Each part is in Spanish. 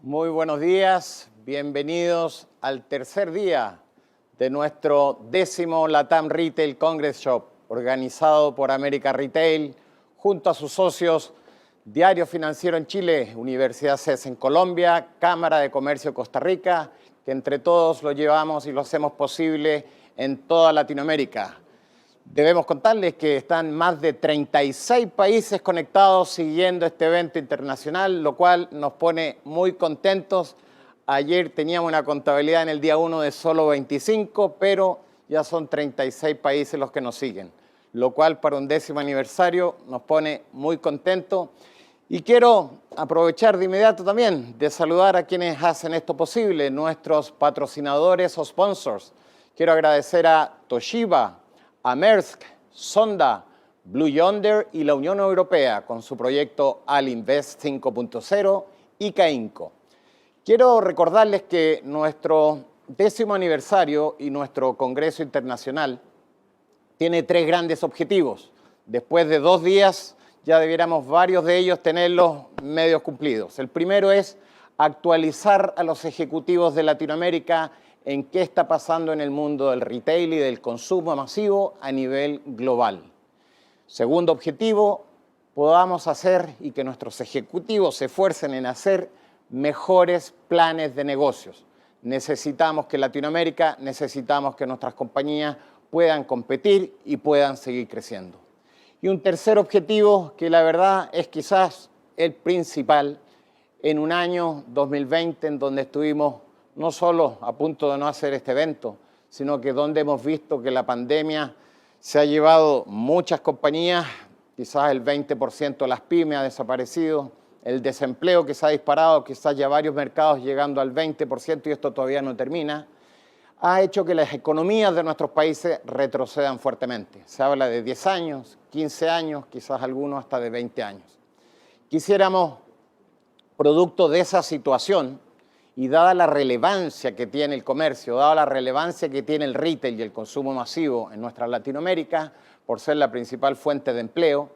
Muy buenos días, bienvenidos al tercer día de nuestro 10º Latam Retail CongresShop, organizado por América Retail, junto a sus socios Diario Financiero en Chile, Universidad CES en Colombia, Cámara de Comercio de Costa Rica, que entre todos lo llevamos y lo hacemos posible en toda Latinoamérica. Debemos contarles que están más de 36 países conectados siguiendo este evento internacional, lo cual nos pone muy contentos. Ayer teníamos una contabilidad en el día 1 de solo 25, pero ya son 36 países los que nos siguen, lo cual para un 10º aniversario nos pone muy contentos. Y quiero aprovechar de inmediato también de saludar a quienes hacen esto posible, nuestros patrocinadores o sponsors. Quiero agradecer a Toshiba, a Maersk, Sonda, Blue Yonder y la Unión Europea con su proyecto Al Invest 5.0 y CAINCO. Quiero recordarles que nuestro 10º aniversario y nuestro Congreso Internacional tiene 3 grandes objetivos. Después de 2 días ya debiéramos varios de ellos tenerlos medios cumplidos. El primero es actualizar a los ejecutivos de Latinoamérica en qué está pasando en el mundo del retail y del consumo masivo a nivel global. Segundo objetivo, podamos hacer y que nuestros ejecutivos se esfuercen en hacer mejores planes de negocios. Necesitamos que Latinoamérica, necesitamos que nuestras compañías puedan competir y puedan seguir creciendo. Y un tercer objetivo que la verdad es quizás el principal en un año 2020 en donde estuvimos no solo a punto de no hacer este evento, sino que donde hemos visto que la pandemia se ha llevado muchas compañías, quizás el 20% de las pymes ha desaparecido, el desempleo que se ha disparado, quizás ya varios mercados llegando al 20% y esto todavía no termina, ha hecho que las economías de nuestros países retrocedan fuertemente. Se habla de 10 años, 15 años, quizás algunos hasta de 20 años. Quisiéramos, producto de esa situación, y dada la relevancia que tiene el comercio, dada la relevancia que tiene el retail y el consumo masivo en nuestra Latinoamérica, por ser la principal fuente de empleo,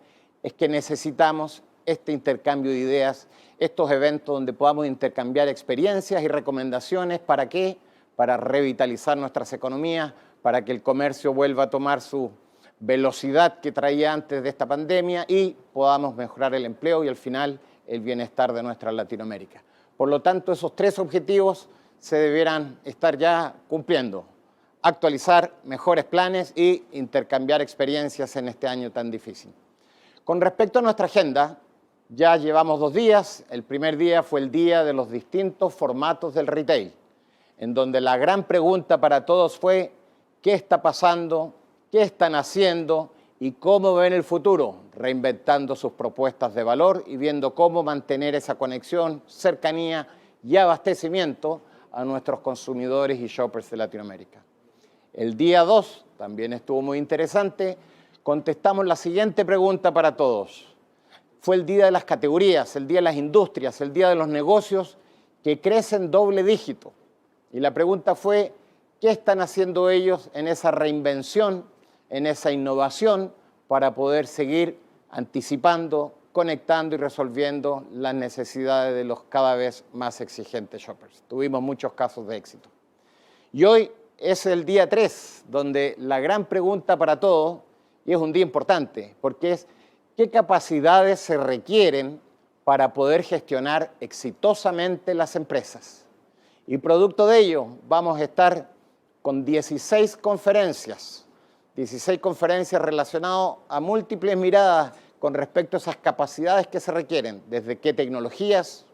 es que necesitamos este intercambio de ideas, estos eventos donde podamos intercambiar experiencias y recomendaciones. ¿Para qué? Para revitalizar nuestras economías, para que el comercio vuelva a tomar su velocidad que traía antes de esta pandemia y podamos mejorar el empleo y al final el bienestar de nuestra Latinoamérica. Por lo tanto, esos 3 objetivos se debieran estar ya cumpliendo. Actualizar mejores planes y intercambiar experiencias en este año tan difícil. Con respecto a nuestra agenda, ya llevamos 2 días. El primer día fue el día de los distintos formatos del retail, en donde la gran pregunta para todos fue ¿qué está pasando? ¿Qué están haciendo? ¿Y cómo ven el futuro? Reinventando sus propuestas de valor y viendo cómo mantener esa conexión, cercanía y abastecimiento a nuestros consumidores y shoppers de Latinoamérica. El día 2 también estuvo muy interesante. Contestamos la siguiente pregunta para todos. Fue el día de las categorías, el día de las industrias, el día de los negocios que crecen doble dígito. Y la pregunta fue, ¿qué están haciendo ellos en esa reinvención, en esa innovación para poder seguir anticipando, conectando y resolviendo las necesidades de los cada vez más exigentes shoppers? Tuvimos muchos casos de éxito. Y hoy es el día 3, donde la gran pregunta para todos, y es un día importante, porque es ¿qué capacidades se requieren para poder gestionar exitosamente las empresas? Y producto de ello vamos a estar con 16 conferencias relacionadas a múltiples miradas con respecto a esas capacidades que se requieren, desde qué tecnologías,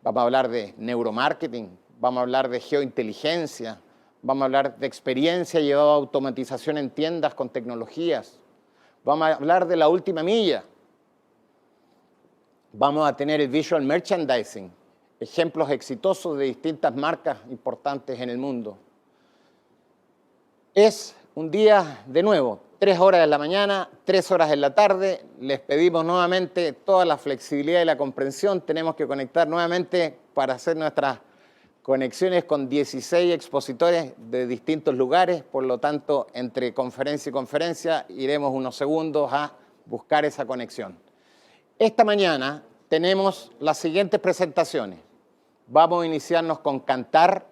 vamos a hablar de neuromarketing, vamos a hablar de geointeligencia, vamos a hablar de experiencia llevada a automatización en tiendas con tecnologías, vamos a hablar de la última milla, vamos a tener el visual merchandising, ejemplos exitosos de distintas marcas importantes en el mundo. Es un día, de nuevo, 3 horas de la mañana, 3 horas de la tarde. Les pedimos nuevamente toda la flexibilidad y la comprensión. Tenemos que conectar nuevamente para hacer nuestras conexiones con 16 expositores de distintos lugares. Por lo tanto, entre conferencia y conferencia, iremos unos segundos a buscar esa conexión. Esta mañana tenemos las siguientes presentaciones. Vamos a iniciarnos con Cantar.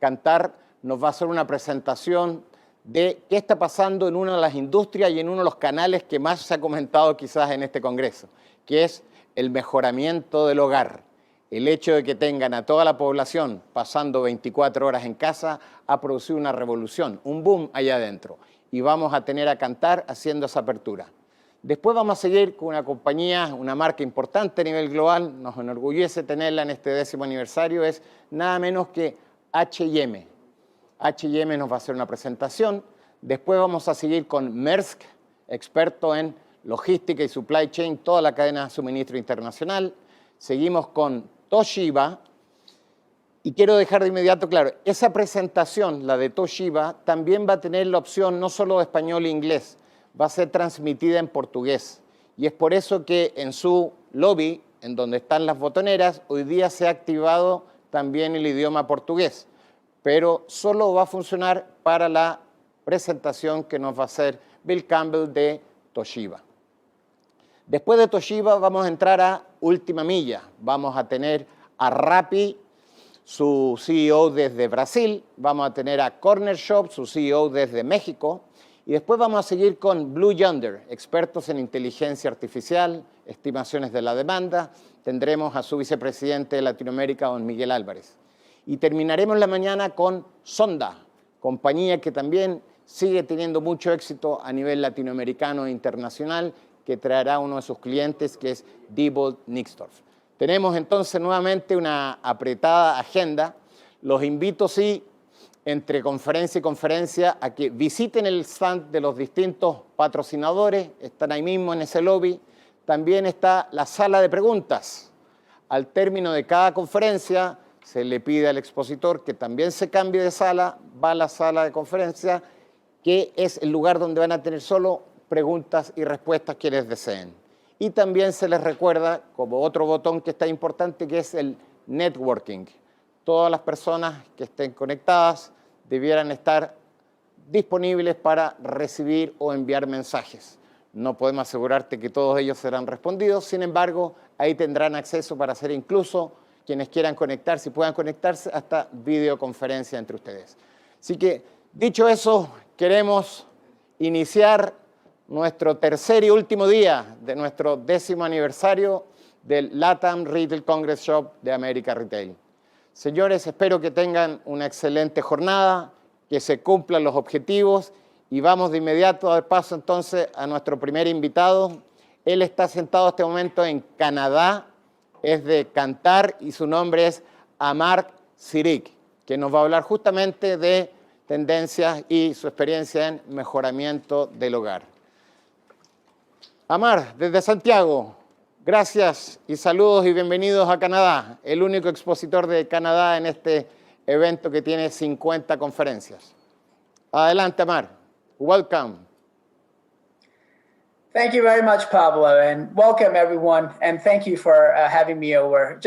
Cantar nos va a hacer una presentación de qué está pasando en una de las industrias y en uno de los canales que más se ha comentado quizás en este congreso, que es el mejoramiento del hogar. El hecho de que tengan a toda la población pasando 24 horas en casa ha producido una revolución, un boom allá adentro. Y vamos a tener a Cantar haciendo esa apertura. Después vamos a seguir con una compañía, una marca importante a nivel global, nos enorgullece tenerla en este 10º aniversario, es nada menos que H&M. H&M nos va a hacer una presentación. Después vamos a seguir con Maersk, experto en logística y supply chain, toda la cadena de suministro internacional. Seguimos con Toshiba. Y quiero dejar de inmediato claro, esa presentación, la de Toshiba, también va a tener la opción no solo de español e inglés, va a ser transmitida en portugués. Y es por eso que en su lobby, en donde están las botoneras, hoy día se ha activado también el idioma portugués. Pero solo va a funcionar para la presentación que nos va a hacer Bill Campbell de Toshiba. Después de Toshiba vamos a entrar a Última Milla. Vamos a tener a Rappi, su CEO desde Brasil. Vamos a tener a CongresShop, su CEO desde México. Y después vamos a seguir con Blue Yonder, expertos en inteligencia artificial, estimaciones de la demanda. Tendremos a su vicepresidente de Latinoamérica, don Miguel Álvarez. Y terminaremos la mañana con Sonda, compañía que también sigue teniendo mucho éxito a nivel latinoamericano e internacional, que traerá uno de sus clientes, que es Diebold Nixdorf. Tenemos entonces nuevamente una apretada agenda. Los invito, sí, entre conferencia y conferencia, a que visiten el stand de los distintos patrocinadores, están ahí mismo en ese lobby. También está la sala de preguntas. Al término de cada conferencia, se le pide al expositor que también se cambie de sala, va a la sala de conferencia, que es el lugar donde van a tener solo preguntas y respuestas quienes deseen. Y también se les recuerda, como otro botón que está importante, que es el networking. Todas las personas que estén conectadas debieran estar disponibles para recibir o enviar mensajes. No podemos asegurarte que todos ellos serán respondidos, sin embargo, ahí tendrán acceso para hacer incluso quienes quieran conectarse y puedan conectarse hasta videoconferencia entre ustedes. Así que, dicho eso, queremos iniciar nuestro tercer y último día de nuestro 10º aniversario del Latam Retail CongresShop de América Retail. Señores, espero que tengan una excelente jornada, que se cumplan los objetivos y vamos de inmediato a dar paso entonces a nuestro primer invitado. Él está sentado en este momento en Canadá, es de Cantar y su nombre es Amar Sirik, que nos va a hablar justamente de tendencias y su experiencia en mejoramiento del hogar. Amar, desde Santiago, gracias y saludos y bienvenidos a Canadá, el único expositor de Canadá en este evento que tiene 50 conferencias. Adelante, Amar. Welcome. Thank you very much, Pablo, and welcome everyone. And thank you for having me over.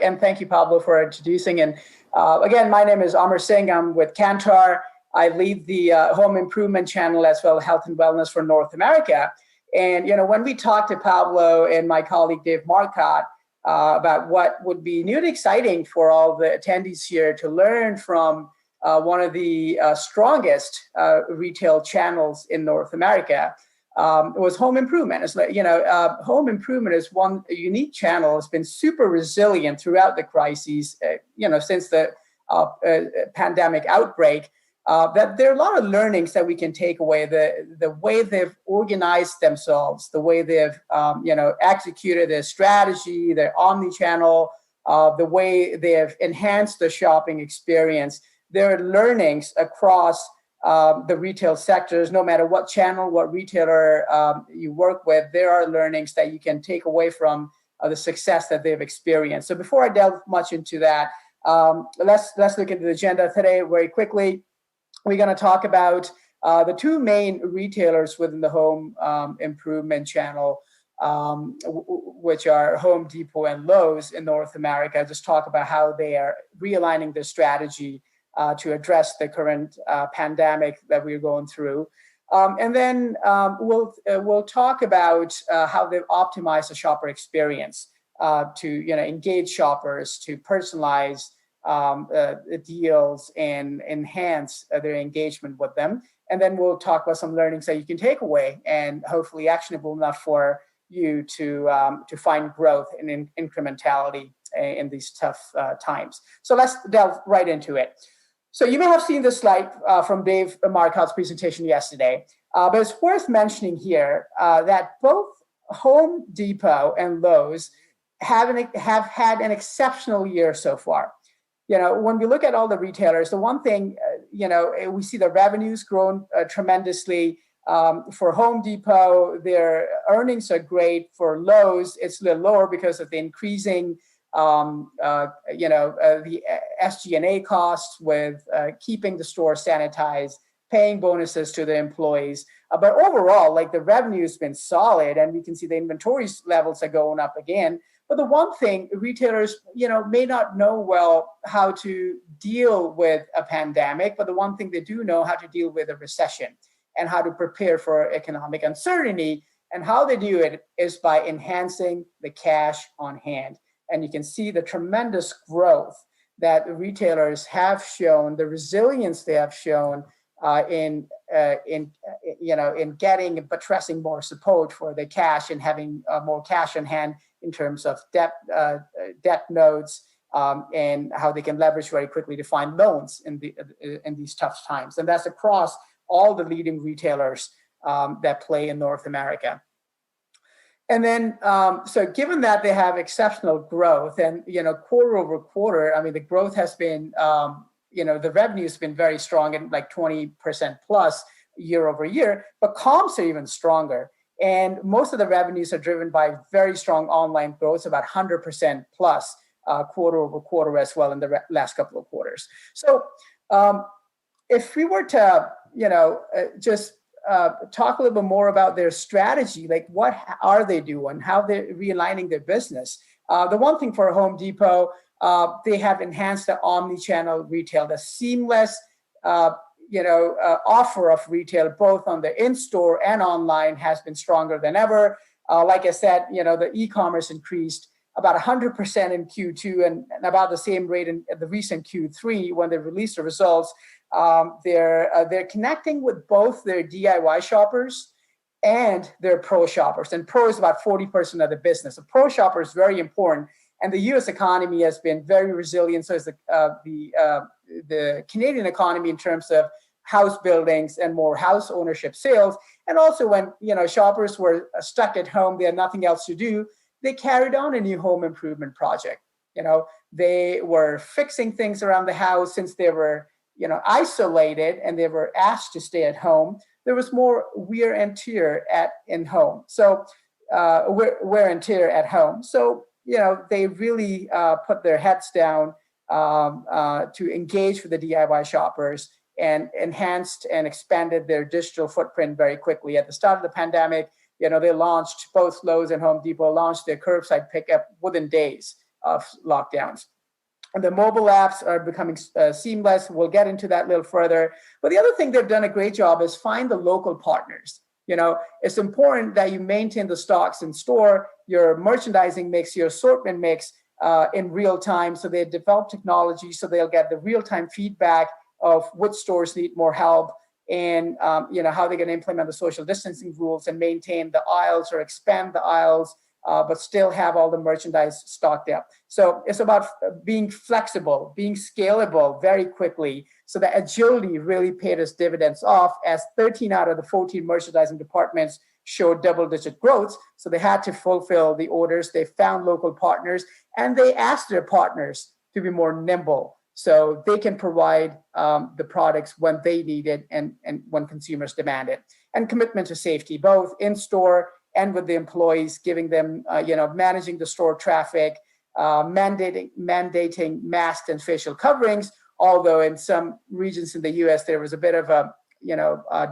And thank you, Pablo, for introducing. And again, my name is Amar Singh. I'm with Kantar. I lead the home improvement channel as well as health and wellness for North America. And when we talked to Pablo and my colleague Dave Marcotte about what would be new and exciting for all the attendees here to learn from one of the strongest retail channels in North America. It was home improvement. It's like, home improvement is one unique channel. It's been super resilient throughout the crises, since the pandemic outbreak. That there are a lot of learnings that we can take away. The way they've organized themselves, the way they've executed their strategy, their omni-channel, the way they have enhanced the shopping experience. There are learnings across the retail sectors, no matter what channel, what retailer you work with, there are learnings that you can take away from the success that they've experienced. So before I delve much into that, let's look at the agenda today very quickly. We're going to talk about the two main retailers within the home improvement channel, which are Home Depot and Lowe's in North America. Just talk about how they are realigning their strategy to address the current pandemic that we're going through. And then we'll talk about how they've optimized the shopper experience. to engage shoppers, to personalize deals and enhance their engagement with them. And then we'll talk about some learnings that you can take away and hopefully actionable enough for you to find growth and incrementality in these tough times. So let's delve right into it. So you may have seen this slide from Dave Marcotte's presentation yesterday, but it's worth mentioning here that both Home Depot and Lowe's have had an exceptional year so far. When we look at all the retailers, the one thing, we see the revenues grown tremendously. For Home Depot, their earnings are great. For Lowe's, it's a little lower because of the increasing, the SG&A costs with keeping the store sanitized, paying bonuses to the employees. But overall, like the revenue has been solid, and we can see the inventory levels are going up again. But the one thing retailers, may not know well how to deal with a pandemic, but the one thing they do know how to deal with a recession and how to prepare for economic uncertainty. And how they do it is by enhancing the cash on hand. And you can see the tremendous growth that the retailers have shown, the resilience they have shown in getting and buttressing more support for the cash and having more cash on hand in terms of debt notes, and how they can leverage very quickly to find loans in these tough times. And that's across all the leading retailers that play in North America. And then, so given that they have exceptional growth and, quarter over quarter, I mean, the growth has been, the revenue has been very strong and like 20% plus year over year, but comps are even stronger. And most of the revenues are driven by very strong online growth, about 100% plus quarter over quarter as well in the last couple of quarters. So if we were to, just talk a little bit more about their strategy, like what are they doing, how they're realigning their business. The one thing for Home Depot, they have enhanced the omni-channel retail, the seamless offer of retail, both on the in-store and online, has been stronger than ever. Like I said, the e-commerce increased about 100% in Q2 and about the same rate in the recent Q3 when they released the results. They're connecting with both their DIY shoppers and their pro shoppers. And pro is about 40% of the business. A pro shopper is very important. And the U.S. economy has been very resilient. So is the Canadian economy in terms of house buildings and more house ownership sales. And also when, shoppers were stuck at home, they had nothing else to do, they carried on a new home improvement project. They were fixing things around the house since they were, isolated and they were asked to stay at home. There was more wear and tear in home. So wear and tear at home. So, they really put their heads down to engage with the DIY shoppers and enhanced and expanded their digital footprint very quickly. At the start of the pandemic, they launched, both Lowe's and Home Depot launched their curbside pickup within days of lockdowns. And the mobile apps are becoming seamless. We'll get into that a little further. But the other thing they've done a great job is find the local partners. It's important that you maintain the stocks in store, your merchandising mix, your assortment mix in real time. So they develop technology so they'll get the real-time feedback of which stores need more help and how they're going to implement the social distancing rules and maintain the aisles or expand the aisles, but still have all the merchandise stocked up. So it's about being flexible, being scalable very quickly. So the agility really paid us dividends off as 13 out of the 14 merchandising departments showed double-digit growth. So they had to fulfill the orders. They found local partners and they asked their partners to be more nimble so they can provide the products when they need it and when consumers demand it. And commitment to safety, both in-store and with the employees, giving them, managing the store traffic, mandating masks and facial coverings. Although in some regions in the U.S. there was a bit of a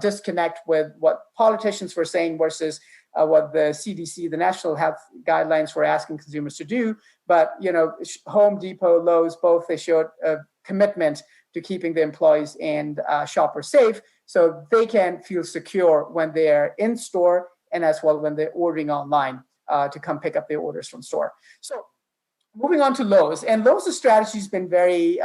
disconnect with what politicians were saying versus what the CDC, the National Health Guidelines, were asking consumers to do. But Home Depot, Lowe's, both they showed a commitment to keeping the employees and shoppers safe, so they can feel secure when they're in store and as well when they're ordering online to come pick up their orders from store. So moving on to Lowe's, and Lowe's' strategy has been very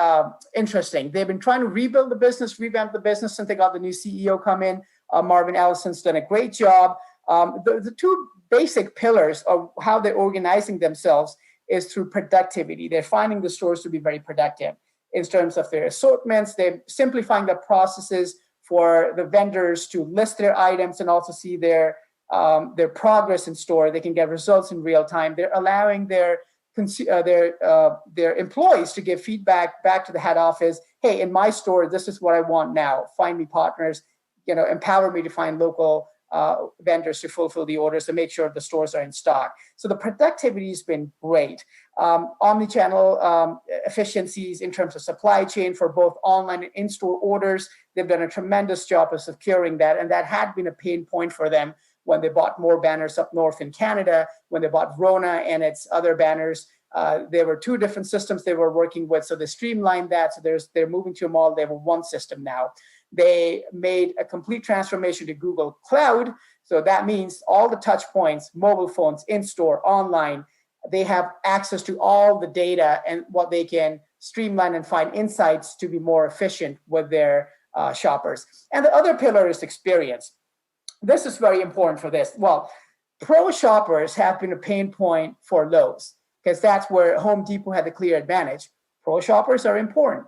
interesting. They've been trying to rebuild the business, revamp the business since they got the new CEO come in. Marvin Allison's done a great job. The two basic pillars of how they're organizing themselves is through productivity. They're finding the stores to be very productive in terms of their assortments. They're simplifying the processes for the vendors to list their items and also see their progress in store. They can get results in real time. They're allowing their employees to give feedback back to the head office. Hey, in my store, this is what I want now. Find me partners, empower me to find local vendors to fulfill the orders to make sure the stores are in stock. So the productivity has been great. Omnichannel efficiencies in terms of supply chain for both online and in-store orders. They've done a tremendous job of securing that. And that had been a pain point for them when they bought more banners up north in Canada, when they bought Rona and its other banners. There were two different systems they were working with. So they streamlined that. So they're moving to a model. They have one system now. They made a complete transformation to Google Cloud. So that means all the touch points, mobile phones, in-store, online, they have access to all the data and what they can streamline and find insights to be more efficient with their shoppers. And the other pillar is experience. This is very important for this. Well, pro shoppers have been a pain point for Lowe's because that's where Home Depot had the clear advantage. Pro shoppers are important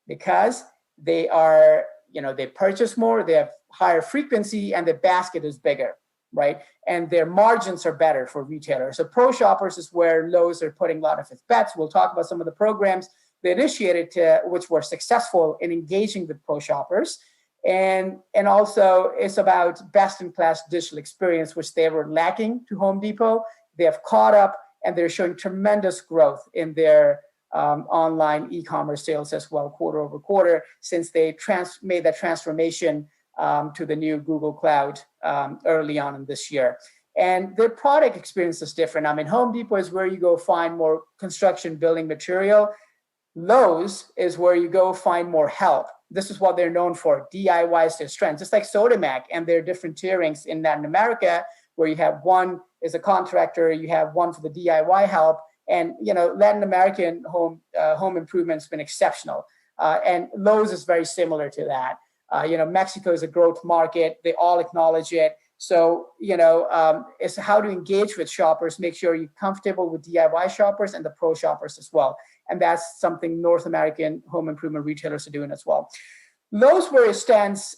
because they are, they purchase more, they have higher frequency, and the basket is bigger, right? And their margins are better for retailers. So pro shoppers is where Lowe's are putting a lot of its bets. We'll talk about some of the programs they initiated which were successful in engaging with pro shoppers. And also it's about best-in-class digital experience, which they were lacking to Home Depot. They have caught up, and they're showing tremendous growth in their online e-commerce sales as well, quarter over quarter, since they made that transformation to the new Google Cloud early on in this year. And their product experience is different. I mean, Home Depot is where you go find more construction building material. Lowe's is where you go find more help. This is what they're known for. DIY is their strength. Just like Sodimac and their different tierings in Latin America, where you have one is a contractor, you have one for the DIY help. And Latin American home improvement has been exceptional. And Lowe's is very similar to that. Mexico is a growth market. They all acknowledge it. So, it's how to engage with shoppers, make sure you're comfortable with DIY shoppers and the pro shoppers as well. And that's something North American home improvement retailers are doing as well. Lowe's, where it stands,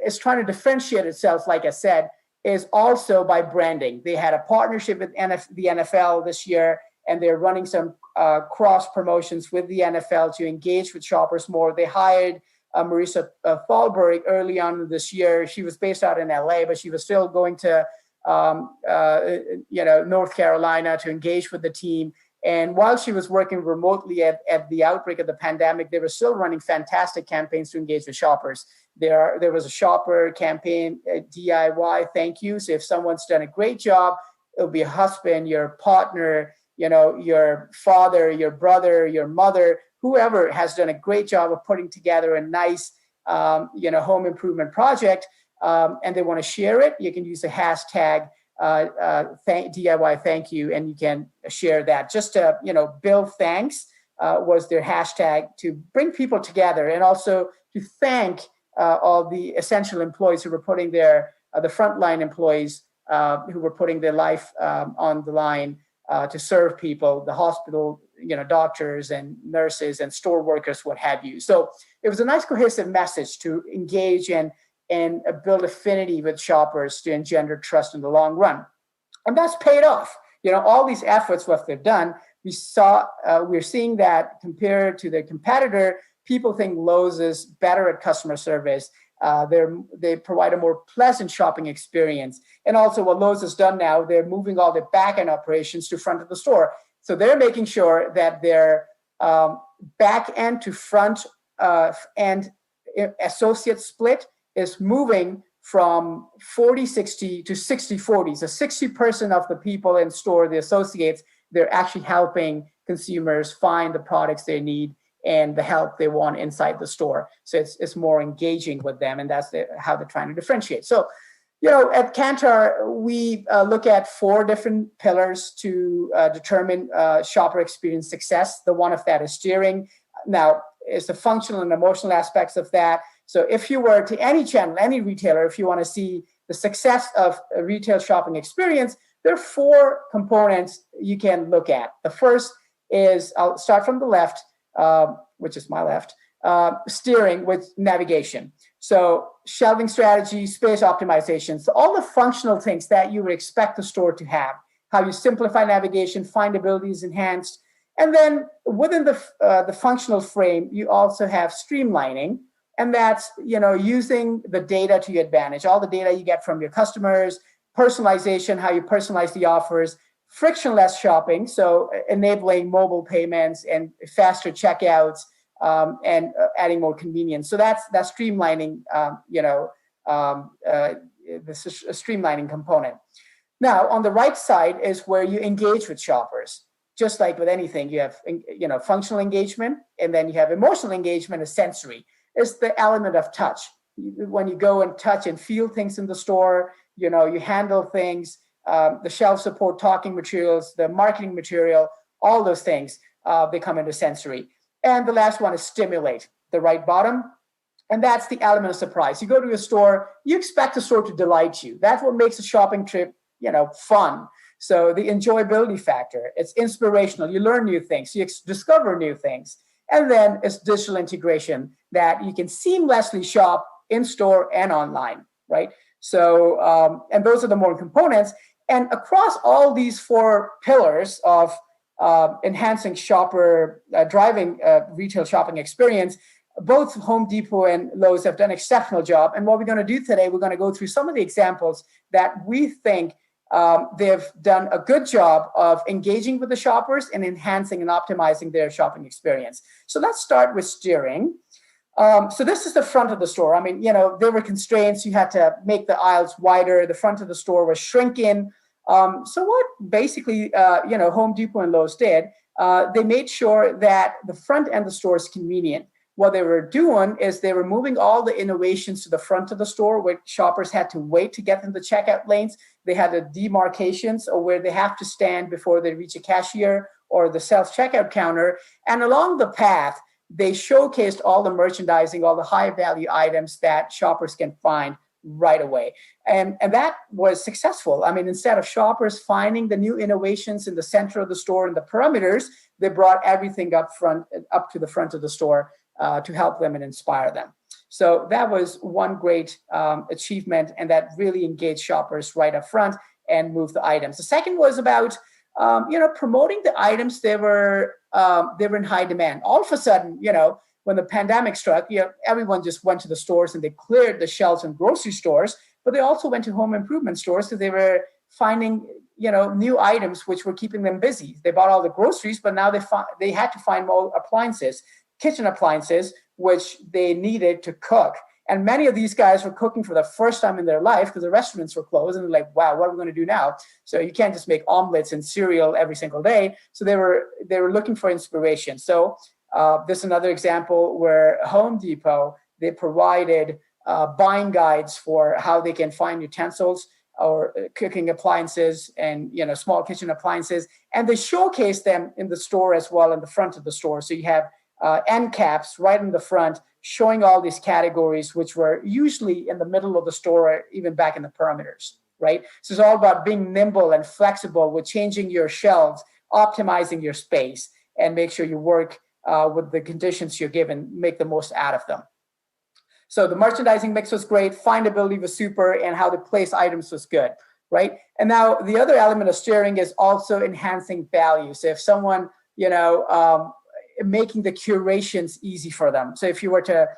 is trying to differentiate itself, like I said, is also by branding. They had a partnership with the NFL this year, and they're running some cross promotions with the NFL to engage with shoppers more. They hired Marisa Thalberg early on this year. She was based out in LA, but she was still going to North Carolina to engage with the team. And while she was working remotely at the outbreak of the pandemic, they were still running fantastic campaigns to engage with shoppers. There was a shopper campaign, DIY thank you. So if someone's done a great job, it'll be a husband, your partner, your father, your brother, your mother, whoever has done a great job of putting together a nice, home improvement project, and they want to share it. You can use the hashtag DIY thank you, and you can share that. Just to, build thanks was their hashtag to bring people together, and also to thank all the essential employees who were putting the frontline employees who were putting their life on the line to serve people, the hospital, doctors and nurses and store workers, what have you. So it was a nice cohesive message to engage and build affinity with shoppers to engender trust in the long run. And that's paid off. All these efforts, what they've done, we're seeing that compared to their competitor, people think Lowe's is better at customer service. They provide a more pleasant shopping experience. And also what Lowe's has done now, they're moving all their back-end operations to front of the store. So they're making sure that their back-end to front end associate split is moving from 40-60 to 60-40. So 60% of the people in store, the associates, they're actually helping consumers find the products they need and the help they want inside the store. So it's more engaging with them, and that's how they're trying to differentiate. So, At Kantar, we look at 4 different pillars to determine shopper experience success. The one of that is steering. Now, it's the functional and emotional aspects of that. So if you were to any channel, any retailer, if you want to see the success of a retail shopping experience, there are 4 components you can look at. The first is, I'll start from the left, which is my left, steering with navigation. So shelving strategy, space optimization, so all the functional things that you would expect the store to have, how you simplify navigation, findability is enhanced. And then within the functional frame, you also have streamlining, and that's using the data to your advantage, all the data you get from your customers, personalization, how you personalize the offers, frictionless shopping, so enabling mobile payments and faster checkouts, and adding more convenience. So that's streamlining, this is a streamlining component. Now, on the right side is where you engage with shoppers. Just like with anything, you have functional engagement, and then you have emotional engagement as sensory. It's the element of touch. When you go and touch and feel things in the store, you handle things, the shelf support, talking materials, the marketing material, all those things, they come into sensory. And the last one is stimulate, the right bottom. And that's the element of surprise. You go to a store, you expect the store to delight you. That's what makes a shopping trip, fun. So the enjoyability factor, it's inspirational. You learn new things, you discover new things. And then it's digital integration that you can seamlessly shop in store and online, right? So, and those are the more components. And across all these 4 pillars of enhancing shopper, driving retail shopping experience, both Home Depot and Lowe's have done an exceptional job. And what we're going to do today, we're going to go through some of the examples that we think they've done a good job of engaging with the shoppers and enhancing and optimizing their shopping experience. So let's start with steering. So this is the front of the store. I mean, there were constraints. You had to make the aisles wider. The front of the store was shrinking. So what basically, Home Depot and Lowe's did, they made sure that the front end of the store is convenient. What they were doing is they were moving all the innovations to the front of the store where shoppers had to wait to get in the checkout lanes. They had the demarcations or where they have to stand before they reach a cashier or the self-checkout counter. And along the path, they showcased all the merchandising, all the high value items that shoppers can find right away. And that was successful. I mean, instead of shoppers finding the new innovations in the center of the store and the perimeters, they brought everything up to the front of the store to help them and inspire them. So that was one great achievement, and that really engaged shoppers right up front and moved the items. The second was about promoting the items they were in high demand. All of a sudden, when the pandemic struck, everyone just went to the stores and they cleared the shelves in grocery stores, but they also went to home improvement stores because they were finding new items which were keeping them busy. They bought all the groceries, but now they had to find more appliances, kitchen appliances, which they needed to cook. And many of these guys were cooking for the first time in their life because the restaurants were closed, and they're like, wow, what are we going to do now? So you can't just make omelets and cereal every single day. So they were looking for inspiration. So this is another example where Home Depot, they provided buying guides for how they can find utensils or cooking appliances and small kitchen appliances, and they showcase them in the store as well in the front of the store. So you have end caps right in the front showing all these categories, which were usually in the middle of the store or even back in the perimeters, right? So it's all about being nimble and flexible with changing your shelves, optimizing your space, and make sure you work with the conditions you're given, make the most out of them. So the merchandising mix was great, findability was super, and how to place items was good, right? And now the other element of steering is also enhancing value. So if someone, making the curations easy for them. So if you were to,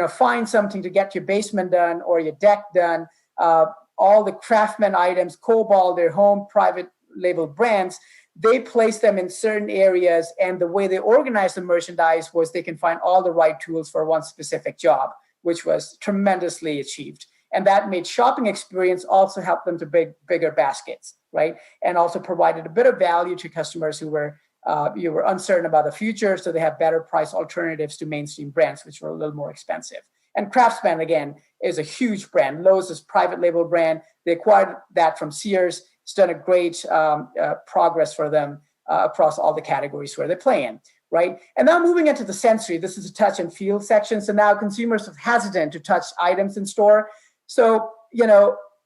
find something to get your basement done or your deck done, all the craftsman items, Cobalt, their home private label brands, they place them in certain areas, and the way they organize the merchandise was they can find all the right tools for one specific job, which was tremendously achieved. And that made shopping experience also help them to bigger baskets, right? And also provided a bit of value to customers who were uncertain about the future, so they have better price alternatives to mainstream brands, which were a little more expensive. And Craftsman, again, is a huge brand. Lowe's is private label brand. They acquired that from Sears. It's done a great progress for them across all the categories where they play in, right? And now moving into the sensory, this is a touch and feel section. So now consumers are hesitant to touch items in store. So,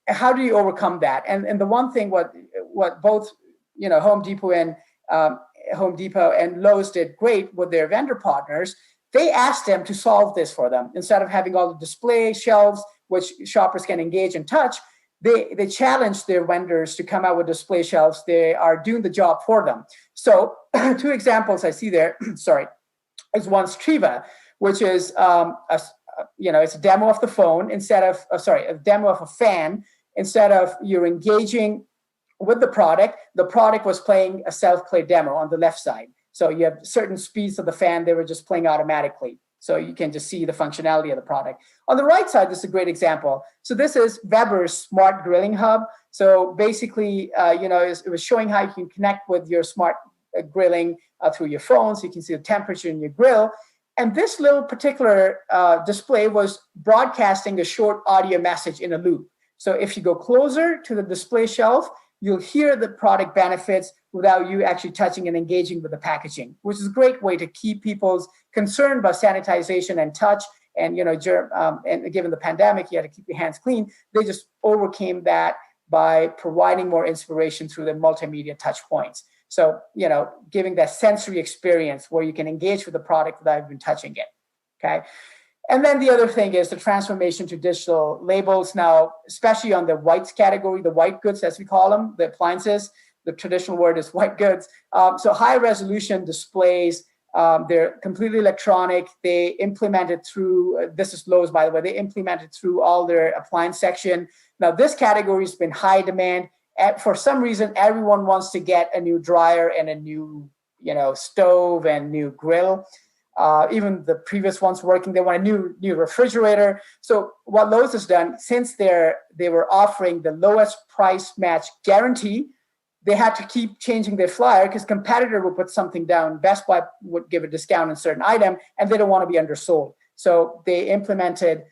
how do you overcome that? And the one thing what both, Home Depot and Lowe's did great with their vendor partners. They asked them to solve this for them. Instead of having all the display shelves, which shoppers can engage and touch, they challenged their vendors to come out with display shelves. They are doing the job for them. So 2 examples I see there, is one's Triva, which is it's a demo of the phone a demo of a fan. Instead of you're engaging with the product was playing a self-play demo on the left side. So you have certain speeds of the fan, they were just playing automatically. So you can just see the functionality of the product. On the right side, this is a great example. So this is Weber's smart grilling hub. So basically, it was showing how you can connect with your smart grilling through your phone. So you can see the temperature in your grill. And this little particular display was broadcasting a short audio message in a loop. So if you go closer to the display shelf, you'll hear the product benefits without you actually touching and engaging with the packaging, which is a great way to keep people's concern about sanitization and touch. And, and given the pandemic, you had to keep your hands clean. They just overcame that by providing more inspiration through the multimedia touch points. So, giving that sensory experience where you can engage with the product without even touching it. Okay. And then the other thing is the transformation to digital labels now, especially on the whites category, the white goods, as we call them, the appliances. The traditional word is white goods. So high resolution displays, they're completely electronic. They implemented through, this is Lowe's, by the way, they implemented through all their appliance section. Now, this category has been high demand. For some reason, everyone wants to get a new dryer and a new, stove and new grill. Even the previous ones working, they want a new refrigerator. So what Lowe's has done, since they were offering the lowest price match guarantee, they had to keep changing their flyer because competitor would put something down. Best Buy would give a discount on a certain item, and they don't want to be undersold. So they implemented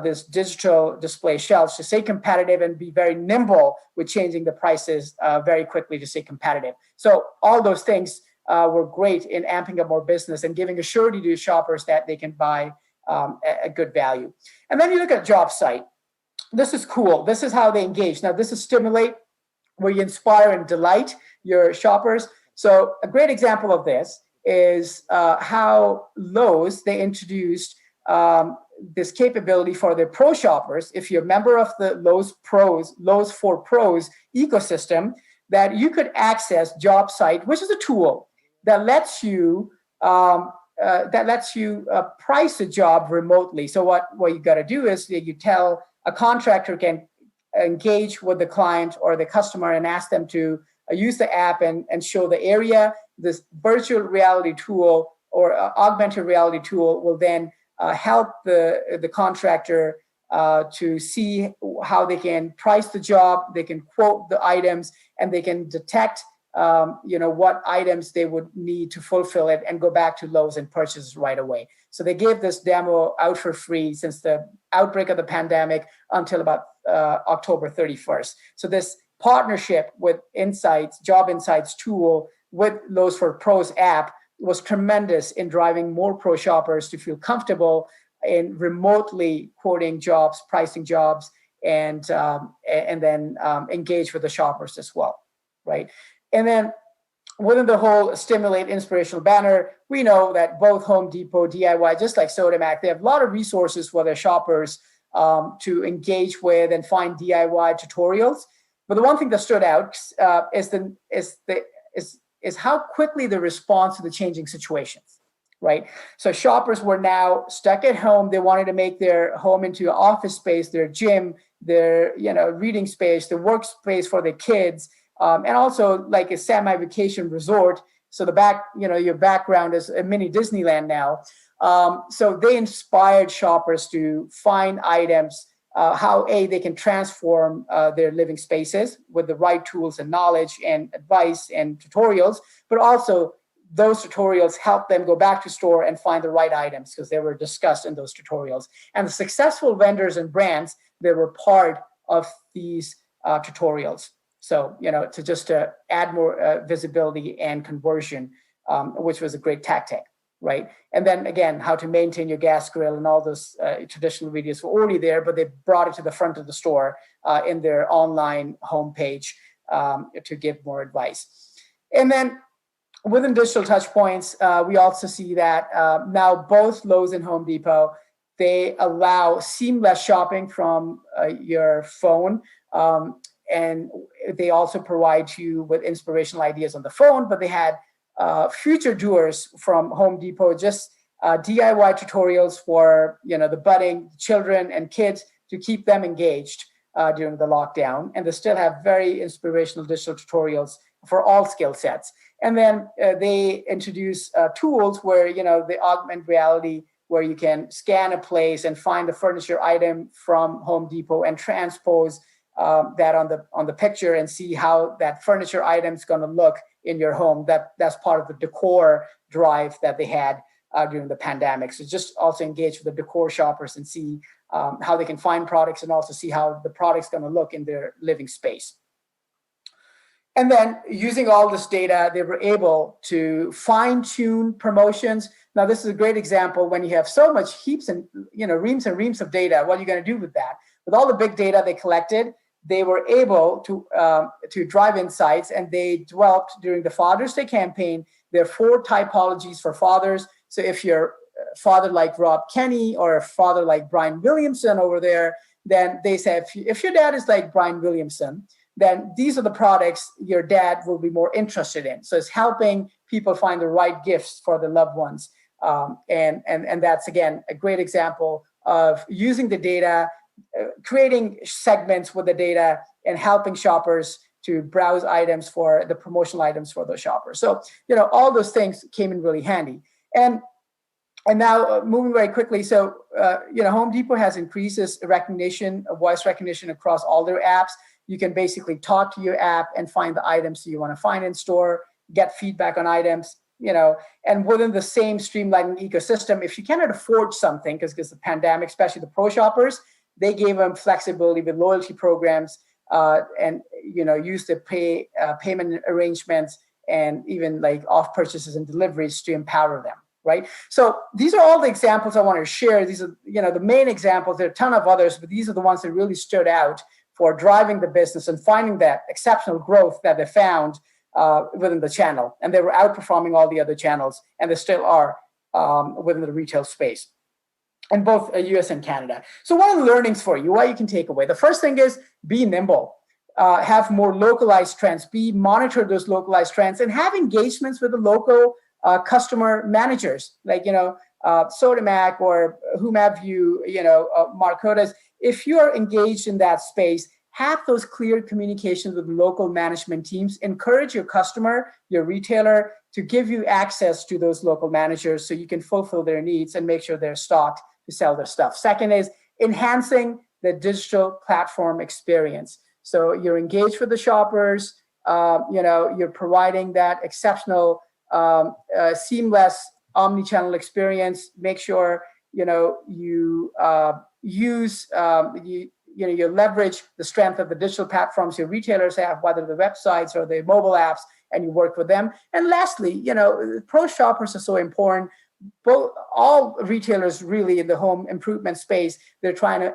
this digital display shelves to stay competitive and be very nimble with changing the prices very quickly to stay competitive. So all those things were great in amping up more business and giving a surety to shoppers that they can buy a good value. And then you look at job site. This is cool. This is how they engage. Now, this is Stimulate, where you inspire and delight your shoppers. So a great example of this is how Lowe's, they introduced this capability for their pro shoppers. If you're a member of the Lowe's for Pros ecosystem, that you could access Job Site, which is a tool that lets you price a job remotely. So what you got to do is that you tell a contractor can engage with the client or the customer and ask them to use the app and show the area. This virtual reality tool or augmented reality tool will then help the contractor to see how they can price the job, they can quote the items, and they can detect what items they would need to fulfill it and go back to Lowe's and purchase right away. So they gave this demo out for free since the outbreak of the pandemic until about October 31st. So this partnership with Job Insights tool with Lowe's for Pros app was tremendous in driving more pro shoppers to feel comfortable in remotely quoting jobs, pricing jobs, and then engage with the shoppers as well, right? And then within the whole Stimulate inspirational banner, we know that both Home Depot, DIY, just like Sodimac, they have a lot of resources for their shoppers to engage with and find DIY tutorials. But the one thing that stood out is how quickly they respond to the changing situations, right? So shoppers were now stuck at home. They wanted to make their home into an office space, their gym, their reading space, the workspace for their kids, and also like a semi-vacation resort. So your background is a mini Disneyland now. So they inspired shoppers to find items, how they can transform their living spaces with the right tools and knowledge and advice and tutorials, but also those tutorials help them go back to store and find the right items because they were discussed in those tutorials. And the successful vendors and brands, they were part of these tutorials. So, to add more visibility and conversion, which was a great tactic, right? And then again, how to maintain your gas grill and all those traditional videos were already there, but they brought it to the front of the store in their online homepage to give more advice. And then within digital touch points, we also see that now both Lowe's and Home Depot, they allow seamless shopping from your phone. And they also provide you with inspirational ideas on the phone, but they had future doers from Home Depot, just DIY tutorials for the budding children and kids to keep them engaged during the lockdown. And they still have very inspirational digital tutorials for all skill sets. And then they introduce tools where, they augment reality, where you can scan a place and find the furniture item from Home Depot and transpose that on the picture and see how that furniture item is going to look in your home. That's part of the decor drive that they had during the pandemic. So just also engage with the decor shoppers and see how they can find products and also see how the product's going to look in their living space. And then using all this data, they were able to fine-tune promotions. Now, this is a great example when you have so much heaps and reams and reams of data. What are you going to do with that? With all the big data they collected, they were able to drive insights, and they developed during the Father's Day campaign. There are 4 typologies for fathers. So if you're a father like Rob Kenny or a father like Brian Williamson over there, then they say if your dad is like Brian Williamson, then these are the products your dad will be more interested in. So it's helping people find the right gifts for their loved ones. And that's, again, a great example of using the data, creating segments with the data and helping shoppers to browse items for the promotional items for those shoppers. So, all those things came in really handy. And now moving very quickly. So, Home Depot has increased its recognition, voice recognition across all their apps. You can basically talk to your app and find the items you want to find in store, get feedback on items, and within the same streamlining ecosystem. If you cannot afford something, because the pandemic, especially the pro shoppers, they gave them flexibility with loyalty programs and, use the payment arrangements and even like off purchases and deliveries to empower them. Right. So these are all the examples I want to share. These are, the main examples. There are a ton of others, but these are the ones that really stood out for driving the business and finding that exceptional growth that they found within the channel. And they were outperforming all the other channels, and they still are within the retail space in both US and Canada. So what are the learnings for you? What you can take away? The first thing is be nimble, have more localized trends, monitor those localized trends, and have engagements with the local customer managers, like, Sodimac or whomever Marcotas. If you're engaged in that space, have those clear communications with local management teams. Encourage your customer, your retailer, to give you access to those local managers so you can fulfill their needs and make sure they're stocked to sell their stuff. Second is enhancing the digital platform experience. So you're engaged with the shoppers, you're providing that exceptional, seamless omni-channel experience. Make sure, you you leverage the strength of the digital platforms your retailers have, whether the websites or the mobile apps, and you work with them. And lastly, pro shoppers are so important. All retailers really in the home improvement space, they're trying to,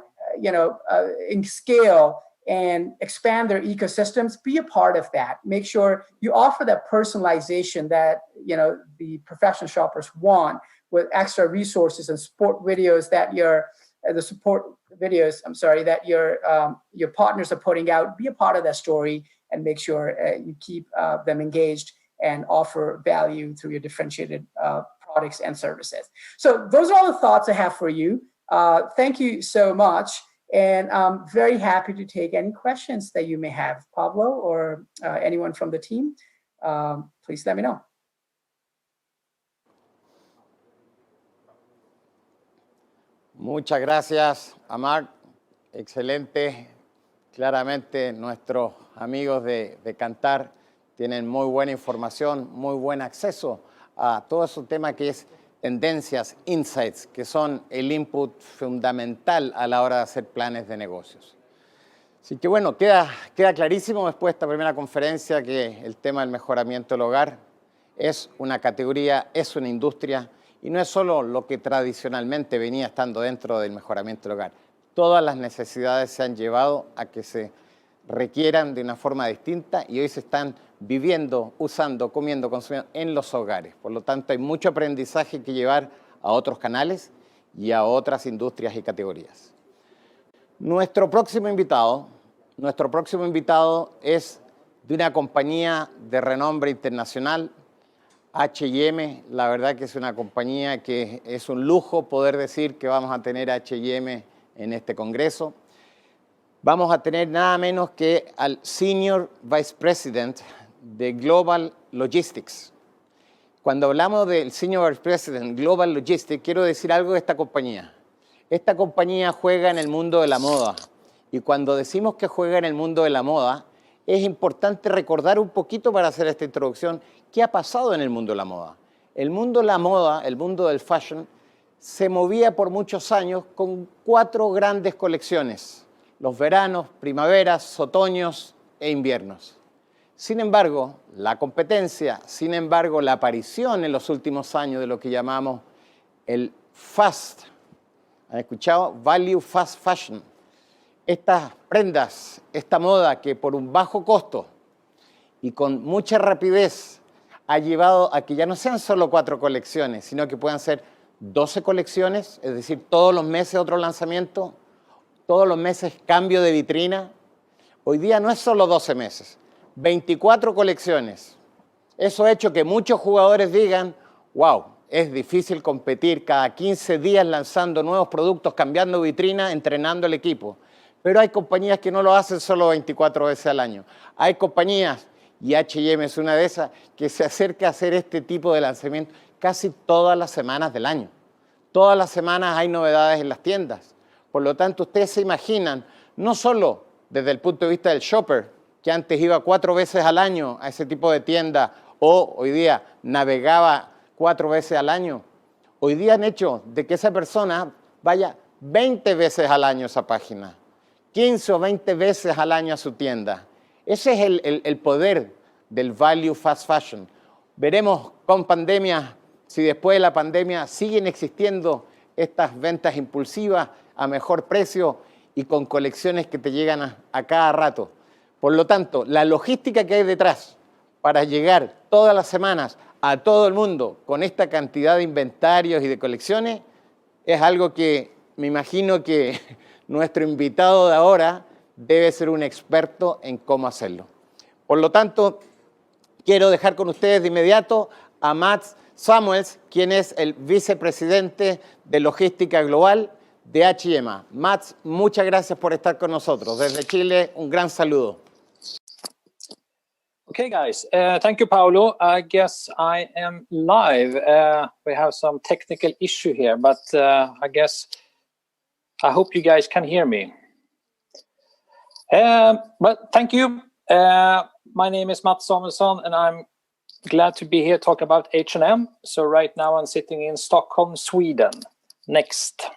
scale and expand their ecosystems. Be a part of that. Make sure you offer that personalization that, the professional shoppers want, with extra resources and support videos that your partners are putting out. Be a part of that story and make sure you keep them engaged and offer value through your differentiated products and services. So those are all the thoughts I have for you. Thank you so much. And I'm very happy to take any questions that you may have, Pablo, or anyone from the team. Please let me know. Muchas gracias, Amar. Excelente. Claramente nuestros amigos de Kantar tienen muy buena información, muy buen acceso a todo ese tema que es tendencias, insights, que son el input fundamental a la hora de hacer planes de negocios. Así que bueno, queda clarísimo después de esta primera conferencia que el tema del mejoramiento del hogar es una categoría, es una industria y no es solo lo que tradicionalmente venía estando dentro del mejoramiento del hogar. Todas las necesidades se han llevado a que se requieran de una forma distinta y hoy se están viviendo, usando, comiendo, consumiendo en los hogares. Por lo tanto, hay mucho aprendizaje que llevar a otros canales y a otras industrias y categorías. Nuestro próximo invitado es de una compañía de renombre internacional, H&M. La verdad que es una compañía que es un lujo poder decir que vamos a tener H&M en este congreso. Vamos a tener nada menos que al Senior Vice President de Global Logistics. Cuando hablamos del Senior Vice President Global Logistics, quiero decir algo de esta compañía. Esta compañía juega en el mundo de la moda y cuando decimos que juega en el mundo de la moda, es importante recordar un poquito para hacer esta introducción qué ha pasado en el mundo de la moda. El mundo de la moda, el mundo del fashion, se movía por muchos años con 4 grandes colecciones: los veranos, primaveras, otoños e inviernos. Sin embargo, la competencia, sin embargo, la aparición en los últimos años de lo que llamamos el fast, ¿han escuchado? Value Fast Fashion. Estas prendas, esta moda que por un bajo costo y con mucha rapidez ha llevado a que ya no sean solo 4 colecciones, sino que puedan ser 12 colecciones, es decir, todos los meses otro lanzamiento, todos los meses cambio de vitrina. Hoy día no es solo 12 meses, 24 colecciones. Eso ha hecho que muchos jugadores digan, wow, es difícil competir cada 15 días lanzando nuevos productos, cambiando vitrina, entrenando el equipo. Pero hay compañías que no lo hacen solo 24 veces al año. Hay compañías, y H&M es una de esas, que se acerca a hacer este tipo de lanzamiento casi todas las semanas del año. Todas las semanas hay novedades en las tiendas. Por lo tanto, ustedes se imaginan, no solo desde el punto de vista del shopper, que antes iba 4 veces al año a ese tipo de tienda, o hoy día navegaba 4 veces al año. Hoy día han hecho de que esa persona vaya 20 veces al año a esa página, 15 o 20 veces al año a su tienda. Ese es el poder del Value Fast Fashion. Veremos con pandemia, si después de la pandemia siguen existiendo estas ventas impulsivas a mejor precio y con colecciones que te llegan a cada rato. Por lo tanto, la logística que hay detrás para llegar todas las semanas a todo el mundo con esta cantidad de inventarios y de colecciones es algo que me imagino que nuestro invitado de ahora debe ser un experto en cómo hacerlo. Por lo tanto, quiero dejar con ustedes de inmediato a Mats Samuels, quien es el vicepresidente de Logística Global de H&M. Mats, muchas gracias por estar con nosotros. Desde Chile, un gran saludo. Okay, guys. Thank you, Paolo. I guess I am live. We have some technical issue here, but I hope you guys can hear me. But thank you. My name is Mats Samuelsson, and I'm glad to be here talking about H&M. So right now I'm sitting in Stockholm, Sweden. Next.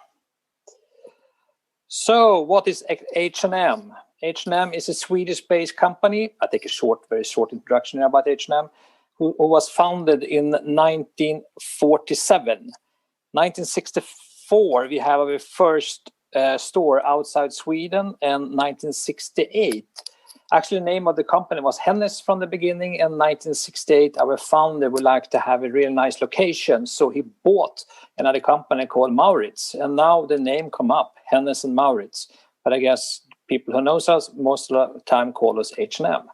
So what is H&M? H&M is a Swedish-based company. I take a very short introduction about H&M, who was founded in 1947. 1964, we have our first store outside Sweden, and 1968. Actually, the name of the company was Hennes from the beginning, and 1968, our founder would like to have a really nice location, so he bought another company called Maurits, and now the name come up, Hennes and Maurits. But I guess people who knows us most of the time call us H&M.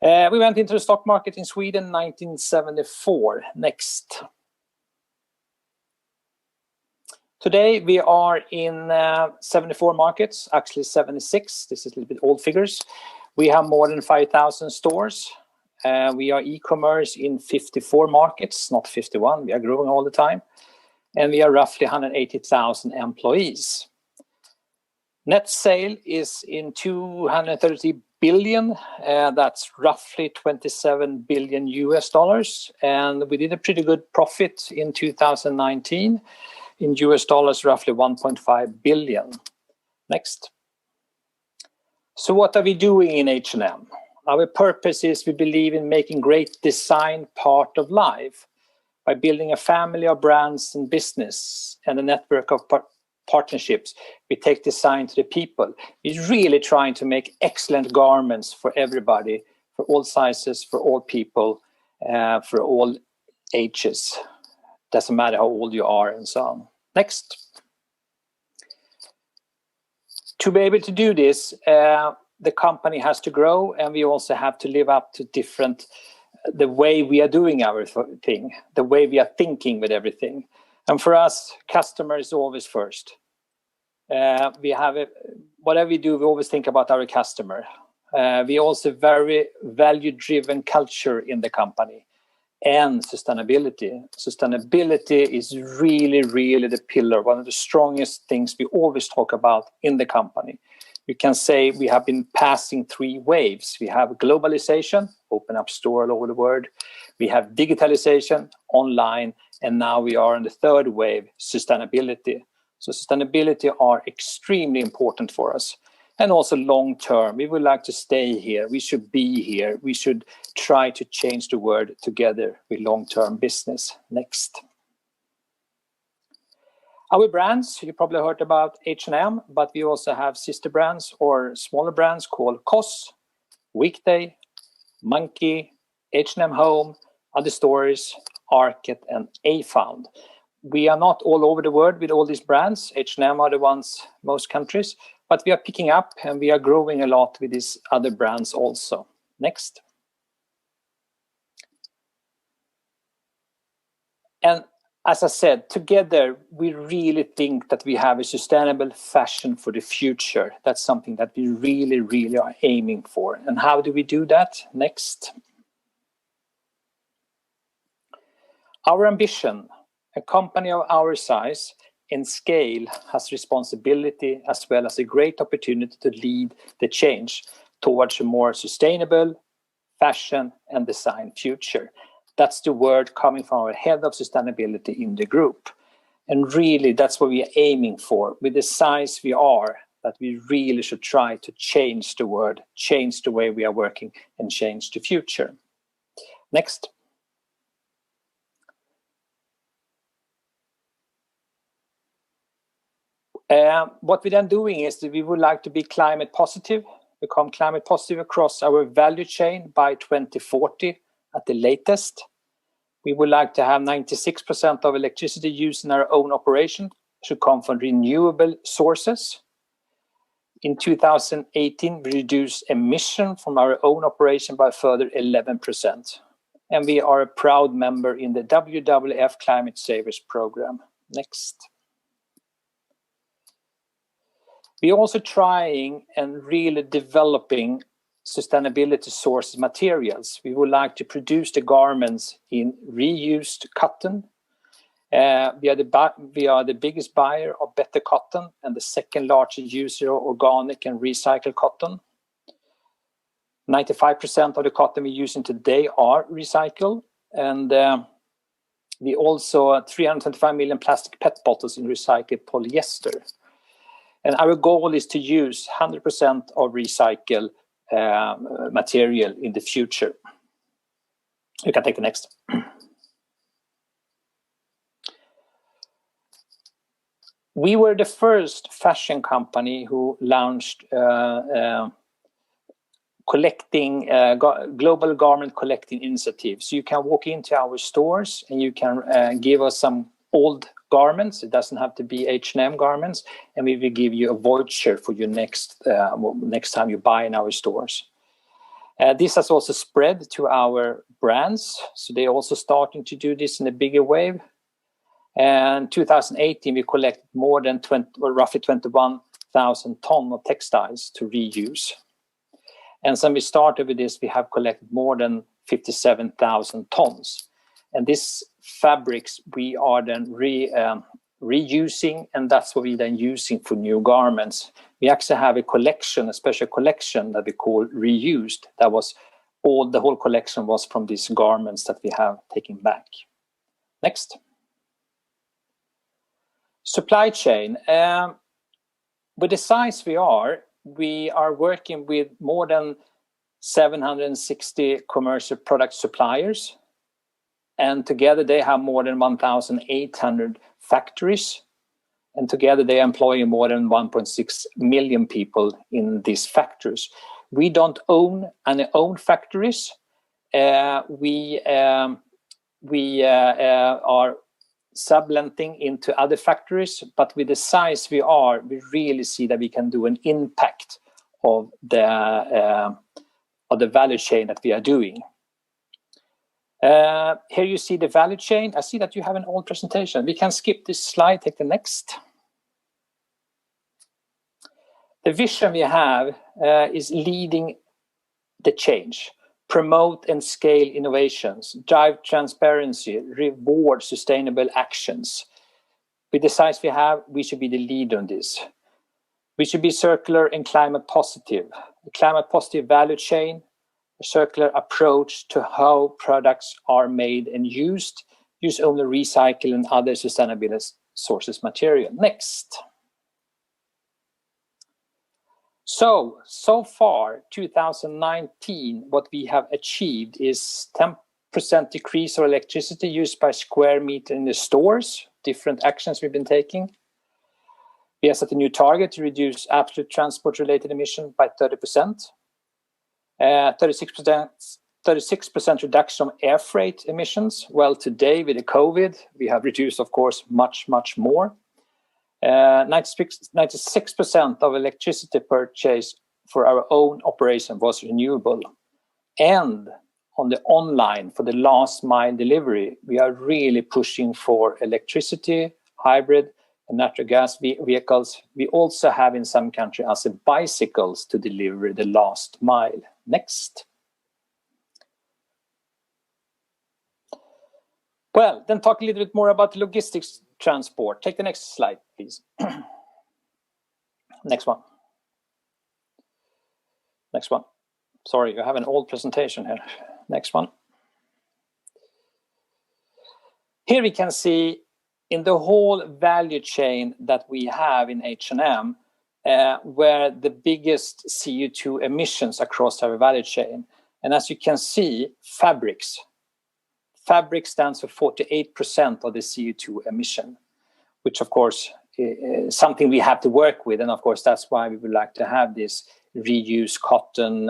We went into the stock market in Sweden in 1974. Next. Today we are in 74 markets, actually 76. This is a little bit old figures. We have more than 5,000 stores. We are e-commerce in 54 markets, not 51. We are growing all the time. And we are roughly 180,000 employees. Net sale is in 230 billion. That's roughly 27 billion US dollars. And we did a pretty good profit in 2019 in US dollars, roughly 1.5 billion. Next. So what are we doing in H&M? Our purpose is we believe in making great design part of life by building a family of brands and business and a network of partnerships. We take design to the people. We're really trying to make excellent garments for everybody, for all sizes, for all people, for all ages. Doesn't matter how old you are and so on. Next. To be able to do this, the company has to grow, and we also have to live up to the way we are doing our thing, the way we are thinking with everything. And for us, customer is always first. Whatever we do, we always think about our customer. We also very value-driven culture in the company, and sustainability. Sustainability is really, really the pillar, one of the strongest things we always talk about in the company. You can say we have been passing 3 waves. We have globalization, open up store all over the world. We have digitalization, online, and now we are in the 3rd wave, sustainability. So sustainability are extremely important for us. And also long term, we would like to stay here. We should be here. We should try to change the world together with long-term business. Next. Our brands, you probably heard about H&M, but we also have sister brands or smaller brands called COS, Weekday, Monkey, H&M Home, Other Stories, Arket, and A-Found. We are not all over the world with all these brands. H&M are the ones most countries, but we are picking up and we are growing a lot with these other brands also. Next. And as I said, together, we really think that we have a sustainable fashion for the future. That's something that we really, really are aiming for. And how do we do that? Next. Our ambition, a company of our size and scale, has responsibility as well as a great opportunity to lead the change towards a more sustainable fashion and design future. That's the word coming from our head of sustainability in the group. And really, that's what we are aiming for. With the size we are, that we really should try to change the world, change the way we are working, and change the future. Next. What we're then doing is that we would like to be climate positive, become climate positive across our value chain by 2040 at the latest. We would like to have 96% of electricity used in our own operation should come from renewable sources. In 2018, we reduced emission from our own operation by a further 11%. And we are a proud member in the WWF Climate Savers program. Next. We're also trying and really developing sustainability sources materials. We would like to produce the garments in reused cotton. We are the biggest buyer of better cotton and the second largest user of organic and recycled cotton. 95% of the cotton we're using today are recycled. And we also 325 million plastic PET bottles in recycled polyester. And our goal is to use 100% of recycled material in the future. You can take the next. We were the first fashion company who launched global garment collecting initiative. So you can walk into our stores and you can give us some old garments. It doesn't have to be H&M garments, and we will give you a voucher for your next time you buy in our stores. This has also spread to our brands, so they're also starting to do this in a bigger way. And 2018, we collected more than roughly 21,000 tons of textiles to reuse. And since we started with this, we have collected more than 57,000 tons. And these fabrics we are then reusing, and that's what we're then using for new garments. we actually have a collection, a special collection that we call reused. That was the whole collection was from these garments that we have taken back. Next. Supply chain. With the size we are working with more than 760 commercial product suppliers. And together they have more than 1,800 factories. And together they employ more than 1.6 million people in these factories. We don't own any own factories. We are subletting into other factories, but with the size we are, we really see that we can do an impact of the value chain that we are doing. Here you see the value chain. I see that you have an old presentation. We can skip this slide, take the next. The vision we have is leading the change, promote and scale innovations, drive transparency, reward sustainable actions. With the size we have, we should be the leader on this. We should be circular and climate positive. A climate positive value chain, a circular approach to how products are made and used, use only recycle and other sustainable sources material. Next. So far, 2019, what we have achieved is 10% decrease of electricity used by square meter in the stores, different actions we've been taking. We have set a new target to reduce absolute transport-related emissions by 30%. 36% reduction of air freight emissions. Well, today with the COVID, we have reduced, of course, much more. 96% of electricity purchase for our own operation was renewable. And on the online, for the last mile delivery, we are really pushing for electricity, hybrid, and natural gas vehicles. We also have in some countries as bicycles to deliver the last mile. Next. Well, then talk a little bit more about logistics transport. Take the next slide, please. Next one. Next one. Sorry, you have an old presentation here. Next one. Here we can see in the whole value chain that we have in H&M, where the biggest CO2 emissions across our value chain. And as you can see, fabrics. Fabric stands for 48% of the CO2 emission, which of course is something we have to work with. And of course, that's why we would like to have this reused cotton,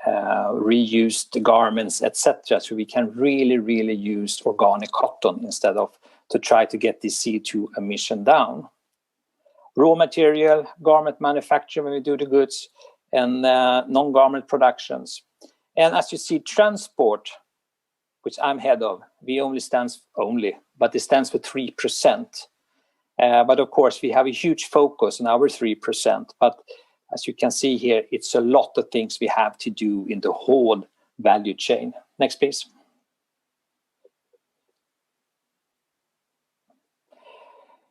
reused garments, etc. So we can really use organic cotton instead of to try to get the CO2 emission down. Raw material, garment manufacture when we do the goods, and non-garment productions. And as you see, transport, which I'm head of, it stands for 3%. But of course, we have a huge focus on our 3%. But as you can see here, it's a lot of things we have to do in the whole value chain. Next, please.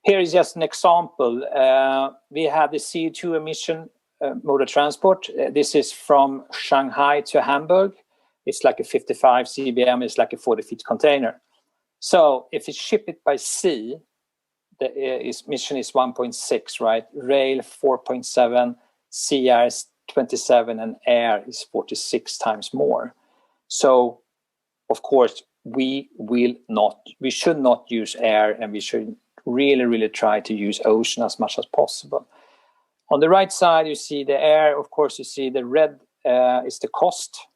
Here is just an example. We have the CO2 emission mode of transport. This is from Shanghai to Hamburg. It's like a 55 CBM, it's like a 40-feet container. So if you ship it by sea, the emission is 1.6, right? Rail 4.7, sea air is 27, and air is 46 times more. So, of course, we should not use air, and we should really try to use ocean as much as possible. On the right side, you see the air. Of course, you see the red is the cost.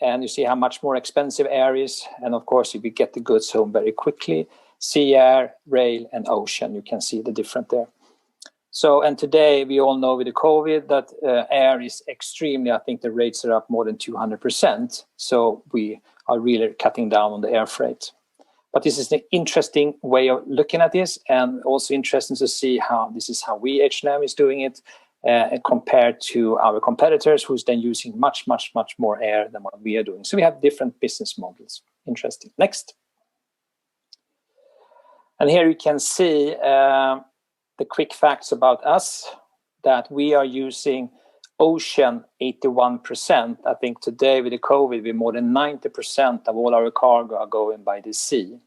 And you see how much more expensive air is. And of course, we get the goods home very quickly. Sea air, rail, and ocean. You can see the difference there. So, and today we all know with the COVID that air is extremely, I think the rates are up more than 200%. So we are really cutting down on the air freight. But this is an interesting way of looking at this, and also interesting to see how this is how we H&M is doing it. Compared to our competitors, who's then using much more air than what we are doing. So we have different business models. Interesting. Next. And here you can see the quick facts about us. that we are using ocean 81%. I think today with the COVID, we're more than 90% of all our cargo are going by the sea.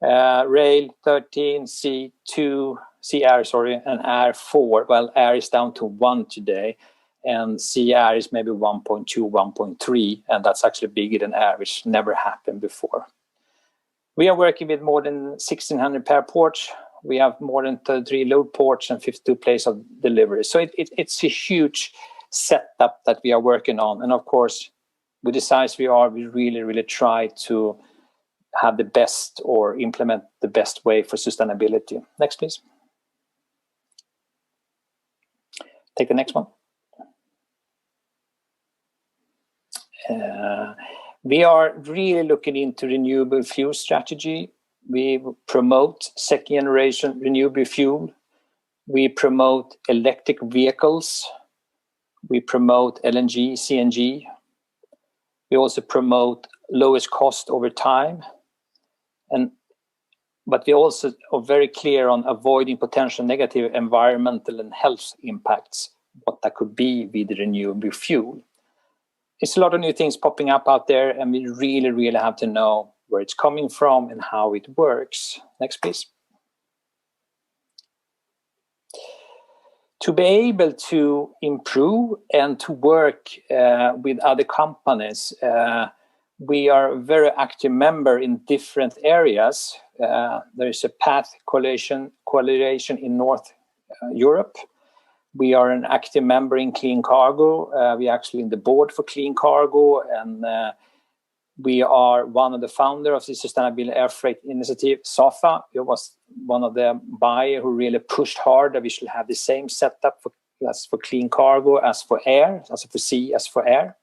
Rail 13, sea 2, sea air, sorry, and air 4. Well, air is down to 1 today, and sea air is maybe 1.2, 1.3, and that's actually bigger than air, which never happened before. We are working with more than 1,600 pair ports. We have more than 33 load ports and 52 places of delivery. So it's a huge setup that we are working on. And of course, with the size we are, we really try to have the best or implement the best way for sustainability. Next, please. Take the next one. We are really looking into renewable fuel strategy. We promote second generation renewable fuel. We promote electric vehicles. We promote LNG, CNG. We also promote lowest cost over time. But we also are very clear on avoiding potential negative environmental and health impacts, what that could be with the renewable fuel. It's a lot of new things popping up out there, and we really have to know where it's coming from and how it works. Next, please. To be able to improve and to work with other companies, we are a very active member in different areas. There is a path coalition in North Europe. We are an active member in Clean Cargo. We are actually in the board for Clean Cargo, and we are one of the founders of the Sustainable Air Freight Initiative, SAFA. It was one of the buyers who really pushed hard that we should have the same setup as for Clean Cargo, as for air, as for sea, as for air.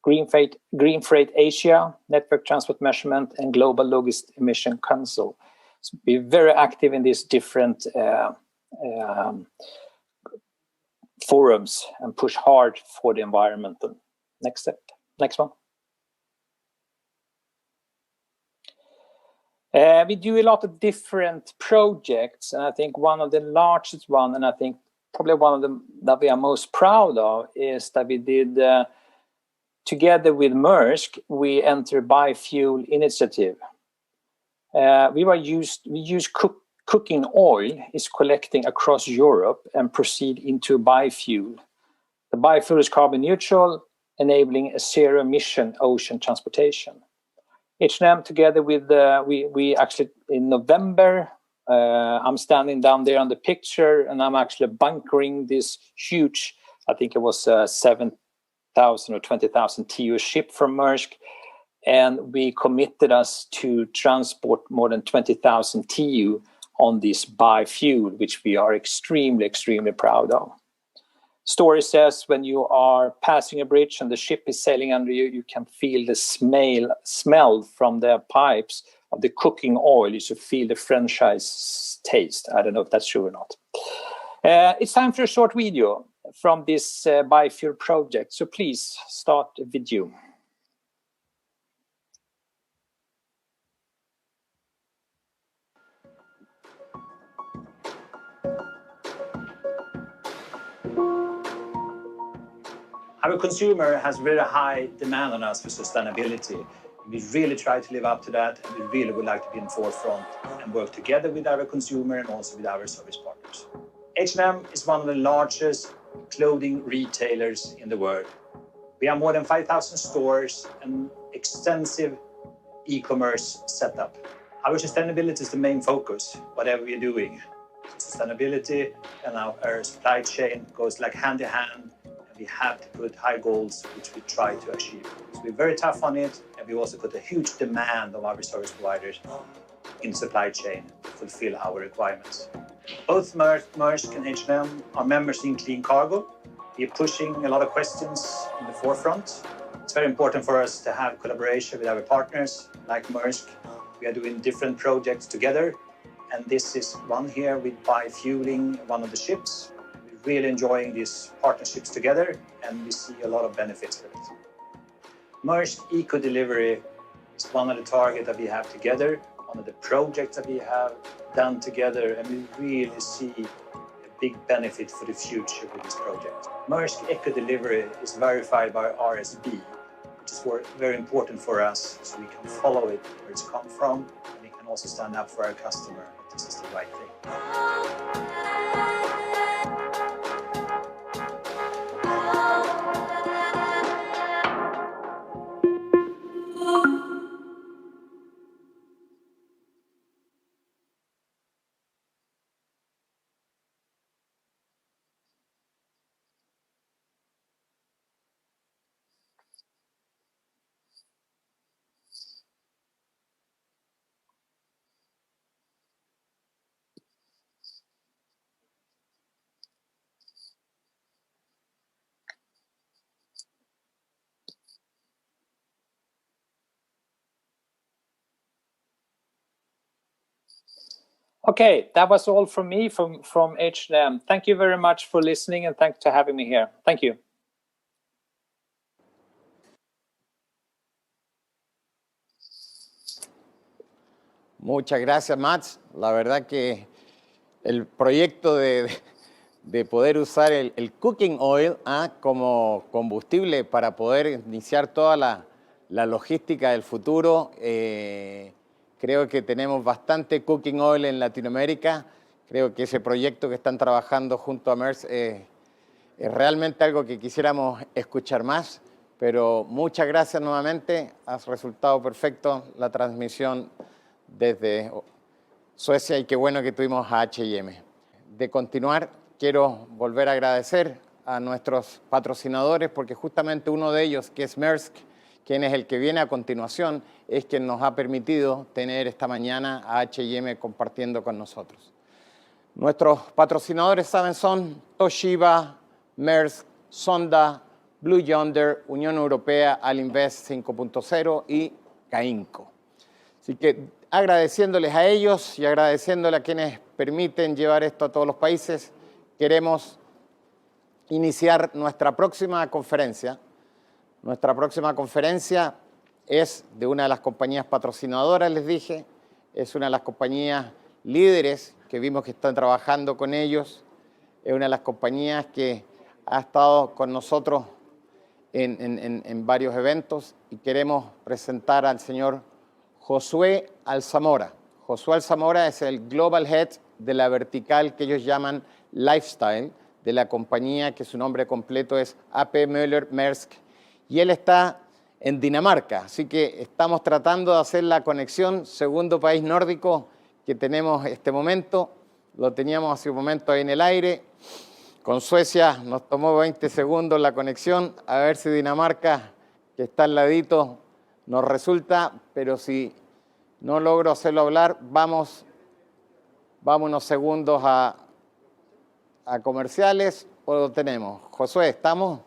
Green Freight Asia, Network Transport Measurement, and Global Logistic Emission Council. So we're very active in these different forums and push hard for the environment. Next step. Next one. We do a lot of different projects, and I think one of the largest one, and I think probably one of them that we are most proud of, is that we did together with Maersk, we entered biofuel initiative. We use cooking oil is collecting across Europe and proceed into biofuel. The biofuel is carbon neutral, enabling a zero emission ocean transportation. H&M together with we actually in November, I'm standing down there on the picture, and I'm actually bunkering this huge, I think it was 7,000 or 20,000 TEU ship from Maersk, and we committed us to transport more than 20,000 TEU on this biofuel, which we are extremely proud of. Story says when you are passing a bridge and the ship is sailing under you, you can feel the smell from the pipes of the cooking oil. You should feel the franchise taste. I don't know if that's true or not. It's time for a short video from this biofuel project. So please start the video. Our consumer has very high demand on us for sustainability. We really try to live up to that, and we really would like to be in forefront and work together with our consumer and also with our service partners. H&M is one of the largest clothing retailers in the world. We have more than 5,000 stores and extensive e-commerce setup. Our sustainability is the main focus, whatever we're doing. Sustainability and our supply chain goes like hand in hand. We have to put high goals, which we try to achieve. So we're very tough on it, and we also put a huge demand of our service providers in supply chain to fulfill our requirements. Both Maersk and H&M are members in Clean Cargo. We're pushing a lot of questions in the forefront. It's very important for us to have collaboration with our partners like Maersk. We are doing different projects together, and this is one here with biofueling one of the ships. Really enjoying these partnerships together, and we see a lot of benefits with it. Maersk Eco Delivery is one of the targets that we have together, one of the projects that we have done together, and we really see a big benefit for the future with this project. Maersk Eco Delivery is verified by RSB, which is very important for us, so we can follow it where it's come from, and we can also stand up for our customer that this is the right thing. Okay, that was all from me from H&M. Thank you very much for listening, and thanks for having me here. Thank you. Muchas gracias, Mats. La verdad que el proyecto de poder usar el cooking oil como combustible para poder iniciar toda la logística del futuro, creo que tenemos bastante cooking oil en Latinoamérica. Creo que ese proyecto que están trabajando junto a Maersk es realmente algo que quisiéramos escuchar más, pero muchas gracias nuevamente. Ha resultado perfecto la transmisión desde Suecia y qué bueno que tuvimos a H&M. De continuar, quiero volver a agradecer a nuestros patrocinadores porque justamente uno de ellos, que es Maersk, quien es el que viene a continuación, es quien nos ha permitido tener esta mañana a H&M compartiendo con nosotros. Nuestros patrocinadores, saben, son Toshiba, Maersk, Sonda, Blue Yonder, Unión Europea, Alinvest 5.0 y Cainco. Así que agradeciéndoles a ellos y agradeciéndole a quienes permiten llevar esto a todos los países, queremos iniciar nuestra próxima conferencia. Nuestra próxima conferencia es de una de las compañías patrocinadoras, les dije, es una de las compañías líderes que vimos que están trabajando con ellos, es una de las compañías que ha estado con nosotros en varios eventos y queremos presentar al señor Josué Alzamora. Josué Alzamora es el Global Head de la vertical que ellos llaman Lifestyle, de la compañía que su nombre completo es AP Møller Maersk, y él está en Dinamarca, así que estamos tratando de hacer la conexión, segundo país nórdico que tenemos este momento, lo teníamos hace un momento ahí en el aire, con Suecia nos tomó 20 segundos la conexión, a ver si Dinamarca, que está al ladito, nos resulta, pero si no logro hacerlo hablar, vamos unos segundos a comerciales, o lo tenemos. Josué, ¿estamos?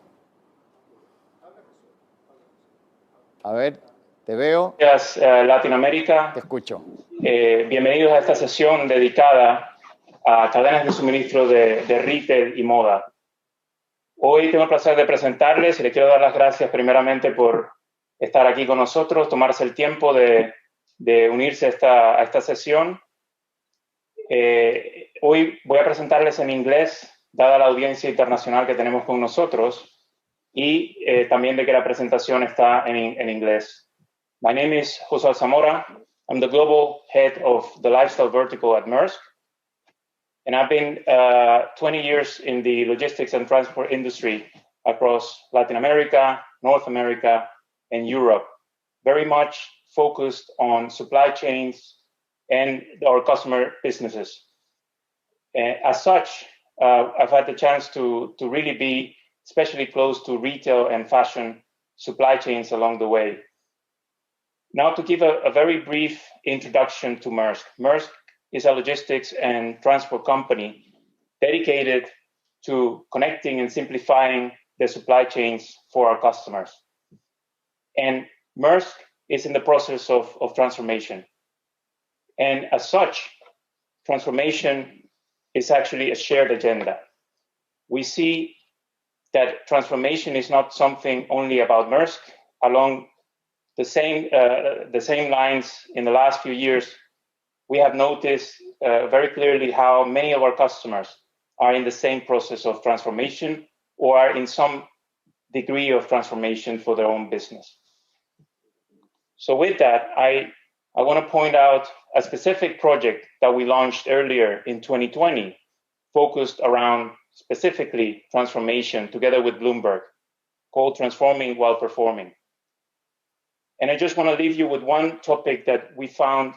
A ver, te veo. Gracias, Latinoamérica. Te escucho. Bienvenidos a esta sesión dedicada a cadenas de suministro de retail y moda. Hoy tengo el placer de presentarles y le quiero dar las gracias primeramente por estar aquí con nosotros, tomarse el tiempo de unirse a esta sesión. Hoy voy a presentarles en inglés, dada la audiencia internacional que tenemos con nosotros, y también de que la presentación está en inglés. My name is José Alzamora. I'm the global head of the lifestyle vertical at Maersk. And I've been 20 years in the logistics and transport industry across Latin America, North America, and Europe, very much focused on supply chains and our customer businesses. As such, I've had the chance to really be especially close to retail and fashion supply chains along the way. Now, to give a very brief introduction to Maersk. Maersk is a logistics and transport company dedicated to connecting and simplifying the supply chains for our customers. And Maersk is in the process of transformation. And as such, transformation is actually a shared agenda. We see that transformation is not something only about Maersk. Along the same lines, in the last few years, we have noticed very clearly how many of our customers are in the same process of transformation or are in some degree of transformation for their own business. So with that, I want to point out a specific project that we launched earlier in 2020, focused around specifically transformation together with Bloomberg, called Transforming While Performing. And I just want to leave you with one topic that we found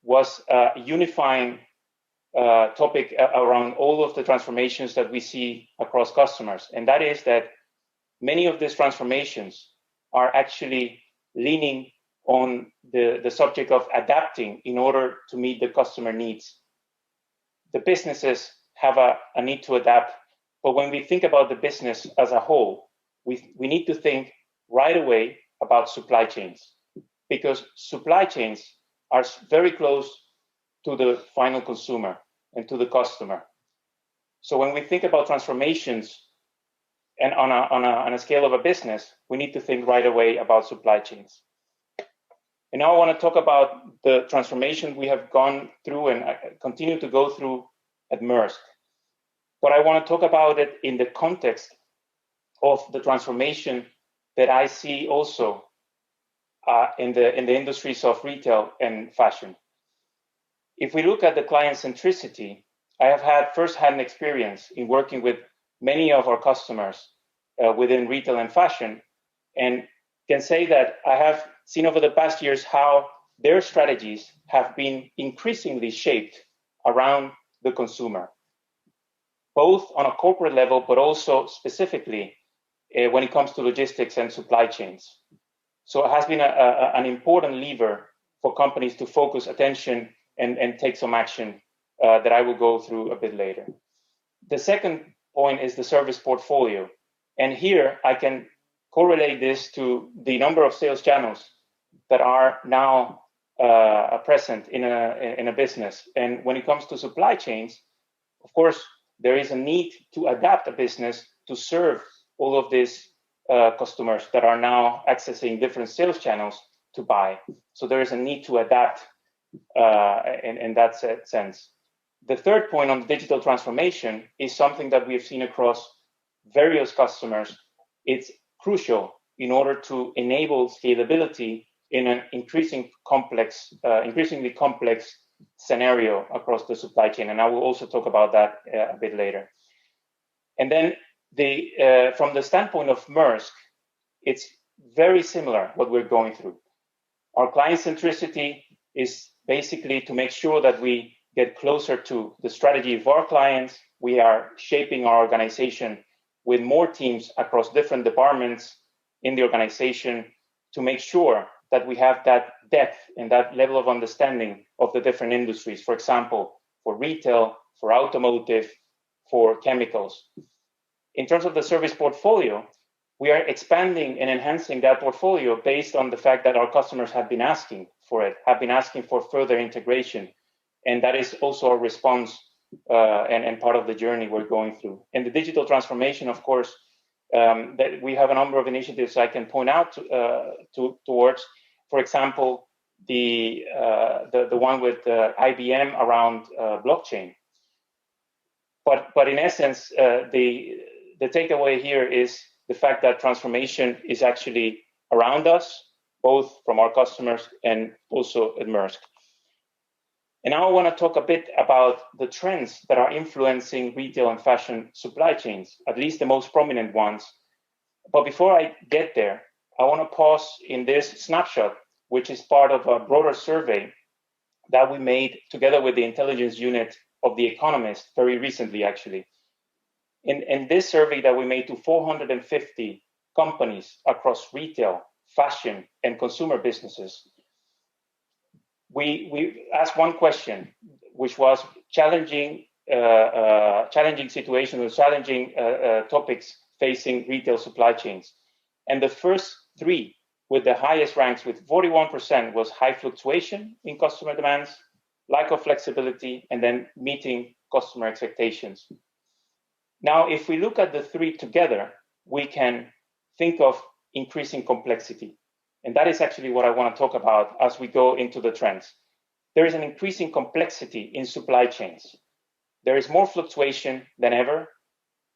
was a unifying topic around all of the transformations that we see across customers. And that is that many of these transformations are actually leaning on the subject of adapting in order to meet the customer needs. The businesses have a need to adapt, but when we think about the business as a whole, we need to think right away about supply chains, because supply chains are very close to the final consumer and to the customer. So when we think about transformations and on a scale of a business, we need to think right away about supply chains. And now I want to talk about the transformation we have gone through and continue to go through at Maersk. But I want to talk about it in the context of the transformation that I see also in the industries of retail and fashion. If we look at the client centricity, I have had first-hand experience in working with many of our customers within retail and fashion, and can say that I have seen over the past years how their strategies have been increasingly shaped around the consumer, both on a corporate level, but also specifically when it comes to logistics and supply chains. So it has been an important lever for companies to focus attention and take some action that I will go through a bit later. The second point is the service portfolio. And here I can correlate this to the number of sales channels that are now present in a business. And when it comes to supply chains, of course, there is a need to adapt a business to serve all of these customers that are now accessing different sales channels to buy. So there is a need to adapt in that sense. The third point on digital transformation is something that we have seen across various customers. It's crucial in order to enable scalability in an increasingly complex scenario across the supply chain. And I will also talk about that a bit later. And then from the standpoint of Maersk, it's very similar what we're going through. Our client centricity is basically to make sure that we get closer to the strategy of our clients. We are shaping our organization with more teams across different departments in the organization to make sure that we have that depth and that level of understanding of the different industries. For example, for retail, for automotive, for chemicals. In terms of the service portfolio, we are expanding and enhancing that portfolio based on the fact that our customers have been asking for it, have been asking for further integration. And that is also a response and part of the journey we're going through. And the digital transformation, of course, that we have a number of initiatives I can point out towards. For example, the one with IBM around blockchain. But in essence, the takeaway here is the fact that transformation is actually around us, both from our customers and also at Maersk. And now I want to talk a bit about the trends that are influencing retail and fashion supply chains, at least the most prominent ones. But before I get there, I want to pause in this snapshot, which is part of a broader survey that we made together with the intelligence unit of The Economist very recently, actually. In this survey that we made to 450 companies across retail, fashion, and consumer businesses, we asked one question, which was challenging situations or challenging topics facing retail supply chains. And the first three with the highest ranks with 41% was high fluctuation in customer demands, lack of flexibility, and then meeting customer expectations. Now, if we look at the three together, we can think of increasing complexity. And that is actually what I want to talk about as we go into the trends. There is an increasing complexity in supply chains. There is more fluctuation than ever,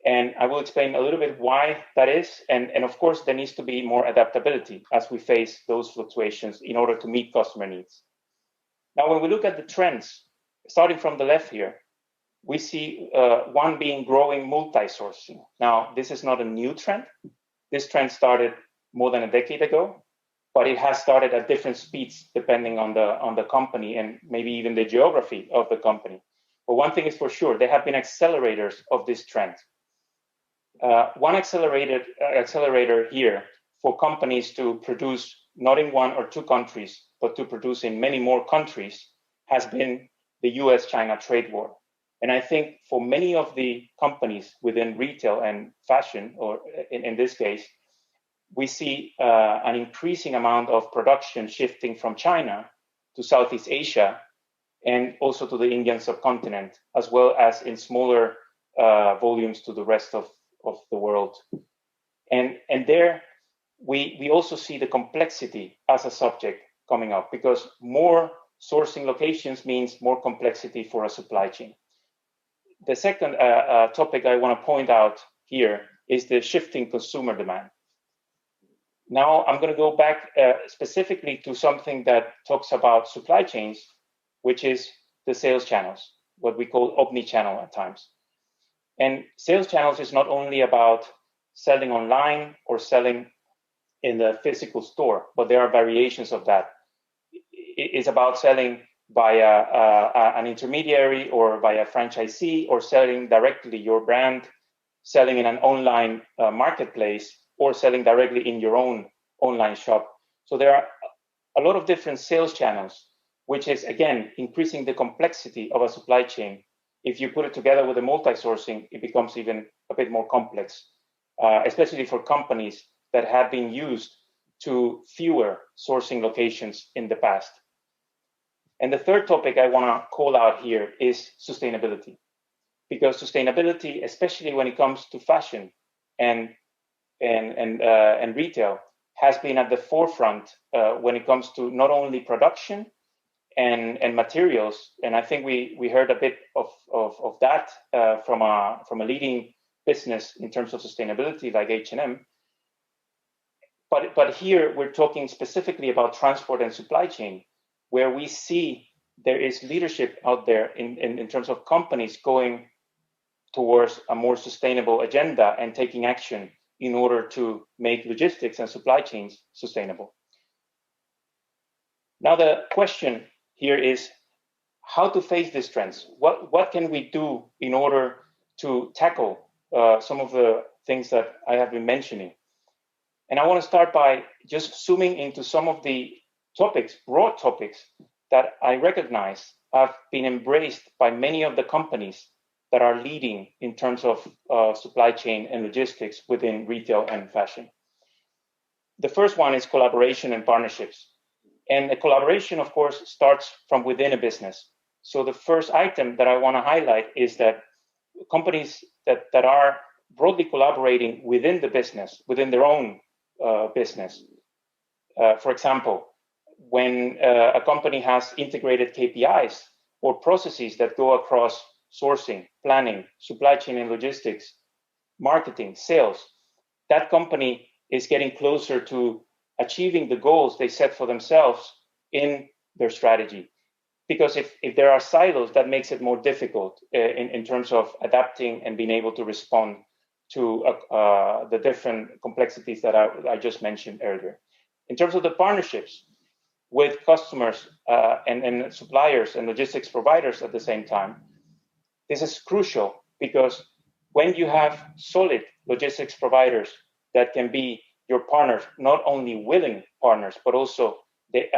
and I will explain a little bit why that is. And of course, there needs to be more adaptability as we face those fluctuations in order to meet customer needs. Now, when we look at the trends, starting from the left here, we see one being growing multi-sourcing. Now, this is not a new trend. This trend started more than a decade ago, but it has started at different speeds depending on the company and maybe even the geography of the company. But one thing is for sure, there have been accelerators of this trend. One accelerator here for companies to produce not in one or two countries, but to produce in many more countries has been the US-China trade war. And I think for many of the companies within retail and fashion, or in this case, we see an increasing amount of production shifting from China to Southeast Asia and also to the Indian subcontinent, as well as in smaller volumes to the rest of the world. And there we also see the complexity as a subject coming up, because more sourcing locations means more complexity for a supply chain. The second topic I want to point out here is the shifting consumer demand. Now I'm going to go back specifically to something that talks about supply chains, which is the sales channels, what we call omni-channel at times. And sales channels is not only about selling online or selling in the physical store, but there are variations of that. It's about selling via an intermediary or via a franchisee, or selling directly your brand, selling in an online marketplace, or selling directly in your own online shop. So there are a lot of different sales channels, which is, again, increasing the complexity of a supply chain. If you put it together with the multi-sourcing, it becomes even a bit more complex, especially for companies that have been used to fewer sourcing locations in the past. And the third topic I want to call out here is sustainability, because sustainability, especially when it comes to fashion and retail, has been at the forefront when it comes to not only production and materials. And I think we heard a bit of that from a leading business in terms of sustainability, like H&M. But here we're talking specifically about transport and supply chain, where we see there is leadership out there in terms of companies going towards a more sustainable agenda and taking action in order to make logistics and supply chains sustainable. Now the question here is how to face these trends. What can we do in order to tackle some of the things that I have been mentioning? And I want to start by just zooming into some of the topics, broad topics, that I recognize have been embraced by many of the companies that are leading in terms of supply chain and logistics within retail and fashion. The first one is collaboration and partnerships. And the collaboration, of course, starts from within a business. So the first item that I want to highlight is that companies that are broadly collaborating within the business, within their own business. For example, when a company has integrated KPIs or processes that go across sourcing, planning, supply chain and logistics, marketing, sales, that company is getting closer to achieving the goals they set for themselves in their strategy. Because if there are silos, that makes it more difficult in terms of adapting and being able to respond to the different complexities that I just mentioned earlier. In terms of the partnerships with customers and suppliers and logistics providers at the same time, this is crucial, because when you have solid logistics providers that can be your partners, not only willing partners, but also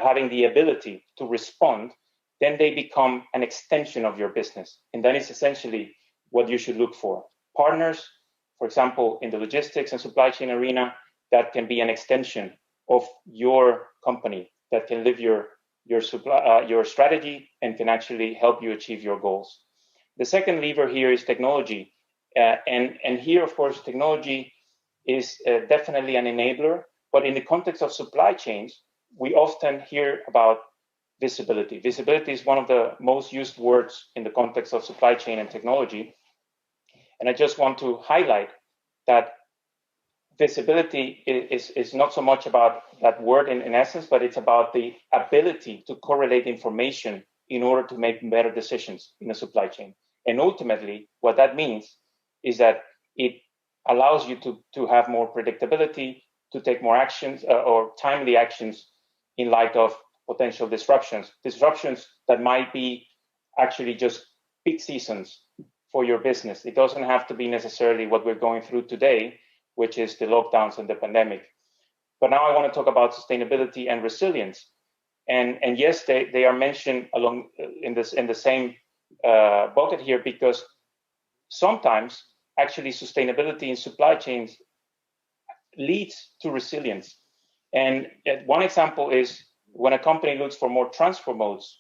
having the ability to respond, then they become an extension of your business. And that is essentially what you should look for. Partners, for example, in the logistics and supply chain arena, that can be an extension of your company, that can live your strategy and can actually help you achieve your goals. The second lever here is technology. And here, of course, technology is definitely an enabler. But in the context of supply chains, we often hear about visibility. Visibility is one of the most used words in the context of supply chain and technology. And I just want to highlight that visibility is not so much about that word in essence, but it's about the ability to correlate information in order to make better decisions in a supply chain. And ultimately, what that means is that it allows you to have more predictability, to take more actions or timely actions in light of potential disruptions that might be actually just peak seasons for your business. It doesn't have to be necessarily what we're going through today, which is the lockdowns and the pandemic. But now I want to talk about sustainability and resilience. And yes, they are mentioned along in the same bucket here, because sometimes actually sustainability in supply chains leads to resilience. And one example is when a company looks for more transport modes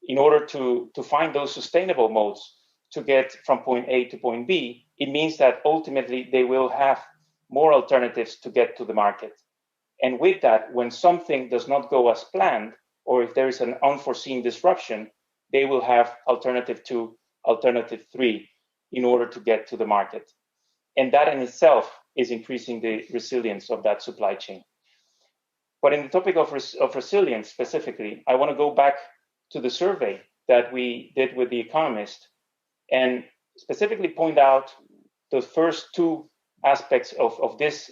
in order to find those sustainable modes to get from point A to point B, it means that ultimately they will have more alternatives to get to the market. And with that, when something does not go as planned, or if there is an unforeseen disruption, they will have alternative 2, alternative 3 in order to get to the market. And that in itself is increasing the resilience of that supply chain. But in the topic of resilience specifically, I want to go back to the survey that we did with The Economist and specifically point out the first 2 aspects of this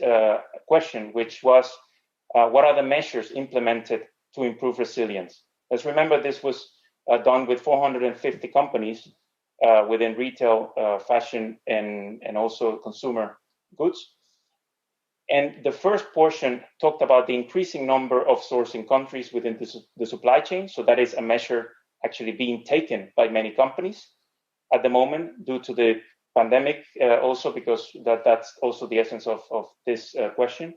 question, which was what are the measures implemented to improve resilience? Let's remember this was done with 450 companies within retail, fashion, and also consumer goods. And the first portion talked about the increasing number of sourcing countries within the supply chain. So that is a measure actually being taken by many companies at the moment due to the pandemic, also because that's also the essence of this question.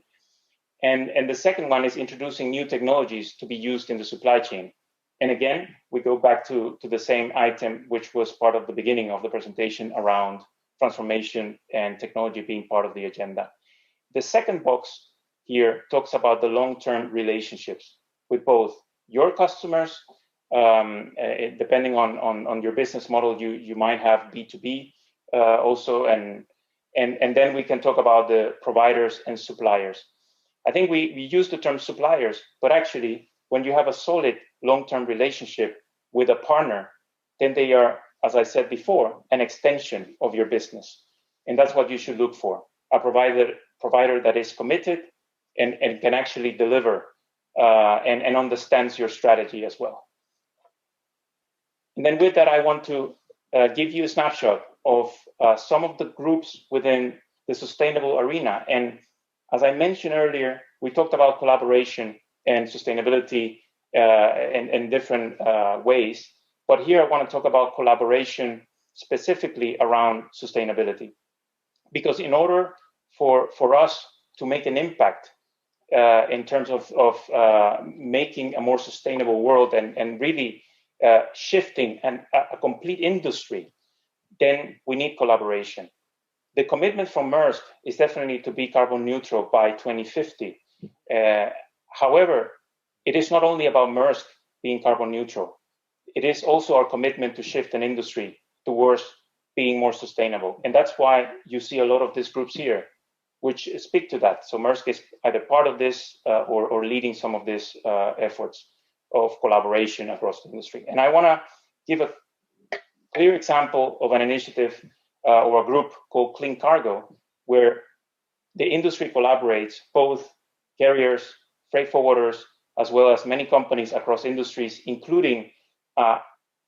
And the second one is introducing new technologies to be used in the supply chain. And again, we go back to the same item, which was part of the beginning of the presentation around transformation and technology being part of the agenda. The second box here talks about the long-term relationships with both your customers, depending on your business model, you might have B2B also, and then we can talk about the providers and suppliers. I think we use the term suppliers, but actually, when you have a solid long-term relationship with a partner, then they are, as I said before, an extension of your business. And that's what you should look for, a provider that is committed and can actually deliver and understands your strategy as well. And then with that, I want to give you a snapshot of some of the groups within the sustainable arena. And as I mentioned earlier, we talked about collaboration and sustainability in different ways. But here I want to talk about collaboration specifically around sustainability. Because in order for us to make an impact in terms of making a more sustainable world and really shifting a complete industry, then we need collaboration. The commitment from Maersk is definitely to be carbon neutral by 2050. However, it is not only about Maersk being carbon neutral. It is also our commitment to shift an industry towards being more sustainable. And that's why you see a lot of these groups here, which speak to that. So Maersk is either part of this or leading some of these efforts of collaboration across the industry. And I want to give a clear example of an initiative or a group called Clean Cargo, where the industry collaborates, both carriers, freight forwarders, as well as many companies across industries, including a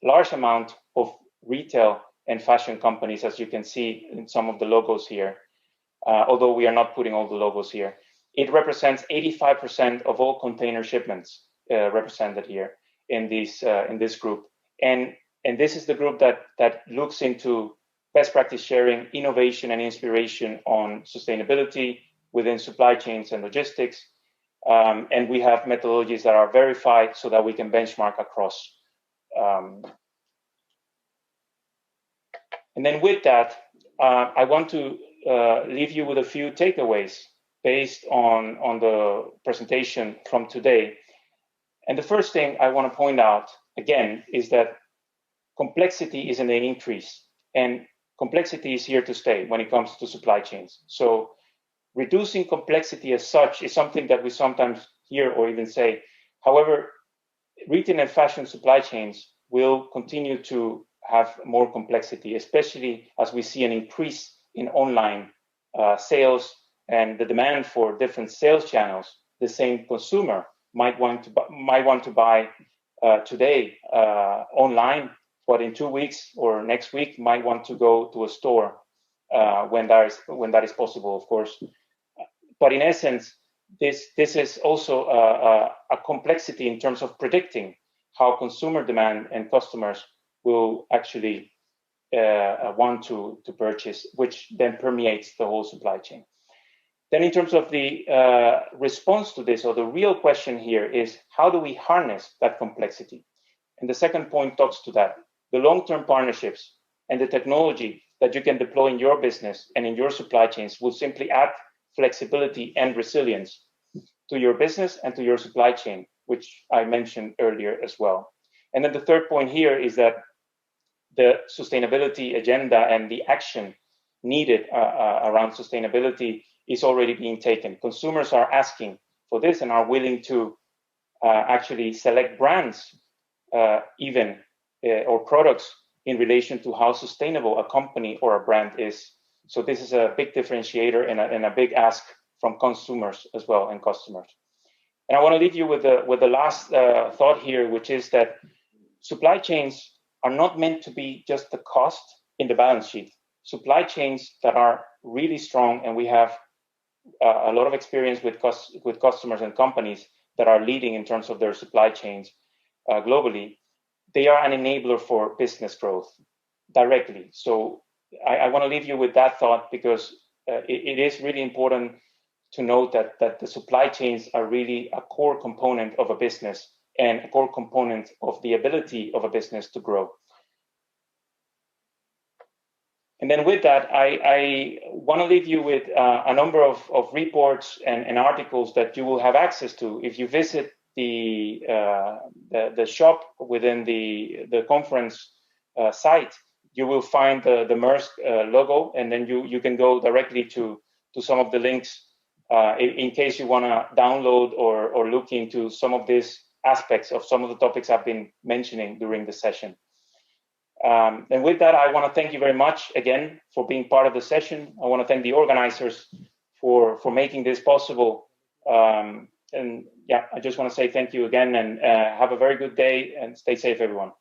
large amount of retail and fashion companies, as you can see in some of the logos here, although we are not putting all the logos here. It represents 85% of all container shipments represented here in this group. And this is the group that looks into best practice sharing, innovation, and inspiration on sustainability within supply chains and logistics. And we have methodologies that are verified so that we can benchmark across. And then with that, I want to leave you with a few takeaways based on the presentation from today. And the first thing I want to point out, again, is that complexity is an increase. And complexity is here to stay when it comes to supply chains. So reducing complexity as such is something that we sometimes hear or even say. However, retail and fashion supply chains will continue to have more complexity, especially as we see an increase in online sales and the demand for different sales channels. The same consumer might want to buy today online, but in 2 weeks or next week might want to go to a store when that is possible, of course. But in essence, this is also a complexity in terms of predicting how consumer demand and customers will actually want to purchase, which then permeates the whole supply chain. Then in terms of the response to this, or the real question here is, how do we harness that complexity? And the second point talks to that. The long-term partnerships and the technology that you can deploy in your business and in your supply chains will simply add flexibility and resilience to your business and to your supply chain, which I mentioned earlier as well. And then the third point here is that the sustainability agenda and the action needed around sustainability is already being taken. Consumers are asking for this and are willing to actually select brands or products in relation to how sustainable a company or a brand is. So this is a big differentiator and a big ask from consumers as well and customers. And I want to leave you with the last thought here, which is that supply chains are not meant to be just the cost in the balance sheet. Supply chains that are really strong, and we have a lot of experience with customers and companies that are leading in terms of their supply chains globally, they are an enabler for business growth directly. So I want to leave you with that thought, because it is really important to note that the supply chains are really a core component of a business and a core component of the ability of a business to grow. And then with that, I want to leave you with a number of reports and articles that you will have access to if you visit the shop within the conference site. You will find the Maersk logo, and then you can go directly to some of the links in case you want to download or look into some of these aspects of some of the topics I've been mentioning during the session. And with that, I want to thank you very much again for being part of the session. I want to thank the organizers for making this possible. And yeah, I just want to say thank you again, and have a very good day, and stay safe, everyone.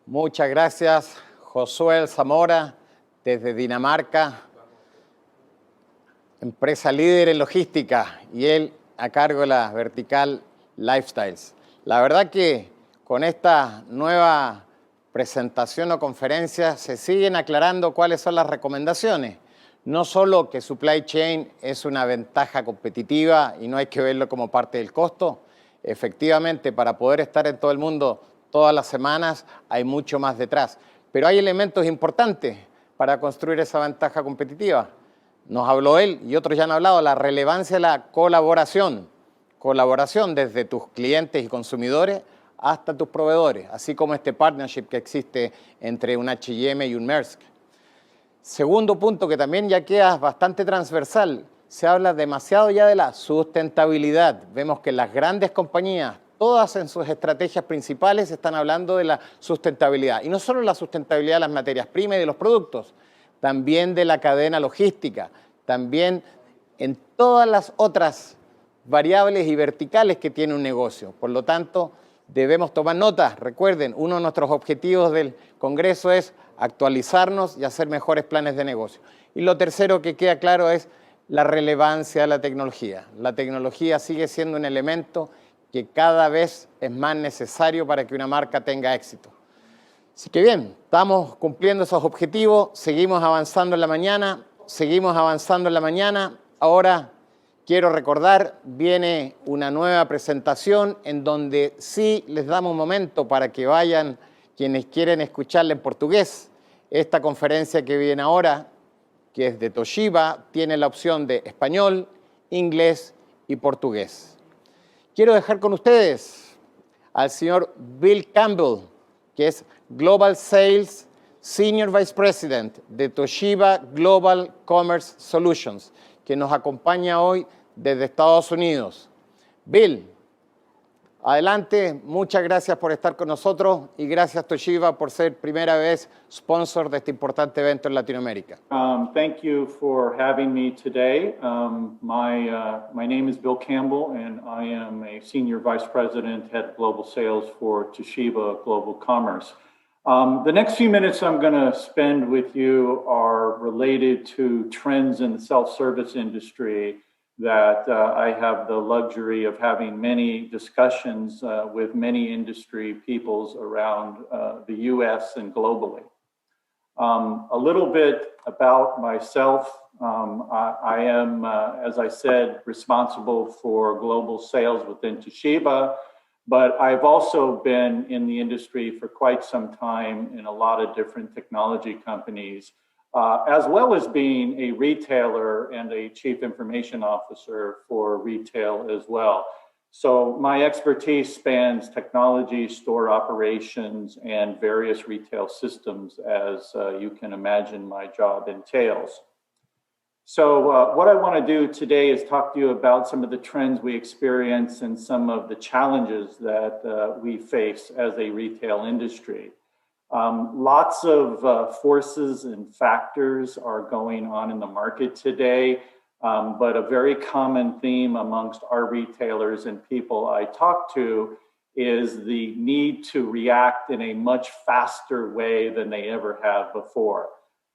Muchas gracias, Josué Zamora, desde Dinamarca, empresa líder en logística, y él a cargo de la vertical Lifestyles. La verdad que con esta nueva presentación o conferencia se siguen aclarando cuáles son las recomendaciones. No solo que supply chain es una ventaja competitiva y no hay que verlo como parte del costo. Efectivamente, para poder estar en todo el mundo todas las semanas hay mucho más detrás. Pero hay elementos importantes para construir esa ventaja competitiva. Nos habló él y otros ya han hablado, la relevancia de la colaboración. Colaboración desde tus clientes y consumidores hasta tus proveedores, así como este partnership que existe entre un H&M y un Maersk. Segundo punto que también ya queda bastante transversal, se habla demasiado ya de la sustentabilidad. Vemos que las grandes compañías, todas en sus estrategias principales están hablando de la sustentabilidad. Y no solo la sustentabilidad de las materias primas y de los productos, también de la cadena logística, también en todas las otras variables y verticales que tiene un negocio. Por lo tanto, debemos tomar notas. Recuerden, uno de nuestros objetivos del Congreso es actualizarnos y hacer mejores planes de negocio. Y lo tercero que queda claro es la relevancia de la tecnología. La tecnología sigue siendo un elemento que cada vez es más necesario para que una marca tenga éxito. Así que bien, estamos cumpliendo esos objetivos, seguimos avanzando en la mañana, Ahora quiero recordar, viene una nueva presentación en donde sí les damos un momento para que vayan quienes quieren escucharla en portugués. Esta conferencia que viene ahora, que es de Toshiba, tiene la opción de español, inglés y portugués. Quiero dejar con ustedes al señor Bill Campbell, que es Global Sales Senior Vice President de Toshiba Global Commerce Solutions, que nos acompaña hoy desde Estados Unidos. Bill, adelante, muchas gracias por estar con nosotros y gracias Toshiba por ser primera vez sponsor de este importante evento en Latinoamérica. Thank you for having me today. My name is Bill Campbell and I am a Senior Vice President, Head of Global Sales for Toshiba Global Commerce. The next few minutes I'm going to spend with you are related to trends in the self-service industry that I have the luxury of having many discussions with many industry peoples around the US and globally. A little bit about myself. I am, as I said, responsible for global sales within Toshiba, but I've also been in the industry for quite some time in a lot of different technology companies, as well as being a retailer and a chief information officer for retail as well. So my expertise spans technology, store operations, and various retail systems, as you can imagine my job entails. So what I want to do today is talk to you about some of the trends we experience and some of the challenges that we face as a retail industry. Lots of forces and factors are going on in the market today, but a very common theme amongst our retailers and people I talk to is the need to react in a much faster way than they ever have before.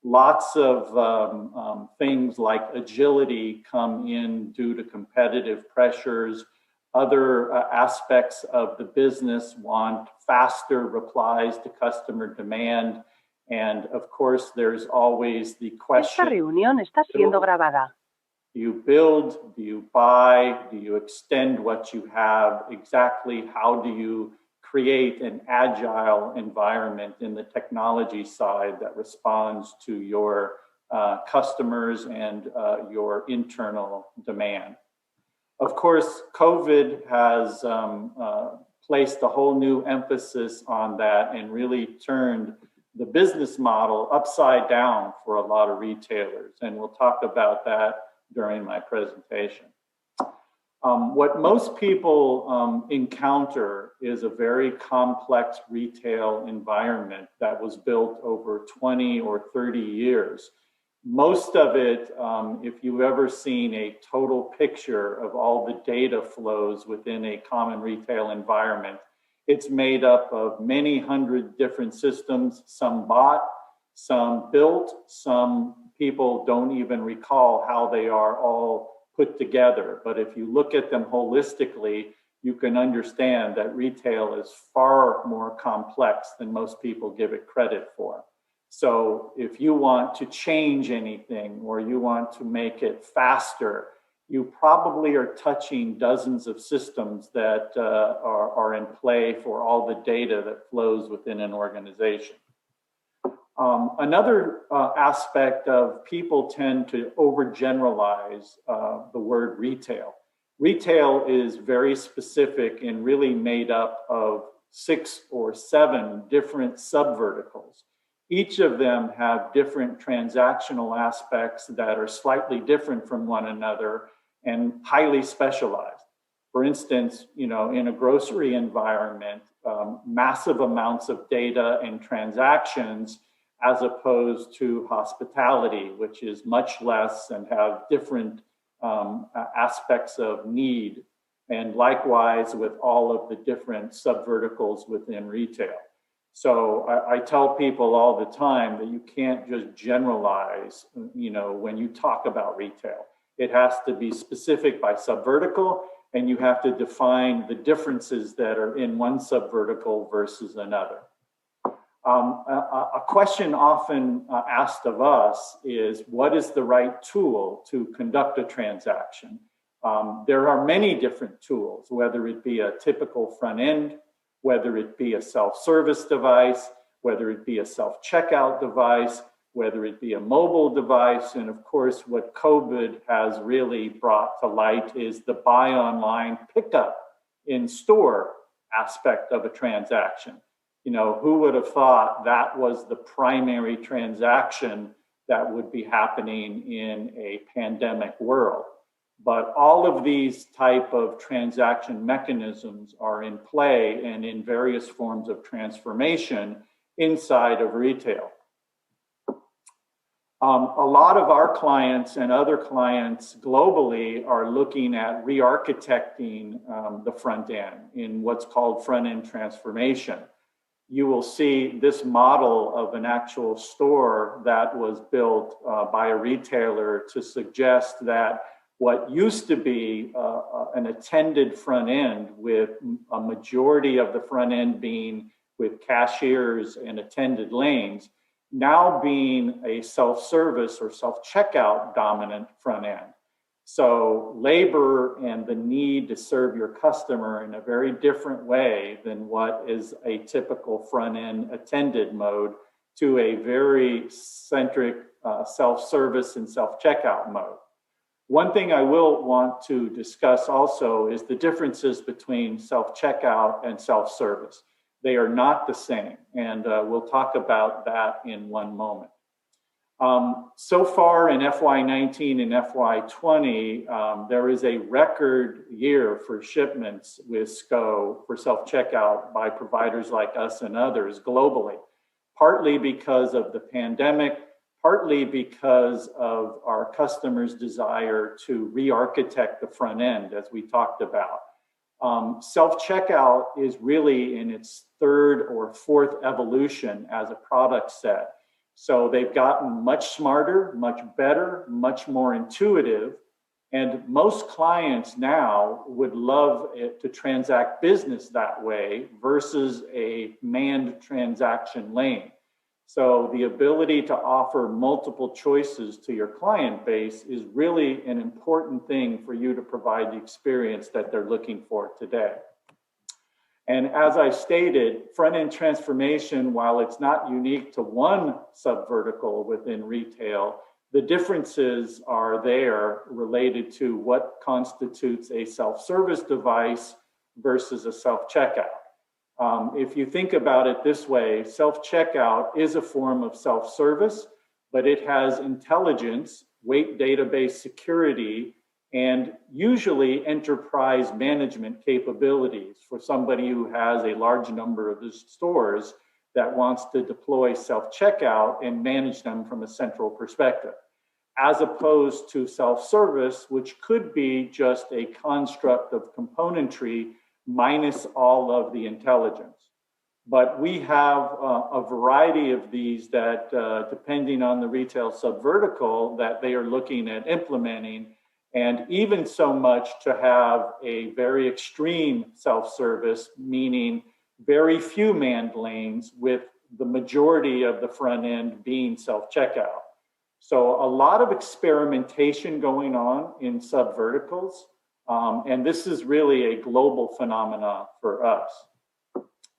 Lots of things like agility come in due to competitive pressures. Other aspects of the business want faster replies to customer demand. And of course, there's always the question. Esta reunión está siendo grabada. Do you build? Do you buy? Do you extend what you have? Exactly how do you create an agile environment in the technology side that responds to your customers and your internal demand? Of course, COVID has placed a whole new emphasis on that and really turned the business model upside down for a lot of retailers. And we'll talk about that during my presentation. What most people encounter is a very complex retail environment that was built over 20 or 30 years. Most of it, if you've ever seen a total picture of all the data flows within a common retail environment, it's made up of many hundred different systems, some bought, some built, some people don't even recall how they are all put together. But if you look at them holistically, you can understand that retail is far more complex than most people give it credit for. So if you want to change anything or you want to make it faster, you probably are touching dozens of systems that are in play for all the data that flows within an organization. Another aspect of people tend to overgeneralize the word retail. Retail is very specific and really made up of 6 or 7 different subverticals. Each of them have different transactional aspects that are slightly different from one another and highly specialized. For instance, in a grocery environment, massive amounts of data and transactions as opposed to hospitality, which is much less and have different aspects of need. And likewise with all of the different subverticals within retail. So I tell people all the time that you can't just generalize, when you talk about retail. It has to be specific by subvertical, and you have to define the differences that are in one subvertical versus another. A question often asked of us is, what is the right tool to conduct a transaction? There are many different tools, whether it be a typical front end, whether it be a self-service device, whether it be a self-checkout device, whether it be a mobile device. And of course, what COVID has really brought to light is the buy online, pickup in store aspect of a transaction. You know, who would have thought that was the primary transaction that would be happening in a pandemic world? But all of these type of transaction mechanisms are in play and in various forms of transformation inside of retail. A lot of our clients and other clients globally are looking at re-architecting the front end in what's called front-end transformation. You will see this model of an actual store that was built by a retailer to suggest that what used to be an attended front end, with a majority of the front end being with cashiers and attended lanes, now being a self-service or self-checkout dominant front end. So labor and the need to serve your customer in a very different way than what is a typical front end attended mode to a very centric self-service and self-checkout mode. One thing I will want to discuss also is the differences between self-checkout and self-service. They are not the same, and we'll talk about that in one moment. So far in FY19 and FY20, there is a record year for shipments with SCO for self-checkout by providers like us and others globally, partly because of the pandemic, partly because of our customers' desire to re-architect the front end, as we talked about. Self-checkout is really in its third or fourth evolution as a product set. So they've gotten much smarter, much better, much more intuitive. And most clients now would love it to transact business that way versus a manned transaction lane. So the ability to offer multiple choices to your client base is really an important thing for you to provide the experience that they're looking for today. And as I stated, front-end transformation, while it's not unique to one subvertical within retail, the differences are there related to what constitutes a self-service device versus a self-checkout. If you think about it this way, self-checkout is a form of self-service, but it has intelligence, weight database security, and usually enterprise management capabilities for somebody who has a large number of the stores that wants to deploy self-checkout and manage them from a central perspective, as opposed to self-service, which could be just a construct of componentry minus all of the intelligence. But we have a variety of these that, depending on the retail subvertical, that they are looking at implementing, and even so much to have a very extreme self-service, meaning very few manned lanes with the majority of the front end being self-checkout. So a lot of experimentation going on in subverticals. And this is really a global phenomenon for us.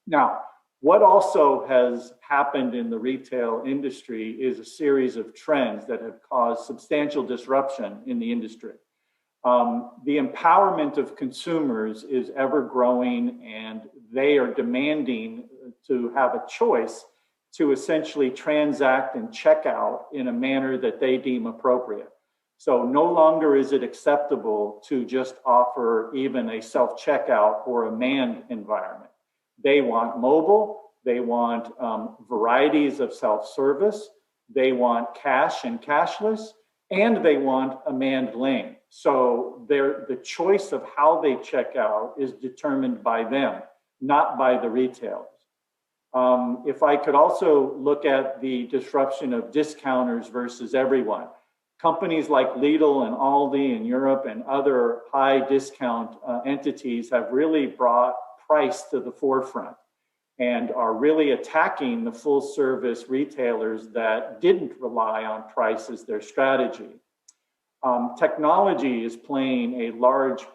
Now, what also has happened in the retail industry is a series of trends that have caused substantial disruption in the industry. The empowerment of consumers is ever growing, and they are demanding to have a choice to essentially transact and check out in a manner that they deem appropriate. So no longer is it acceptable to just offer even a self-checkout or a manned environment. They want mobile, they want varieties of self-service, they want cash and cashless, and they want a manned lane. So the choice of how they check out is determined by them, not by the retailers. If I could also look at the disruption of discounters versus everyone. Companies like Lidl and Aldi in Europe and other high discount entities have really brought price to the forefront and are really attacking the full service retailers that didn't rely on price as their strategy. Technology is playing a large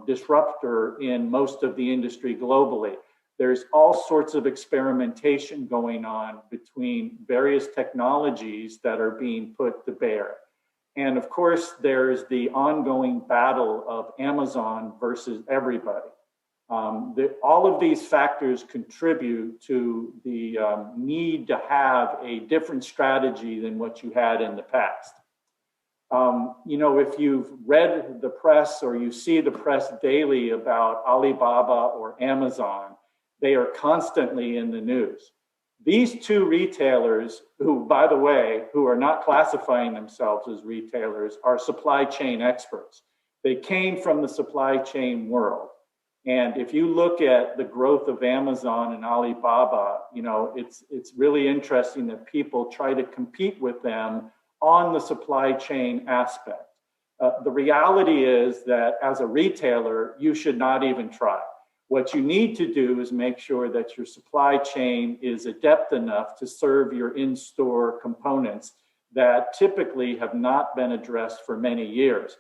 disruptor in most of the industry globally. There's all sorts of experimentation going on between various technologies that are being put to bear. And of course, there's the ongoing battle of Amazon versus everybody. All of these factors contribute to the need to have a different strategy than what you had in the past. You know, if you've read the press or you see the press daily about Alibaba or Amazon, they are constantly in the news. These two retailers, who, by the way, who are not classifying themselves as retailers, are supply chain experts. They came from the supply chain world. And if you look at the growth of Amazon and Alibaba, you know, it's really interesting that people try to compete with them on the supply chain aspect. The reality is that as a retailer, you should not even try. What you need to do is make sure that your supply chain is adept enough to serve your in-store components that typically have not been addressed for many years.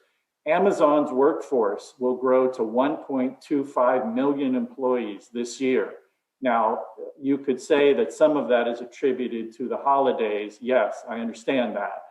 Amazon's workforce will grow to 1.25 million employees this year. Now, you could say that some of that is attributed to the holidays. Yes, I understand that.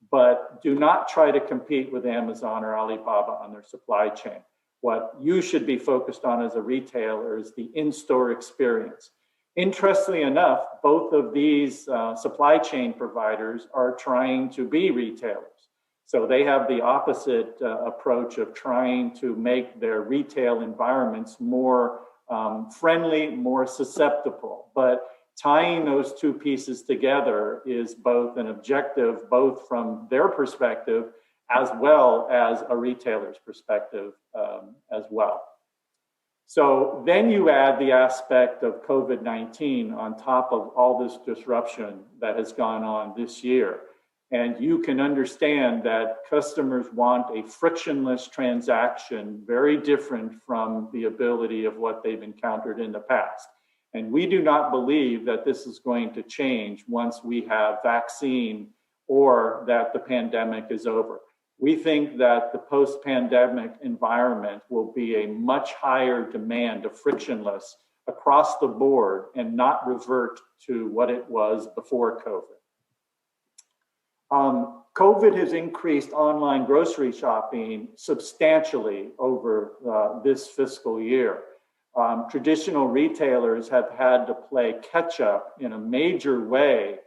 But do not try to compete with Amazon or Alibaba on their supply chain. What you should be focused on as a retailer is the in-store experience. Interestingly enough, both of these supply chain providers are trying to be retailers. So they have the opposite approach of trying to make their retail environments more friendly, more susceptible. But tying those two pieces together is both an objective, both from their perspective, as well as a retailer's perspective as well. So then you add the aspect of COVID-19 on top of all this disruption that has gone on this year. And you can understand that customers want a frictionless transaction, very different from the ability of what they've encountered in the past. And we do not believe that this is going to change once we have vaccine or that the pandemic is over. We think that the post-pandemic environment will be a much higher demand of frictionless across the board and not revert to what it was before COVID. COVID has increased online grocery shopping substantially over this fiscal year. Traditional retailers have had to play catch up in a major way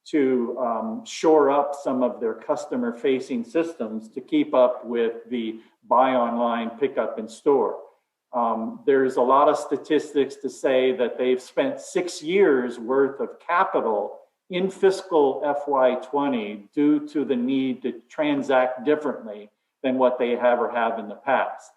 to shore up some of their customer-facing systems to keep up with the buy online, pick up in store. There's a lot of statistics to say that they've spent 6 years worth of capital in fiscal FY20 due to the need to transact differently than what they have in the past.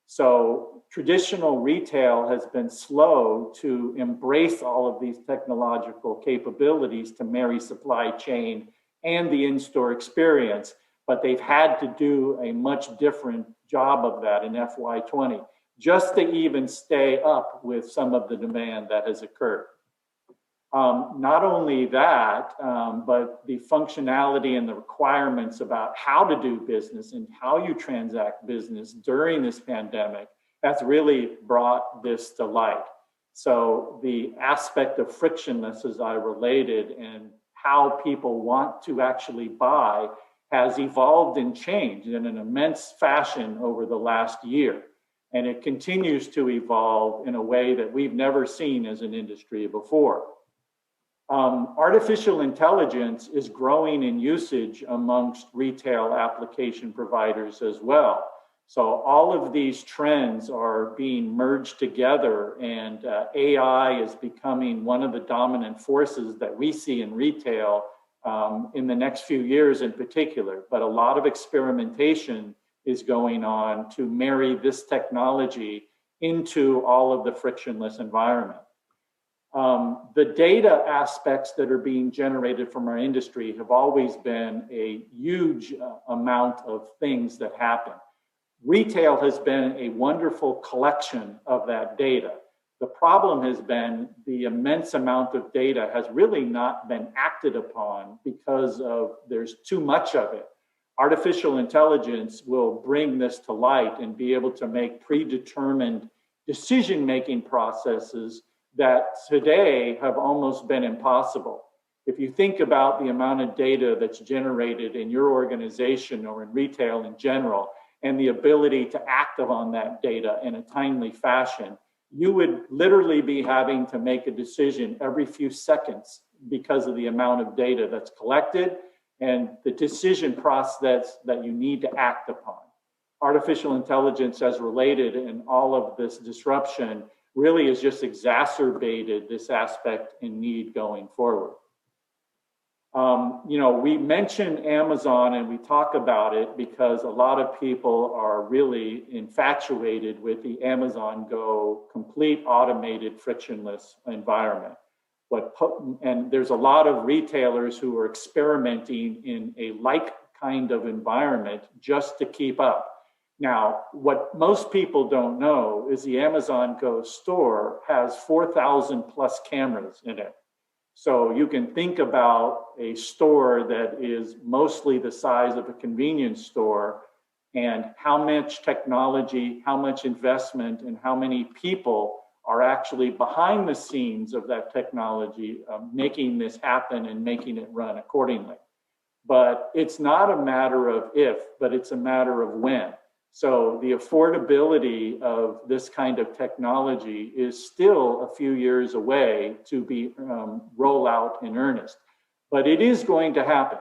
So traditional retail has been slow to embrace all of these technological capabilities to marry supply chain and the in-store experience, but they've had to do a much different job of that in FY20, just to even stay up with some of the demand that has occurred. Not only that, but the functionality and the requirements about how to do business and how you transact business during this pandemic has really brought this to light. So the aspect of frictionless, as I related, and how people want to actually buy has evolved and changed in an immense fashion over the last year. And it continues to evolve in a way that we've never seen as an industry before. Artificial intelligence is growing in usage amongst retail application providers as well. So all of these trends are being merged together, and AI is becoming one of the dominant forces that we see in retail in the next few years in particular. But a lot of experimentation is going on to marry this technology into all of the frictionless environment. The data aspects that are being generated from our industry have always been a huge amount of things that happen. Retail has been a wonderful collection of that data. The problem has been the immense amount of data has really not been acted upon because there's too much of it. Artificial intelligence will bring this to light and be able to make predetermined decision-making processes that today have almost been impossible. If you think about the amount of data that's generated in your organization or in retail in general, and the ability to act on that data in a timely fashion, you would literally be having to make a decision every few seconds because of the amount of data that's collected and the decision process that you need to act upon. Artificial intelligence as related in all of this disruption really has just exacerbated this aspect and need going forward. We mention Amazon and we talk about it because a lot of people are really infatuated with the Amazon Go complete automated frictionless environment. And there's a lot of retailers who are experimenting in a like kind of environment just to keep up. Now, what most people don't know is the Amazon Go store has 4,000 plus cameras in it. So you can think about a store that is mostly the size of a convenience store and how much technology, how much investment, and how many people are actually behind the scenes of that technology, making this happen and making it run accordingly. But it's not a matter of if, but it's a matter of when. So the affordability of this kind of technology is still a few years away to be rolled out in earnest. But it is going to happen.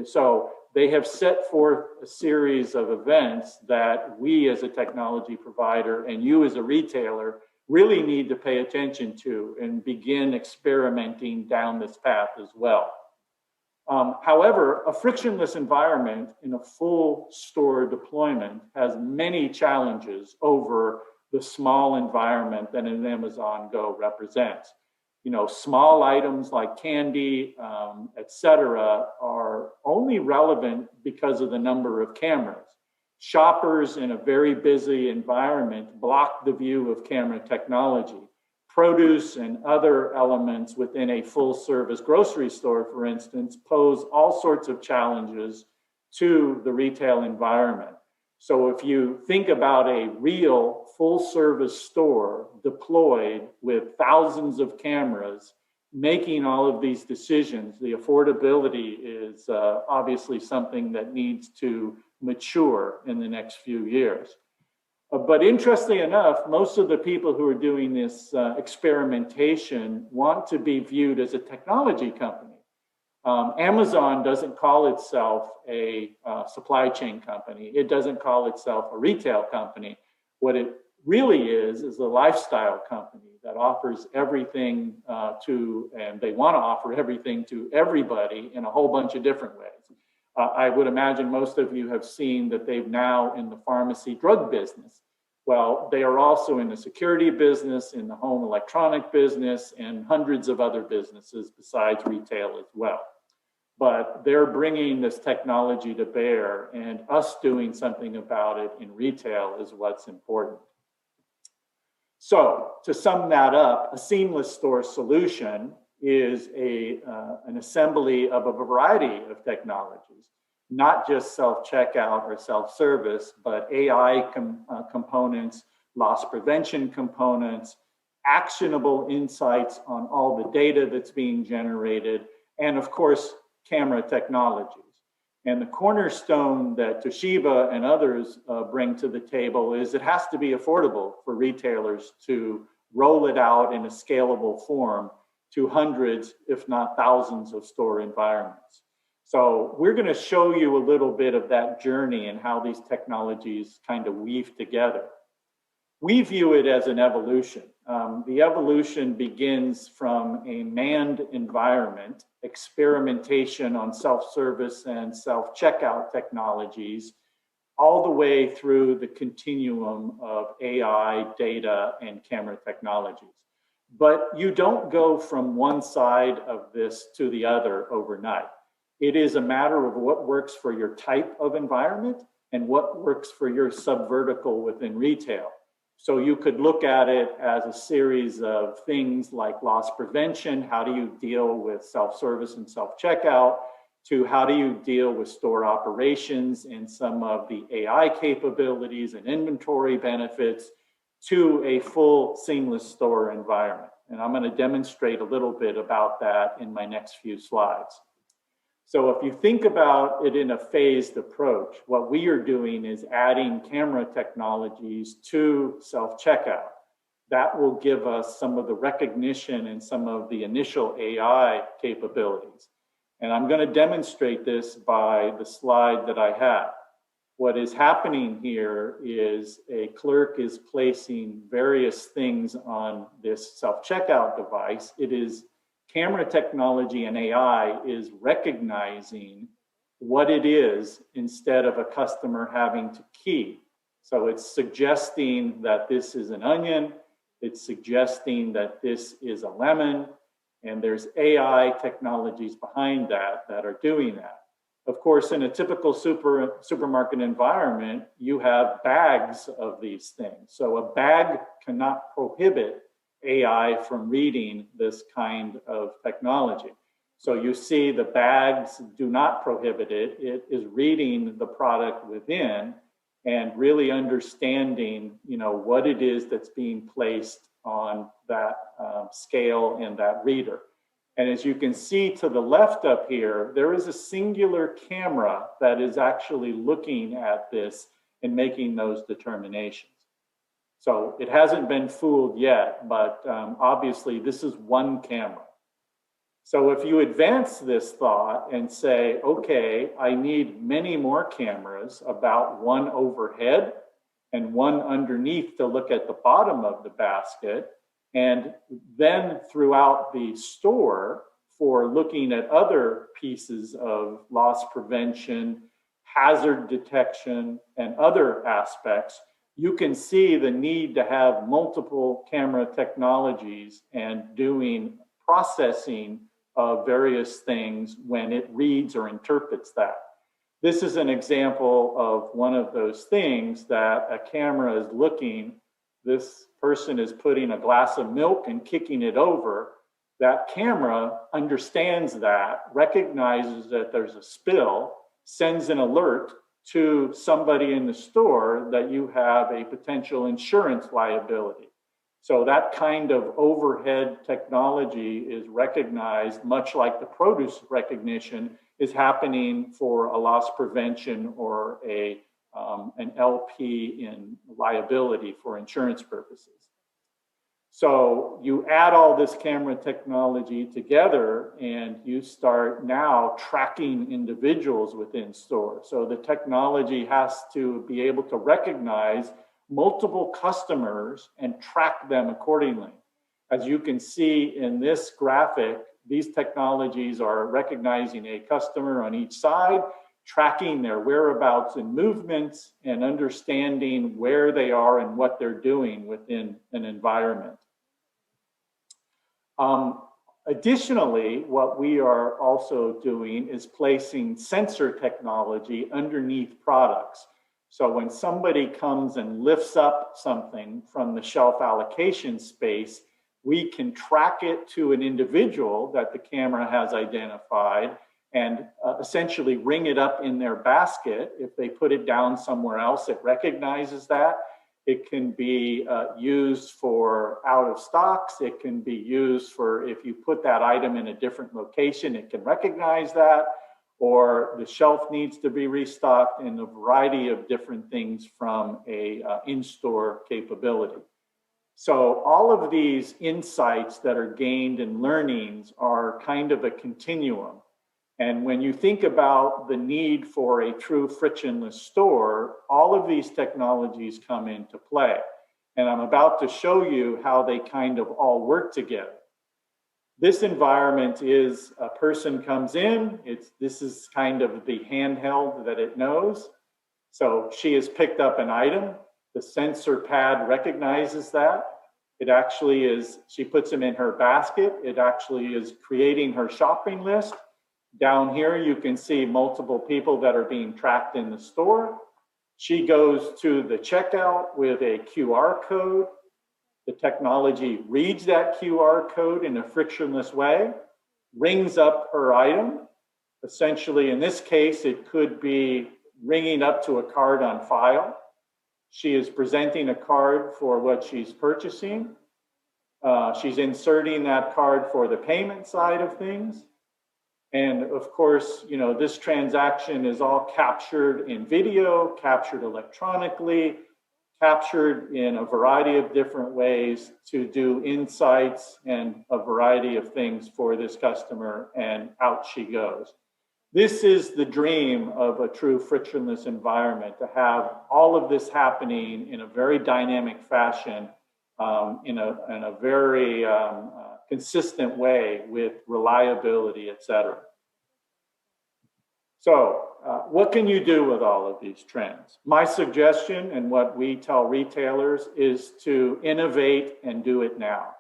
So they have set forth a series of events that we as a technology provider and you as a retailer really need to pay attention to and begin experimenting down this path as well. However, a frictionless environment in a full store deployment has many challenges over the small environment that an Amazon Go represents. Small items like candy, et cetera, are only relevant because of the number of cameras. Shoppers in a very busy environment block the view of camera technology. Produce and other elements within a full service grocery store, for instance, pose all sorts of challenges to the retail environment. So if you think about a real full service store deployed with thousands of cameras, making all of these decisions, the affordability is obviously something that needs to mature in the next few years. But interestingly enough, most of the people who are doing this experimentation want to be viewed as a technology company. Amazon doesn't call itself a supply chain company. It doesn't call itself a retail company. What it really is a lifestyle company that offers everything and they want to offer everything to everybody in a whole bunch of different ways. I would imagine most of you have seen that they've now in the pharmacy drug business. Well, they are also in the security business, in the home electronic business, and hundreds of other businesses besides retail as well. But they're bringing this technology to bear, and us doing something about it in retail is what's important. So to sum that up, a seamless store solution is an assembly of a variety of technologies, not just self-checkout or self-service, but AI components, loss prevention components, actionable insights on all the data that's being generated, and of course, camera technologies. And the cornerstone that Toshiba and others bring to the table is it has to be affordable for retailers to roll it out in a scalable form to hundreds, if not thousands of store environments. So we're going to show you a little bit of that journey and how these technologies kind of weave together. We view it as an evolution. The evolution begins from a manned environment, experimentation on self-service and self-checkout technologies, all the way through the continuum of AI, data, and camera technologies. But you don't go from one side of this to the other overnight. It is a matter of what works for your type of environment and what works for your subvertical within retail. So you could look at it as a series of things like loss prevention. How do you deal with self-service and self-checkout? To how do you deal with store operations and some of the AI capabilities and inventory benefits, to a full seamless store environment. And I'm going to demonstrate a little bit about that in my next few slides. So if you think about it in a phased approach, what we are doing is adding camera technologies to self-checkout. That will give us some of the recognition and some of the initial AI capabilities. And I'm going to demonstrate this by the slide that I have. What is happening here is a clerk is placing various things on this self-checkout device. It is camera technology and AI is recognizing what it is instead of a customer having to key. So it's suggesting that this is an onion. It's suggesting that this is a lemon. And there's AI technologies behind that that are doing that. Of course, in a typical supermarket environment, you have bags of these things. So a bag cannot prohibit AI from reading this kind of technology. So you see the bags do not prohibit it. It is reading the product within and really understanding, what it is that's being placed on that scale and that reader. And as you can see to the left up here, there is a singular camera that is actually looking at this and making those determinations. So it hasn't been fooled yet, but obviously this is one camera. So if you advance this thought and say, okay, I need many more cameras, about one overhead and one underneath to look at the bottom of the basket, and then throughout the store for looking at other pieces of loss prevention, hazard detection, and other aspects, you can see the need to have multiple camera technologies and doing processing of various things when it reads or interprets that. This is an example of one of those things that a camera is looking. This person is putting a glass of milk and kicking it over. That camera understands that, recognizes that there's a spill, sends an alert to somebody in the store that you have a potential insurance liability. So that kind of overhead technology is recognized, much like the produce recognition is happening for a loss prevention or an LP in liability for insurance purposes. So you add all this camera technology together and you start now tracking individuals within stores. So the technology has to be able to recognize multiple customers and track them accordingly. As you can see in this graphic, these technologies are recognizing a customer on each side, tracking their whereabouts and movements, and understanding where they are and what they're doing within an environment. Additionally, what we are also doing is placing sensor technology underneath products. So when somebody comes and lifts up something from the shelf allocation space, we can track it to an individual that the camera has identified and essentially ring it up in their basket. If they put it down somewhere else, it recognizes that. It can be used for out of stocks. It can be used for if you put that item in a different location, it can recognize that, or the shelf needs to be restocked, and a variety of different things from a in-store capability. So all of these insights that are gained and learnings are kind of a continuum. And when you think about the need for a true frictionless store, all of these technologies come into play. And I'm about to show you how they kind of all work together. This environment is a person comes in, this is kind of the handheld that it knows. So she has picked up an item, the sensor pad recognizes that. It actually is, she puts them in her basket. It actually is creating her shopping list. Down here, you can see multiple people that are being tracked in the store. She goes to the checkout with a QR code. The technology reads that QR code in a frictionless way, rings up her item. Essentially, in this case, it could be ringing up to a card on file. She is presenting a card for what she's purchasing. She's inserting that card for the payment side of things. And of course, you know, this transaction is all captured in video, captured electronically, captured in a variety of different ways to do insights and a variety of things for this customer, and out she goes. This is the dream of a true frictionless environment, to have all of this happening in a very dynamic fashion, in a very consistent way with reliability, et cetera. So what can you do with all of these trends? My suggestion, and what we tell retailers, is to innovate and do it now.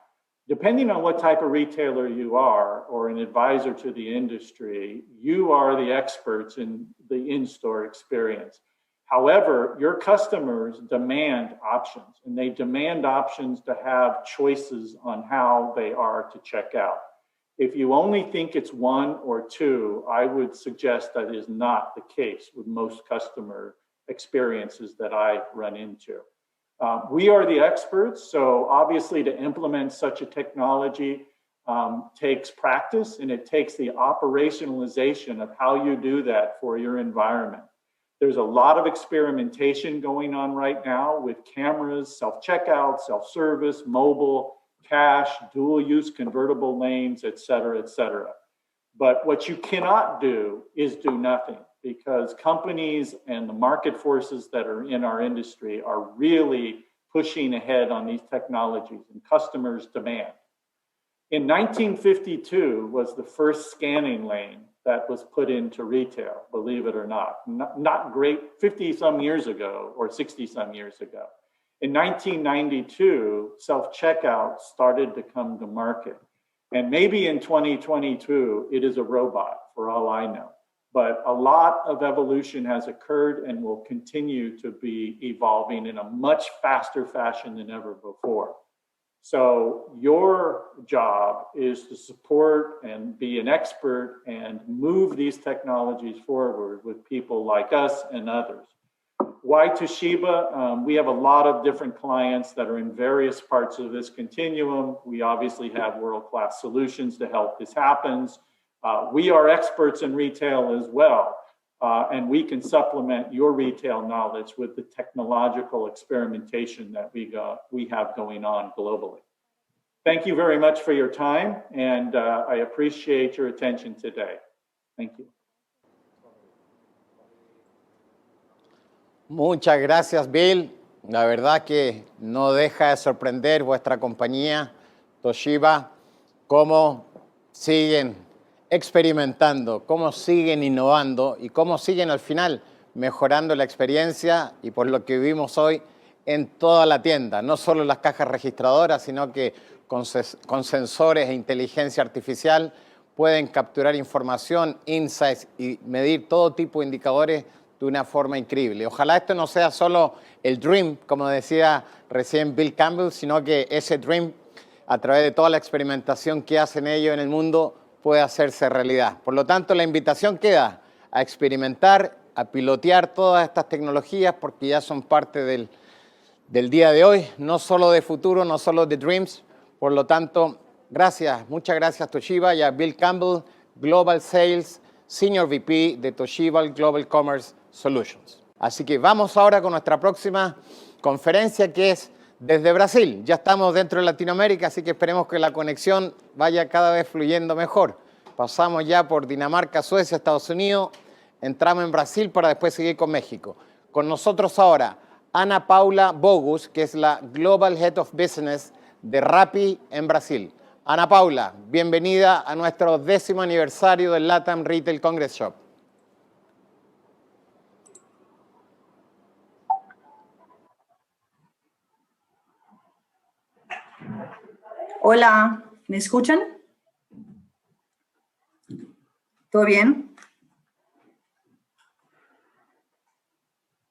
Depending on what type of retailer you are, or an advisor to the industry, you are the experts in the in-store experience. However, your customers demand options, and they demand options to have choices on how they are to check out. If you only think it's one or two, I would suggest that is not the case with most customer experiences that I run into. We are the experts, so obviously to implement such a technology takes practice, and it takes the operationalization of how you do that for your environment. There's a lot of experimentation going on right now with cameras, self-checkout, self-service, mobile, cash, dual-use convertible lanes, et cetera, et cetera. But what you cannot do is do nothing, because companies and the market forces that are in our industry are really pushing ahead on these technologies, and customers demand. In 1952 was the first scanning lane that was put into retail, believe it or not. Not great, 50-some years ago or 60-some years ago. In 1992, self-checkout started to come to market. And maybe in 2022, it is a robot, for all I know. But a lot of evolution has occurred and will continue to be evolving in a much faster fashion than ever before. So your job is to support and be an expert and move these technologies forward with people like us and others. Why Toshiba? We have a lot of different clients that are in various parts of this continuum. We obviously have world-class solutions to help this happen. We are experts in retail as well, and we can supplement your retail knowledge with the technological experimentation that we have going on globally. Thank you very much for your time, and I appreciate your attention today. Thank you. Muchas gracias, Bill. La verdad que no deja de sorprender vuestra compañía, Toshiba, cómo siguen experimentando, cómo siguen innovando y cómo siguen al final mejorando la experiencia, y por lo que vimos hoy en toda la tienda, no solo las cajas registradoras, sino que con sensores e inteligencia artificial pueden capturar información, insights y medir todo tipo de indicadores de una forma increíble. Ojalá esto no sea solo el dream, como decía recién Bill Campbell, sino que ese dream, a través de toda la experimentación que hacen ellos en el mundo, puede hacerse realidad. Por lo tanto, la invitación queda a experimentar, a pilotear todas estas tecnologías, porque ya son parte del día de hoy, no solo de futuro, no solo de dreams. Por lo tanto, gracias, muchas gracias Toshiba y a Bill Campbell, Global Sales, Senior VP de Toshiba Global Commerce Solutions. Así que vamos ahora con nuestra próxima conferencia, que es desde Brasil. Ya estamos dentro de Latinoamérica, así que esperemos que la conexión vaya cada vez fluyendo mejor. Pasamos ya por Dinamarca, Suecia, Estados Unidos, entramos en Brasil para después seguir con México. Con nosotros ahora Ana Paula Bogus, que es la Global Head of Business de Rappi en Brasil. Ana Paula, bienvenida a nuestro 10º aniversario del Latam Retail CongresShop. Hola, ¿me escuchan? ¿Todo bien?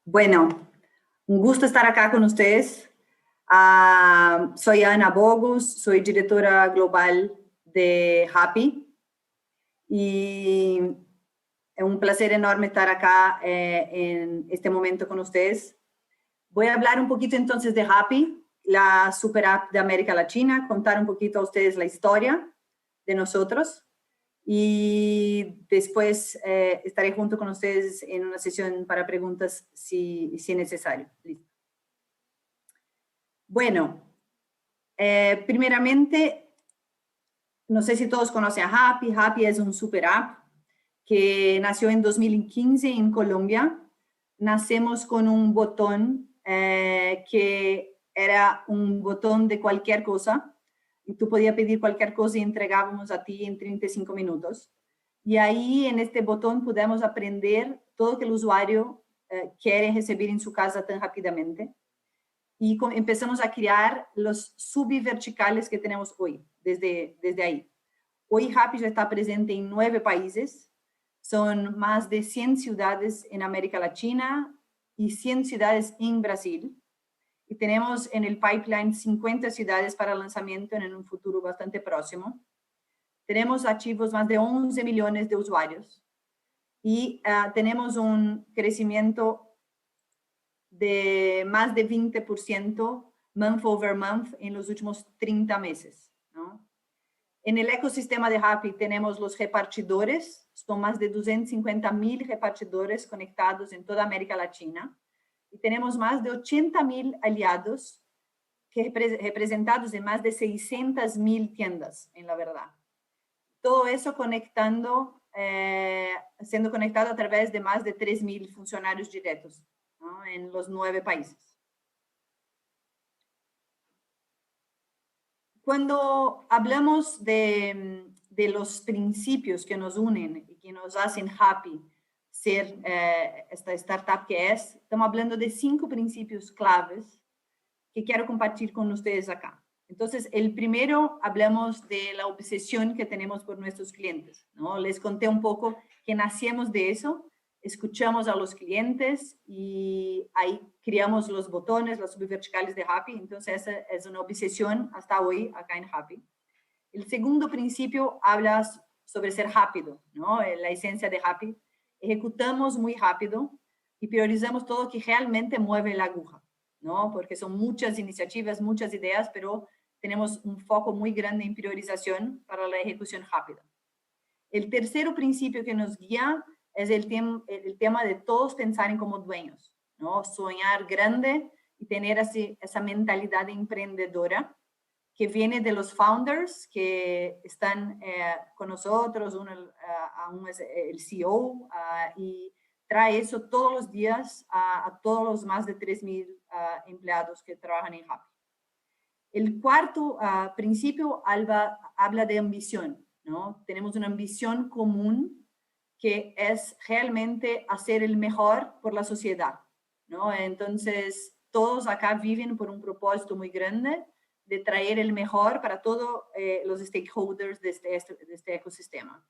Bueno, un gusto estar acá con ustedes. Soy Ana Bogus, soy directora global de Rappi y es un placer enorme estar acá en este momento con ustedes. Voy a hablar un poquito entonces de Rappi. la super app de América Latina, contar un poquito a ustedes la historia de nosotros y después estaré junto con ustedes en una sesión para preguntas si es necesario. Listo. Bueno, primeramente, no sé si todos conocen a Happy. Happy es un super app que nació en 2015 en Colombia. Nacemos con un botón que era un botón de cualquier cosa. Y tú podías pedir cualquier cosa y entregábamos a ti en 35 minutos. Y ahí en este botón podemos aprender todo lo que el usuario quiere recibir en su casa tan rápidamente. Y empezamos a crear los subverticales que tenemos hoy, desde ahí. Hoy Happy ya está presente en 9 países. Son más de 100 ciudades en América Latina y 100 ciudades en Brasil. Y tenemos en el pipeline 50 ciudades para lanzamiento en un futuro bastante próximo. Tenemos activos más de 11 millones de usuarios. Y tenemos un crecimiento de más de 20% month over month en los últimos 30 meses, ¿no? En el ecosistema de Happy tenemos los repartidores, son más de 250,000 repartidores conectados en toda América Latina y tenemos más de 80,000 aliados que representados en más de 600,000 tiendas, en la verdad. Todo eso siendo conectado a través de más de 3,000 funcionarios directos, ¿no? En los 9 países. Cuando hablamos de los principios que nos unen y que nos hacen Happy ser esta startup que es, estamos hablando de 5 principios claves que quiero compartir con ustedes acá. Entonces, el primero, hablamos de la obsesión que tenemos por nuestros clientes, ¿no? Les conté un poco que nacimos de eso, escuchamos a los clientes y ahí creamos los botones, las subverticales de Happy. Entonces, esa es una obsesión hasta hoy acá en Happy. El segundo principio habla sobre ser rápido, ¿no? La esencia de Happy. Ejecutamos muy rápido y priorizamos todo que realmente mueve la aguja, ¿no? Porque son muchas iniciativas, muchas ideas, pero tenemos un foco muy grande en priorización para la ejecución rápida. El tercer principio que nos guía es el tema de todos pensar en como dueños, ¿no? Soñar grande y tener esa mentalidad emprendedora que viene de los founders que están con nosotros, uno es el CEO y trae eso todos los días a todos los más de 3,000 empleados que trabajan en Happy. El cuarto principio habla de ambición, ¿no? Tenemos una ambición común que es realmente hacer el mejor por la sociedad, ¿no? Entonces, todos acá viven por un propósito muy grande de traer el mejor para todos los stakeholders de este ecosistema.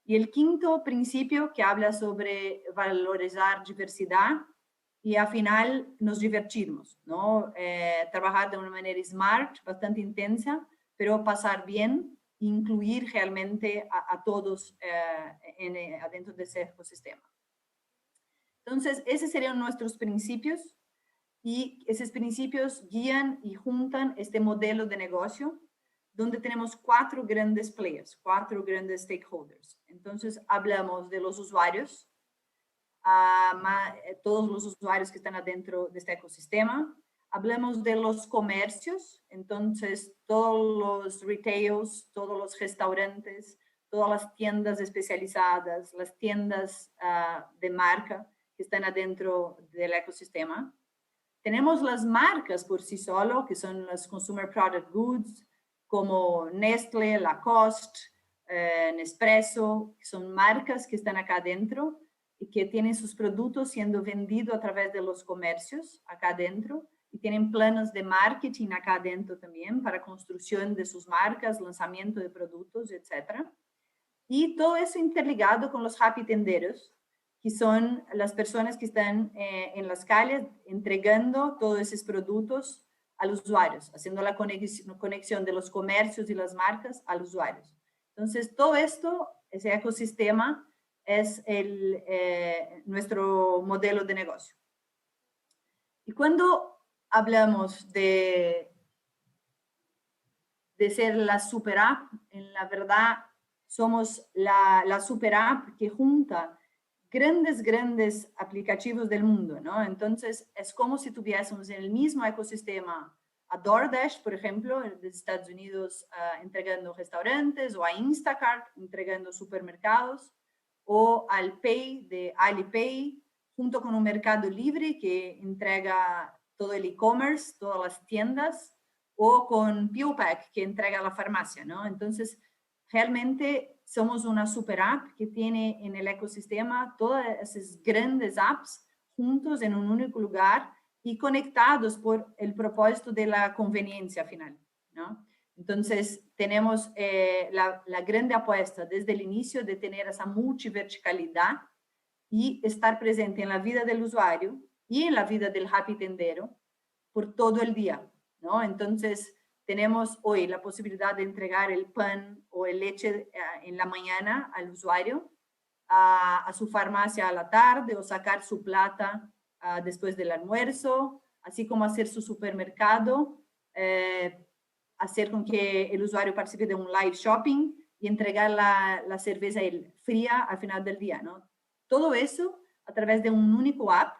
Y el quinto principio que habla sobre valorizar diversidad y al final nos divertimos, ¿no? Trabajar de una manera smart, bastante intensa, pero pasar bien, incluir realmente a todos adentro de ese ecosistema. Entonces, esos serían nuestros principios y esos principios guían y juntan este modelo de negocio donde tenemos 4 grandes players, 4 grandes stakeholders. Entonces, hablamos de los usuarios, todos los usuarios que están adentro de este ecosistema. Hablamos de los comercios, entonces todos los retails, todos los restaurantes, todas las tiendas especializadas, las tiendas de marca que están adentro del ecosistema. Tenemos las marcas por sí solo, que son las consumer product goods, como Nestlé, Lacoste, Nespresso, que son marcas que están acá adentro y que tienen sus productos siendo vendidos a través de los comercios acá adentro y tienen planos de marketing acá adentro también para construcción de sus marcas, lanzamiento de productos, etc. Y todo eso interligado con los happy tenderos, que son las personas que están en las calles entregando todos esos productos a los usuarios, haciendo la conexión de los comercios y las marcas a los usuarios. Entonces, todo esto, ese ecosistema, es nuestro modelo de negocio. Y cuando hablamos de ser la super app, en la verdad somos la super app que junta grandes aplicativos del mundo, ¿no? Entonces, es como si tuviésemos en el mismo ecosistema a DoorDash, por ejemplo, de Estados Unidos, entregando restaurantes, o a Instacart, entregando supermercados, o al Pay de Alipay, junto con un Mercado Libre que entrega todo el e-commerce, todas las tiendas, o con PillPack que entrega la farmacia, ¿no? Entonces, realmente somos una super app que tiene en el ecosistema todas esas grandes apps juntos en un único lugar y conectados por el propósito de la conveniencia final, ¿no? Entonces, tenemos la grande apuesta desde el inicio de tener esa multiverticalidad y estar presente en la vida del usuario y en la vida del happy tendero por todo el día, ¿no? Entonces, tenemos hoy la posibilidad de entregar el pan o el leche en la mañana al usuario, a su farmacia a la tarde, o sacar su plata después del almuerzo, así como hacer su supermercado, hacer con que el usuario participe de un live shopping y entregar la cerveza fría al final del día, ¿no? Todo eso a través de un único app,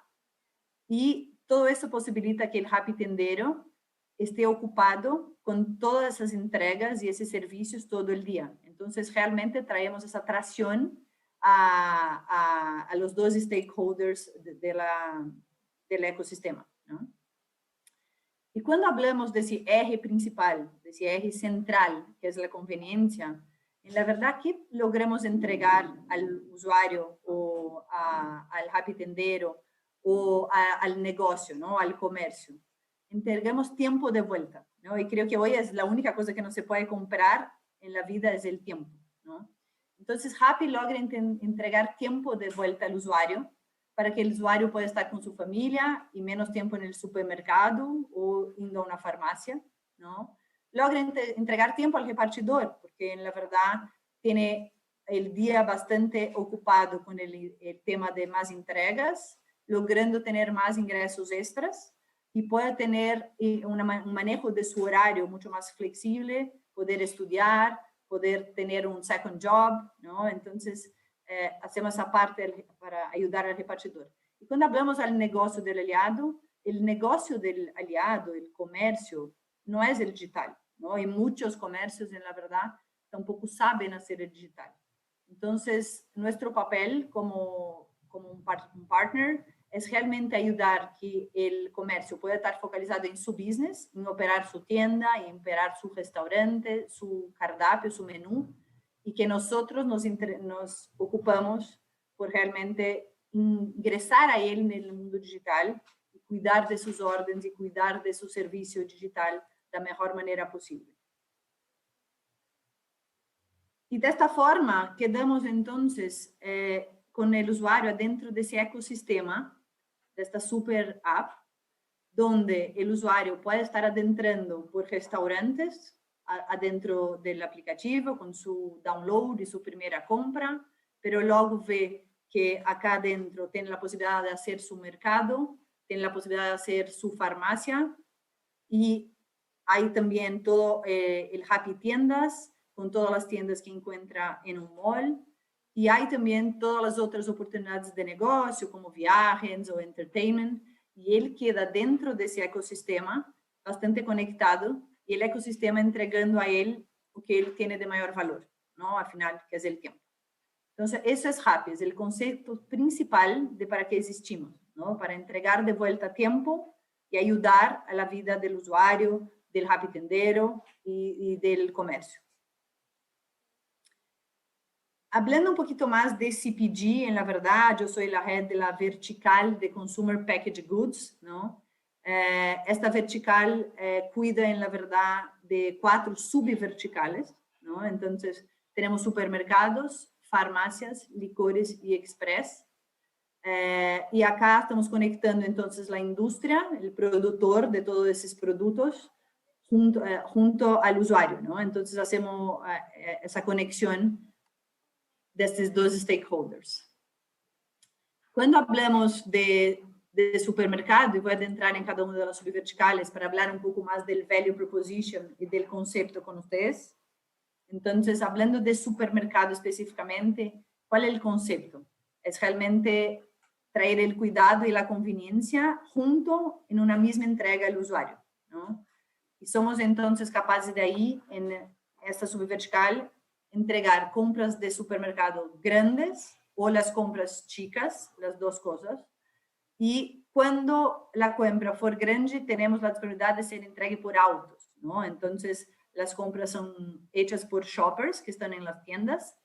y todo eso posibilita que el happy tendero esté ocupado con todas esas entregas y esos servicios todo el día. Entonces, realmente traemos esa atracción a los dos stakeholders del ecosistema, ¿no? Y cuando hablamos de ese eje principal, de ese eje central, que es la conveniencia, en la verdad, ¿qué logramos entregar al usuario o al happy tendero o al negocio, ¿no? Al comercio? Entregamos tiempo de vuelta, ¿no? Y creo que hoy es la única cosa que no se puede comprar en la vida, es el tiempo, ¿no? Entonces, Happy logra entregar tiempo de vuelta al usuario para que el usuario pueda estar con su familia y menos tiempo en el supermercado o yendo a una farmacia, ¿no? Logra entregar tiempo al repartidor, porque en la verdad tiene el día bastante ocupado con el tema de más entregas, logrando tener más ingresos extras, y puede tener un manejo de su horario mucho más flexible, poder estudiar, poder tener un second job, ¿no? Entonces, hacemos esa parte para ayudar al repartidor. Y cuando hablamos del negocio del aliado, el negocio del aliado, el comercio, no es el digital, ¿no? Y muchos comercios, en la verdad, tampoco saben hacer el digital. Entonces, nuestro papel como un partner es realmente ayudar que el comercio pueda estar focalizado en su business, en operar su tienda, en operar su restaurante, su cardápio, su menú, y que nosotros nos ocupamos por realmente ingresar a él en el mundo digital y cuidar de sus órdenes y cuidar de su servicio digital de la mejor manera posible. Y de esta forma quedamos entonces con el usuario dentro de ese ecosistema, de esta super app, donde el usuario puede estar adentrando por restaurantes adentro del aplicativo con su download y su primera compra, pero luego ve que acá adentro tiene la posibilidad de hacer su mercado, tiene la posibilidad de hacer su farmacia, y hay también todo el Happy Tiendas, con todas las tiendas que encuentra en un mall, y hay también todas las otras oportunidades de negocio, como viajes o entertainment, y él queda dentro de ese ecosistema bastante conectado, y el ecosistema entregando a él lo que él tiene de mayor valor, ¿no? Al final, que es el tiempo. Entonces, eso es Happy, es el concepto principal de para qué existimos, ¿no? Para entregar de vuelta tiempo y ayudar a la vida del usuario, del happy tendero y del comercio. Hablando un poquito más de CPG, en la verdad, yo soy la head de la vertical de Consumer Packaged Goods, ¿no? Esta vertical cuida, en la verdad, de 4 subverticales, ¿no? Entonces, tenemos supermercados, farmacias, licores y express. Y acá estamos conectando entonces la industria, el productor de todos esos productos, junto al usuario, ¿no? Entonces, hacemos esa conexión de estos dos stakeholders. Cuando hablamos de de supermercado y voy a entrar en cada una de las subverticales para hablar un poco más del value proposition y del concepto con ustedes. Entonces, hablando de supermercado específicamente, ¿cuál es el concepto? Es realmente traer el cuidado y la conveniencia junto en una misma entrega al usuario, ¿no? Y somos entonces capaces de ahí, en esta subvertical, entregar compras de supermercado grandes o las compras chicas, las dos cosas. Y cuando la compra for grande, tenemos la disponibilidad de ser entregue por autos, ¿no? Entonces, las compras son hechas por shoppers que están en las tiendas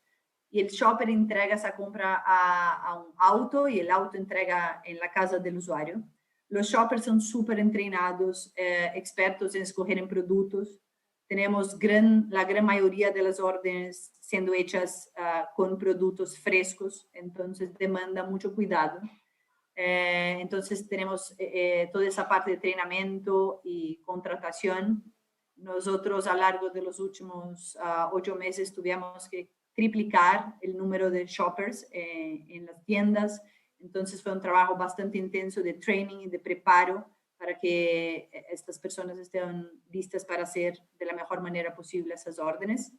y el shopper entrega esa compra a un auto y el auto entrega en la casa del usuario. Los shoppers son súper entrenados, expertos en escoger en productos. Tenemos la gran mayoría de las órdenes siendo hechas con productos frescos, entonces demanda mucho cuidado. Entonces tenemos toda esa parte de entrenamiento y contratación. Nosotros a lo largo de los últimos 8 meses tuvimos que triplicar el número de shoppers en las tiendas. Entonces fue un trabajo bastante intenso de training y de preparo para que estas personas estén listas para hacer de la mejor manera posible esas órdenes.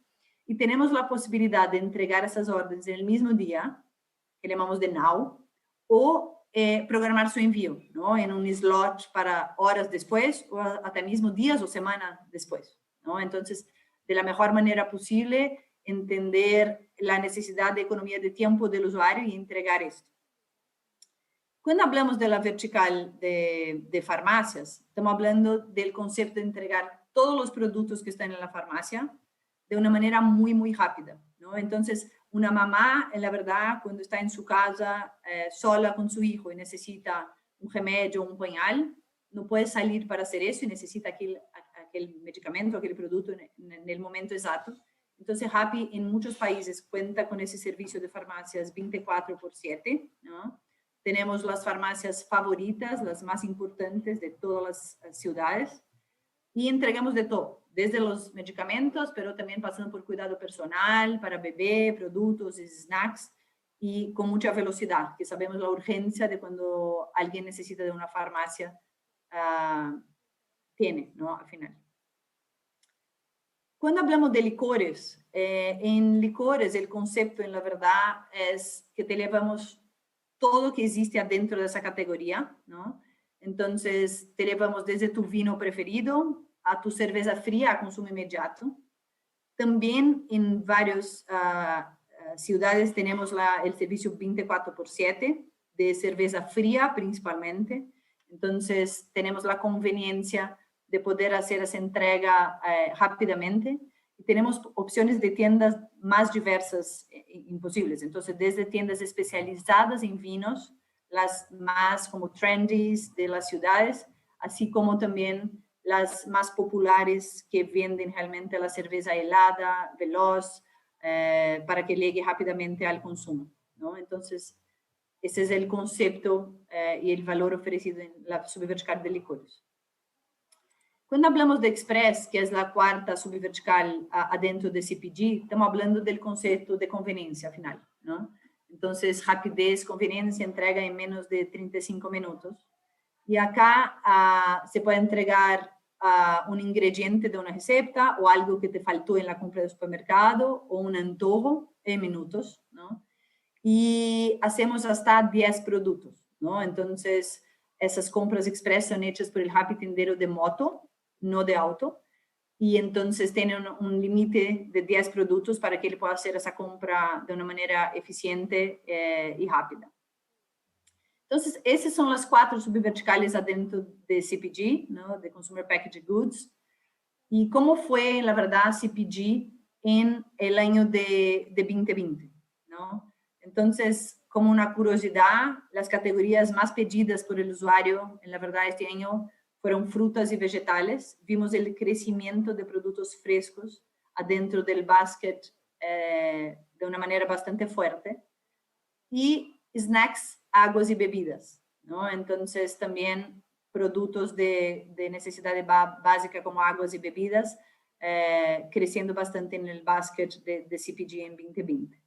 Y tenemos la posibilidad de entregar esas órdenes en el mismo día, que llamamos de now, o programar su envío, ¿no? En un slot para horas después o hasta mismo días o semanas después, ¿no? Entonces, de la mejor manera posible, entender la necesidad de economía de tiempo del usuario y entregar esto. Cuando hablamos de la vertical de farmacias, estamos hablando del concepto de entregar todos los productos que están en la farmacia de una manera muy, muy rápida, ¿no? Entonces, una mamá, en la verdad, cuando está en su casa sola con su hijo y necesita un remedio o un pañal, no puede salir para hacer eso y necesita aquel medicamento, aquel producto en el momento exacto. Entonces, Rappi en muchos países cuenta con ese servicio de farmacias 24/7, ¿no? Tenemos las farmacias favoritas, las más importantes de todas las ciudades y entregamos de todo, desde los medicamentos, pero también pasando por cuidado personal, para bebé, productos y snacks y con mucha velocidad, que sabemos la urgencia de cuando alguien necesita de una farmacia, tiene, ¿no? Al final. Cuando hablamos de licores, en licores el concepto en la verdad es que te llevamos todo que existe adentro de esa categoría, ¿no? Entonces, te llevamos desde tu vino preferido a tu cerveza fría a consumo inmediato. También en varias ciudades tenemos el servicio 24/7 de cerveza fría principalmente. Entonces, tenemos la conveniencia de poder hacer esa entrega rápidamente. Y tenemos opciones de tiendas más diversas imposibles. Entonces, desde tiendas especializadas en vinos, las más como trendies de las ciudades, así como también las más populares que venden realmente la cerveza helada, veloz, para que llegue rápidamente al consumo, ¿no? Entonces, ese es el concepto y el valor ofrecido en la subvertical de licores. Cuando hablamos de Express, que es la cuarta subvertical adentro de CPG, estamos hablando del concepto de conveniencia final, ¿no? Entonces, rapidez, conveniencia, entrega en menos de 35 minutos. Y acá se puede entregar un ingrediente de una receta o algo que te faltó en la compra del supermercado o un antojo en minutos, ¿no? Y hacemos hasta 10 productos, ¿no? Entonces, esas compras express son hechas por el Rappi tendero de moto, no de auto, y entonces tienen un límite de 10 productos para que él pueda hacer esa compra de una manera eficiente y rápida. Entonces, esas son las 4 subverticales adentro de CPG, ¿no? De Consumer Packaged Goods. ¿Y cómo fue, la verdad, CPG en el año de 2020, ¿no? Entonces, como una curiosidad, las categorías más pedidas por el usuario, en la verdad, este año fueron frutas y vegetales. Vimos el crecimiento de productos frescos adentro del basket de una manera bastante fuerte. Y snacks, aguas y bebidas, ¿no? Entonces, también productos de necesidad básica como aguas y bebidas, creciendo bastante en el basket de CPG en 2020.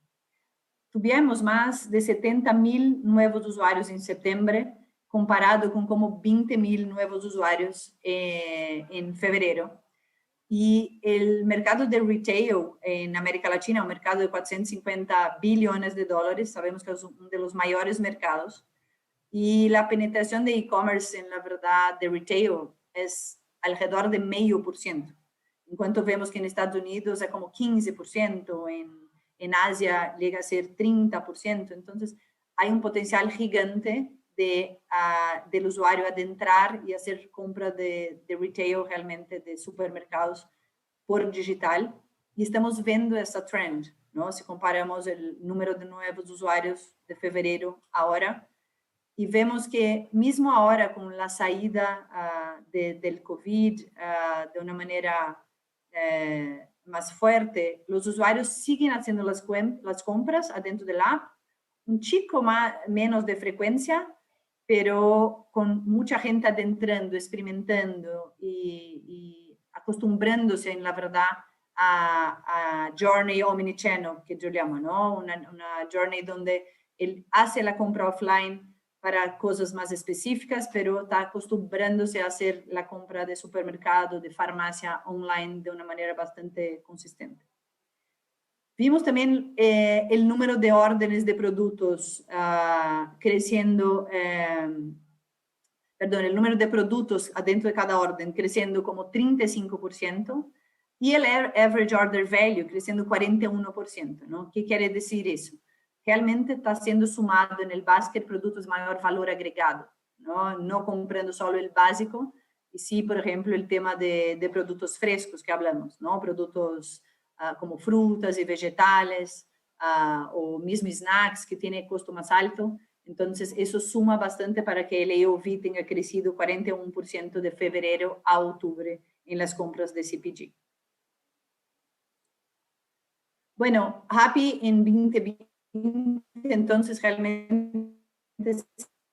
Tuvimos más de 70,000 nuevos usuarios en septiembre comparado con como 20,000 nuevos usuarios en febrero. Y el mercado de retail en América Latina, un mercado de 450 billones de dólares, sabemos que es uno de los mayores mercados. Y la penetración de e-commerce en la verdad de retail es alrededor de 0,5%. En cuanto vemos que en Estados Unidos es como 15%, en Asia llega a ser 30%. Entonces hay un potencial gigante del usuario adentrar y hacer compra de retail realmente, de supermercados por digital. Y estamos viendo esa trend, ¿no? Si comparamos el número de nuevos usuarios de febrero ahora, y vemos que mismo ahora con la salida del COVID de una manera más fuerte, los usuarios siguen haciendo las compras adentro de la app, un chico menos de frecuencia, pero con mucha gente adentrando, experimentando y acostumbrándose en la verdad a journey omnichannel, que yo llamo, ¿no? Una journey donde él hace la compra offline para cosas más específicas, pero está acostumbrándose a hacer la compra de supermercado, de farmacia online de una manera bastante consistente. Vimos también el número de órdenes de productos creciendo, el número de productos adentro de cada orden creciendo como 35% y el average order value creciendo 41%, ¿no? ¿Qué quiere decir eso? Realmente está siendo sumado en el basket productos de mayor valor agregado, ¿no? No comprando solo el básico, y sí, por ejemplo, el tema de productos frescos que hablamos, ¿no? Productos como frutas y vegetales, o mismo snacks que tiene costo más alto. Entonces, eso suma bastante para que el AOV tenga crecido 41% de febrero a octubre en las compras de CPG. Bueno, Happy en 2020, entonces realmente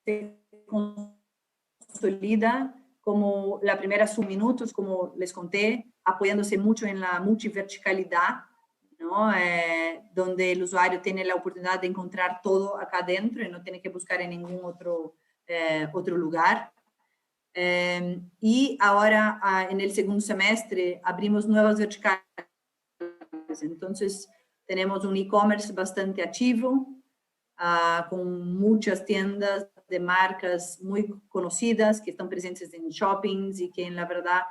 se consolida como la primera subminutos, como les conté, apoyándose mucho en la multiverticalidad, ¿no? Donde el usuario tiene la oportunidad de encontrar todo acá adentro y no tiene que buscar en ningún otro lugar. Y ahora, en el segundo semestre, abrimos nuevas verticales. Entonces, tenemos un e-commerce bastante activo, con muchas tiendas de marcas muy conocidas que están presentes en shoppings y que en la verdad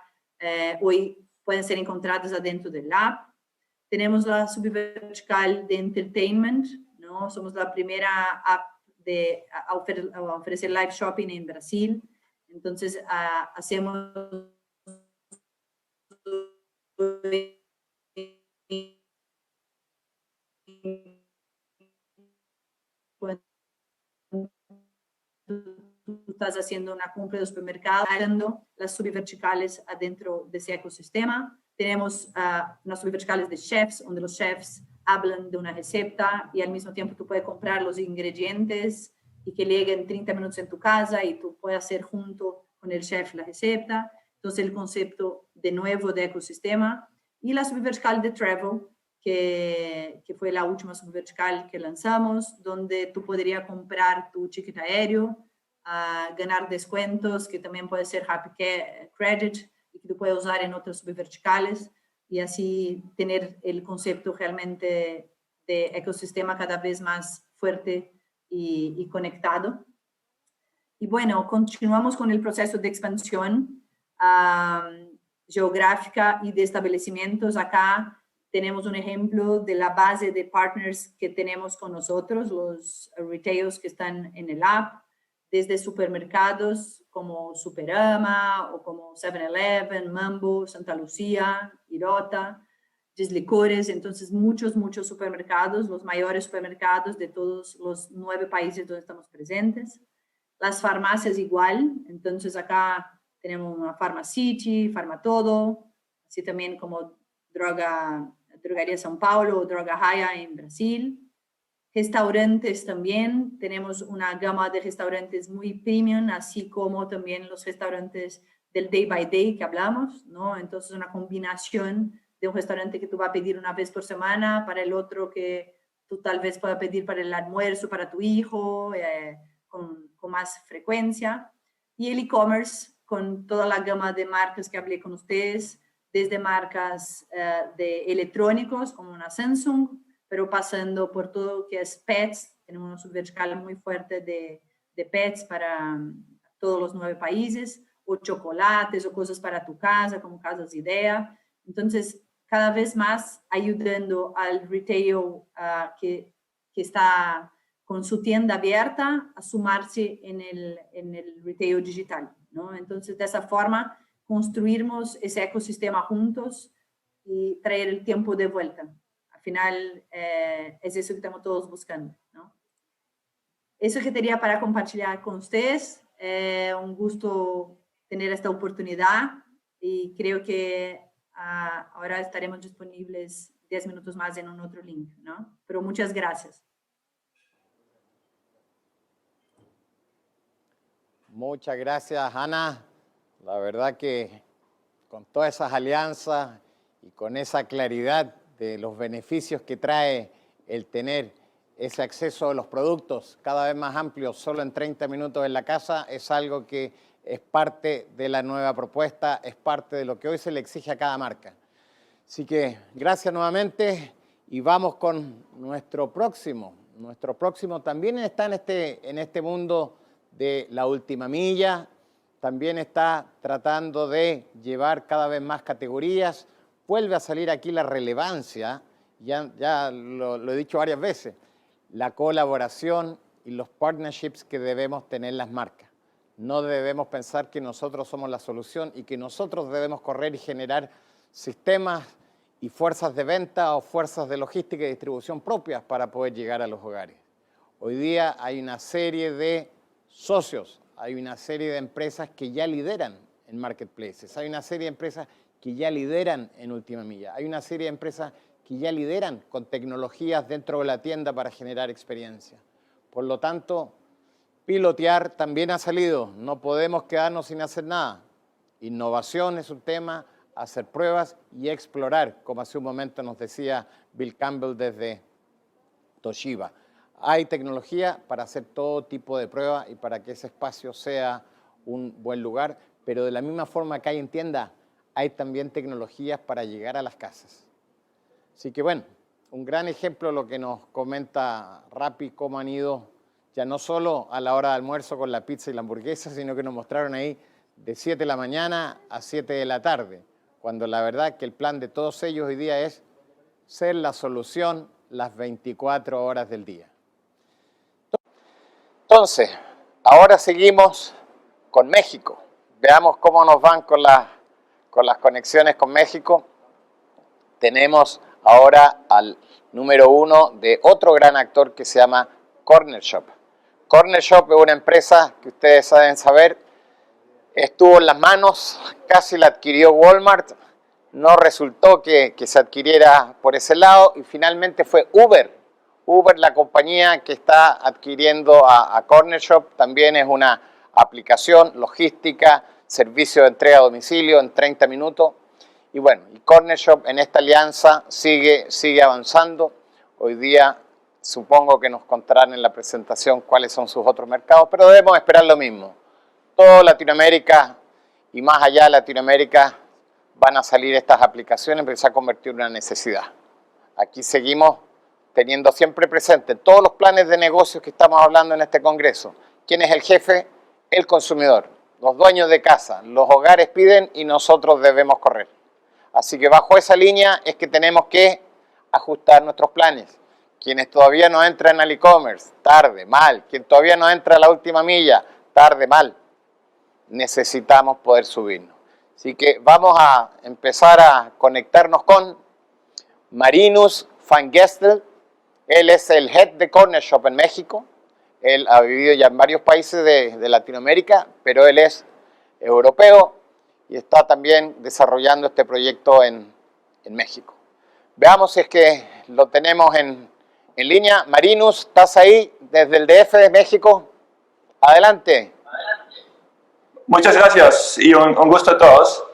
hoy pueden ser encontradas adentro del app. Tenemos la subvertical de entertainment, ¿no? Somos la primera app a ofrecer live shopping en Brasil. Entonces, hacemos tú estás haciendo una compra de supermercado, dando las subverticales adentro de ese ecosistema. Tenemos unas subverticales de chefs, donde los chefs hablan de una receta y al mismo tiempo tú puedes comprar los ingredientes y que lleguen 30 minutos en tu casa y tú puedes hacer junto con el chef la receta. Entonces, el concepto de nuevo de ecosistema. Y la subvertical de travel, que fue la última subvertical que lanzamos, donde tú podrías comprar tu ticket aéreo, ganar descuentos, que también puede ser Happy Credit, y que tú puedes usar en otras subverticales, y así tener el concepto realmente de ecosistema cada vez más fuerte y conectado. Y bueno, continuamos con el proceso de expansión geográfica y de establecimientos. Acá tenemos un ejemplo de la base de partners que tenemos con nosotros, los retailers que están en el app, desde supermercados como Superama o como 7-Eleven, Mambo, Santa Lucía, Irota, licores. Entonces, muchos supermercados, los mayores supermercados de todos los 9 países donde estamos presentes. Las farmacias igual. Entonces, acá tenemos una Farmacity, Farmatodo, así también como Drogaría São Paulo o Droga Raia en Brasil. Restaurantes también, tenemos una gama de restaurantes muy premium, así como también los restaurantes del day by day que hablamos, ¿no? Entonces, una combinación de un restaurante que tú vas a pedir una vez por semana, para el otro que tú tal vez puedas pedir para el almuerzo, para tu hijo, con más frecuencia, y el e-commerce con toda la gama de marcas que hablé con ustedes, desde marcas de electrónicos como una Samsung, pero pasando por todo lo que es pets. Tenemos una subvertical muy fuerte de pets para todos los 9 países, o chocolates o cosas para tu casa, como Casas Idea. Entonces, cada vez más ayudando al retail que está con su tienda abierta a sumarse en el retail digital, ¿no? Entonces, de esa forma, construimos ese ecosistema juntos y traer el tiempo de vuelta. Al final, es eso que estamos todos buscando, ¿no? Eso que tenía para compartir con ustedes. Un gusto tener esta oportunidad y creo que ahora estaremos disponibles 10 minutos más en un otro link, ¿no? Pero muchas gracias. Muchas gracias, Ana. La verdad que con todas esas alianzas y con esa claridad de los beneficios que trae el tener ese acceso a los productos cada vez más amplios solo en 30 minutos en la casa, es algo que es parte de la nueva propuesta, es parte de lo que hoy se le exige a cada marca. Así que gracias nuevamente y vamos con nuestro próximo. Nuestro próximo también está en este mundo de la última milla, también está tratando de llevar cada vez más categorías. Vuelve a salir aquí la relevancia, ya lo he dicho varias veces, la colaboración y los partnerships que debemos tener las marcas. No debemos pensar que nosotros somos la solución y que nosotros debemos correr y generar sistemas y fuerzas de venta o fuerzas de logística y distribución propias para poder llegar a los hogares. Hoy día hay una serie de socios, hay una serie de empresas que ya lideran en marketplaces, hay una serie de empresas que ya lideran en última milla, hay una serie de empresas que ya lideran con tecnologías dentro de la tienda para generar experiencia. Por lo tanto, pilotear también ha salido, no podemos quedarnos sin hacer nada. Innovación es un tema, hacer pruebas y explorar, como hace un momento nos decía Bill Campbell desde Toshiba. Hay tecnología para hacer todo tipo de pruebas y para que ese espacio sea un buen lugar, pero de la misma forma que hay en tienda, hay también tecnologías para llegar a las casas. Así que bueno, un gran ejemplo lo que nos comenta Rappi, cómo han ido ya no solo a la hora de almuerzo con la pizza y la hamburguesa, sino que nos mostraron ahí de 7 de la mañana a 7 de la tarde, cuando la verdad que el plan de todos ellos hoy día es ser la solución las 24 horas del día. Entonces, ahora seguimos con México. Veamos cómo nos van con las conexiones con México. Tenemos ahora al número 1 de otro gran actor que se llama CongresShop. CongresShop es una empresa que ustedes deben saber, estuvo en las manos, casi la adquirió Walmart, no resultó que se adquiriera por ese lado y finalmente fue Uber. Uber, la compañía que está adquiriendo a CongresShop, también es una aplicación logística, servicio de entrega a domicilio en 30 minutos. Y bueno, y CongresShop en esta alianza sigue avanzando. Hoy día supongo que nos contarán en la presentación cuáles son sus otros mercados, pero debemos esperar lo mismo. Toda Latinoamérica y más allá de Latinoamérica van a salir estas aplicaciones porque se ha convertido en una necesidad. Aquí seguimos teniendo siempre presente todos los planes de negocios que estamos hablando en este congreso. ¿Quién es el jefe? El consumidor. Los dueños de casa, los hogares piden y nosotros debemos correr. Así que bajo esa línea es que tenemos que ajustar nuestros planes. Quienes todavía no entran al e-commerce, tarde, mal. Quien todavía no entra a la última milla, tarde, mal. Necesitamos poder subirnos. Así que vamos a empezar a conectarnos con Marinus van Gestel. Él es el head de CongresShop en México. Él ha vivido ya en varios países de Latinoamérica, pero él es europeo y está también desarrollando este proyecto en México. Veamos si es que lo tenemos en línea. Marinus, ¿estás ahí desde el DF de México? Adelante. Muchas gracias y un gusto a todos.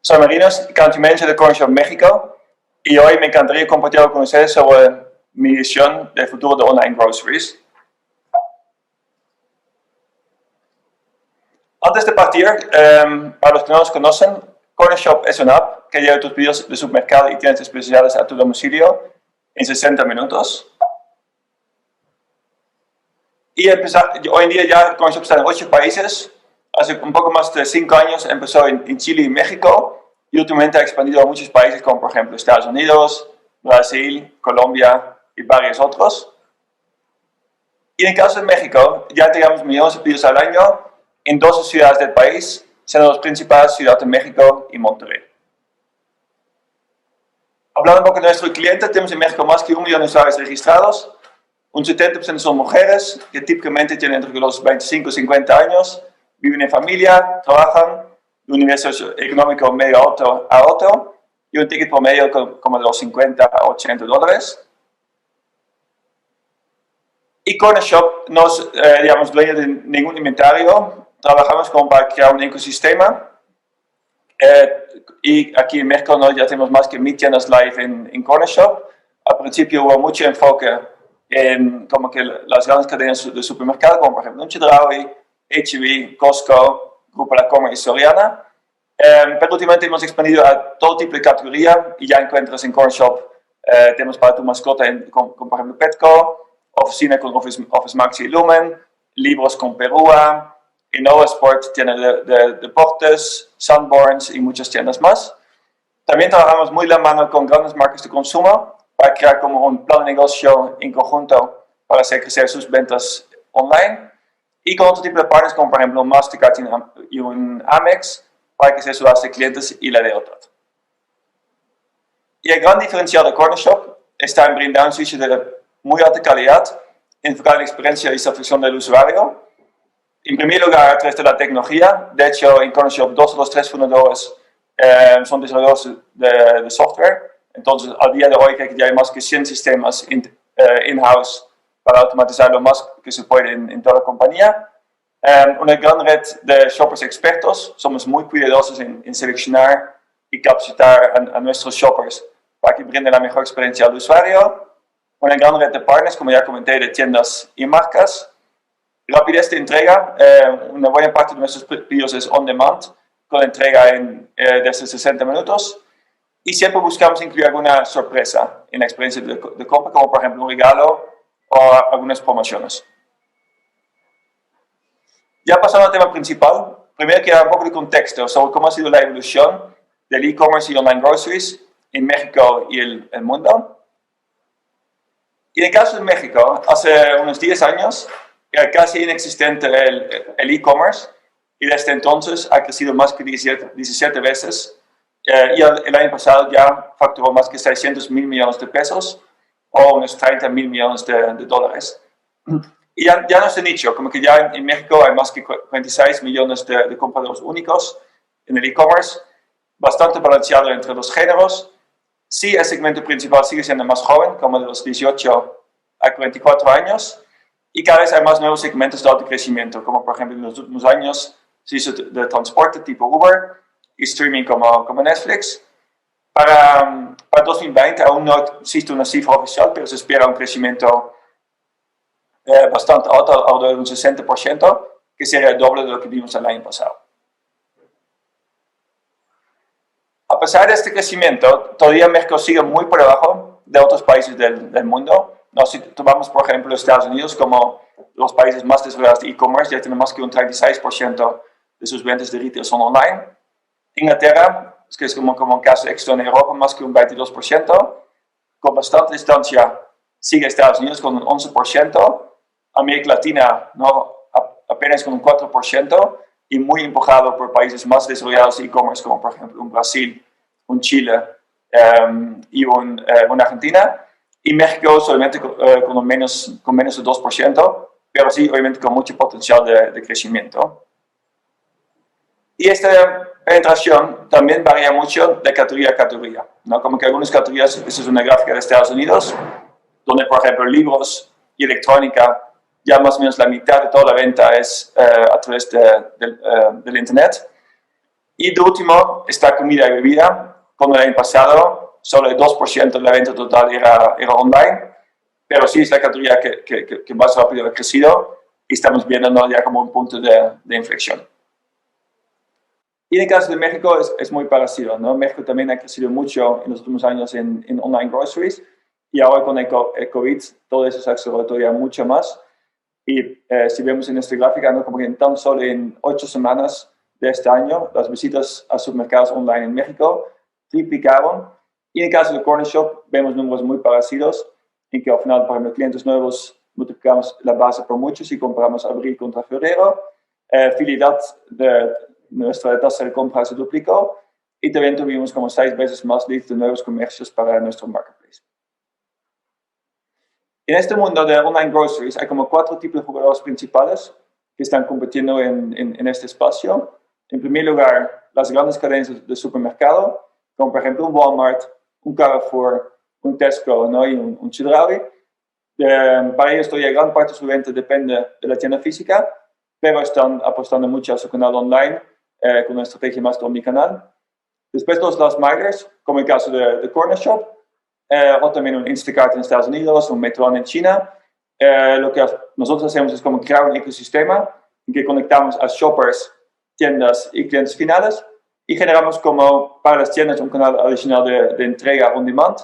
Soy Marinus, Country Manager de CongresShop México y hoy me encantaría compartir con ustedes sobre mi visión del futuro de online groceries. Antes de partir, para los que no nos conocen, CongresShop es una app que lleva tus pedidos de supermercado y tiendas especiales a tu domicilio en 60 minutos. Y hoy en día ya CongresShop está en 8 países. Hace un poco más de 5 años empezó en Chile y México y últimamente ha expandido a muchos países como por ejemplo Estados Unidos, Brasil, Colombia y varios otros. Y en el caso de México, ya entregamos millones de pedidos al año en 12 ciudades del país, siendo las principales Ciudad de México y Monterrey. Hablando un poco de nuestros clientes, tenemos en México más que 1 millón de usuarios registrados. Un 70% son mujeres, que típicamente tienen entre los 25 y 50 años, viven en familia, trabajan de un nivel socioeconómico medio alto a alto, y un ticket promedio como de los 50 a 80 dólares. Y CongresShop no es, digamos, dueño de ningún inventario. Trabajamos como para crear un ecosistema. Y aquí en México ya tenemos más que 1000 tiendas live en CongresShop. Al principio hubo mucho enfoque en como que las grandes cadenas de supermercado, como por ejemplo Chedraui, H-E-B, Costco, Grupo Latam y Soriana. Pero últimamente hemos expandido a todo tipo de categoría y ya encuentras en CongresShop, tenemos para tu mascota con por ejemplo Petco, oficina con Office Max y Lumen, libros con Perúa, Innova Sport, tienda de deportes, Sunborns y muchas tiendas más. También trabajamos muy de la mano con grandes marcas de consumo para crear como un plan de negocio en conjunto para hacer crecer sus ventas online y con otro tipo de partners como por ejemplo Mastercard y un Amex para crecer su base de clientes y la de otros. Y el gran diferencial de CongresShop está en brindar un servicio de muy alta calidad, enfocar la experiencia y satisfacción del usuario. En primer lugar, a través de la tecnología. De hecho, en CongresShop 2 de los 3 fundadores son desarrolladores de software. Entonces, al día de hoy, creo que ya hay más que 100 sistemas in-house para automatizar lo más que se puede en toda la compañía. Una gran red de shoppers expertos. Somos muy cuidadosos en seleccionar y capacitar a nuestros shoppers para que brinden la mejor experiencia al usuario. Una gran red de partners, como ya comenté, de tiendas y marcas. Rapidez de entrega. Una buena parte de nuestros pedidos es on demand, con entrega desde 60 minutos. Y siempre buscamos incluir alguna sorpresa en la experiencia de compra, como por ejemplo un regalo o algunas promociones. Ya pasando al tema principal, primero quiero dar un poco de contexto sobre cómo ha sido la evolución del e-commerce y online groceries en México y el mundo. Y en el caso de México, hace unos 10 años era casi inexistente el e-commerce y desde entonces ha crecido más que 17 veces. Y el año pasado ya facturó más que 600,000 millones de pesos o unos 30,000 millones de dólares. Y ya no es de nicho, como que ya en México hay más que 46 millones de compradores únicos en el e-commerce, bastante balanceado entre los géneros. Sí, el segmento principal sigue siendo más joven, como de los 18 a 44 años, y cada vez hay más nuevos segmentos de alto crecimiento, como por ejemplo en los últimos años se hizo de transporte tipo Uber y streaming como Netflix. Para 2020 aún no existe una cifra oficial, pero se espera un crecimiento bastante alto, alrededor de un 60%, que sería el doble de lo que vimos el año pasado. A pesar de este crecimiento, todavía México sigue muy por debajo de otros países del mundo. No, si tomamos, por ejemplo, Estados Unidos como los países más desarrollados de e-commerce, ya tienen más que un 36% de sus ventas de retail son online. Inglaterra, que es como un caso extra en Europa, más que un 22%. Con bastante distancia sigue Estados Unidos con un 11%. América Latina apenas con un 4%. Y muy empujado por países más desarrollados de e-commerce, como por ejemplo un Brasil, un Chile y una Argentina. Y México solamente con menos de 2%, pero sí, obviamente, con mucho potencial de crecimiento. Y esta penetración también varía mucho de categoría a categoría, ¿no? Como que algunas categorías, esta es una gráfica de Estados Unidos, donde, por ejemplo, libros y electrónica, ya más o menos la mitad de toda la venta es a través del Internet. Y de último está comida y bebida. Como el año pasado, solo el 2% de la venta total era online, pero sí es la categoría que más rápido ha crecido y estamos viendo, ¿no?, ya como un punto de inflexión. Y en el caso de México es muy parecido, ¿no? México también ha crecido mucho en los últimos años en online groceries, y ahora con el COVID todo eso se aceleró todavía mucho más. Y si vemos en esta gráfica, ¿no? Como que tan solo en 8 semanas de este año, las visitas a supermercados online en México triplicaron. Y en el caso de CongresShop vemos números muy parecidos, en que al final, para los clientes nuevos, multiplicamos la base por muchos y comparamos abril contra febrero. Fidelidad de nuestra tasa de compra se duplicó, y también tuvimos como 6 veces más leads de nuevos comercios para nuestro marketplace. En este mundo de online groceries hay como 4 tipos de jugadores principales que están compitiendo en este espacio. En primer lugar, las grandes cadenas de supermercado, como por ejemplo un Walmart, un Carrefour, un Tesco, ¿no? Y un Chedraui. Para ellos todavía gran parte de su venta depende de la tienda física, pero están apostando mucho a su canal online con una estrategia más omnicanal. Después los last milers, como el caso de CongresShop, o también un Instacart en Estados Unidos, un Meituan en China. Lo que nosotros hacemos es como crear un ecosistema en que conectamos a shoppers, tiendas y clientes finales, y generamos como para las tiendas un canal adicional de entrega on demand,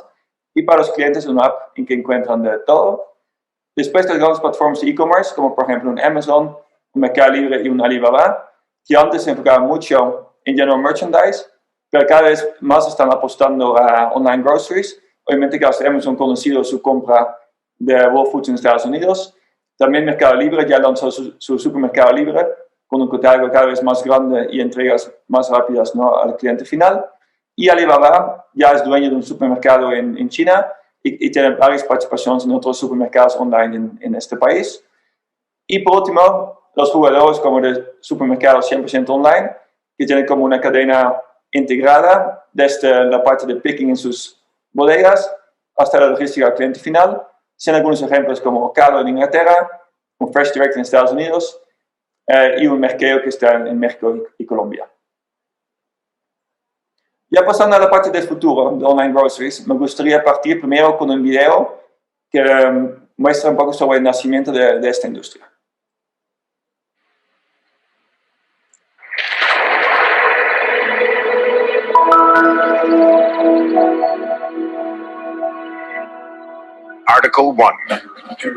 y para los clientes una app en que encuentran de todo. Después las grandes plataformas de e-commerce, como por ejemplo un Amazon, un Mercado Libre y un Alibaba, que antes se enfocaban mucho en general merchandise, pero cada vez más están apostando a online groceries. Obviamente que Amazon ha conocido su compra de Whole Foods en Estados Unidos. También Mercado Libre ya lanzó su supermercado libre, con un catálogo cada vez más grande y entregas más rápidas, ¿no? Al cliente final. Y Alibaba ya es dueño de un supermercado en China y tiene varias participaciones en otros supermercados online en este país. Y por último, los jugadores como de supermercados 100% online, que tienen como una cadena integrada desde la parte de picking en sus bodegas hasta la logística al cliente final. Son algunos ejemplos como Ocado en Inglaterra, un Fresh Direct en Estados Unidos y un Mercado que está en México y Colombia. Ya pasando a la parte del futuro de online groceries, me gustaría partir primero con un video que muestra un poco sobre el nacimiento de esta industria. Article 1.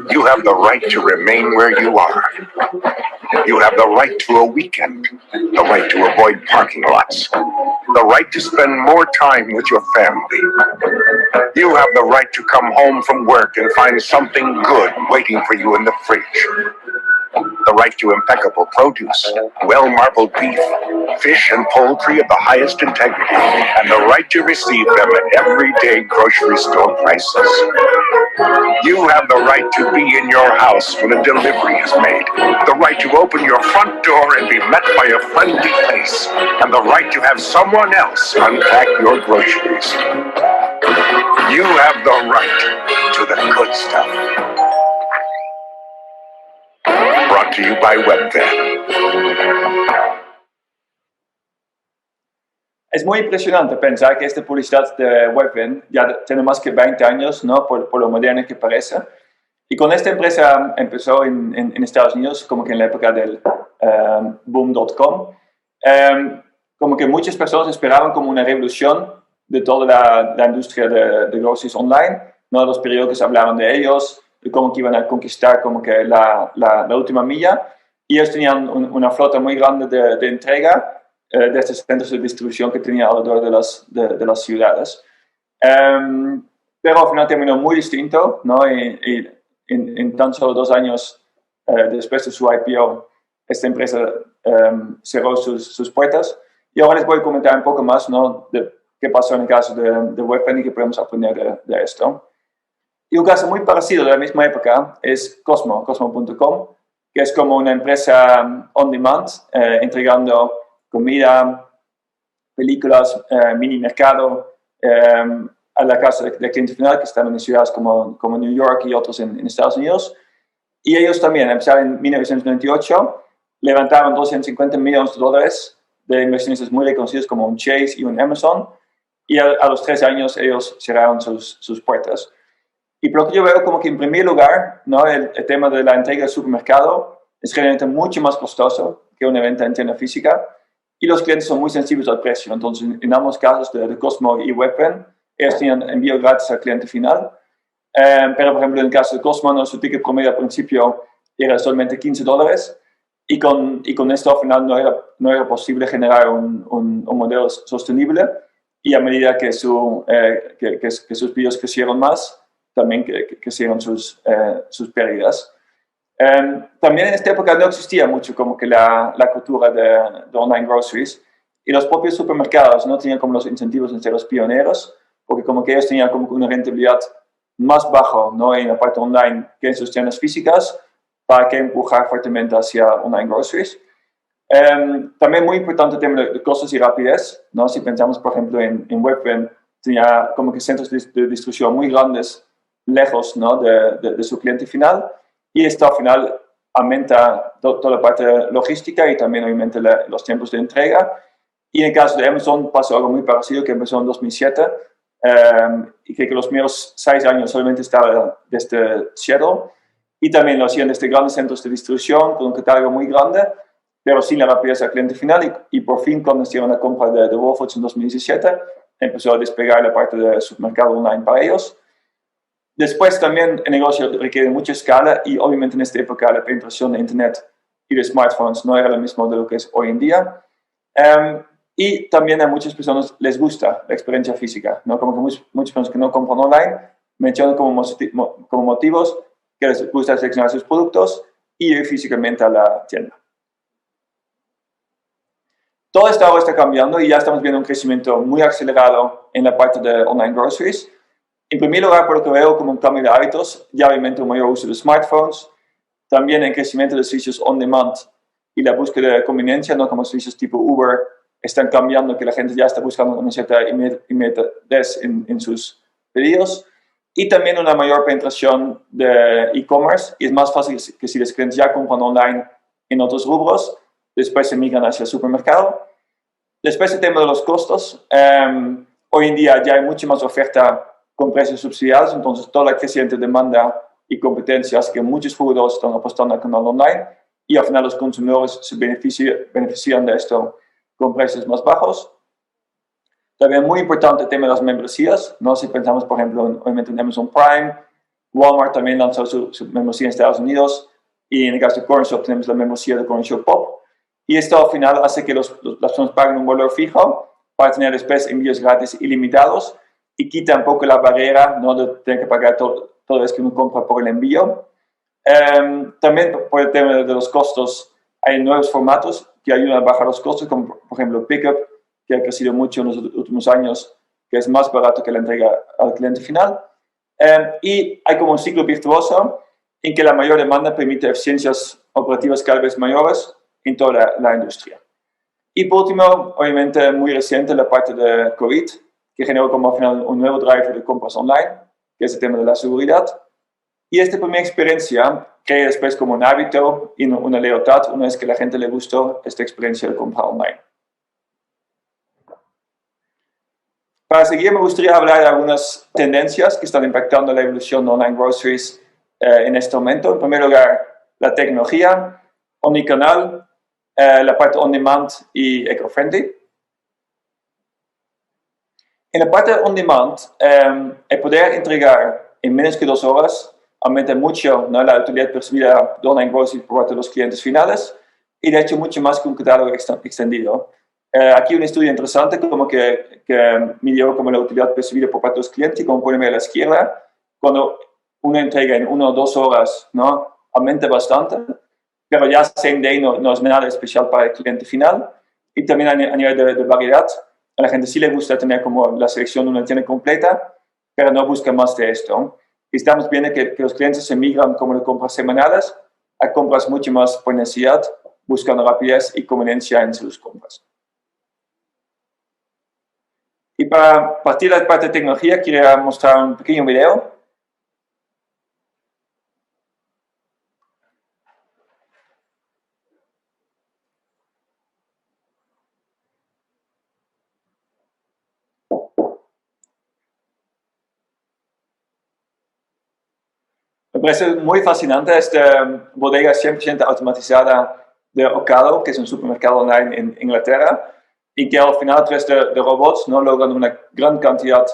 You have the right to remain where you are. You have the right to a weekend, the right to avoid parking lots, the right to spend more time with your family. You have the right to come home from work and find something good waiting for you in the fridge. The right to impeccable produce, well-marbled beef, fish and poultry of the highest integrity, and the right to receive them at everyday grocery store prices. You have the right to be in your house when a delivery is made, the right to open your front door and be met by a friendly face, and the right to have someone else unpack your groceries. You have the right to the good stuff. Brought to you by Webvan. Es muy impresionante pensar que esta publicidad de Webvan ya tiene más que 20 años, ¿no? Por lo moderno que parece. Y con esta empresa empezó en Estados Unidos, como que en la época del boom.com. Como que muchas personas esperaban como una revolución de toda la industria de groceries online, ¿no? Los periódicos hablaban de ellos, de cómo que iban a conquistar como que la última milla. Y ellos tenían una flota muy grande de entrega de estos centros de distribución que tenía alrededor de las ciudades. Pero al final terminó muy distinto, ¿no? Y en tan solo 2 años después de su IPO, esta empresa cerró sus puertas. Y ahora les voy a comentar un poco más, ¿no? De qué pasó en el caso de Webvan y qué podemos aprender de esto. Y un caso muy parecido de la misma época es Cosmo.com, que es como una empresa on demand, entregando comida, películas, mini mercado a la casa de cliente final, que están en ciudades como New York y otros en Estados Unidos. Y ellos también empezaron en 1998, levantaron $250 millones de inversionistas muy reconocidos como un Chase y un Amazon, y a los 3 años ellos cerraron sus puertas. Y por lo que yo veo como que en primer lugar, ¿no? el tema de la entrega del supermercado es realmente mucho más costoso que una venta en tienda física. y los clientes son muy sensibles al precio. Entonces, en ambos casos, de Cosmo y Webpen, ellos tenían envío gratis al cliente final. Pero, por ejemplo, en el caso de Cosmo, su ticket promedio al principio era solamente $15, y con esto al final no era posible generar un modelo sostenible, y a medida que sus pedidos crecieron más, también crecieron sus pérdidas. También en esta época no existía mucho como que la cultura de online groceries, y los propios supermercados no tenían como los incentivos en ser los pioneros, porque como que ellos tenían como una rentabilidad más baja, ¿no?, en la parte online que en sus tiendas físicas, para que empujar fuertemente hacia online groceries. También muy importante el tema de costos y rapidez, ¿no? Si pensamos, por ejemplo, en Webpen, tenía como que centros de distribución muy grandes, lejos, ¿no?, de su cliente final, y esto al final aumenta toda la parte logística y también obviamente los tiempos de entrega. Y en el caso de Amazon pasó algo muy parecido, que empezó en 2007, y que los primeros 6 años solamente estaba desde Seattle, y también lo hacían desde grandes centros de distribución con un catálogo muy grande, pero sin la rapidez al cliente final, y por fin cuando hicieron la compra de Whole Foods en 2017, empezó a despegar la parte de supermercado online para ellos. Después también el negocio requiere mucha escala, y obviamente en esta época la penetración de internet y de smartphones no era lo mismo de lo que es hoy en día. Y también a muchas personas les gusta la experiencia física, ¿no? Como que muchas personas que no compran online mencionan como motivos que les gusta seleccionar sus productos y ir físicamente a la tienda. Todo esto ahora está cambiando, y ya estamos viendo un crecimiento muy acelerado en la parte de online groceries. En primer lugar, por lo que veo como un cambio de hábitos, ya obviamente un mayor uso de smartphones, también el crecimiento de servicios on demand y la búsqueda de conveniencia, ¿no?, como servicios tipo Uber, están cambiando, que la gente ya está buscando una cierta inmediatez en sus pedidos, y también una mayor penetración de e-commerce, y es más fácil que si los clientes ya compran online en otros rubros, después se migran hacia el supermercado. Después el tema de los costos, hoy en día ya hay mucha más oferta con precios subsidiados, entonces toda la creciente demanda y competencia hace que muchos jugadores están apostando al canal online, y al final los consumidores se benefician de esto con precios más bajos. También muy importante el tema de las membresías, ¿no? Si pensamos, por ejemplo, obviamente en Amazon Prime, Walmart también lanzó su membresía en Estados Unidos, y en el caso de CongresShop tenemos la membresía de CongresShop Pop, y esto al final hace que las personas paguen un valor fijo para tener después envíos gratis ilimitados, y quita un poco la barrera, ¿no?, de tener que pagar toda vez que uno compra por el envío. También por el tema de los costos, hay nuevos formatos que ayudan a bajar los costos, como por ejemplo Pickup, que ha crecido mucho en los últimos años, que es más barato que la entrega al cliente final. Y hay como un ciclo virtuoso en que la mayor demanda permite eficiencias operativas cada vez mayores en toda la industria. Y por último, obviamente muy reciente, la parte de COVID, que generó como al final un nuevo driver de compras online, que es el tema de la seguridad. Y esta primera experiencia crea después como un hábito y una lealtad una vez que a la gente le gustó esta experiencia de compra online. Para seguir, me gustaría hablar de algunas tendencias que están impactando la evolución de online groceries en este momento. En primer lugar, la tecnología, omnicanal, la parte on-demand y eco-friendly. En la parte on-demand, el poder entregar en menos que 2 horas aumenta mucho, ¿no?, la utilidad percibida de online groceries por parte de los clientes finales, y de hecho mucho más que un catálogo extendido. Aquí un estudio interesante como que midió como la utilidad percibida por parte de los clientes, y como pueden ver a la izquierda, cuando una entrega en 1 o 2 horas, ¿no?, aumenta bastante, pero ya same day no es nada especial para el cliente final. Y también a nivel de variedad, a la gente sí le gusta tener como la selección de una tienda completa, pero no busca más de esto. Y estamos viendo que los clientes se migran como de compras semanales a compras mucho más por necesidad, buscando rapidez y conveniencia en sus compras. Y para partir de la parte de tecnología, quiero mostrar un pequeño video. Me parece muy fascinante esta bodega 100% automatizada de Ocado, que es un supermercado online en Inglaterra, y que al final a través de robots no logran una gran cantidad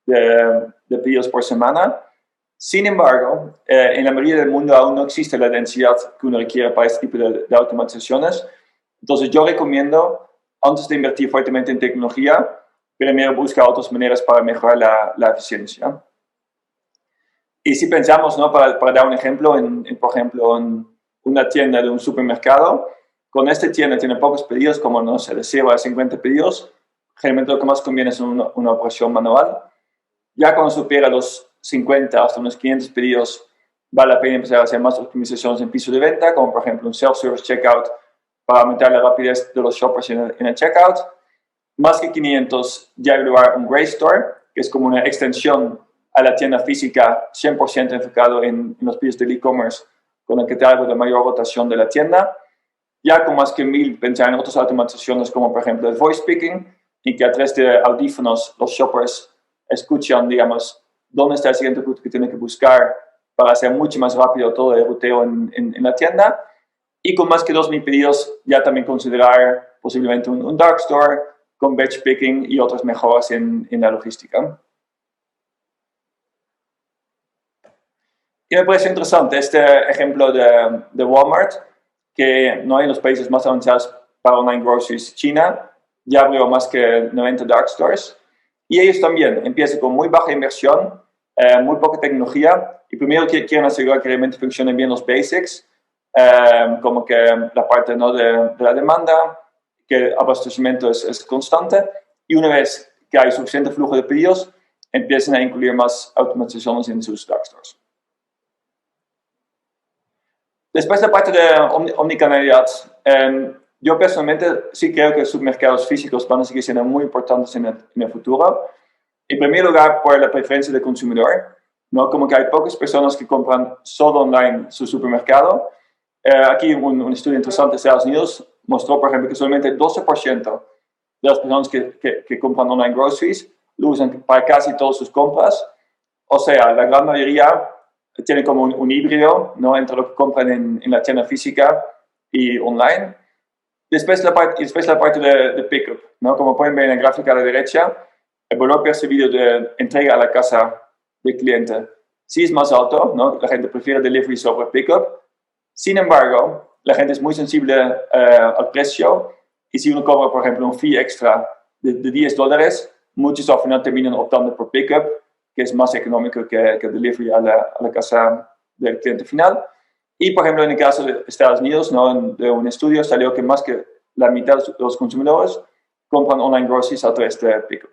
de pedidos por semana. Sin embargo, en la mayoría del mundo aún no existe la densidad que uno requiere para este tipo de automatizaciones. Entonces yo recomiendo, antes de invertir fuertemente en tecnología, primero buscar otras maneras para mejorar la eficiencia. Y si pensamos, ¿no? para dar un ejemplo, por ejemplo, en una tienda de un supermercado, con esta tienda tiene pocos pedidos, como no sé, de 0 a 50 pedidos, generalmente lo que más conviene es una operación manual. Ya cuando supera los 50 hasta unos 500 pedidos, vale la pena empezar a hacer más optimizaciones en piso de venta, como por ejemplo un self-service checkout para aumentar la rapidez de los shoppers en el checkout. Más que 500, ya agregar un Grey Store, que es como una extensión a la tienda física 100% enfocado en los pedidos del e-commerce, con el que te algo de mayor rotación de la tienda. Ya con más que 1000, pensar en otras automatizaciones como por ejemplo el voice speaking, y que a través de audífonos los shoppers escuchan, digamos, dónde está el siguiente producto que tienen que buscar para hacer mucho más rápido todo el ruteo en la tienda. Y con más que 2000 pedidos, ya también considerar posiblemente un dark store con batch picking y otras mejoras en la logística. Y me parece interesante este ejemplo de Walmart, que no en los países más avanzados para online groceries, China, ya abrió más que 90 dark stores. Y ellos también empiezan con muy baja inversión, muy poca tecnología, y primero quieren asegurar que realmente funcionen bien los basics, como que la parte, ¿no? de la demanda, que el abastecimiento es constante, y una vez que hay suficiente flujo de pedidos, empiezan a incluir más automatizaciones en sus dark stores. Después la parte de omnicanalidad, yo personalmente sí creo que los supermercados físicos van a seguir siendo muy importantes en el futuro. En primer lugar, por la preferencia del consumidor, ¿no? Como que hay pocas personas que compran solo online su supermercado. Aquí un estudio interesante de Estados Unidos mostró, por ejemplo, que solamente 12% de las personas que compran online groceries lo usan para casi todas sus compras. O sea, la gran mayoría tiene como un híbrido, ¿no? Entre lo que compran en la tienda física y online. Después la parte de pickup, ¿no? Como pueden ver en la gráfica a la derecha, el valor percibido de entrega a la casa del cliente sí es más alto, ¿no? La gente prefiere delivery sobre pickup. Sin embargo, la gente es muy sensible al precio, y si uno cobra, por ejemplo, un fee extra de $10, muchos al final terminan optando por pickup, que es más económico que delivery a la casa del cliente final. Y, por ejemplo, en el caso de Estados Unidos, ¿no? De un estudio salió que más que la mitad de los consumidores compran online groceries a través de pickup.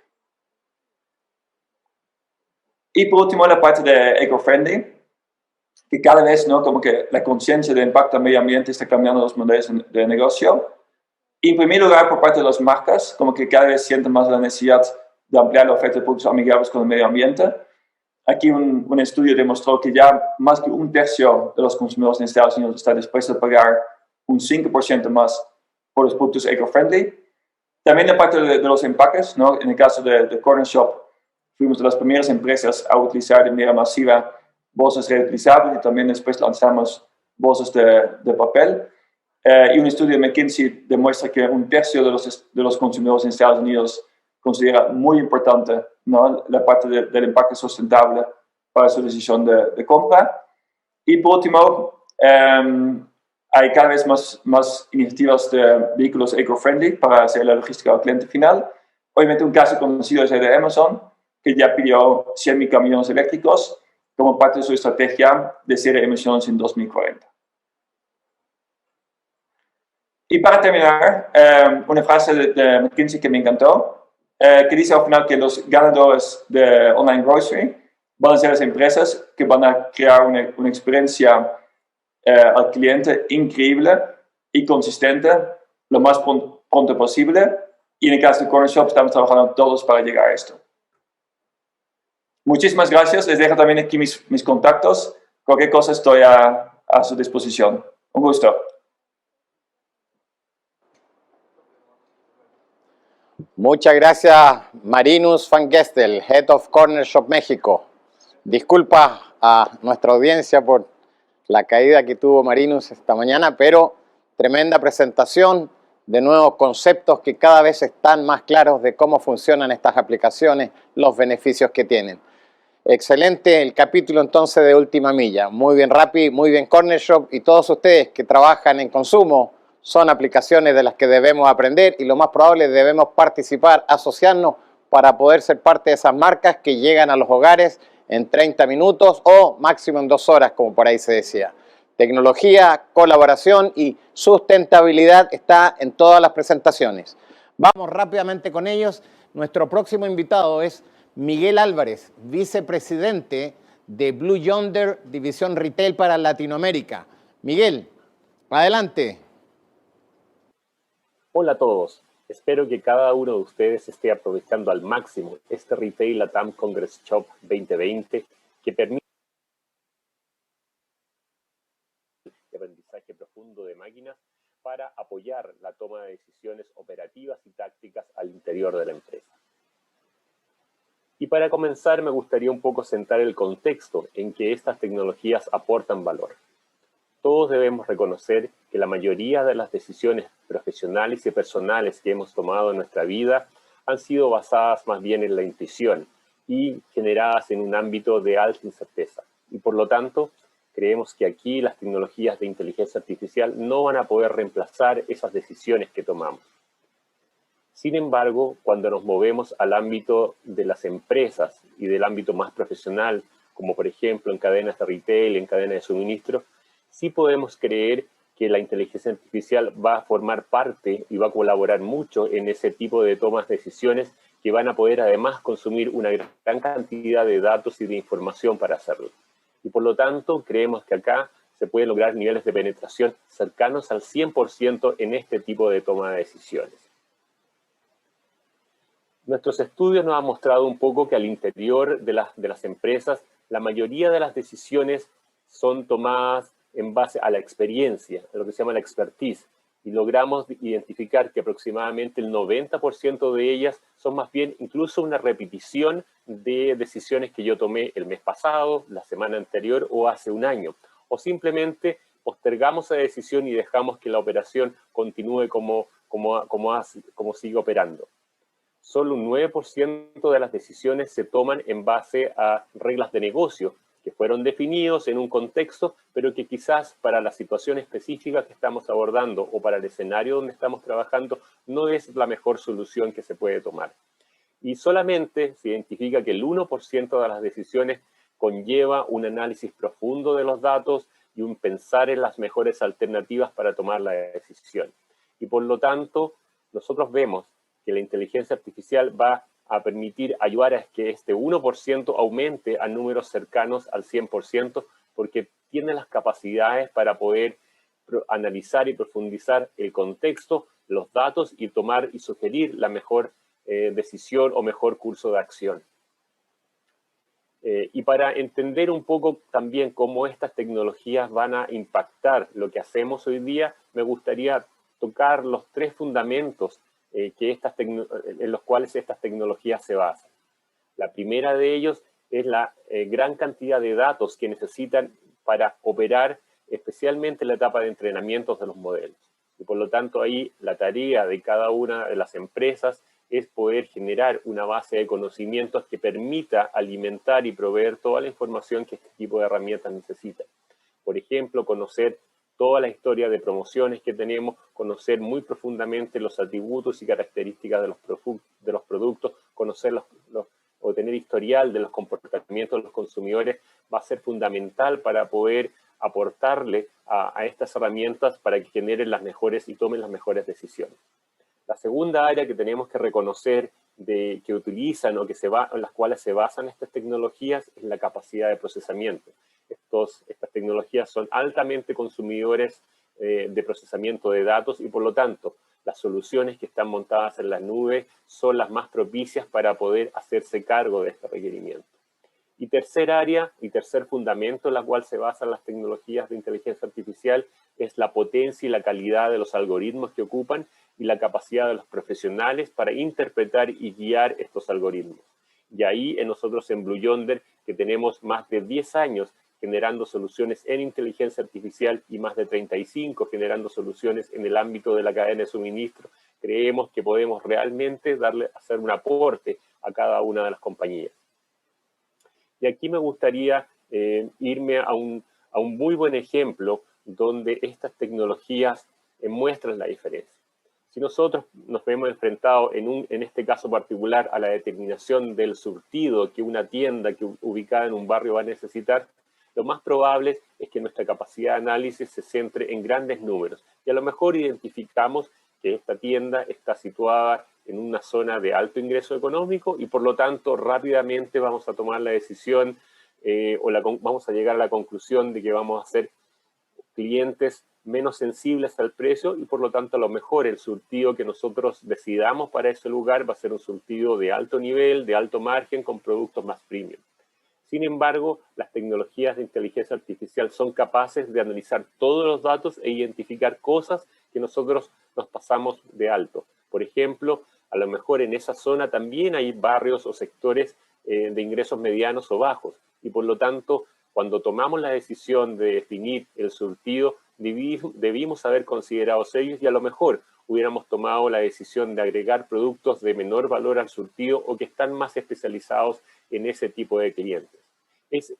Y por último, la parte de eco-friendly, que cada vez, ¿no? Como que la conciencia de impacto al medio ambiente está cambiando los modelos de negocio. Y en primer lugar, por parte de las marcas, como que cada vez sienten más la necesidad de ampliar la oferta de productos amigables con el medio ambiente. Aquí un estudio demostró que ya más que un tercio de los consumidores en Estados Unidos está dispuesto a pagar un 5% más por los productos eco-friendly. También la parte de los empaques, ¿no? En el caso de CongresShop, fuimos de las primeras empresas a utilizar de manera masiva bolsas reutilizables, y también después lanzamos bolsas de papel. Y un estudio de McKinsey demuestra que un tercio de los consumidores en Estados Unidos considera muy importante, ¿no? La parte del empaque sustentable para su decisión de compra. Y por último, hay cada vez más iniciativas de vehículos eco-friendly para hacer la logística al cliente final. Obviamente un caso conocido es el de Amazon, que ya pidió 100,000 camiones eléctricos como parte de su estrategia de cero emisiones en 2040. Y para terminar, una frase de McKinsey que me encantó, que dice al final que los ganadores de online grocery van a ser las empresas que van a crear una experiencia al cliente increíble y consistente lo más pronto posible. Y en el caso de CongresShop estamos trabajando todos para llegar a esto. Muchísimas gracias. Les dejo también aquí mis contactos. Cualquier cosa estoy a su disposición. Un gusto. Muchas gracias, Marinus van Gestel, Head of CongresShop México. Disculpa a nuestra audiencia por la caída que tuvo Marinus esta mañana, pero Tremenda presentación de nuevos conceptos que cada vez están más claros de cómo funcionan estas aplicaciones, los beneficios que tienen. Excelente el capítulo entonces de Última Milla. Muy bien Rappi, muy bien CongresShop y todos ustedes que trabajan en consumo son aplicaciones de las que debemos aprender y lo más probable debemos participar, asociarnos para poder ser parte de esas marcas que llegan a los hogares en 30 minutos o máximo en 2 horas, como por ahí se decía. Tecnología, colaboración y sustentabilidad está en todas las presentaciones. Vamos rápidamente con ellos. Nuestro próximo invitado es Miguel Álvarez, vicepresidente de Blue Yonder, División Retail para Latinoamérica. Miguel, adelante. Hola a todos. Espero que cada uno de ustedes esté aprovechando al máximo este Retail Latam CongresShop 2020 que permite aprendizaje profundo de máquinas para apoyar la toma de decisiones operativas y tácticas al interior de la empresa. Y para comenzar me gustaría un poco sentar el contexto en que estas tecnologías aportan valor. Todos debemos reconocer que la mayoría de las decisiones profesionales y personales que hemos tomado en nuestra vida han sido basadas más bien en la intuición y generadas en un ámbito de alta incerteza. Y por lo tanto, creemos que aquí las tecnologías de inteligencia artificial no van a poder reemplazar esas decisiones que tomamos. Sin embargo, cuando nos movemos al ámbito de las empresas y del ámbito más profesional, como por ejemplo en cadenas de retail, en cadenas de suministro, sí podemos creer que la inteligencia artificial va a formar parte y va a colaborar mucho en ese tipo de tomas de decisiones que van a poder además consumir una gran cantidad de datos y de información para hacerlo. Y por lo tanto, creemos que acá se pueden lograr niveles de penetración cercanos al 100% en este tipo de toma de decisiones. Nuestros estudios nos han mostrado un poco que al interior de las empresas, la mayoría de las decisiones son tomadas en base a la experiencia, a lo que se llama la expertise, y logramos identificar que aproximadamente el 90% de ellas son más bien incluso una repetición de decisiones que yo tomé el mes pasado, la semana anterior o hace un año, o simplemente postergamos esa decisión y dejamos que la operación continúe como sigue operando. Solo un 9% de las decisiones se toman en base a reglas de negocio que fueron definidos en un contexto, pero que quizás para la situación específica que estamos abordando o para el escenario donde estamos trabajando no es la mejor solución que se puede tomar. Y solamente se identifica que el 1% de las decisiones conlleva un análisis profundo de los datos y un pensar en las mejores alternativas para tomar la decisión. Y por lo tanto, nosotros vemos que la inteligencia artificial va a permitir ayudar a que este 1% aumente a números cercanos al 100%, porque tiene las capacidades para poder analizar y profundizar el contexto, los datos y tomar y sugerir la mejor decisión o mejor curso de acción. Y para entender un poco también cómo estas tecnologías van a impactar lo que hacemos hoy día, me gustaría tocar los 3 fundamentos en los cuales estas tecnologías se basan. La primera de ellos es la gran cantidad de datos que necesitan para operar, especialmente en la etapa de entrenamientos de los modelos. Y por lo tanto ahí la tarea de cada una de las empresas es poder generar una base de conocimientos que permita alimentar y proveer toda la información que este tipo de herramientas necesitan. Por ejemplo, conocer toda la historia de promociones que tenemos, conocer muy profundamente los atributos y características de los productos, conocer o tener historial de los comportamientos de los consumidores va a ser fundamental para poder aportarle a estas herramientas para que generen las mejores y tomen las mejores decisiones. La segunda área que tenemos que reconocer que utilizan o en las cuales se basan estas tecnologías es la capacidad de procesamiento. Estas tecnologías son altamente consumidores de procesamiento de datos y por lo tanto las soluciones que están montadas en la nube son las más propicias para poder hacerse cargo de este requerimiento. Y tercer área y tercer fundamento en la cual se basan las tecnologías de inteligencia artificial es la potencia y la calidad de los algoritmos que ocupan y la capacidad de los profesionales para interpretar y guiar estos algoritmos. Y ahí nosotros en Blue Yonder, que tenemos más de 10 años generando soluciones en inteligencia artificial y más de 35 generando soluciones en el ámbito de la cadena de suministro, creemos que podemos realmente hacer un aporte a cada una de las compañías. Y aquí me gustaría irme a un muy buen ejemplo donde estas tecnologías muestran la diferencia. Si nosotros nos vemos enfrentados en este caso particular a la determinación del surtido que una tienda ubicada en un barrio va a necesitar, lo más probable es que nuestra capacidad de análisis se centre en grandes números. Y a lo mejor identificamos que esta tienda está situada en una zona de alto ingreso económico y por lo tanto rápidamente vamos a tomar la decisión vamos a llegar a la conclusión de que vamos a ser clientes menos sensibles al precio y por lo tanto a lo mejor el surtido que nosotros decidamos para ese lugar va a ser un surtido de alto nivel, de alto margen, con productos más premium. Sin embargo, las tecnologías de inteligencia artificial son capaces de analizar todos los datos e identificar cosas que nosotros nos pasamos de alto. Por ejemplo, a lo mejor en esa zona también hay barrios o sectores de ingresos medianos o bajos y por lo tanto cuando tomamos la decisión de definir el surtido, debimos haber considerado ellos y a lo mejor hubiéramos tomado la decisión de agregar productos de menor valor al surtido o que están más especializados en ese tipo de clientes. Es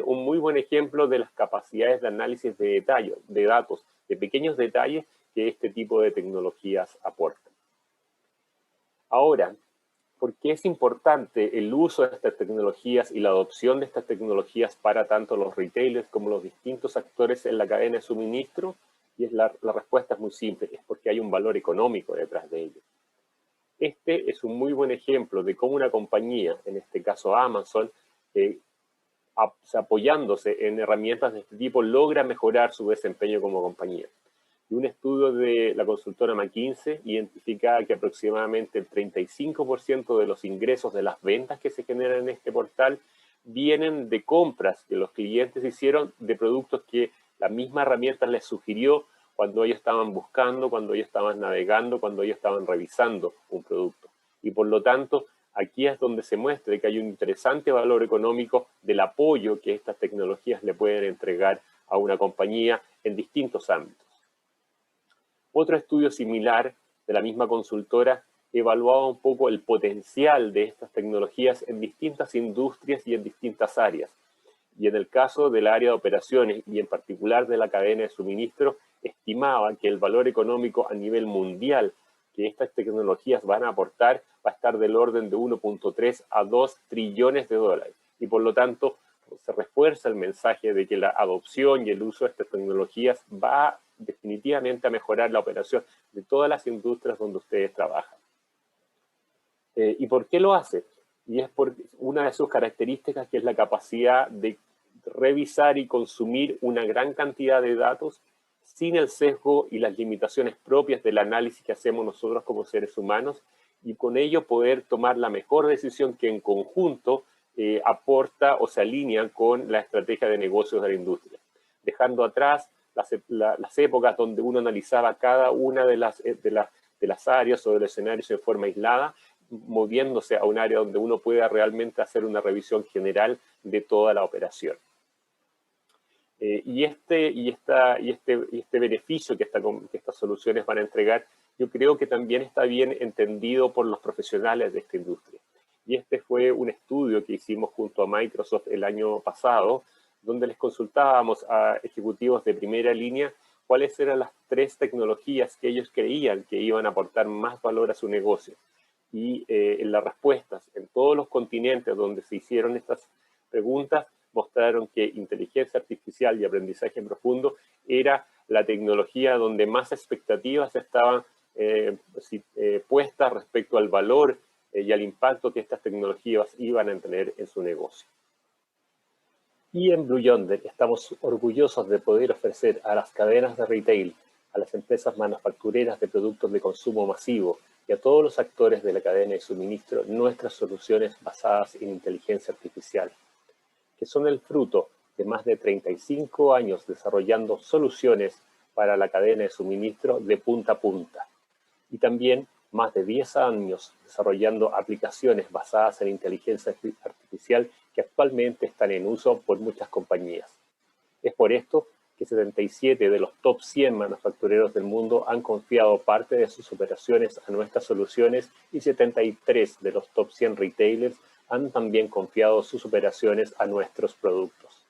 un muy buen ejemplo de las capacidades de análisis de detalle, de datos, de pequeños detalles que este tipo de tecnologías aportan. Ahora, ¿por qué es importante el uso de estas tecnologías y la adopción de estas tecnologías para tanto los retailers como los distintos actores en la cadena de suministro? Y la respuesta es muy simple, es porque hay un valor económico detrás de ello. Este es un muy buen ejemplo de cómo una compañía, en este caso Amazon, apoyándose en herramientas de este tipo, logra mejorar su desempeño como compañía. Y un estudio de la consultora McKinsey identifica que aproximadamente el 35% de los ingresos de las ventas que se generan en este portal vienen de compras que los clientes hicieron de productos que la misma herramienta les sugirió cuando ellos estaban buscando, cuando ellos estaban navegando, cuando ellos estaban revisando un producto. Y por lo tanto, aquí es donde se muestra que hay un interesante valor económico del apoyo que estas tecnologías le pueden entregar a una compañía en distintos ámbitos. Otro estudio similar de la misma consultora evaluaba un poco el potencial de estas tecnologías en distintas industrias y en distintas áreas. Y en el caso del área de operaciones y en particular de la cadena de suministro, estimaba que el valor económico a nivel mundial que estas tecnologías van a aportar va a estar del orden de 1.3 a 2 trillones de dólares. Y por lo tanto, se refuerza el mensaje de que la adopción y el uso de estas tecnologías va definitivamente a mejorar la operación de todas las industrias donde ustedes trabajan. ¿Y por qué lo hace? Y es por una de sus características, que es la capacidad de revisar y consumir una gran cantidad de datos sin el sesgo y las limitaciones propias del análisis que hacemos nosotros como seres humanos, y con ello poder tomar la mejor decisión que en conjunto aporta o se alinea con la estrategia de negocios de la industria, dejando atrás las épocas donde uno analizaba cada una de las áreas o de los escenarios en forma aislada, moviéndose a un área donde uno pueda realmente hacer una revisión general de toda la operación. Y este beneficio que estas soluciones van a entregar, yo creo que también está bien entendido por los profesionales de esta industria. Y este fue un estudio que hicimos junto a Microsoft el año pasado, donde les consultábamos a ejecutivos de primera línea cuáles eran las 3 tecnologías que ellos creían que iban a aportar más valor a su negocio. Y en las respuestas en todos los continentes donde se hicieron estas preguntas, mostraron que inteligencia artificial y aprendizaje profundo era la tecnología donde más expectativas estaban puestas respecto al valor y al impacto que estas tecnologías iban a tener en su negocio. Y en Blue Yonder estamos orgullosos de poder ofrecer a las cadenas de retail, a las empresas manufactureras de productos de consumo masivo y a todos los actores de la cadena de suministro nuestras soluciones basadas en inteligencia artificial, que son el fruto de más de 35 años desarrollando soluciones para la cadena de suministro de punta a punta, y también más de 10 años desarrollando aplicaciones basadas en inteligencia artificial que actualmente están en uso por muchas compañías. Es por esto que 77 de los top 100 manufactureros del mundo han confiado parte de sus operaciones a nuestras soluciones y 73 de los top 100 retailers han también confiado sus operaciones a nuestros productos.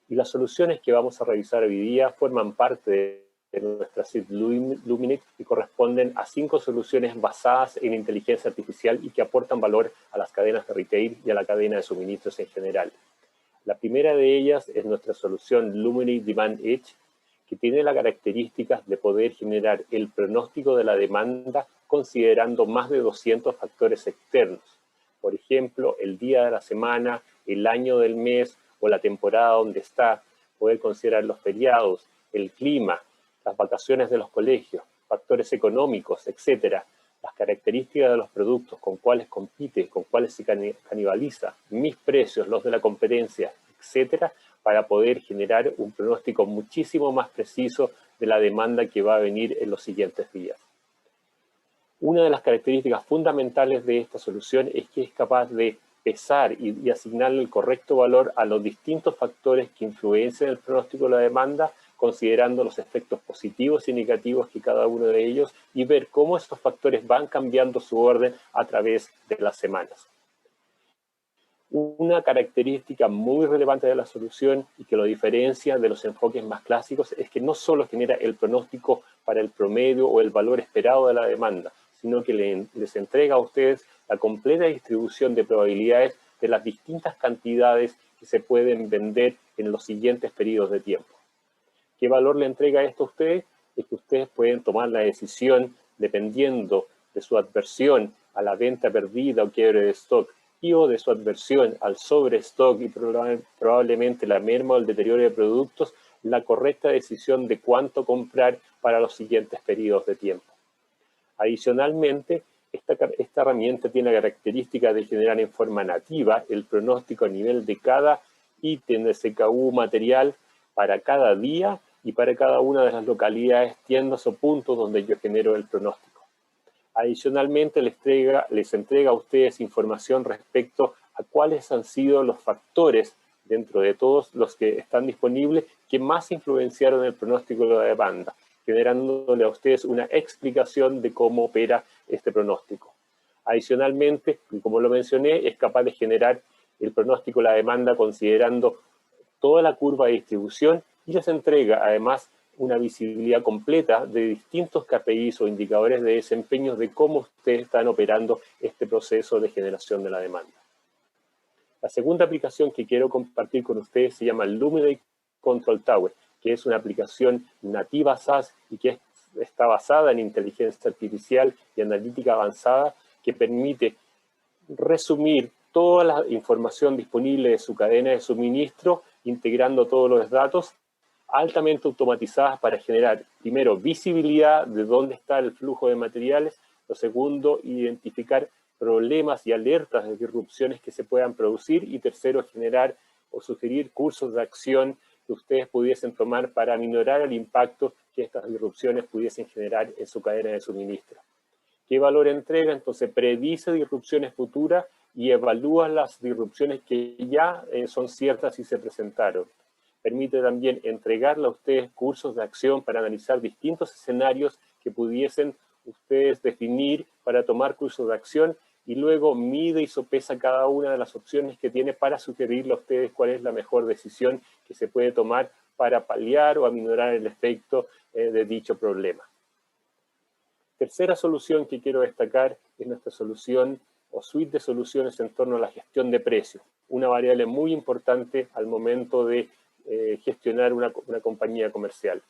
Y las soluciones que vamos a revisar hoy día forman parte de nuestra suite Luminate y corresponden a 5 soluciones basadas en inteligencia artificial y que aportan valor a las cadenas de retail y a la cadena de suministros en general. La primera de ellas es nuestra solución Luminate Demand Edge, que tiene la característica de poder generar el pronóstico de la demanda considerando más de 200 factores externos. Por ejemplo, el día de la semana, el año del mes o la temporada donde está, poder considerar los feriados, el clima, las vacaciones de los colegios, factores económicos, etc., las características de los productos, con cuáles compite, con cuáles se canibaliza, mis precios, los de la competencia, etcétera, para poder generar un pronóstico muchísimo más preciso de la demanda que va a venir en los siguientes días. Una de las características fundamentales de esta solución es que es capaz de pesar y asignarle el correcto valor a los distintos factores que influencian el pronóstico de la demanda, considerando los efectos positivos y negativos que cada uno de ellos y ver cómo estos factores van cambiando su orden a través de las semanas. Una característica muy relevante de la solución y que lo diferencia de los enfoques más clásicos es que no solo genera el pronóstico para el promedio o el valor esperado de la demanda, sino que les entrega a ustedes la completa distribución de probabilidades de las distintas cantidades que se pueden vender en los siguientes periodos de tiempo. ¿Qué valor le entrega esto a ustedes? Es que ustedes pueden tomar la decisión dependiendo de su adversión a la venta perdida o quiebre de stock y o de su adversión al sobrestock y probablemente la merma o el deterioro de productos, la correcta decisión de cuánto comprar para los siguientes periodos de tiempo. Adicionalmente, esta herramienta tiene la característica de generar en forma nativa el pronóstico a nivel de cada ítem de SKU material para cada día y para cada una de las localidades, tiendas o puntos donde yo genero el pronóstico. Adicionalmente, les entrega a ustedes información respecto a cuáles han sido los factores dentro de todos los que están disponibles que más influenciaron el pronóstico de la demanda, generándole a ustedes una explicación de cómo opera este pronóstico. Adicionalmente, como lo mencioné, es capaz de generar el pronóstico de la demanda considerando toda la curva de distribución y les entrega además una visibilidad completa de distintos KPIs o indicadores de desempeño de cómo ustedes están operando este proceso de generación de la demanda. La segunda aplicación que quiero compartir con ustedes se llama Luminate Control Tower, que es una aplicación nativa SaaS y que está basada en inteligencia artificial y analítica avanzada que permite resumir toda la información disponible de su cadena de suministro, integrando todos los datos altamente automatizadas para generar, primero, visibilidad de dónde está el flujo de materiales, lo segundo, identificar problemas y alertas de disrupciones que se puedan producir y tercero, generar o sugerir cursos de acción que ustedes pudiesen tomar para aminorar el impacto que estas disrupciones pudiesen generar en su cadena de suministro. ¿Qué valor entrega? Entonces predice disrupciones futuras y evalúa las disrupciones que ya son ciertas y se presentaron. Permite también entregarle a ustedes cursos de acción para analizar distintos escenarios que pudiesen ustedes definir para tomar cursos de acción y luego mide y sopesa cada una de las opciones que tiene para sugerirle a ustedes cuál es la mejor decisión que se puede tomar para paliar o aminorar el efecto de dicho problema. Tercera solución que quiero destacar es nuestra solución o suite de soluciones en torno a la gestión de precios, una variable muy importante al momento de gestionar una compañía comercial.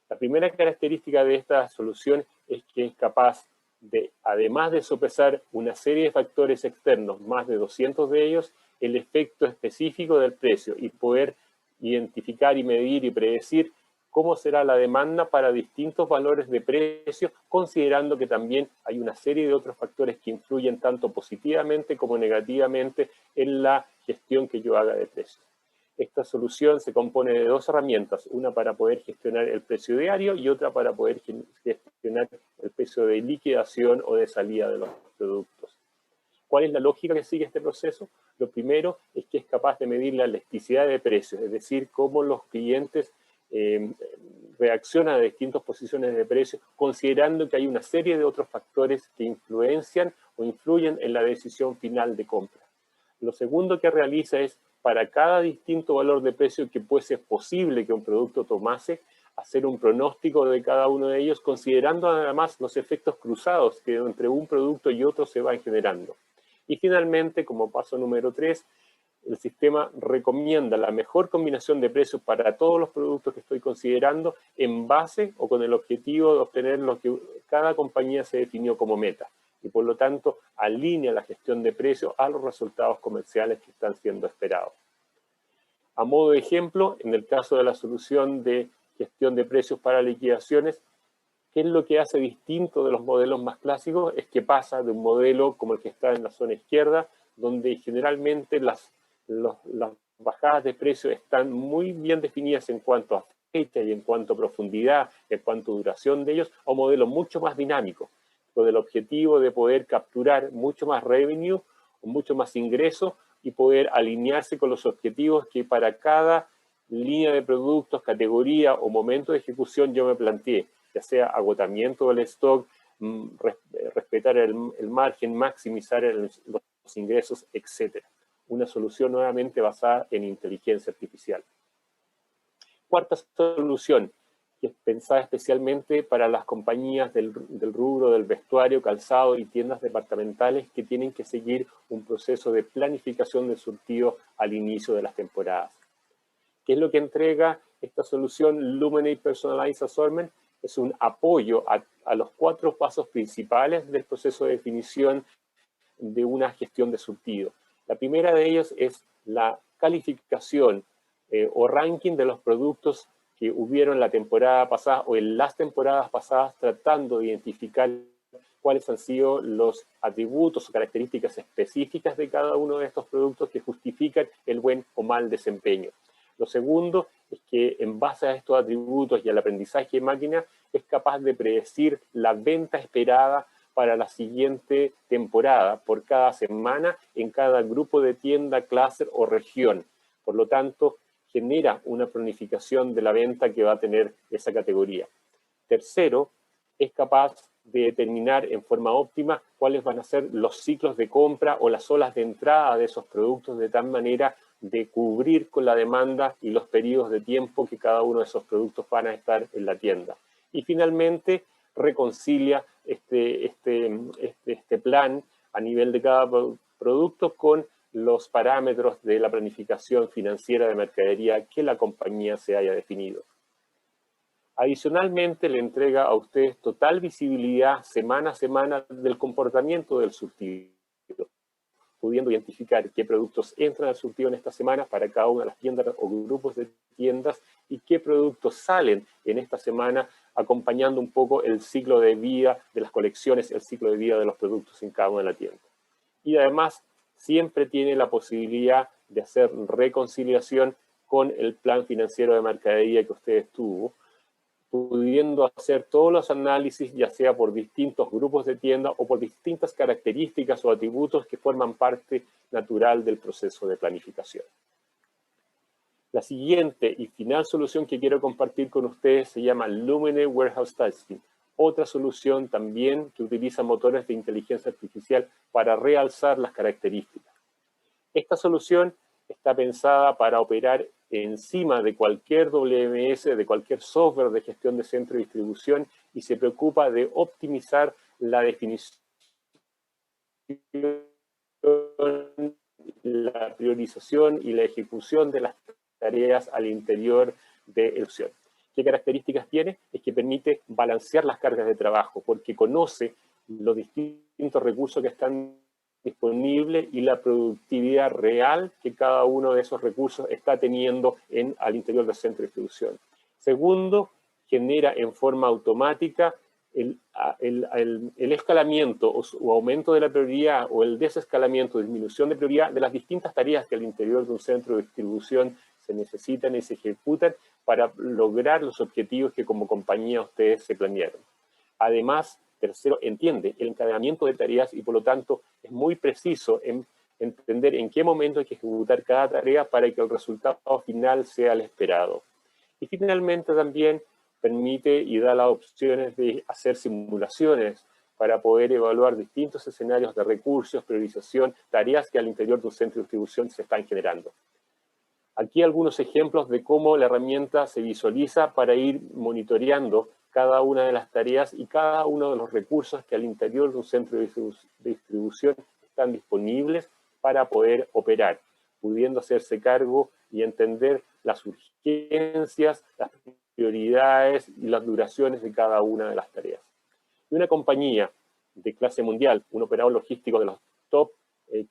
La primera característica de esta solución es que es capaz de, además de sopesar una serie de factores externos, más de 200 de ellos, el efecto específico del precio y poder identificar y medir y predecir cómo será la demanda para distintos valores de precio, considerando que también hay una serie de otros factores que influyen tanto positivamente como negativamente en la gestión que yo haga de precios. Esta solución se compone de dos herramientas, una para poder gestionar el precio diario y otra para poder gestionar el precio de liquidación o de salida de los productos. ¿Cuál es la lógica que sigue este proceso? Lo primero es que es capaz de medir la elasticidad de precios, es decir, cómo los clientes reaccionan a distintas posiciones de precios, considerando que hay una serie de otros factores que influencian o influyen en la decisión final de compra. Lo segundo que realiza es, para cada distinto valor de precio que fuese posible que un producto tomase, hacer un pronóstico de cada uno de ellos, considerando además los efectos cruzados que entre un producto y otro se van generando. Y finalmente, como paso número 3, el sistema recomienda la mejor combinación de precios para todos los productos que estoy considerando en base o con el objetivo de obtener lo que cada compañía se definió como meta. Y por lo tanto, alinea la gestión de precios a los resultados comerciales que están siendo esperados. A modo de ejemplo, en el caso de la solución de gestión de precios para liquidaciones, ¿qué es lo que hace distinto de los modelos más clásicos? Es que pasa de un modelo como el que está en la zona izquierda, donde generalmente las bajadas de precios están muy bien definidas en cuanto a fecha y en cuanto a profundidad, en cuanto a duración de ellos, a un modelo mucho más dinámico, con el objetivo de poder capturar mucho más revenue, mucho más ingreso y poder alinearse con los objetivos que para cada línea de productos, categoría o momento de ejecución yo me planteé, ya sea agotamiento del stock, respetar el margen, maximizar los ingresos, etc. Una solución nuevamente basada en inteligencia artificial. Cuarta solución, que es pensada especialmente para las compañías del rubro del vestuario, calzado y tiendas departamentales que tienen que seguir un proceso de planificación de surtido al inicio de las temporadas. ¿Qué es lo que entrega esta solución Luminate Personalized Assortment? Es un apoyo a los 4 pasos principales del proceso de definición de una gestión de surtido. La primera de ellos es la calificación o ranking de los productos que hubieron la temporada pasada o en las temporadas pasadas, tratando de identificar cuáles han sido los atributos o características específicas de cada uno de estos productos que justifican el buen o mal desempeño. Lo segundo es que en base a estos atributos y al aprendizaje de máquina es capaz de predecir la venta esperada para la siguiente temporada por cada semana en cada grupo de tienda, clúster o región. Por lo tanto, genera una planificación de la venta que va a tener esa categoría. Tercero, es capaz de determinar en forma óptima cuáles van a ser los ciclos de compra o las olas de entrada de esos productos de tal manera de cubrir con la demanda y los periodos de tiempo que cada uno de esos productos van a estar en la tienda. Y finalmente, reconcilia este plan a nivel de cada producto con los parámetros de la planificación financiera de mercadería que la compañía se haya definido. Adicionalmente, le entrega a ustedes total visibilidad semana a semana del comportamiento del surtido, pudiendo identificar qué productos entran al surtido en esta semana para cada una de las tiendas o grupos de tiendas y qué productos salen en esta semana, acompañando un poco el ciclo de vida de las colecciones, el ciclo de vida de los productos en cada una de la tienda. Y además, siempre tiene la posibilidad de hacer reconciliación con el plan financiero de mercadería que ustedes tuvo, pudiendo hacer todos los análisis, ya sea por distintos grupos de tienda o por distintas características o atributos que forman parte natural del proceso de planificación. La siguiente y final solución que quiero compartir con ustedes se llama Luminate Warehouse Testing, otra solución también que utiliza motores de inteligencia artificial para realzar las características. Esta solución está pensada para operar encima de cualquier WMS, de cualquier software de gestión de centro de distribución y se preocupa de optimizar la definición, la priorización y la ejecución de las tareas al interior de la opción. ¿Qué características tiene? Es que permite balancear las cargas de trabajo porque conoce los distintos recursos que están disponible y la productividad real que cada uno de esos recursos está teniendo al interior del centro de distribución. Segundo, genera en forma automática el escalamiento o aumento de la prioridad o el desescalamiento, disminución de prioridad de las distintas tareas que al interior de un centro de distribución se necesitan y se ejecutan para lograr los objetivos que como compañía ustedes se planearon. Además, Tercero, entiende el encadenamiento de tareas y por lo tanto es muy preciso en entender en qué momento hay que ejecutar cada tarea para que el resultado final sea el esperado. Y finalmente también permite y da las opciones de hacer simulaciones para poder evaluar distintos escenarios de recursos, priorización, tareas que al interior de un centro de distribución se están generando. Aquí algunos ejemplos de cómo la herramienta se visualiza para ir monitoreando cada una de las tareas y cada uno de los recursos que al interior de un centro de distribución están disponibles para poder operar, pudiendo hacerse cargo y entender las urgencias, las prioridades y las duraciones de cada una de las tareas. Y una compañía de clase mundial, un operador logístico de los top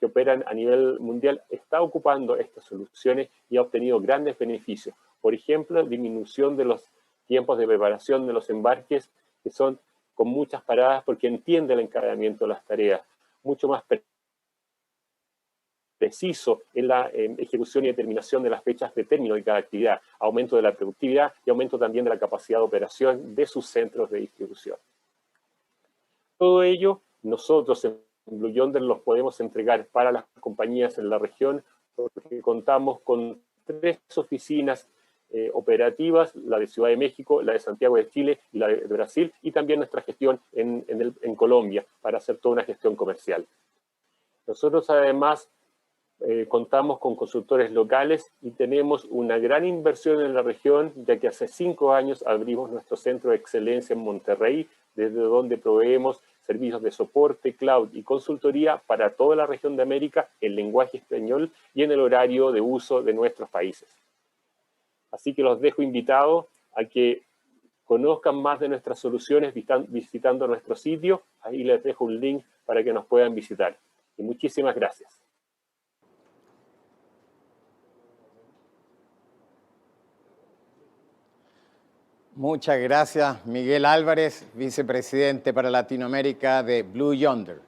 que operan a nivel mundial, está ocupando estas soluciones y ha obtenido grandes beneficios. Por ejemplo, disminución de los tiempos de preparación de los embarques, que son con muchas paradas porque entiende el encadenamiento de las tareas, mucho más preciso en la ejecución y determinación de las fechas de término de cada actividad, aumento de la productividad y aumento también de la capacidad de operación de sus centros de distribución. Todo ello nosotros en Blue Yonder los podemos entregar para las compañías en la región porque contamos con 3 oficinas operativas, la de Ciudad de México, la de Santiago de Chile y la de Brasil, y también nuestra gestión en Colombia para hacer toda una gestión comercial. Nosotros además contamos con consultores locales y tenemos una gran inversión en la región, ya que hace 5 años abrimos nuestro centro de excelencia en Monterrey, desde donde proveemos servicios de soporte, cloud y consultoría para toda la región de América en lenguaje español y en el horario de uso de nuestros países. Así que los dejo invitados a que conozcan más de nuestras soluciones visitando nuestro sitio. Ahí les dejo un link para que nos puedan visitar. Y muchísimas gracias. Muchas gracias, Miguel Álvarez, vicepresidente para Latinoamérica de Blue Yonder.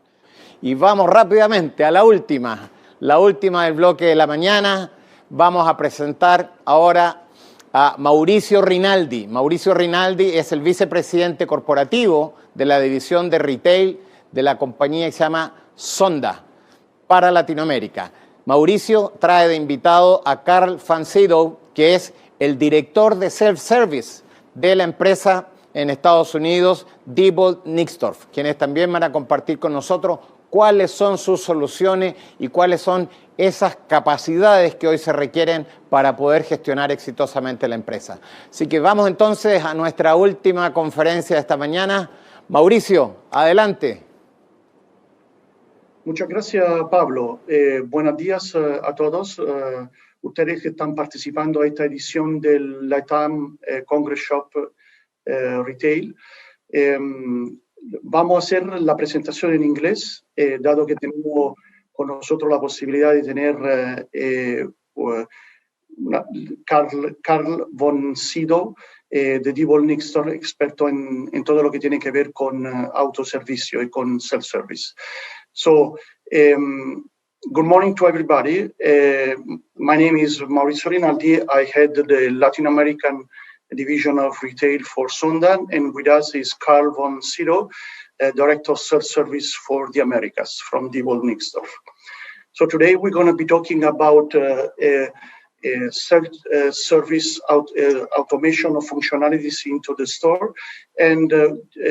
Y vamos rápidamente a la última del bloque de la mañana. Vamos a presentar ahora a Mauricio Rinaldi. Mauricio Rinaldi es el vicepresidente corporativo de la división de retail de la compañía que se llama Sonda para Latinoamérica. Mauricio trae de invitado a Carl van Sydow, que es el director de self-service de la empresa en Estados Unidos, Diebold Nixdorf, quienes también van a compartir con nosotros cuáles son sus soluciones y cuáles son esas capacidades que hoy se requieren para poder gestionar exitosamente la empresa. Así que vamos entonces a nuestra última conferencia de esta mañana. Mauricio, adelante. Muchas gracias, Pablo. Buenos días a todos. Ustedes que están participando a esta edición del Latam CongresShop Retail. Vamos a hacer la presentación en inglés, dado que tenemos con nosotros la posibilidad de tener Carl von Sydow de Diebold Nixdorf, experto en todo lo que tiene que ver con autoservicio y con self-service. So, good morning to everybody. My name is Mauricio Rinaldi. I head the Latin American division of retail for Sonda, and with us is Carl von Sydow, Director of Self-Service for the Americas from Diebold Nixdorf. So today we're going to be talking about self-service automation of functionalities into the store. And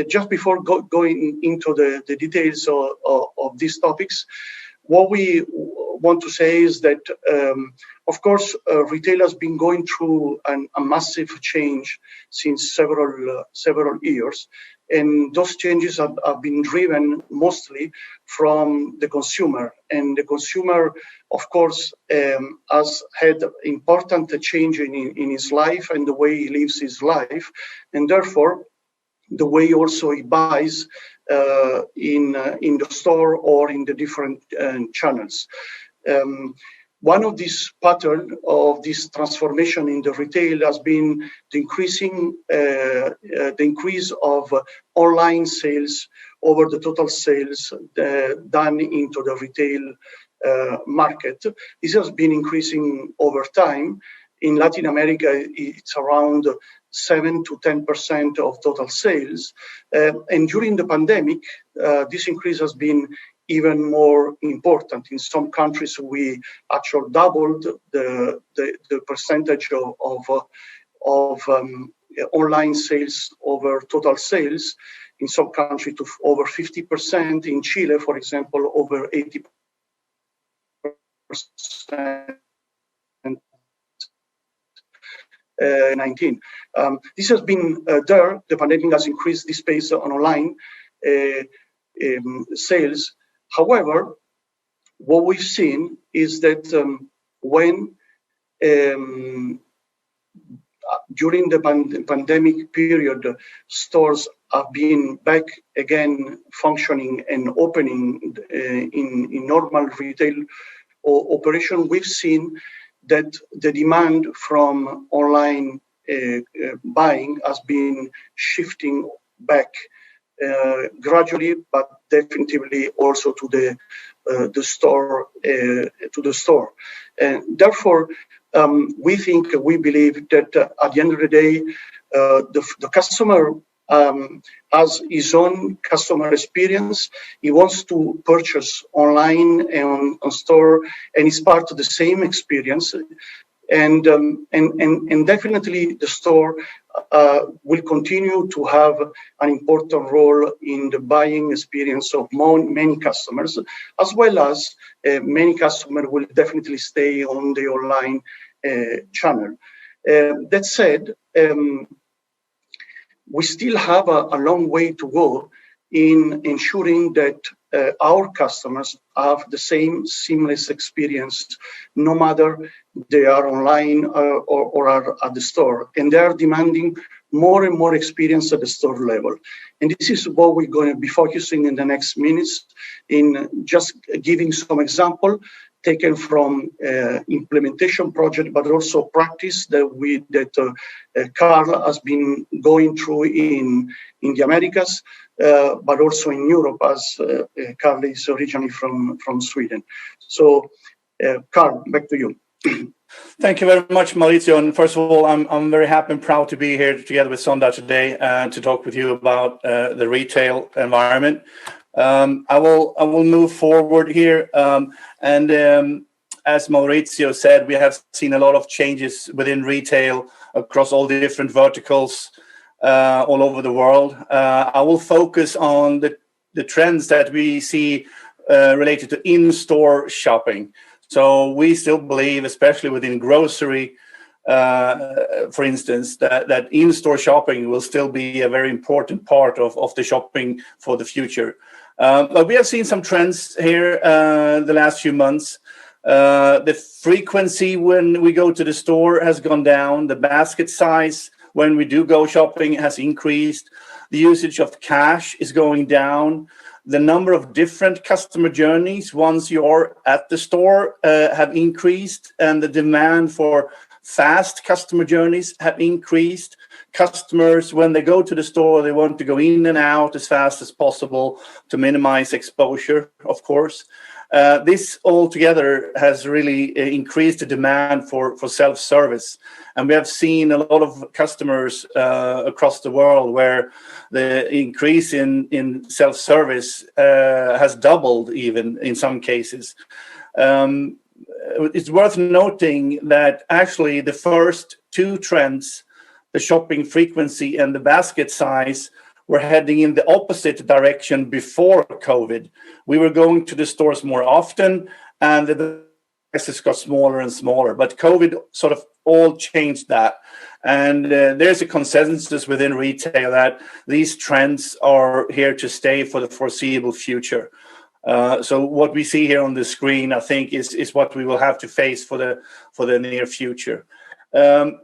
just before going into the details of these topics, what we want to say is that, of course, retail has been going through a massive change since several years. And those changes have been driven mostly from the consumer. And the consumer, of course, has had important change in his life and the way he lives his life. And therefore, the way also he buys in the store or in the different channels. One of these patterns of this transformation in the retail has been the increase of online sales over the total sales done into the retail market. This has been increasing over time. In Latin America, it's around 7 to 10% of total sales. And during the pandemic, this increase has been even more important. In some countries, we actually doubled the percentage of online sales over total sales. In some countries, to over 50%. In Chile, for example, over 80%. This has been there. The pandemic has increased this pace on online sales. However, what we've seen is that when during the pandemic period, stores have been back again functioning and opening in normal retail operation, we've seen that the demand from online buying has been shifting back gradually, but definitively also to the store. And therefore, we believe that at the end of the day, the customer has his own customer experience. He wants to purchase online and on store, and it's part of the same experience. And definitely the store will continue to have an important role in the buying experience of many customers, as well as many customers will definitely stay on the online channel. That said, we still have a long way to go in ensuring that our customers have the same seamless experience, no matter they are online or are at the store. And they are demanding more and more experience at the store level. And this is what we're going to be focusing in the next minutes, in just giving some example taken from implementation project, but also practice that Carl has been going through in the Americas, but also in Europe, as Carl is originally from Sweden. So, Carl, back to you. Thank you very much, Maurizio. And first of all, I'm very happy and proud to be here together with Sonda today to talk with you about the retail environment. I will move forward here. As Maurizio said, we have seen a lot of changes within retail across all the different verticals all over the world. I will focus on the trends that we see related to in-store shopping. So we still believe, especially within grocery, for instance, that in-store shopping will still be a very important part of the shopping for the future. But we have seen some trends here the last few months. The frequency when we go to the store has gone down. The basket size when we do go shopping has increased. The usage of cash is going down. The number of different customer journeys once you're at the store have increased, and the demand for fast customer journeys have increased. Customers, when they go to the store, they want to go in and out as fast as possible to minimize exposure, of course. This altogether has really increased the demand for self-service. And we have seen a lot of customers across the world where the increase in self-service has doubled even in some cases. It's worth noting that actually the first two trends, the shopping frequency and the basket size, were heading in the opposite direction before COVID. We were going to the stores more often and the prices got smaller and smaller. But COVID sort of all changed that. And there's a consensus within retail that these trends are here to stay for the foreseeable future. So what we see here on the screen, I think, is what we will have to face for the near future. The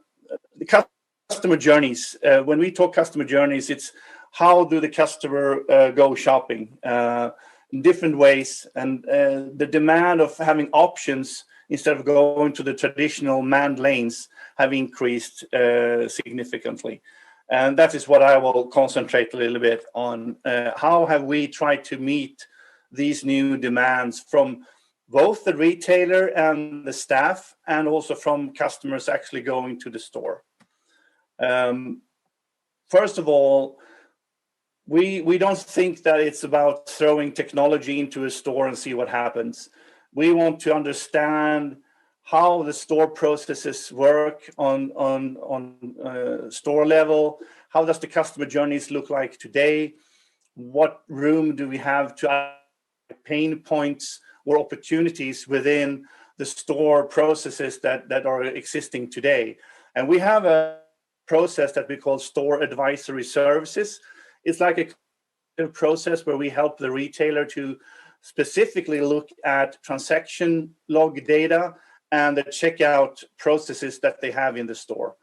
customer journeys. When we talk customer journeys, it's how do the customer go shopping in different ways, and the demand of having options instead of going to the traditional manned lanes have increased significantly. And that is what I will concentrate a little bit on. How have we tried to meet these new demands from both the retailer and the staff, and also from customers actually going to the store? First of all, we don't think that it's about throwing technology into a store and see what happens. We want to understand how the store processes work on store level. How does the customer journeys look like today? What room do we have to pain points or opportunities within the store processes that are existing today? And we have a process that we call store advisory services. It's like a process where we help the retailer to specifically look at transaction log data and the checkout processes that they have in the store.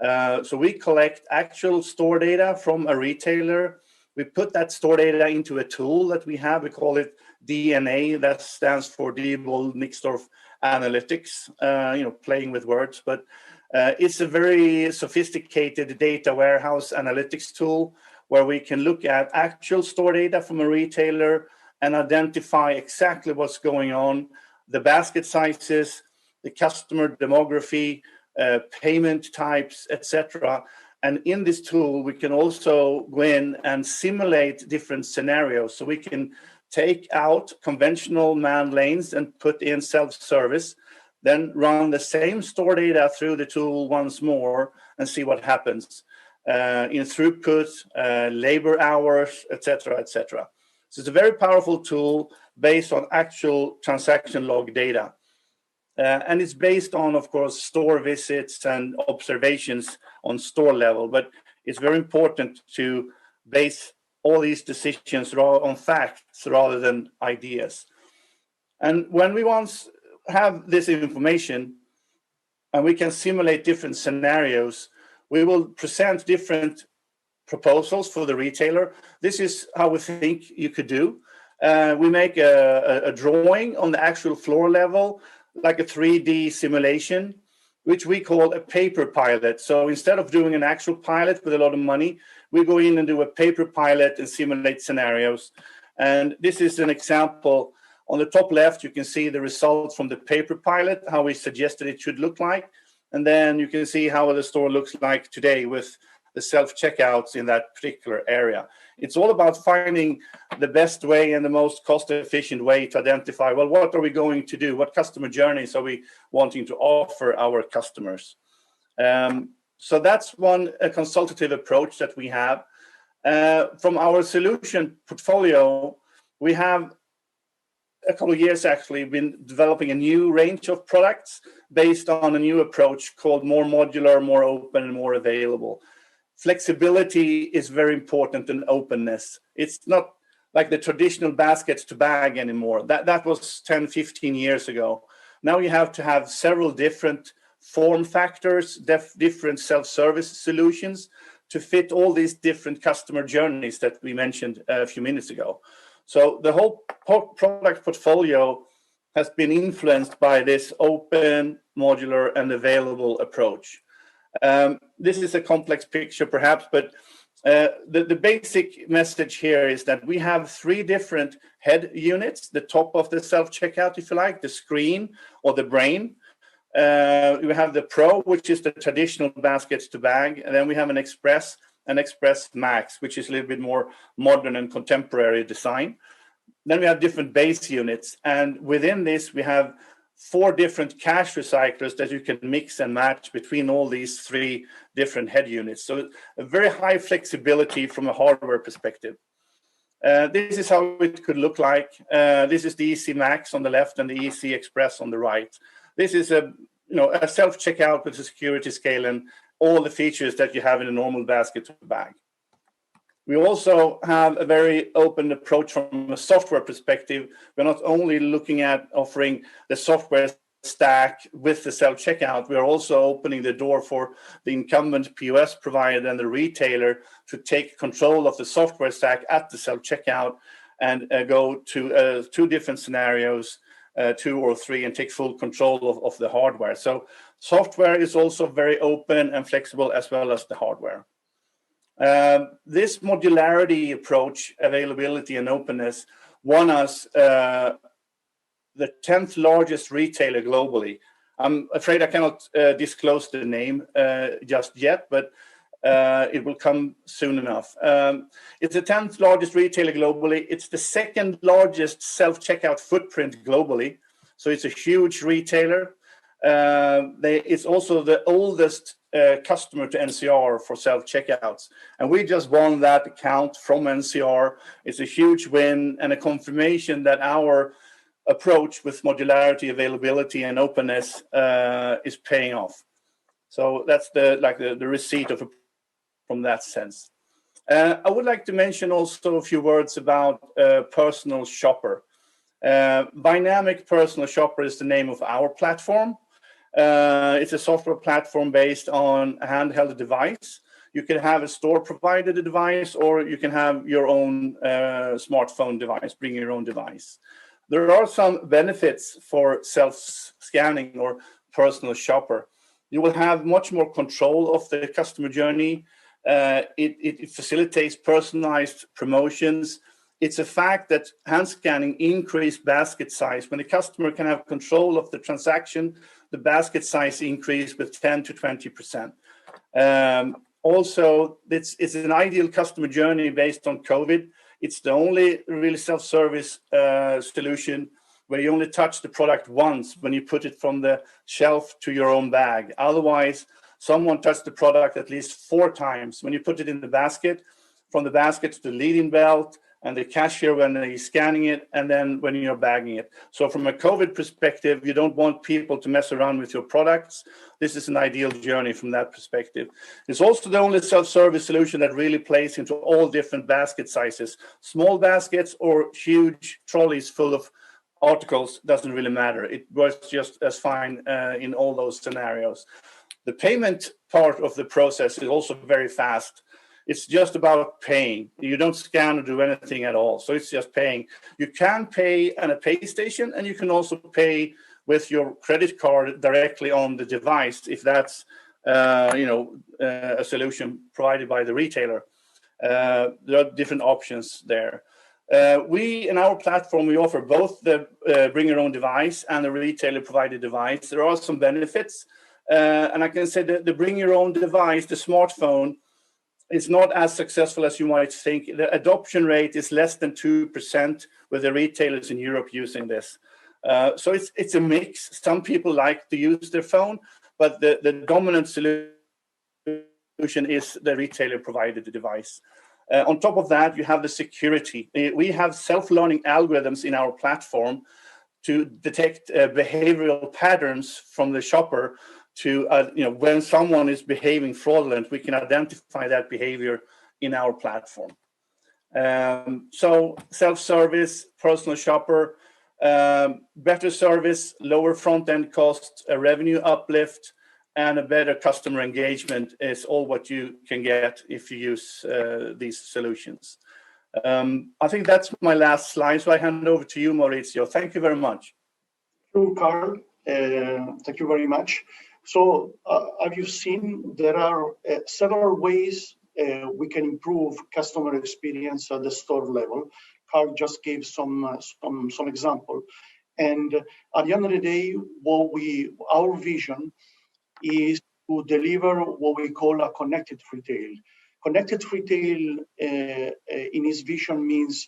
So we collect actual store data from a retailer. We put that store data into a tool that we have. We call it DNA. That stands for Diebold Nixdorf Analytics, playing with words. But it's a very sophisticated data warehouse analytics tool where we can look at actual store data from a retailer and identify exactly what's going on, the basket sizes, the customer demography, payment types, etc. And in this tool, we can also go in and simulate different scenarios. So we can take out conventional manned lanes and put in self-service, then run the same store data through the tool once more and see what happens in throughput, labor hours, etc., etc. So it's a very powerful tool based on actual transaction log data. And it's based on, of course, store visits and observations on store level. But it's very important to base all these decisions on facts rather than ideas. And when we once have this information and we can simulate different scenarios, we will present different proposals for the retailer. This is how we think you could do. We make a drawing on the actual floor level, like a 3D simulation, which we call a paper pilot. So instead of doing an actual pilot with a lot of money, we go in and do a paper pilot and simulate scenarios. And this is an example. On the top left, you can see the results from the paper pilot, how we suggested it should look like. And then you can see how the store looks like today with the self-checkouts in that particular area. It's all about finding the best way and the most cost-efficient way to identify, well, what are we going to do? What customer journeys are we wanting to offer our customers? So that's one consultative approach that we have. From our solution portfolio, we have a couple of years actually been developing a new range of products based on a new approach called more modular, more open, and more available. Flexibility is very important in openness. It's not like the traditional baskets to bag anymore. That was 10, 15 years ago. Now you have to have several different form factors, different self-service solutions to fit all these different customer journeys that we mentioned a few minutes ago. So the whole product portfolio has been influenced by this open, modular, and available approach. This is a complex picture, perhaps, but the basic message here is that we have three different head units, the top of the self-checkout, if you like, the screen or the brain. We have the Pro, which is the traditional baskets to bag, and then we have an Express and Express Max, which is a little bit more modern and contemporary design. Then we have different base units, and within this we have 4 different cash recyclers that you can mix and match between all these 3 different head units. So a very high flexibility from a hardware perspective. This is how it could look like. This is the EC Max on the left and the EC Express on the right. This is a self-checkout with a security scale and all the features that you have in a normal basket to bag. We also have a very open approach from a software perspective. We're not only looking at offering the software stack with the self-checkout, we're also opening the door for the incumbent POS provider and the retailer to take control of the software stack at the self-checkout and go to 2 different scenarios, 2 or 3, and take full control of the hardware. So software is also very open and flexible as well as the hardware. This modularity approach, availability and openness, won us the 10th largest retailer globally. I'm afraid I cannot disclose the name just yet, but It will come soon enough. It's the 10th largest retailer globally. It's the second largest self-checkout footprint globally. So it's a huge retailer. It's also the oldest customer to NCR for self-checkouts. And we just won that account from NCR. It's a huge win and a confirmation that our approach with modularity, availability, and openness is paying off. So that's the receipt from that sense. I would like to mention also a few words about Personal Shopper. Dynamic Personal Shopper is the name of our platform. It's a software platform based on a handheld device. You can have a store-provided device, or you can have your own smartphone device, bring your own device. There are some benefits for self-scanning or Personal Shopper. You will have much more control of the customer journey. It facilitates personalized promotions. It's a fact that hand scanning increased basket size. When a customer can have control of the transaction, the basket size increased with 10 to 20%. Also, it's an ideal customer journey based on COVID. It's the only really self-service solution where you only touch the product once when you put it from the shelf to your own bag. Otherwise, someone touched the product at least 4 times. When you put it in the basket, from the basket to the leading belt, and the cashier when he's scanning it, and then when you're bagging it. So from a COVID perspective, you don't want people to mess around with your products. This is an ideal journey from that perspective. It's also the only self-service solution that really plays into all different basket sizes. Small baskets or huge trolleys full of articles, doesn't really matter. It works just as fine in all those scenarios. The payment part of the process is also very fast. It's just about paying. You don't scan or do anything at all. So it's just paying. You can pay at a pay station, and you can also pay with your credit card directly on the device if that's a solution provided by the retailer. There are different options there. In our platform, we offer both the bring your own device and the retailer provided device. There are some benefits. And I can say that the bring your own device, the smartphone, is not as successful as you might think. The adoption rate is less than 2% with the retailers in Europe using this. So it's a mix. Some people like to use their phone, but the dominant solution is the retailer provided the device. On top of that, you have the security. We have self-learning algorithms in our platform to detect behavioral patterns from the shopper to, when someone is behaving fraudulent, we can identify that behavior in our platform. So self-service, Personal Shopper, better service, lower front-end costs, a revenue uplift, and a better customer engagement is all what you can get if you use these solutions. I think that's my last slide, so I hand over to you, Maurizio. Thank you very much. Thank you, Carl. Thank you very much. So as you've seen, there are several ways we can improve customer experience at the store level. Carl just gave some example. And at the end of the day, our vision is to deliver what we call a connected retail. Connected retail in his vision means,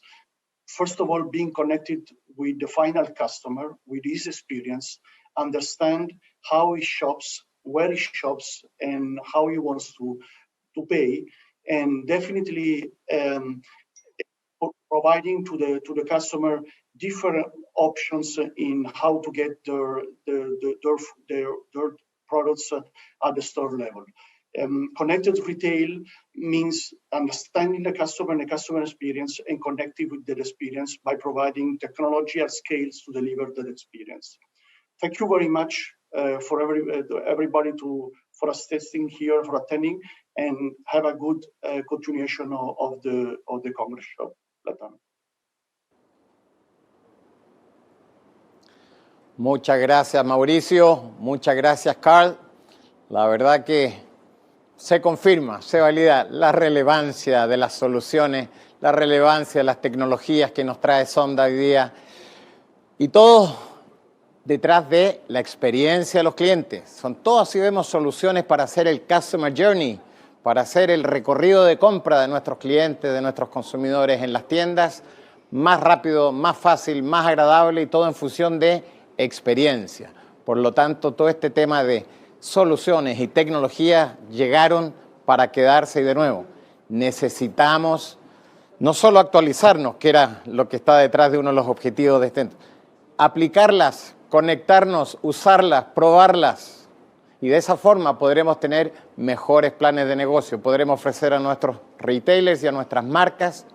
first of all, being connected with the final customer, with his experience, understand how he shops, where he shops, and how he wants to pay, and definitely providing to the customer different options in how to get their products at the store level. Connected retail means understanding the customer and the customer experience and connecting with that experience by providing technology at scales to deliver that experience. Thank you very much for everybody for assisting here, for attending, and have a good continuation of the CongresShop Latam. Muchas gracias, Mauricio. Muchas gracias, Carl. La verdad que se confirma, se valida la relevancia de las soluciones, la relevancia de las tecnologías que nos trae Sonda hoy día. Y todo detrás de la experiencia de los clientes. Son todas, si vemos, soluciones para hacer el Customer Journey para hacer el recorrido de compra de nuestros clientes, de nuestros consumidores en las tiendas, más rápido, más fácil, más agradable y todo en función de experiencia. Por lo tanto, todo este tema de soluciones y tecnología llegaron para quedarse y de nuevo, necesitamos no solo actualizarnos, que era lo que está detrás de uno de los objetivos de este, aplicarlas, conectarnos, usarlas, probarlas y de esa forma podremos tener mejores planes de negocio, podremos ofrecer a nuestros retailers y a nuestras marcas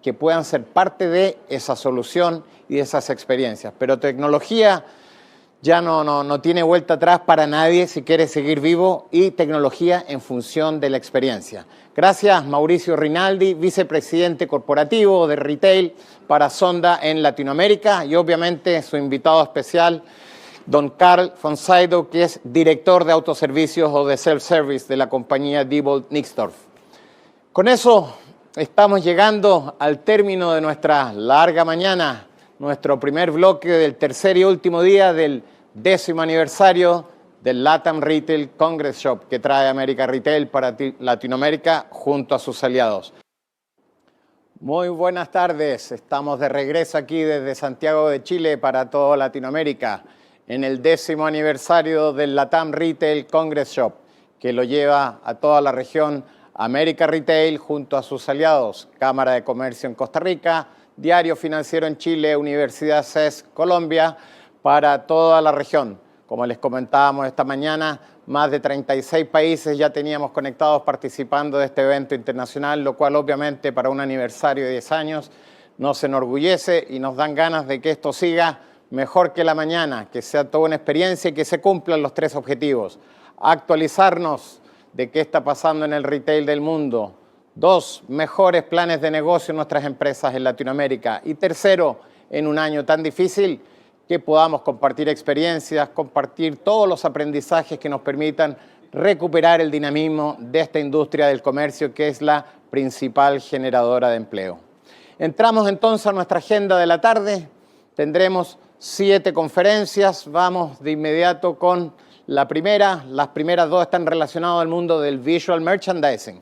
que puedan ser parte de esa solución y de esas experiencias. Pero tecnología ya no tiene vuelta atrás para nadie si quiere seguir vivo y tecnología en función de la experiencia. Gracias Mauricio Rinaldi, vicepresidente corporativo de retail para Sonda en Latinoamérica y obviamente su invitado especial, don Carl Fonsaido, que es director de autoservicios o de self-service de la compañía Diebold Nixdorf. Con eso estamos llegando al término de nuestra larga mañana, nuestro primer bloque del tercer y último día del 10º aniversario del Latam Retail CongresShop que trae América Retail para Latinoamérica junto a sus aliados. Muy buenas tardes, estamos de regreso aquí desde Santiago de Chile para toda Latinoamérica en el 10º aniversario del Latam Retail CongresShop que lo lleva a toda la región América Retail junto a sus aliados, Cámara de Comercio en Costa Rica, Diario Financiero en Chile, Universidad CES Colombia, para toda la región. Como les comentábamos esta mañana, más de 36 países ya teníamos conectados participando de este evento internacional, lo cual obviamente para un aniversario de 10 años nos enorgullece y nos dan ganas de que esto siga mejor que la mañana, que sea toda una experiencia y que se cumplan los tres objetivos. Actualizarnos de qué está pasando en el retail del mundo. 2, mejores planes de negocio en nuestras empresas en Latinoamérica. Y tercero, en un año tan difícil, que podamos compartir experiencias, compartir todos los aprendizajes que nos permitan recuperar el dinamismo de esta industria del comercio que es la principal generadora de empleo. Entramos entonces a nuestra agenda de la tarde. Tendremos 7 conferencias. Vamos de inmediato con la primera. Las primeras 2 están relacionadas al mundo del visual merchandising.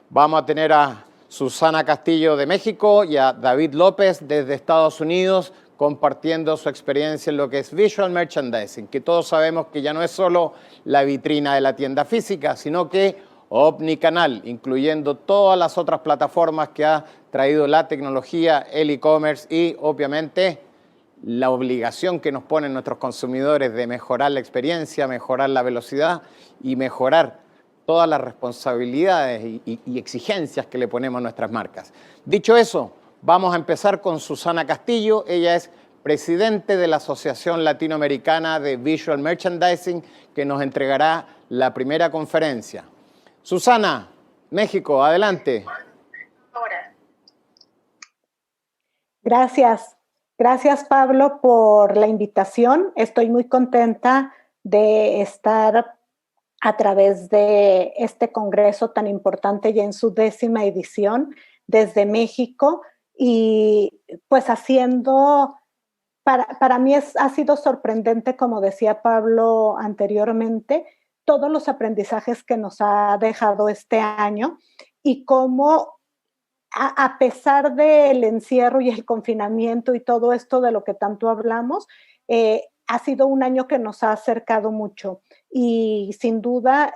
Vamos a tener a Susana Castillo de México y a David López desde Estados Unidos compartiendo su experiencia en lo que es visual merchandising, que todos sabemos que ya no es solo la vitrina de la tienda física, sino que omnicanal, incluyendo todas las otras plataformas que ha traído la tecnología, el e-commerce y obviamente la obligación que nos ponen nuestros consumidores de mejorar la experiencia, mejorar la velocidad y mejorar todas las responsabilidades y exigencias que le ponemos a nuestras marcas. Dicho eso, vamos a empezar con Susana Castillo. Ella es presidente de la Asociación Latinoamericana de Visual Merchandising, que nos entregará la primera conferencia. Susana, México, adelante. Gracias. Gracias, Pablo, por la invitación. Estoy muy contenta de estar a través de este congreso tan importante ya en su 10ª edición desde México y pues haciendo, para mí ha sido sorprendente, como decía Pablo anteriormente, todos los aprendizajes que nos ha dejado este año y cómo a pesar del encierro y el confinamiento y todo esto de lo que tanto hablamos, ha sido un año que nos ha acercado mucho y sin duda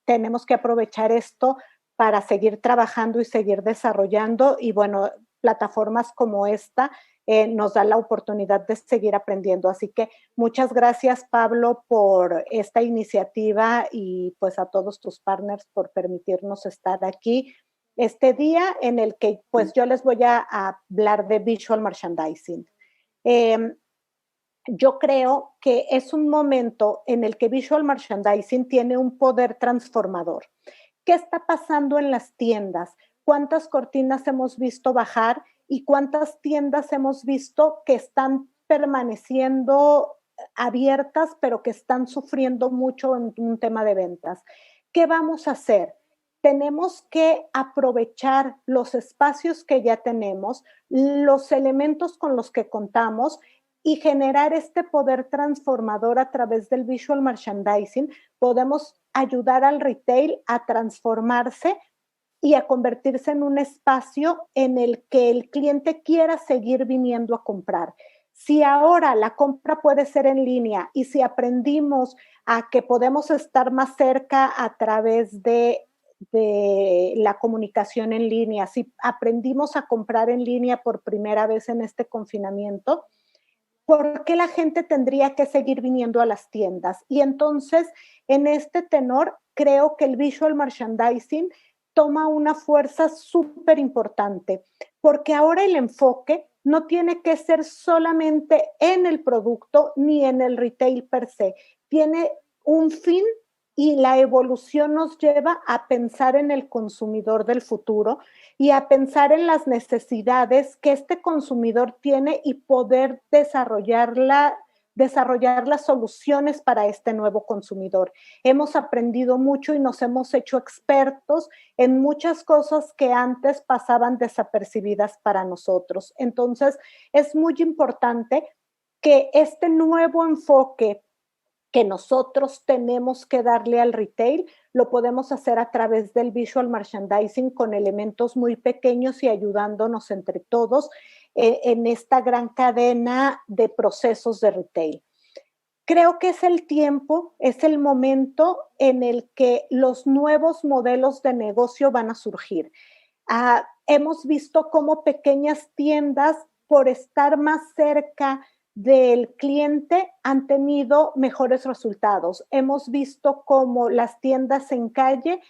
tenemos que aprovechar esto para seguir trabajando y seguir desarrollando y bueno, plataformas como esta nos da la oportunidad de seguir aprendiendo. Así que muchas gracias, Pablo, por esta iniciativa y pues a todos tus partners por permitirnos estar aquí este día en el que pues yo les voy a hablar de visual merchandising. Yo creo que es un momento en el que visual merchandising tiene un poder transformador. ¿Qué está pasando en las tiendas? ¿Cuántas cortinas hemos visto bajar y cuántas tiendas hemos visto que están permaneciendo abiertas, pero que están sufriendo mucho en un tema de ventas? ¿Qué vamos a hacer? Tenemos que aprovechar los espacios que ya tenemos, los elementos con los que contamos y generar este poder transformador a través del visual merchandising, podemos ayudar al retail a transformarse y a convertirse en un espacio en el que el cliente quiera seguir viniendo a comprar. Si ahora la compra puede ser en línea y si aprendimos a que podemos estar más cerca a través de la comunicación en línea, si aprendimos a comprar en línea por primera vez en este confinamiento, ¿por qué la gente tendría que seguir viniendo a las tiendas? Y entonces, en este tenor, creo que el visual merchandising toma una fuerza súper importante, porque ahora el enfoque no tiene que ser solamente en el producto ni en el retail per se, tiene un fin y la evolución nos lleva a pensar en el consumidor del futuro y a pensar en las necesidades que este consumidor tiene y poder desarrollar las soluciones para este nuevo consumidor. Hemos aprendido mucho y nos hemos hecho expertos en muchas cosas que antes pasaban desapercibidas para nosotros. Entonces, es muy importante que este nuevo enfoque que nosotros tenemos que darle al retail, lo podemos hacer a través del visual merchandising con elementos muy pequeños y ayudándonos entre todos en esta gran cadena de procesos de retail. Creo que es el tiempo, es el momento en el que los nuevos modelos de negocio van a surgir. Hemos visto cómo pequeñas tiendas, por estar más cerca del cliente, han tenido mejores resultados. Hemos visto cómo las tiendas en calle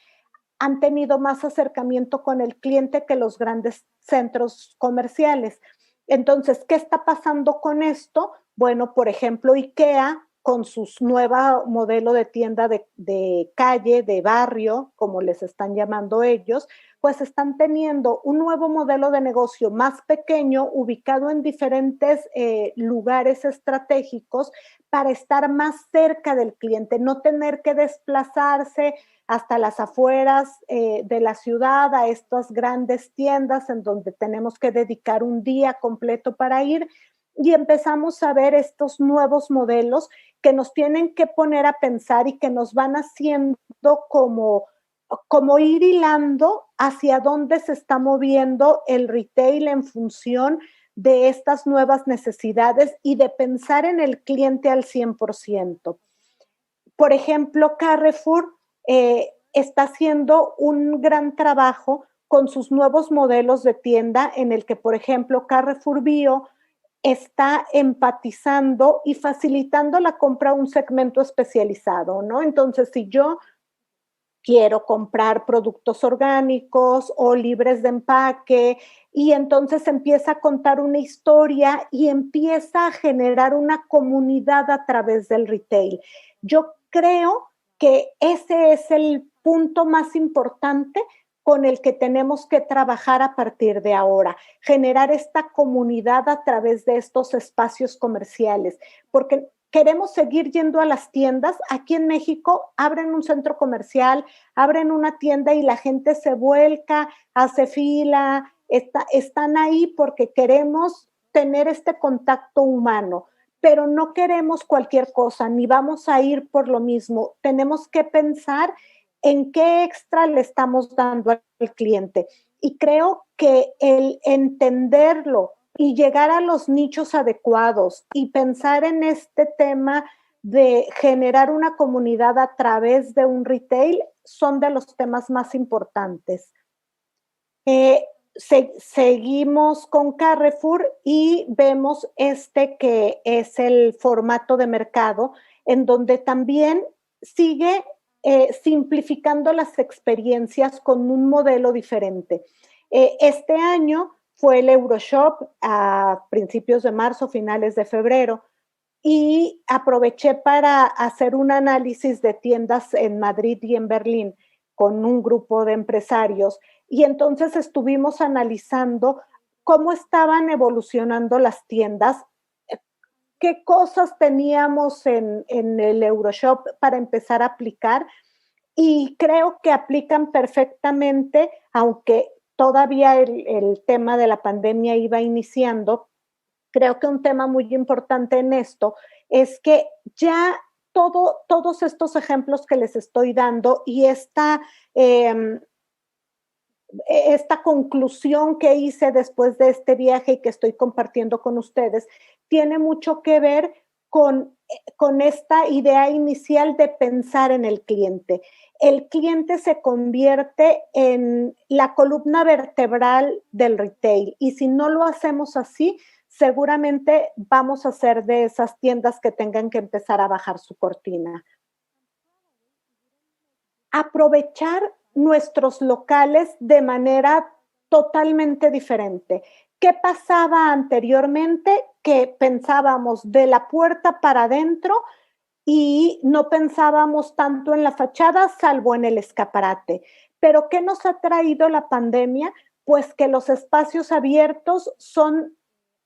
han tenido más acercamiento con el cliente que los grandes centros comerciales. Entonces, ¿qué está pasando con esto? Bueno, por ejemplo, IKEA, con su nueva modelo de tienda de calle, de barrio, como les están llamando ellos, pues están teniendo un nuevo modelo de negocio más pequeño, ubicado en diferentes lugares estratégicos para estar más cerca del cliente, no tener que desplazarse hasta las afueras de la ciudad, a estas grandes tiendas en donde tenemos que dedicar un día completo para ir, y empezamos a ver estos nuevos modelos que nos tienen que poner a pensar y que nos van haciendo como ir hilando hacia dónde se está moviendo el retail en función de estas nuevas necesidades y de pensar en el cliente al 100%. Por ejemplo, Carrefour está haciendo un gran trabajo con sus nuevos modelos de tienda en el que, por ejemplo, Carrefour Bio está empatizando y facilitando la compra a un segmento especializado, ¿no? Entonces, si yo quiero comprar productos orgánicos o libres de empaque, y entonces empieza a contar una historia y empieza a generar una comunidad a través del retail. Yo creo que ese es el punto más importante con el que tenemos que trabajar a partir de ahora, generar esta comunidad a través de estos espacios comerciales, porque queremos seguir yendo a las tiendas. Aquí en México abren un centro comercial, abren una tienda y la gente se vuelca, hace fila, están ahí porque queremos tener este contacto humano, pero no queremos cualquier cosa, ni vamos a ir por lo mismo. Tenemos que pensar en qué extra le estamos dando al cliente. Y creo que el entenderlo y llegar a los nichos adecuados y pensar en este tema de generar una comunidad a través de un retail son de los temas más importantes. Seguimos con Carrefour y vemos que es el formato de mercado en donde también sigue simplificando las experiencias con un modelo diferente. Este año fue el Euroshop a principios de marzo, finales de febrero, y aproveché para hacer un análisis de tiendas en Madrid y en Berlín con un grupo de empresarios, y entonces estuvimos analizando cómo estaban evolucionando las tiendas, qué cosas teníamos en el Euroshop para empezar a aplicar, y creo que aplican perfectamente, aunque todavía el tema de la pandemia iba iniciando, creo que un tema muy importante en esto es que ya todos estos ejemplos que les estoy dando y esta conclusión que hice después de este viaje y que estoy compartiendo con ustedes, tiene mucho que ver con esta idea inicial de pensar en el cliente. El cliente se convierte en la columna vertebral del retail y si no lo hacemos así, seguramente vamos a ser de esas tiendas que tengan que empezar a bajar su cortina. Aprovechar nuestros locales de manera totalmente diferente. ¿Qué pasaba anteriormente? Que pensábamos de la puerta para adentro y no pensábamos tanto en la fachada, salvo en el escaparate. Pero ¿qué nos ha traído la pandemia? Pues que los espacios abiertos son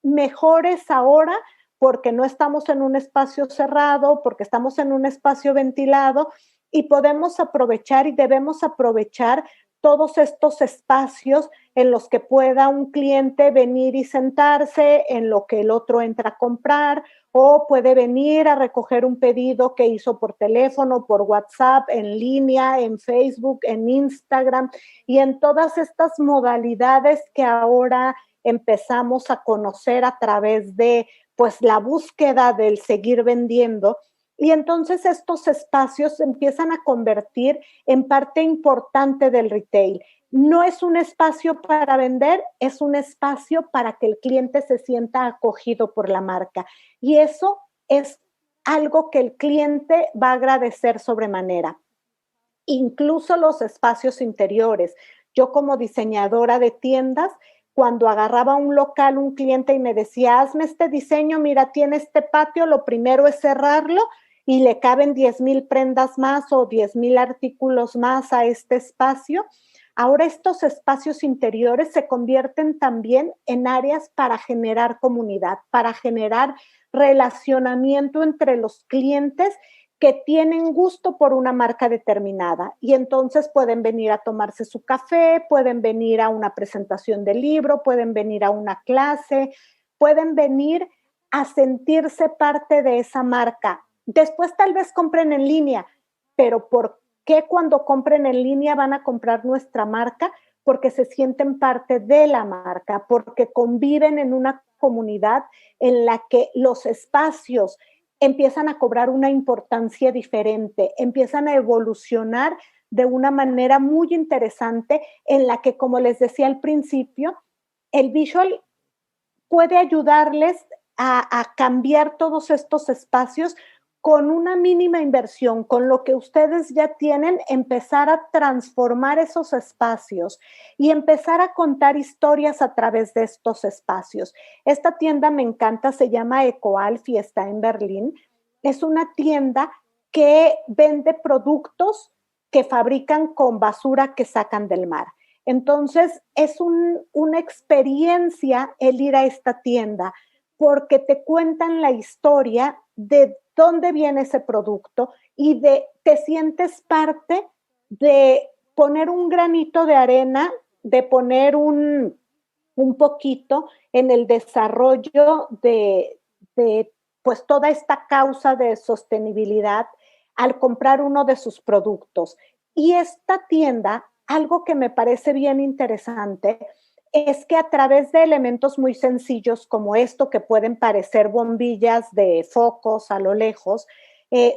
mejores ahora porque no estamos en un espacio cerrado, porque estamos en un espacio ventilado y podemos aprovechar y debemos aprovechar todos estos espacios en los que pueda un cliente venir y sentarse, en lo que el otro entra a comprar, o puede venir a recoger un pedido que hizo por teléfono, por WhatsApp, en línea, en Facebook, en Instagram, y en todas estas modalidades que ahora empezamos a conocer a través de, pues, la búsqueda del seguir vendiendo. Y entonces estos espacios se empiezan a convertir en parte importante del retail. No es un espacio para vender, es un espacio para que el cliente se sienta acogido por la marca. Y eso es algo que el cliente va a agradecer sobremanera. Incluso los espacios interiores. Yo como diseñadora de tiendas, cuando agarraba un local, un cliente y me decía, hazme este diseño, mira, tiene este patio, lo primero es cerrarlo y le caben 10,000 prendas más o 10,000 artículos más a este espacio. Ahora estos espacios interiores se convierten también en áreas para generar comunidad, para generar relacionamiento entre los clientes que tienen gusto por una marca determinada y entonces pueden venir a tomarse su café, pueden venir a una presentación de libro, pueden venir a una clase, pueden venir a sentirse parte de esa marca. Después tal vez compren en línea, pero ¿por qué cuando compren en línea van a comprar nuestra marca? Porque se sienten parte de la marca, porque conviven en una comunidad en la que los espacios empiezan a cobrar una importancia diferente, empiezan a evolucionar de una manera muy interesante en la que, como les decía al principio, el visual puede ayudarles a cambiar todos estos espacios con una mínima inversión, con lo que ustedes ya tienen, empezar a transformar esos espacios y empezar a contar historias a través de estos espacios. Esta tienda me encanta, se llama Cuáles y está en Berlín. Es una tienda que vende productos que fabrican con basura que sacan del mar. Entonces, es una experiencia el ir a esta tienda porque te cuentan la historia de dónde viene ese producto y te sientes parte de poner un granito de arena, de poner un poquito en el desarrollo de pues toda esta causa de sostenibilidad al comprar uno de sus productos. Y esta tienda, algo que me parece bien interesante, es que a través de elementos muy sencillos como esto, que pueden parecer bombillas de focos a lo lejos,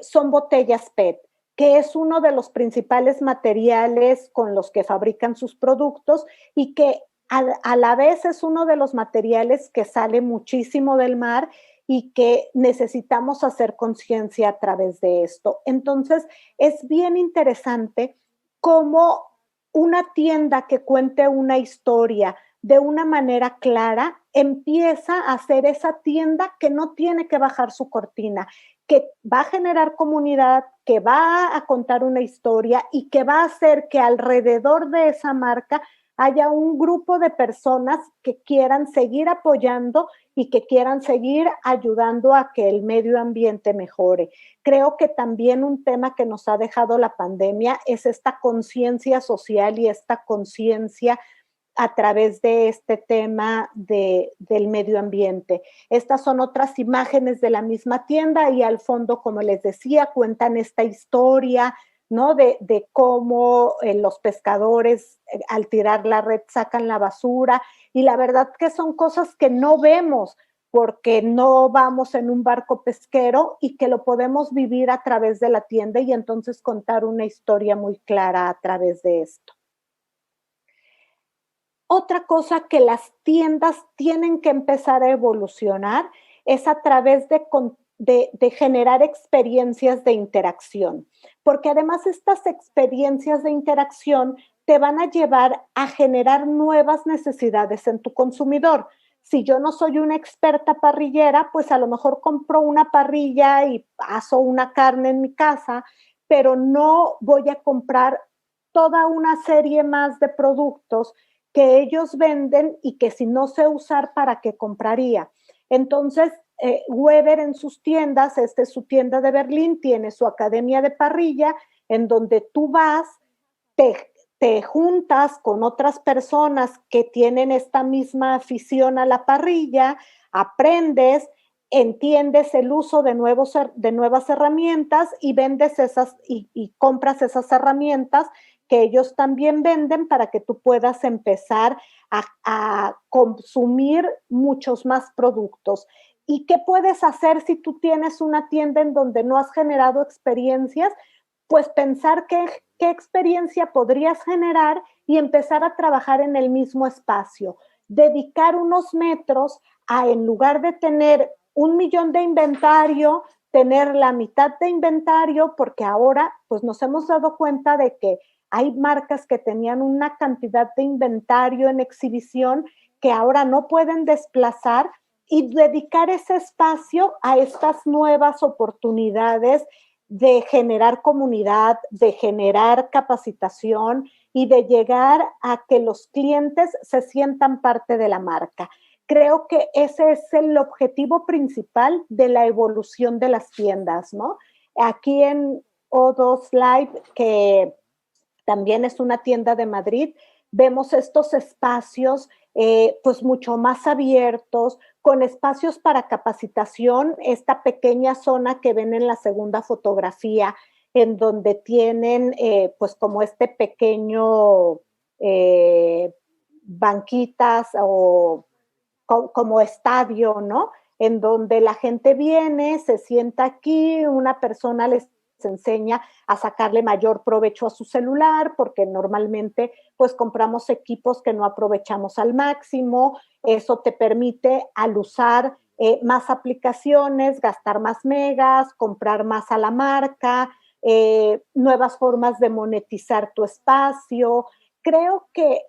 son botellas PET, que es uno de los principales materiales con los que fabrican sus productos y que a la vez es uno de los materiales que sale muchísimo del mar y que necesitamos hacer conciencia a través de esto. Entonces, es bien interesante cómo una tienda que cuente una historia de una manera clara empieza a ser esa tienda que no tiene que bajar su cortina, que va a generar comunidad, que va a contar una historia y que va a hacer que alrededor de esa marca haya un grupo de personas que quieran seguir apoyando y que quieran seguir ayudando a que el medio ambiente mejore. Creo que también un tema que nos ha dejado la pandemia es esta conciencia social y esta conciencia a través de este tema del medio ambiente. Estas son otras imágenes de la misma tienda y al fondo, como les decía, cuentan esta historia, ¿no? De cómo los pescadores al tirar la red sacan la basura, y la verdad que son cosas que no vemos porque no vamos en un barco pesquero y que lo podemos vivir a través de la tienda y entonces contar una historia muy clara a través de esto. Otra cosa que las tiendas tienen que empezar a evolucionar es a través de generar experiencias de interacción, porque además estas experiencias de interacción te van a llevar a generar nuevas necesidades en tu consumidor. Si yo no soy una experta parrillera, pues a lo mejor compro una parrilla y aso una carne en mi casa, pero no voy a comprar toda una serie más de productos que ellos venden y que si no sé usar, ¿para qué compraría? Entonces, Weber en sus tiendas, esta es su tienda de Berlín, tiene su academia de parrilla, en donde tú vas, te juntas con otras personas que tienen esta misma afición a la parrilla, aprendes, entiendes el uso de nuevas herramientas y vendes esas y compras esas herramientas que ellos también venden para que tú puedas empezar a consumir muchos más productos. ¿Y qué puedes hacer si tú tienes una tienda en donde no has generado experiencias? Pues pensar qué experiencia podrías generar y empezar a trabajar en el mismo espacio. Dedicar unos metros a, en lugar de tener 1 millón de inventario, tener la mitad de inventario, porque ahora pues nos hemos dado cuenta de que hay marcas que tenían una cantidad de inventario en exhibición que ahora no pueden desplazar, y dedicar ese espacio a estas nuevas oportunidades de generar comunidad, de generar capacitación y de llegar a que los clientes se sientan parte de la marca. Creo que ese es el objetivo principal de la evolución de las tiendas, ¿no? Aquí en O2 Live, que también es una tienda de Madrid, vemos estos espacios pues mucho más abiertos, con espacios para capacitación, esta pequeña zona que ven en la segunda fotografía, en donde tienen pues como este pequeño banquitas o como estadio, ¿no? En donde la gente viene, se sienta aquí, una persona les enseña a sacarle mayor provecho a su celular, porque normalmente pues compramos equipos que no aprovechamos al máximo. Eso te permite, al usar más aplicaciones, gastar más megas, comprar más a la marca, nuevas formas de monetizar tu espacio. Creo que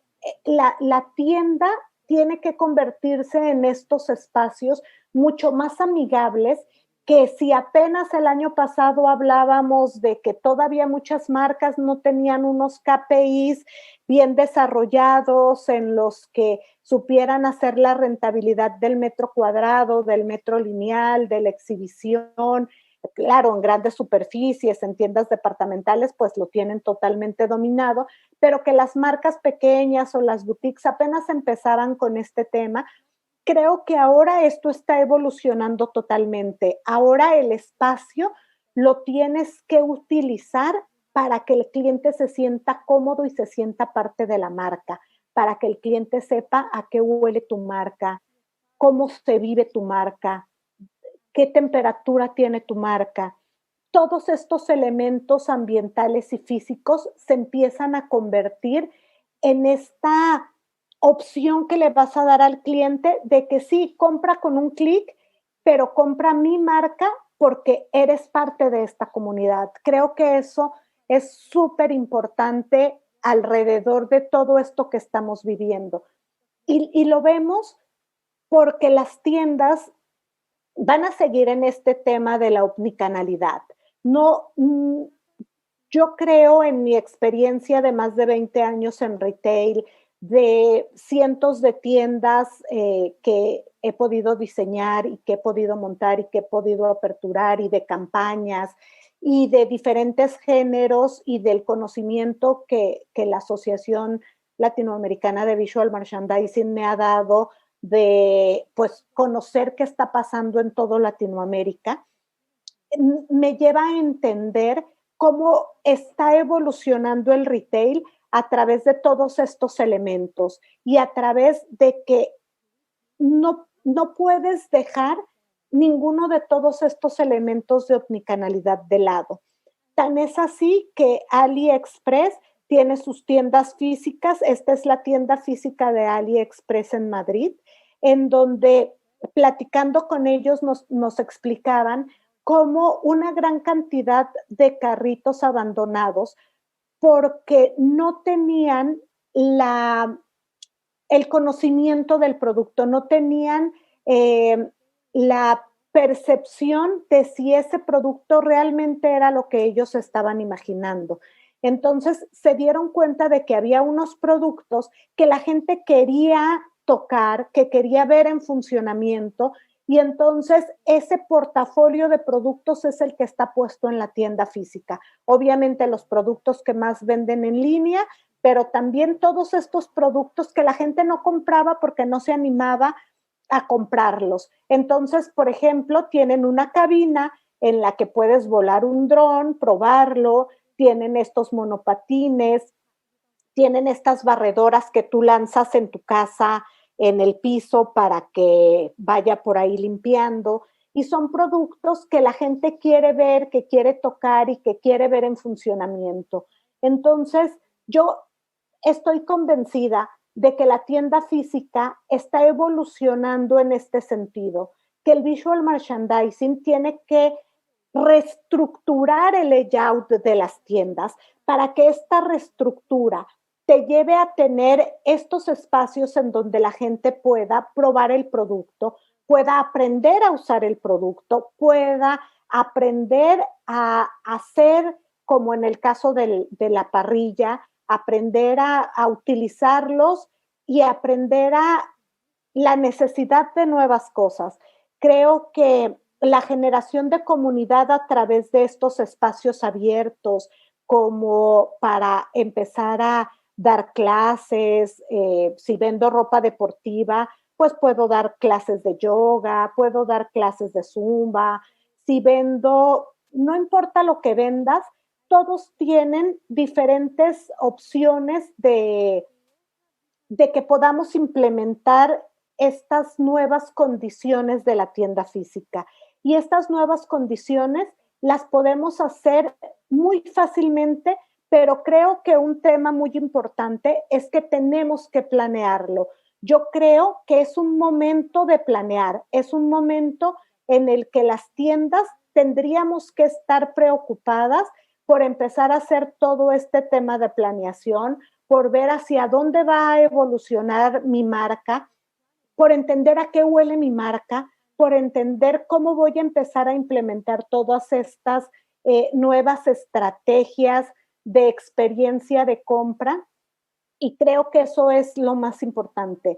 la tienda tiene que convertirse en estos espacios mucho más amigables, que si apenas el año pasado hablábamos de que todavía muchas marcas no tenían unos KPIs bien desarrollados en los que supieran hacer la rentabilidad del metro cuadrado, del metro lineal, de la exhibición. Claro, en grandes superficies, en tiendas departamentales, pues lo tienen totalmente dominado, pero que las marcas pequeñas o las boutiques apenas empezaran con este tema. Creo que ahora esto está evolucionando totalmente. Ahora el espacio lo tienes que utilizar para que el cliente se sienta cómodo y se sienta parte de la marca, para que el cliente sepa a qué huele tu marca, cómo se vive tu marca, qué temperatura tiene tu marca. Todos estos elementos ambientales y físicos se empiezan a convertir en esta opción que le vas a dar al cliente de que sí, compra con un clic, pero compra mi marca porque eres parte de esta comunidad. Creo que eso es súper importante alrededor de todo esto que estamos viviendo. Y lo vemos porque las tiendas van a seguir en este tema de la omnicanalidad. No, yo creo, en mi experiencia de más de 20 años en retail, de cientos de tiendas que he podido diseñar y que he podido montar y que he podido aperturar, y de campañas y de diferentes géneros, y del conocimiento que la asociación Latinoamericana de Visual Merchandising me ha dado de pues, conocer qué está pasando en toda Latinoamérica, me lleva a entender cómo está evolucionando el retail a través de todos estos elementos y a través de que no puedes dejar ninguno de todos estos elementos de omnicanalidad de lado. Tan es así que AliExpress tiene sus tiendas físicas. Esta es la tienda física de AliExpress en Madrid, en donde platicando con ellos nos explicaban cómo una gran cantidad de carritos abandonados porque no tenían el conocimiento del producto, no tenían la percepción de si ese producto realmente era lo que ellos estaban imaginando. Entonces se dieron cuenta de que había unos productos que la gente quería tocar, que quería ver en funcionamiento, y entonces ese portafolio de productos es el que está puesto en la tienda física. Obviamente los productos que más venden en línea, pero también todos estos productos que la gente no compraba porque no se animaba a comprarlos. Entonces, por ejemplo, tienen una cabina en la que puedes volar un dron, probarlo, tienen estos monopatines, tienen estas barredoras que tú lanzas en tu casa, en el piso para que vaya por ahí limpiando, y son productos que la gente quiere ver, que quiere tocar y que quiere ver en funcionamiento. Entonces, yo estoy convencida de que la tienda física está evolucionando en este sentido, que el visual merchandising tiene que reestructurar el layout de las tiendas para que esta reestructura te lleve a tener estos espacios en donde la gente pueda probar el producto, pueda aprender a usar el producto, pueda aprender a hacer, como en el caso de la parrilla, aprender a utilizarlos y aprender a la necesidad de nuevas cosas. Creo que la generación de comunidad a través de estos espacios abiertos, como para empezar a dar clases, si vendo ropa deportiva, pues puedo dar clases de yoga, puedo dar clases de zumba. Si vendo, no importa lo que vendas, todos tienen diferentes opciones de que podamos implementar estas nuevas condiciones de la tienda física. Y estas nuevas condiciones las podemos hacer muy fácilmente, pero creo que un tema muy importante es que tenemos que planearlo. Yo creo que es un momento de planear, es un momento en el que las tiendas tendríamos que estar preocupadas por empezar a hacer todo este tema de planeación, por ver hacia dónde va a evolucionar mi marca, por entender a qué huele mi marca, por entender cómo voy a empezar a implementar todas estas nuevas estrategias de experiencia de compra, y creo que eso es lo más importante.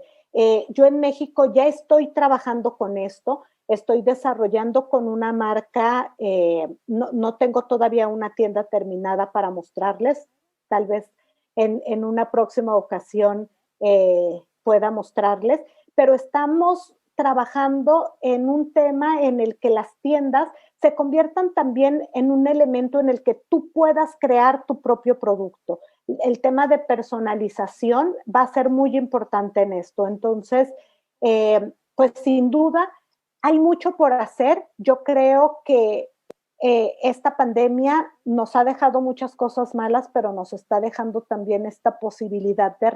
Yo en México ya estoy trabajando con esto, estoy desarrollando con una marca, no tengo todavía una tienda terminada para mostrarles, tal vez en una próxima ocasión pueda mostrarles, pero estamos trabajando en un tema en el que las tiendas se conviertan también en un elemento en el que tú puedas crear tu propio producto. El tema de personalización va a ser muy importante en esto. Entonces, pues sin duda, hay mucho por hacer. Yo creo que esta pandemia nos ha dejado muchas cosas malas, pero nos está dejando también esta posibilidad de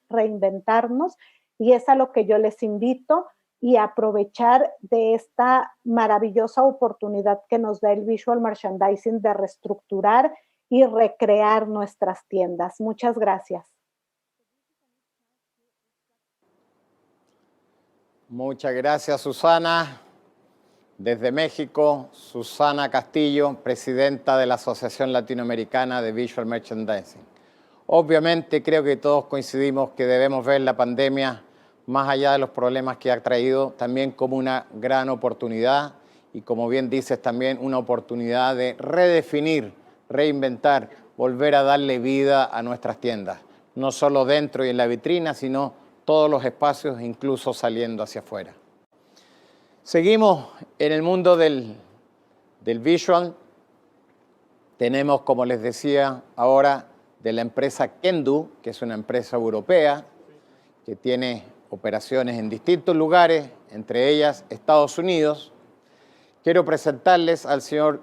reinventarnos, y es a lo que yo les invito, y aprovechar de esta maravillosa oportunidad que nos da el visual merchandising de reestructurar y recrear nuestras tiendas. Muchas gracias. Muchas gracias, Susana. Desde México, Susana Castillo, presidenta de la Asociación Latinoamericana de Visual Merchandising. Obviamente creo que todos coincidimos que debemos ver la pandemia, más allá de los problemas que ha traído, también como una gran oportunidad, y como bien dices, también una oportunidad de redefinir, reinventar, volver a darle vida a nuestras tiendas. no solo dentro y en la vitrina, sino todos los espacios, incluso saliendo hacia afuera. Seguimos en el mundo del visual. Tenemos, como les decía ahora, de la empresa Kendu, que es una empresa europea que tiene operaciones en distintos lugares, entre ellas Estados Unidos. Quiero presentarles al señor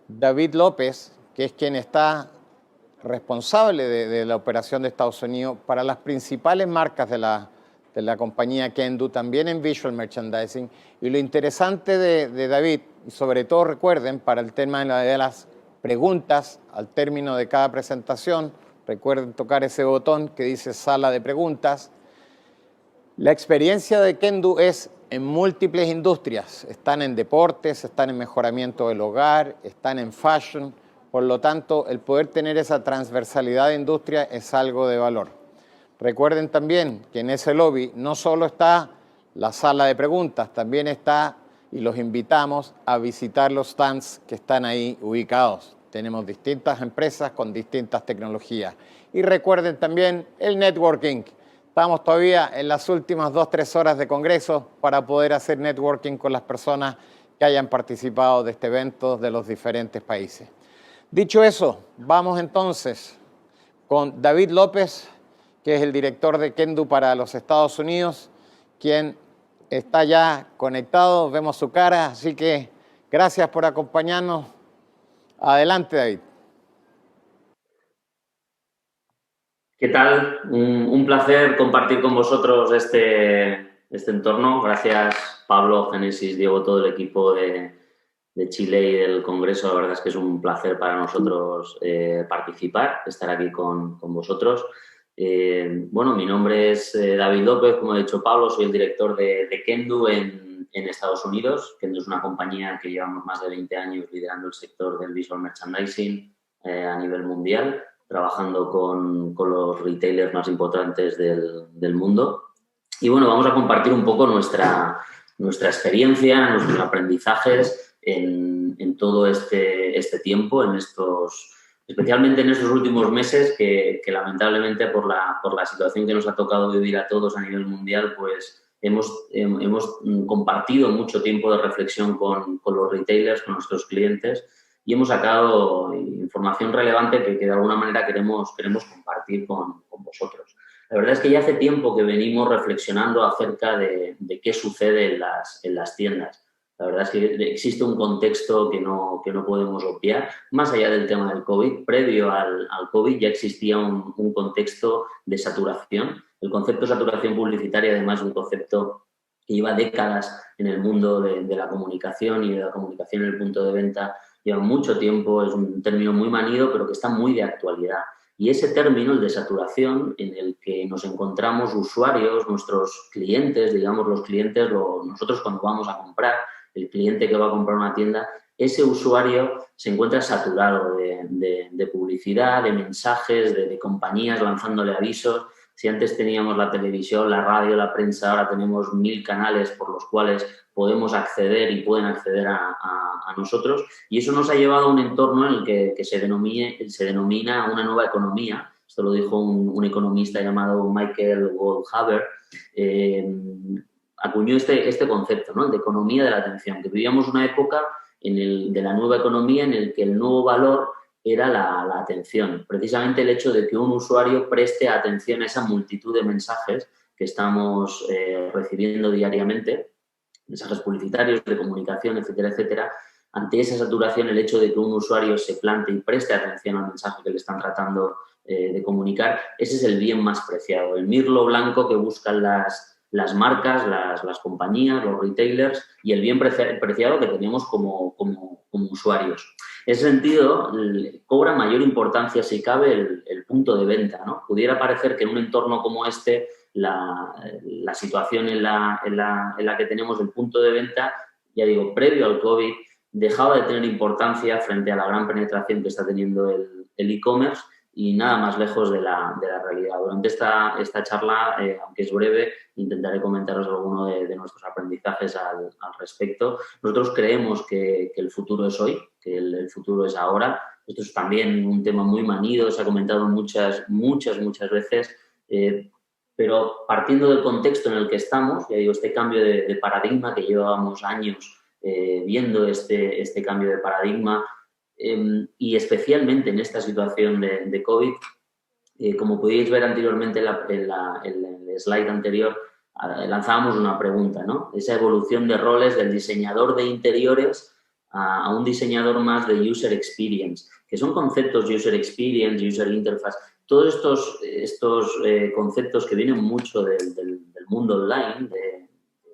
David López, que es quien está responsable de la operación de Estados Unidos para las principales marcas de la compañía Kendu, también en Visual Merchandising. Y lo interesante de David, y sobre todo recuerden, para el tema de las preguntas al término de cada presentación, recuerden tocar ese botón que dice Sala de Preguntas. La experiencia de Kendu es en múltiples industrias. Están en deportes, están en mejoramiento del hogar, están en fashion. Por lo tanto, el poder tener esa transversalidad de industria es algo de valor. Recuerden también que en ese lobby no solo está la sala de preguntas, también está, y los invitamos a visitar los stands que están ahí ubicados. Tenemos distintas empresas con distintas tecnologías. Y recuerden también el networking. Estamos todavía en las últimas 2-3 horas de congreso para poder hacer networking con las personas que hayan participado de este evento de los diferentes países. Dicho eso, vamos entonces con David López, que es el director de Kendu para los Estados Unidos, quien está ya conectado, vemos su cara, así que gracias por acompañarnos. Adelante, David. ¿Qué tal? Un placer compartir con vosotros este entorno. Gracias, Pablo, Génesis, Diego, todo el equipo de Chile y del Congreso. La verdad es que es un placer para nosotros participar, estar aquí con vosotros. Bueno, mi nombre es David López, como ha dicho Pablo, soy el director de Kendu en Estados Unidos. Kendu es una compañía que llevamos más de 20 años liderando el sector del visual merchandising a nivel mundial, trabajando con los retailers más importantes del mundo. Y bueno, vamos a compartir un poco nuestra experiencia, nuestros aprendizajes en todo este tiempo, especialmente en estos últimos meses que lamentablemente por la situación que nos ha tocado vivir a todos a nivel mundial, pues hemos compartido mucho tiempo de reflexión con los retailers, con nuestros clientes, y hemos sacado información relevante que de alguna manera queremos compartir con vosotros. La verdad es que ya hace tiempo que venimos reflexionando acerca de qué sucede en las tiendas. La verdad es que existe un contexto que no podemos obviar. Más allá del tema del COVID, previo al COVID ya existía un contexto de saturación. El concepto de saturación publicitaria, además, es un concepto que lleva décadas en el mundo de la comunicación y de la comunicación en el punto de venta. Lleva mucho tiempo, es un término muy manido, pero que está muy de actualidad. Y ese término, el de saturación, en el que nos encontramos usuarios, nuestros clientes, digamos los clientes, nosotros cuando vamos a comprar, el cliente que va a comprar una tienda, ese usuario se encuentra saturado de publicidad, de mensajes, de compañías lanzándole avisos. Si antes teníamos la televisión, la radio, la prensa, ahora tenemos 1000 canales por los cuales podemos acceder y pueden acceder a nosotros. Y eso nos ha llevado a un entorno en el que se denomina una nueva economía. Esto lo dijo un economista llamado Michael Goldhaber. Acuñó este concepto, ¿no? De economía de la atención, que vivíamos una época de la nueva economía en el que el nuevo valor era la atención. Precisamente el hecho de que un usuario preste atención a esa multitud de mensajes que estamos recibiendo diariamente, mensajes publicitarios, de comunicación, etcétera, etcétera. Ante esa saturación, el hecho de que un usuario se plante y preste atención al mensaje que le están tratando de comunicar, ese es el bien más preciado, el mirlo blanco que buscan las marcas, las compañías, los retailers, y el bien preciado que tenemos como usuarios. En ese sentido, cobra mayor importancia, si cabe, el punto de venta, ¿no? Pudiera parecer que en un entorno como este, la situación en la que tenemos el punto de venta, ya digo, previo al COVID, dejaba de tener importancia frente a la gran penetración que está teniendo el e-commerce, y nada más lejos de la realidad. Durante esta charla, aunque es breve, intentaré comentaros alguno de nuestros aprendizajes al respecto. Nosotros creemos que el futuro es hoy, que el futuro es ahora, Esto es también un tema muy manido, se ha comentado muchas veces, pero partiendo del contexto en el que estamos, ya digo, este cambio de paradigma que llevábamos años viendo este cambio de paradigma y especialmente en esta situación de COVID, como podíais ver anteriormente en el slide anterior, lanzábamos una pregunta, ¿no? Esa evolución de roles del diseñador de interiores a un diseñador más de user experience, que son conceptos user experience, user interface, todos estos conceptos que vienen mucho del mundo online, de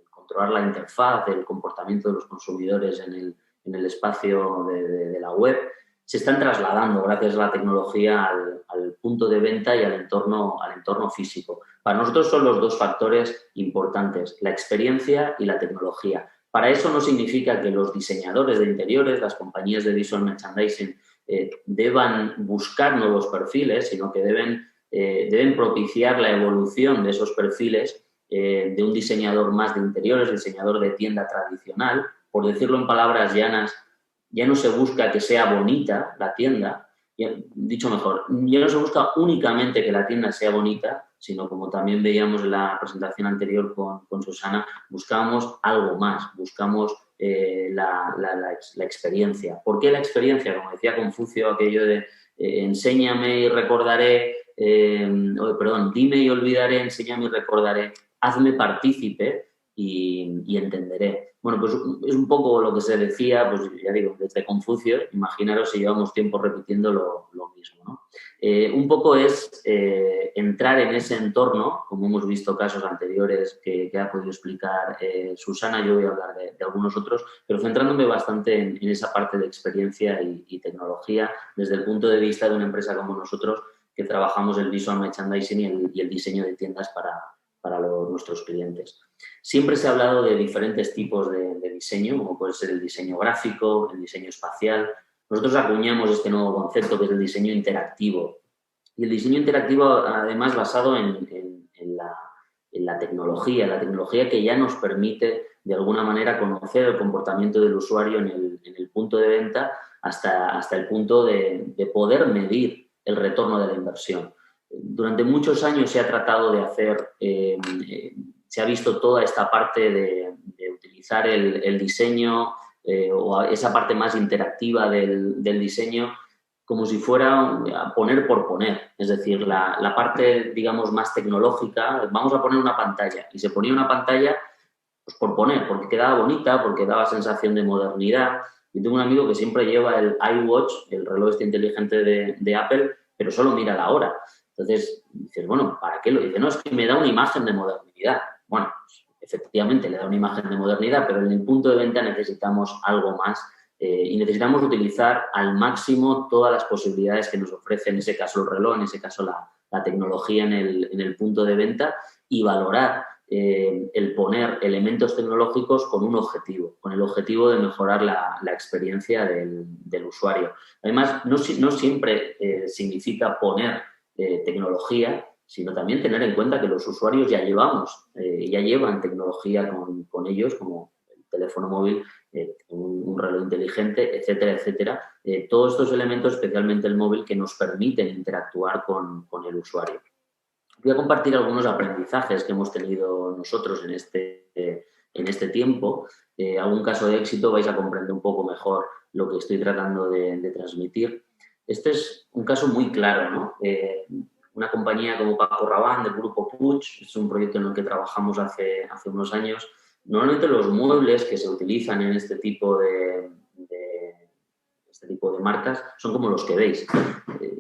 controlar la interfaz, del comportamiento de los consumidores en el espacio de la web, se están trasladando gracias a la tecnología al punto de venta y al entorno físico. Para nosotros son los dos factores importantes, la experiencia y la tecnología. Para eso no significa que los diseñadores de interiores, las compañías de visual merchandising, deban buscar nuevos perfiles, sino que deben propiciar la evolución de esos perfiles de un diseñador más de interiores, diseñador de tienda tradicional. Por decirlo en palabras llanas, ya no se busca que sea bonita la tienda, dicho mejor, ya no se busca únicamente que la tienda sea bonita, sino como también veíamos en la presentación anterior con Susana, buscamos algo más, buscamos la experiencia. ¿Por qué la experiencia? Como decía Confucio, aquello de enséñame y recordaré, dime y olvidaré, enséñame y recordaré, hazme partícipe y entenderé. Bueno, pues es un poco lo que se decía, pues ya digo, desde Confucio, imaginaros si llevamos tiempo repitiendo lo mismo, ¿no? Un poco es entrar en ese entorno, como hemos visto casos anteriores que ha podido explicar Susana, yo voy a hablar de algunos otros, pero centrándome bastante en esa parte de experiencia y tecnología desde el punto de vista de una empresa como nosotros que trabajamos el visual merchandising y el diseño de tiendas para nuestros clientes. Siempre se ha hablado de diferentes tipos de diseño, como puede ser el diseño gráfico, el diseño espacial. Nosotros acuñamos este nuevo concepto que es el diseño interactivo. Y el diseño interactivo, además, basado en la tecnología que ya nos permite, de alguna manera, conocer el comportamiento del usuario en el punto de venta hasta el punto de poder medir el retorno de la inversión. Durante muchos años se ha tratado de hacer, se ha visto toda esta parte de utilizar el diseño o esa parte más interactiva del diseño como si fuera poner por poner. Es decir, la parte, digamos, más tecnológica, vamos a poner una pantalla. Y se ponía una pantalla pues por poner, porque quedaba bonita, porque daba sensación de modernidad. Yo tengo un amigo que siempre lleva el iWatch, el reloj este inteligente de Apple, pero solo mira la hora. Entonces, dices, bueno, ¿para qué lo dice? No, es que me da una imagen de modernidad. Bueno, pues, efectivamente le da una imagen de modernidad, pero en el punto de venta necesitamos algo más y necesitamos utilizar al máximo todas las posibilidades que nos ofrece, en ese caso el reloj, en ese caso la tecnología en el punto de venta y valorar el poner elementos tecnológicos con un objetivo, con el objetivo de mejorar la experiencia del usuario. Además, no siempre significa poner tecnología, sino también tener en cuenta que los usuarios ya llevan tecnología con ellos, como el teléfono móvil, un reloj inteligente, etcétera, etcétera. Todos estos elementos, especialmente el móvil, que nos permiten interactuar con el usuario. Voy a compartir algunos aprendizajes que hemos tenido nosotros en este tiempo. Algún caso de éxito vais a comprender un poco mejor lo que estoy tratando de transmitir. Este es un caso muy claro, ¿no? Una compañía como Paco Rabanne, del grupo Puig, es un proyecto en el que trabajamos hace unos años. Normalmente los muebles que se utilizan en este tipo de marcas son como los que veis.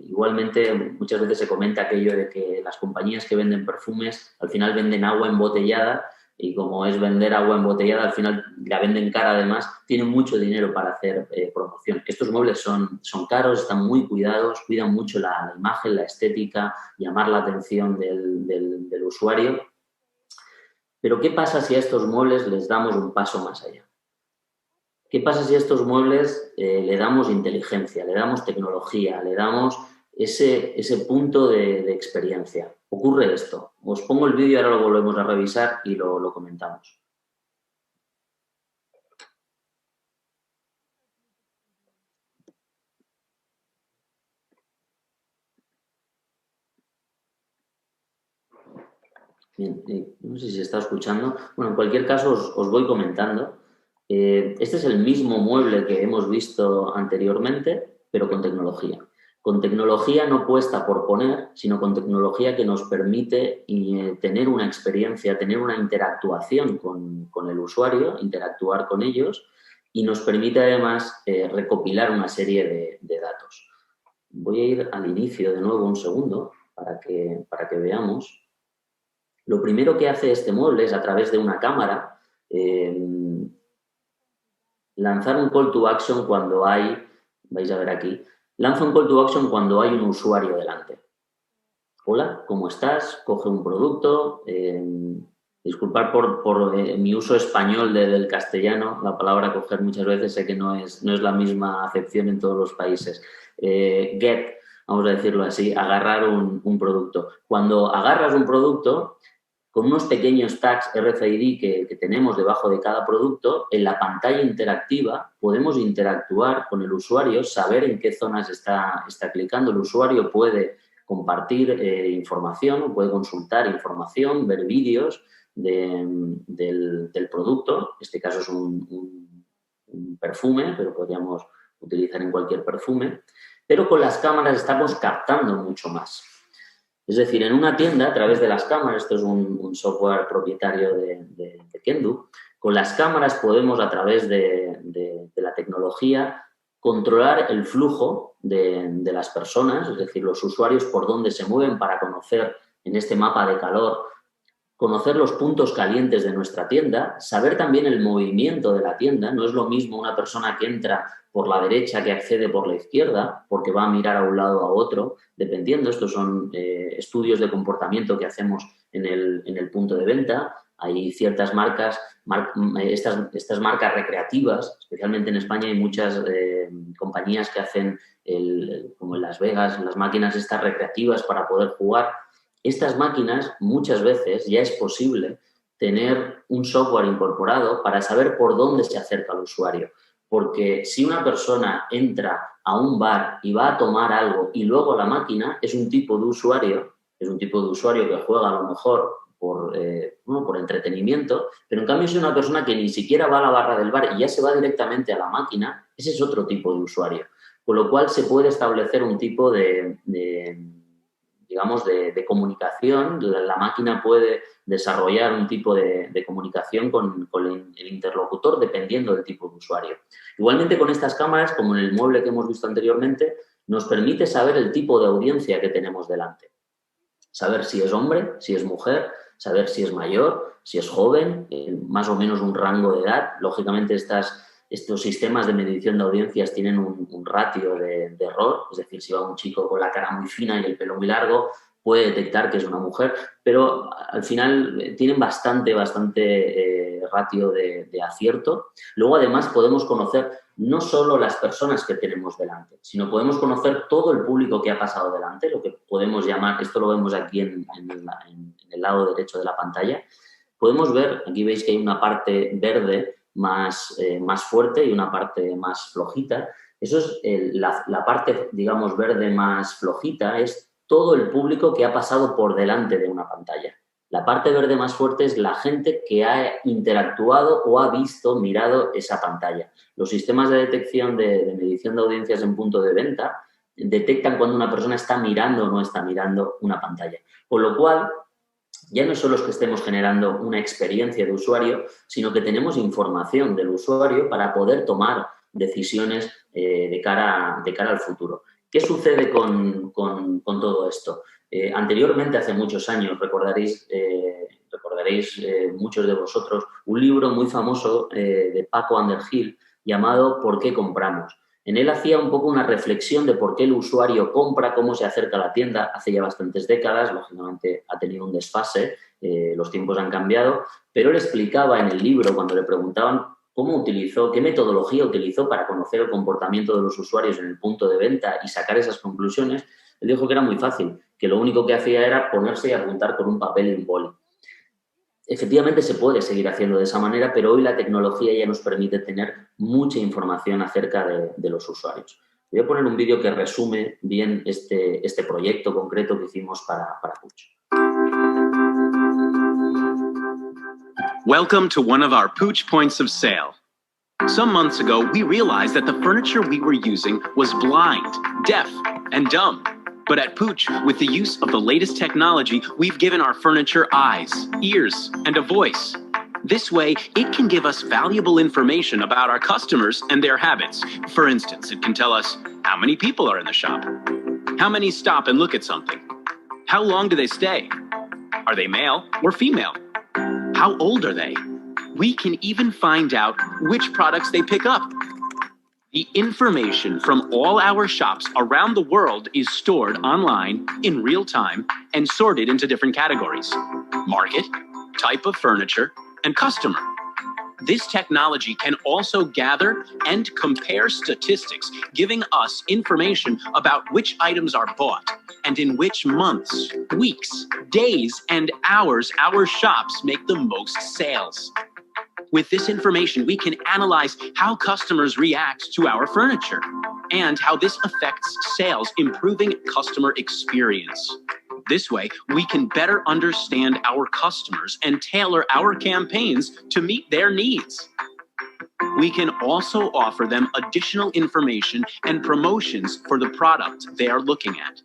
Igualmente, muchas veces se comenta aquello de que las compañías que venden perfumes al final venden agua embotellada y como es vender agua embotellada, al final la venden cara además, tienen mucho dinero para hacer promoción. Estos muebles son caros, están muy cuidados, cuidan mucho la imagen, la estética, llamar la atención del usuario. Pero ¿qué pasa si a estos muebles les damos un paso más allá? ¿Qué pasa si a estos muebles le damos inteligencia, le damos tecnología, le damos ese punto de experiencia? Ocurre esto. Os pongo el vídeo, ahora lo volvemos a revisar y lo comentamos. Bien, no sé si se está escuchando. Bueno, en cualquier caso os voy comentando. Este es el mismo mueble que hemos visto anteriormente, pero con tecnología. Con tecnología no puesta por poner, sino con tecnología que nos permite tener una experiencia, tener una interactuación con el usuario, interactuar con ellos, y nos permite además recopilar una serie de datos. Voy a ir al inicio de nuevo un segundo para que veamos. Lo primero que hace este mueble es, a través de una cámara, lanzar un call to action cuando hay, vais a ver aquí, lanza un call to action cuando hay un usuario delante. Hola, ¿cómo estás? Coge un producto. Disculpar por mi uso español del castellano, la palabra coger muchas veces sé que no es la misma acepción en todos los países. Get, vamos a decirlo así, agarrar un producto. Cuando agarras un producto, con unos pequeños tags RFID que tenemos debajo de cada producto, en la pantalla interactiva podemos interactuar con el usuario, saber en qué zonas está clicando. El usuario puede compartir información, puede consultar información, ver vídeos del producto. En este caso es un perfume, pero podríamos utilizar en cualquier perfume. Pero con las cámaras estamos captando mucho más. Es decir, en una tienda, a través de las cámaras, esto es un software propietario de Kendu, con las cámaras podemos, a través de la tecnología, controlar el flujo de las personas, es decir, los usuarios por dónde se mueven, para conocer en este mapa de calor, conocer los puntos calientes de nuestra tienda, saber también el movimiento de la tienda. No es lo mismo una persona que entra por la derecha que accede por la izquierda, porque va a mirar a un lado a otro, dependiendo. Estos son estudios de comportamiento que hacemos en el punto de venta. Hay ciertas marcas, estas marcas recreativas, especialmente en España hay muchas compañías que hacen, como en Las Vegas, las máquinas estas recreativas para poder jugar. Estas máquinas, muchas veces ya es posible tener un software incorporado para saber por dónde se acerca al usuario. Porque si una persona entra a un bar y va a tomar algo y luego a la máquina, es un tipo de usuario que juega a lo mejor por entretenimiento, pero en cambio si es una persona que ni siquiera va a la barra del bar y ya se va directamente a la máquina, ese es otro tipo de usuario. Con lo cual se puede establecer un tipo de comunicación. La máquina puede desarrollar un tipo de comunicación con el interlocutor dependiendo del tipo de usuario. Igualmente, con estas cámaras, como en el mueble que hemos visto anteriormente, nos permite saber el tipo de audiencia que tenemos delante. Saber si es hombre, si es mujer, saber si es mayor, si es joven, más o menos un rango de edad. Lógicamente, estos sistemas de medición de audiencias tienen un ratio de error, es decir, si va un chico con la cara muy fina y el pelo muy largo, puede detectar que es una mujer, pero al final tienen bastante ratio de acierto. Luego, además, podemos conocer no solo las personas que tenemos delante, sino podemos conocer todo el público que ha pasado delante, lo que podemos llamar, esto lo vemos aquí en el lado derecho de la pantalla. Podemos ver, aquí veis que hay una parte verde más fuerte y una parte más flojita. Eso es la parte, digamos, verde más flojita, es todo el público que ha pasado por delante de una pantalla. La parte verde más fuerte es la gente que ha interactuado o ha mirado esa pantalla. Los sistemas de detección de medición de audiencias en punto de venta detectan cuando una persona está mirando o no está mirando una pantalla. Con lo cual, ya no solo es que estemos generando una experiencia de usuario, sino que tenemos información del usuario para poder tomar decisiones de cara al futuro. ¿Qué sucede con todo esto? Anteriormente, hace muchos años, recordaréis muchos de vosotros, un libro muy famoso de Paco Underhill llamado ¿Por qué compramos? En él hacía un poco una reflexión de por qué el usuario compra, cómo se acerca a la tienda. Hace ya bastantes décadas, lógicamente ha tenido un desfase, los tiempos han cambiado, pero él explicaba en el libro, cuando le preguntaban qué metodología utilizó para conocer el comportamiento de los usuarios en el punto de venta y sacar esas conclusiones, él dijo que era muy fácil, que lo único que hacía era ponerse y apuntar con un papel y un boli. Efectivamente se puede seguir haciendo de esa manera, pero hoy la tecnología ya nos permite tener mucha información acerca de los usuarios. Voy a poner un vídeo que resume bien este proyecto concreto que hicimos para Puig. Welcome to one of our Pooch points of sale. Some months ago, we realized that the furniture we were using was blind, deaf, and dumb. But at Pooch, with the use of the latest technology, we've given our furniture eyes, ears, and a voice. This way, it can give us valuable information about our customers and their habits. For instance, it can tell us how many people are in the shop, how many stop and look at something, how long do they stay, are they male or female, how old are they? We can even find out which products they pick up. The information from all our shops around the world is stored online in real time and sorted into different categories: market, type of furniture, and customer. This technology can also gather and compare statistics, giving us information about which items are bought and in which months, weeks, days, and hours our shops make the most sales. With this information, we can analyze how customers react to our furniture and how this affects sales, improving customer experience. This way, we can better understand our customers and tailor our campaigns to meet their needs. We can also offer them additional information and promotions for the product they are looking at.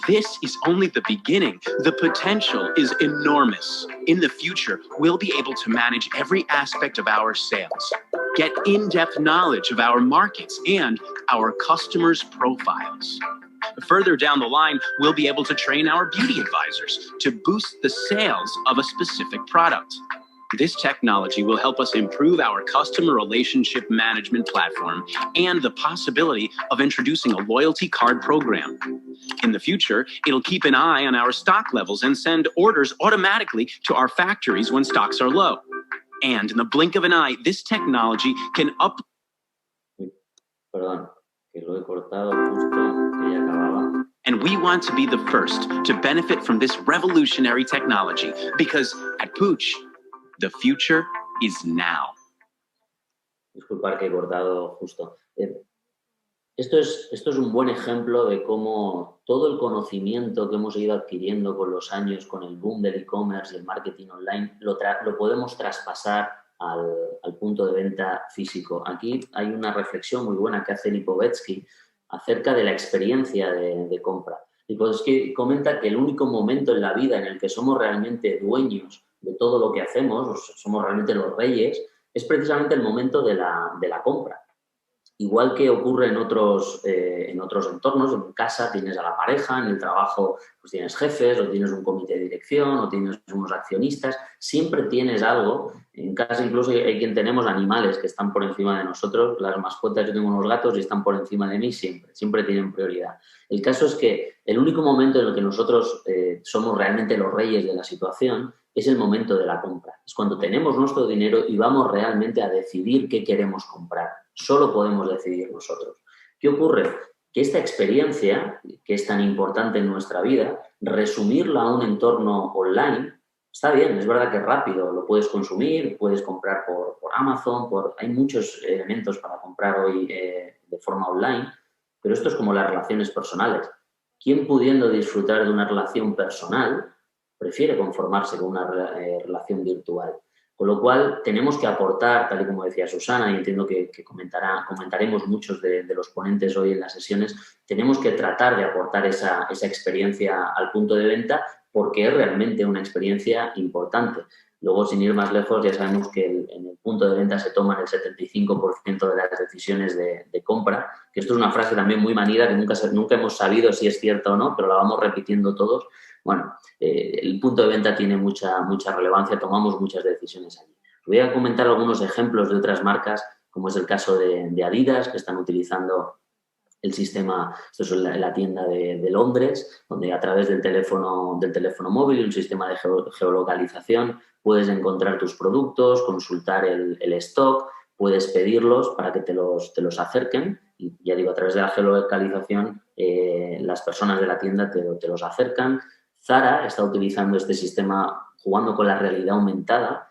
This is only the beginning. The potential is enormous. In the future, we'll be able to manage every aspect of our sales, get in-depth knowledge of our markets and our customers' profiles. Further down the line, we'll be able to train our beauty advisors to boost the sales of a specific product. This technology will help us improve our customer relationship management platform and the possibility of introducing a loyalty card program. In the future, it'll keep an eye on our stock levels and send orders automatically to our factories when stocks are low. And in the blink of an eye, this technology can And we want to be the first to benefit from this revolutionary technology because at Pooch, the future is now. Disculpar que he cortado justo. Esto es un buen ejemplo de cómo todo el conocimiento que hemos ido adquiriendo con los años, con el boom del e-commerce y el marketing online, lo podemos traspasar al punto de venta físico. Aquí hay una reflexión muy buena que hace Lipovetsky acerca de la experiencia de compra. Lipovetsky comenta que el único momento en la vida en el que somos realmente dueños de todo lo que hacemos, somos realmente los reyes, es precisamente el momento de la compra. Igual que ocurre en otros entornos, en casa tienes a la pareja, en el trabajo pues tienes jefes, o tienes un comité de dirección, o tienes unos accionistas, siempre tienes algo. En casa incluso hay quien tenemos animales que están por encima de nosotros, las mascotas, yo tengo unos gatos y están por encima de mí siempre tienen prioridad. El caso es que el único momento en el que nosotros somos realmente los reyes de la situación es el momento de la compra. Es cuando tenemos nuestro dinero y vamos realmente a decidir qué queremos comprar. Solo podemos decidir nosotros. ¿Qué ocurre? Que esta experiencia, que es tan importante en nuestra vida, resumirla a un entorno online, está bien, es verdad que es rápido, lo puedes consumir, puedes comprar por Amazon, hay muchos elementos para comprar hoy de forma online, pero esto es como las relaciones personales. ¿Quién pudiendo disfrutar de una relación personal prefiere conformarse con una relación virtual? Con lo cual, tenemos que aportar, tal y como decía Susana, y entiendo que comentaremos muchos de los ponentes hoy en las sesiones, tenemos que tratar de aportar esa experiencia al punto de venta porque es realmente una experiencia importante. Luego, sin ir más lejos, ya sabemos que en el punto de venta se toman el 75% de las decisiones de compra, que esto es una frase también muy manida que nunca hemos sabido si es cierta o no, pero la vamos repitiendo todos. Bueno, el punto de venta tiene mucha relevancia, tomamos muchas decisiones allí. Voy a comentar algunos ejemplos de otras marcas, como es el caso de Adidas, que están utilizando el sistema, esto es la tienda de Londres, donde a través del teléfono móvil, un sistema de geolocalización, puedes encontrar tus productos, consultar el stock, puedes pedirlos para que te los acerquen y ya digo, a través de la geolocalización las personas de la tienda te los acercan. Zara está utilizando este sistema jugando con la realidad aumentada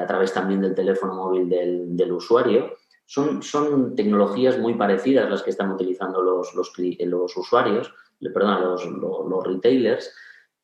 a través también del teléfono móvil del usuario. Son tecnologías muy parecidas las que están utilizando los usuarios, los retailers,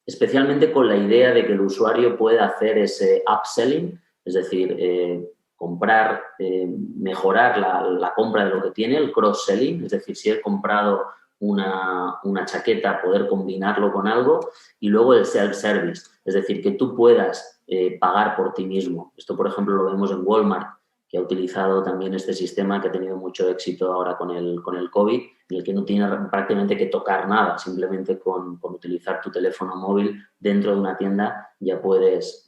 especialmente con la idea de que el usuario pueda hacer ese upselling, es decir, comprar, mejorar la compra de lo que tiene, el cross-selling, es decir, si he comprado una chaqueta, poder combinarlo con algo, y luego el self-service, es decir, que tú puedas pagar por ti mismo. Esto, por ejemplo, lo vemos en Walmart, que ha utilizado también este sistema, que ha tenido mucho éxito ahora con el COVID, en el que no tiene prácticamente que tocar nada, simplemente con utilizar tu teléfono móvil dentro de una tienda ya puedes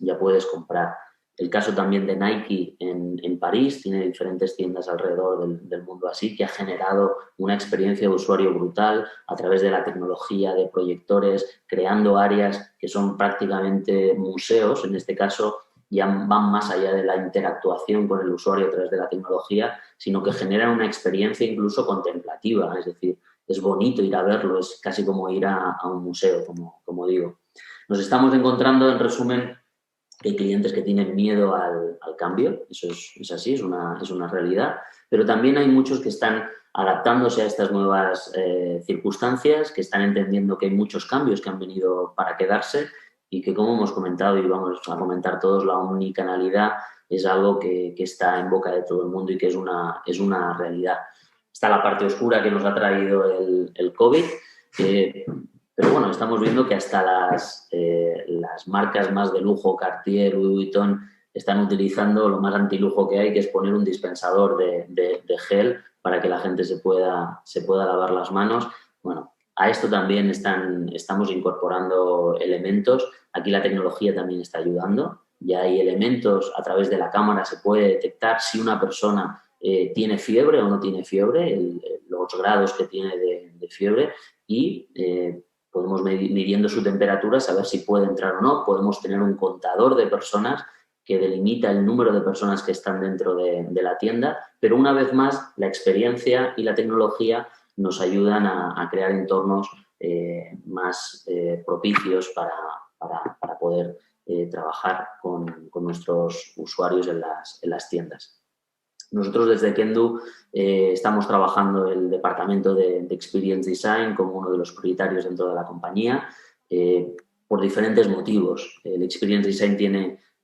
comprar. El caso también de Nike en París, tiene diferentes tiendas alrededor del mundo así, que ha generado una experiencia de usuario brutal a través de la tecnología, de proyectores, creando áreas que son prácticamente museos, en este caso ya van más allá de la interactuación con el usuario a través de la tecnología, sino que generan una experiencia incluso contemplativa, es decir, es bonito ir a verlo, es casi como ir a un museo, como digo. Nos estamos encontrando, en resumen, que hay clientes que tienen miedo al cambio, eso es así, es una realidad, pero también hay muchos que están adaptándose a estas nuevas circunstancias, que están entendiendo que hay muchos cambios que han venido para quedarse y que, como hemos comentado y vamos a comentar todos, la omnicanalidad es algo que está en boca de todo el mundo y que es una realidad. Está la parte oscura que nos ha traído el COVID, pero bueno, estamos viendo que hasta las marcas más de lujo, Cartier, Louis Vuitton, están utilizando lo más antilujo que hay, que es poner un dispensador de gel para que la gente se pueda lavar las manos. Bueno, a esto también estamos incorporando elementos. Aquí la tecnología también está ayudando. Ya hay elementos, a través de la cámara se puede detectar si una persona tiene fiebre o no tiene fiebre, los grados que tiene de fiebre, y podemos midiendo su temperatura saber si puede entrar o no. Podemos tener un contador de personas que delimita el número de personas que están dentro de la tienda, pero una vez más la experiencia y la tecnología nos ayudan a crear entornos más propicios para poder trabajar con nuestros usuarios en las tiendas. Nosotros desde Kendu estamos trabajando el departamento de Experience Design como uno de los prioritarios dentro de la compañía por diferentes motivos. El Experience Design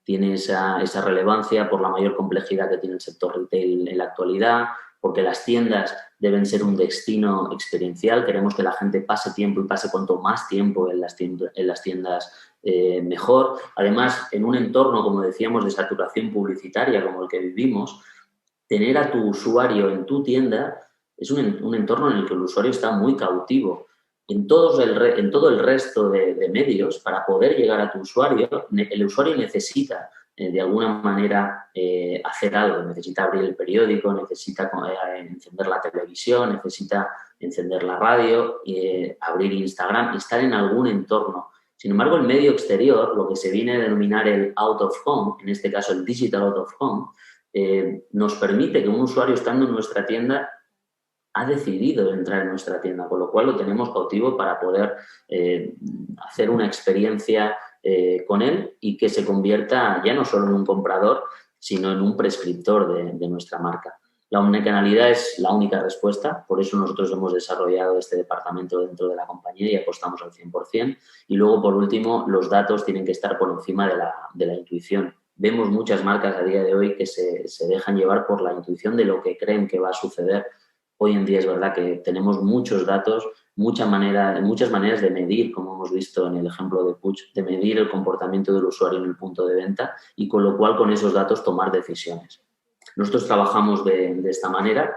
tiene esa relevancia por la mayor complejidad que tiene el sector retail en la actualidad, porque las tiendas deben ser un destino experiencial. Queremos que la gente pase tiempo y pase cuanto más tiempo en las tiendas mejor. Además, en un entorno, como decíamos, de saturación publicitaria como el que vivimos, tener a tu usuario en tu tienda es un entorno en el que el usuario está muy cautivo. En todo el resto de medios, para poder llegar a tu usuario, el usuario necesita de alguna manera hacer algo. Necesita abrir el periódico, necesita encender la televisión, necesita encender la radio, abrir Instagram, estar en algún entorno. Sin embargo, el medio exterior, lo que se viene a denominar el out of home, en este caso el digital out of home, nos permite que un usuario estando en nuestra tienda ha decidido entrar en nuestra tienda, con lo cual lo tenemos cautivo para poder hacer una experiencia con él y que se convierta ya no solo en un comprador, sino en un prescriptor de nuestra marca. La omnicanalidad es la única respuesta, por eso nosotros hemos desarrollado este departamento dentro de la compañía y apostamos al 100%. Y luego, por último, los datos tienen que estar por encima de la intuición. Vemos muchas marcas a día de hoy que se dejan llevar por la intuición de lo que creen que va a suceder. Hoy en día es verdad que tenemos muchos datos, muchas maneras de medir, como hemos visto en el ejemplo de Puig, de medir el comportamiento del usuario en el punto de venta y con lo cual con esos datos tomar decisiones. Nosotros trabajamos de esta manera.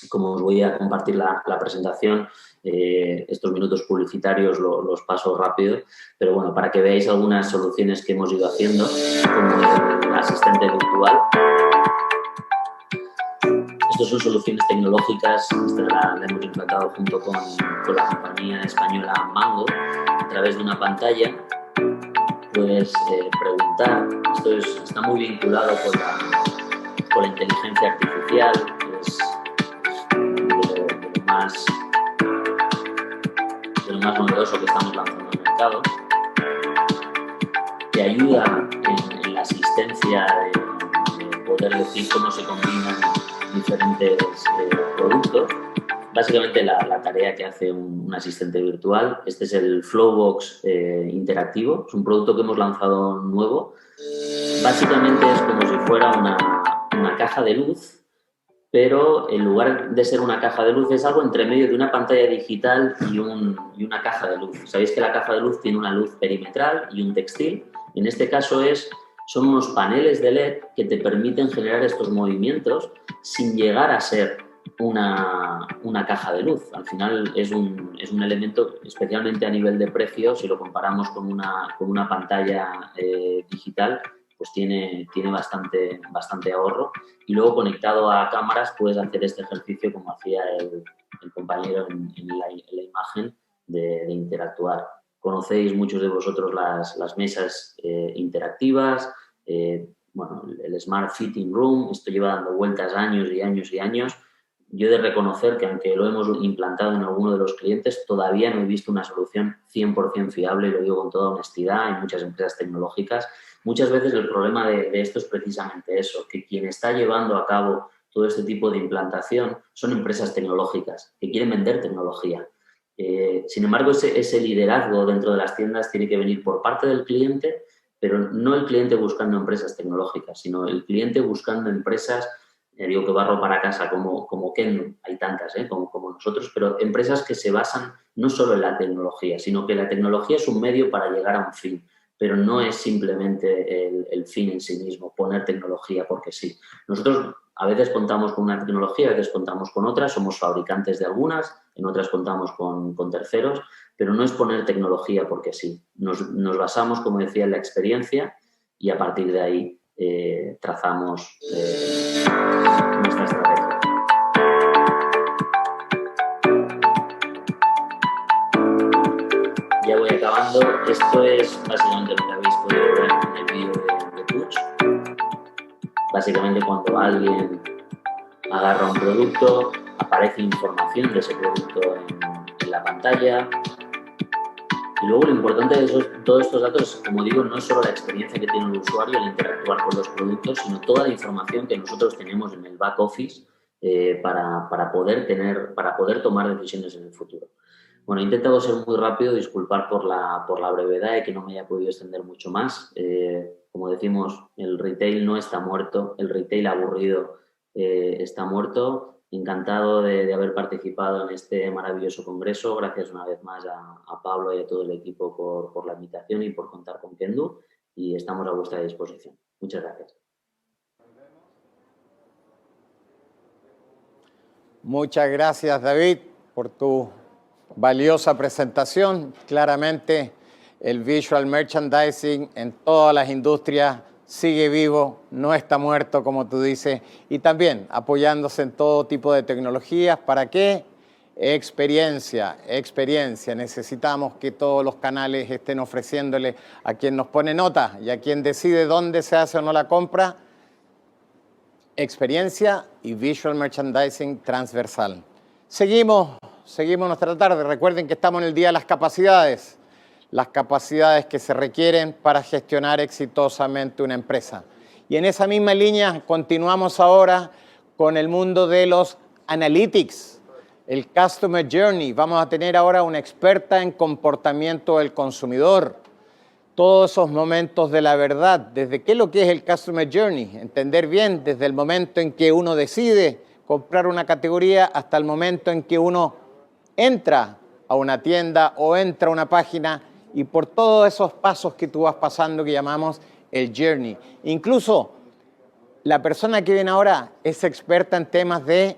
Como os voy a compartir la presentación, estos minutos publicitarios los paso rápido, pero bueno, para que veáis algunas soluciones que hemos ido haciendo, como el asistente virtual. Estas son soluciones tecnológicas, la hemos implantado junto con la compañía española Mango. A través de una pantalla puedes preguntar, está muy vinculado con la inteligencia artificial, que es de lo más novedoso que estamos lanzando al mercado. Te ayuda en la asistencia de poder decir cómo se combinan diferentes productos. básicamente la tarea que hace un asistente virtual. Este es el Flowbox interactivo. Es un producto que hemos lanzado nuevo. Básicamente es como si fuera una caja de luz, pero en lugar de ser una caja de luz es algo entre medio de una pantalla digital y una caja de luz. Sabéis que la caja de luz tiene una luz perimetral y un textil. En este caso son unos paneles de LED que te permiten generar estos movimientos sin llegar a ser una caja de luz. Al final es un elemento, especialmente a nivel de precio, si lo comparamos con una pantalla digital, pues tiene bastante ahorro. Y luego, conectado a cámaras, puedes hacer este ejercicio como hacía el compañero en la imagen de interactuar. Conocéis muchos de vosotros las mesas interactivas, el Smart Fitting Room. Esto lleva dando vueltas años y años y años. Yo he de reconocer que, aunque lo hemos implantado en alguno de los clientes, todavía no he visto una solución 100% fiable, y lo digo con toda honestidad. Hay muchas empresas tecnológicas. Muchas veces el problema de esto es precisamente eso, que quien está llevando a cabo todo este tipo de implantación son empresas tecnológicas que quieren vender tecnología. Sin embargo, ese liderazgo dentro de las tiendas tiene que venir por parte del cliente, pero no el cliente buscando empresas tecnológicas, sino el cliente buscando empresas, digo que barro para casa como Ken, hay tantas como nosotros, pero empresas que se basan no solo en la tecnología, sino que la tecnología es un medio para llegar a un fin, pero no es simplemente el fin en sí mismo, poner tecnología porque sí. Nosotros a veces contamos con una tecnología, a veces contamos con otras, somos fabricantes de algunas, en otras contamos con terceros, pero no es poner tecnología porque sí. Nos basamos, como decía, en la experiencia, y a partir de ahí trazamos nuestra estrategia. Ya voy acabando. Esto es básicamente lo que habéis podido ver en el vídeo de Puig. Básicamente, cuando alguien agarra un producto, aparece información de ese producto en la pantalla. Y luego lo importante de todos estos datos, como digo, no es solo la experiencia que tiene el usuario al interactuar con los productos, sino toda la información que nosotros tenemos en el back office para poder tomar decisiones en el futuro. Bueno, he intentado ser muy rápido, disculpar por la brevedad y que no me haya podido extender mucho más. Como decimos, el retail no está muerto, el retail aburrido está muerto. Encantado de haber participado en este maravilloso congreso. Gracias una vez más a Pablo y a todo el equipo por la invitación y por contar con Kendu, y estamos a vuestra disposición. Muchas gracias. Muchas gracias, David, por tu valiosa presentación. Claramente el visual merchandising en todas las industrias sigue vivo, no está muerto, como tú dices, y también apoyándose en todo tipo de tecnologías. ¿Para qué? Experiencia. Necesitamos que todos los canales estén ofreciéndole a quien nos pone nota y a quien decide dónde se hace o no la compra, experiencia y visual merchandising transversal. Seguimos nuestra tarde. Recuerden que estamos en el Día de las Capacidades que se requieren para gestionar exitosamente una empresa. Y en esa misma línea continuamos ahora con el mundo de los analytics, el Customer Journey. Vamos a tener ahora una experta en comportamiento del consumidor. Todos esos momentos de la verdad, desde qué es lo que es el Customer Journey, entender bien desde el momento en que uno decide comprar una categoría hasta el momento en que uno entra a una tienda o entra a una página, y por todos esos pasos que tú vas pasando que llamamos el journey. Incluso la persona que viene ahora es experta en temas de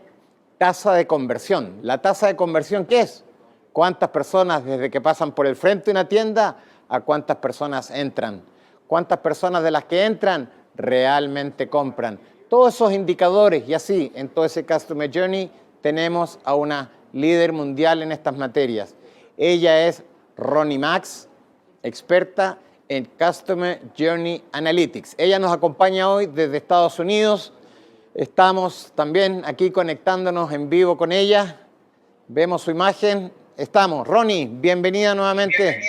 tasa de conversión. ¿La tasa de conversión qué es? ¿Cuántas personas desde que pasan por el frente de una tienda a cuántas personas entran? ¿Cuántas personas de las que entran realmente compran? Todos esos indicadores, y así en todo ese Customer Journey tenemos a una líder mundial en estas materias. Ella es Ronnie Max, experta en Customer Journey Analytics. Ella nos acompaña hoy desde Estados Unidos. Estamos también aquí conectándonos en vivo con ella. Vemos su imagen. Estamos. Ronnie, bienvenida nuevamente.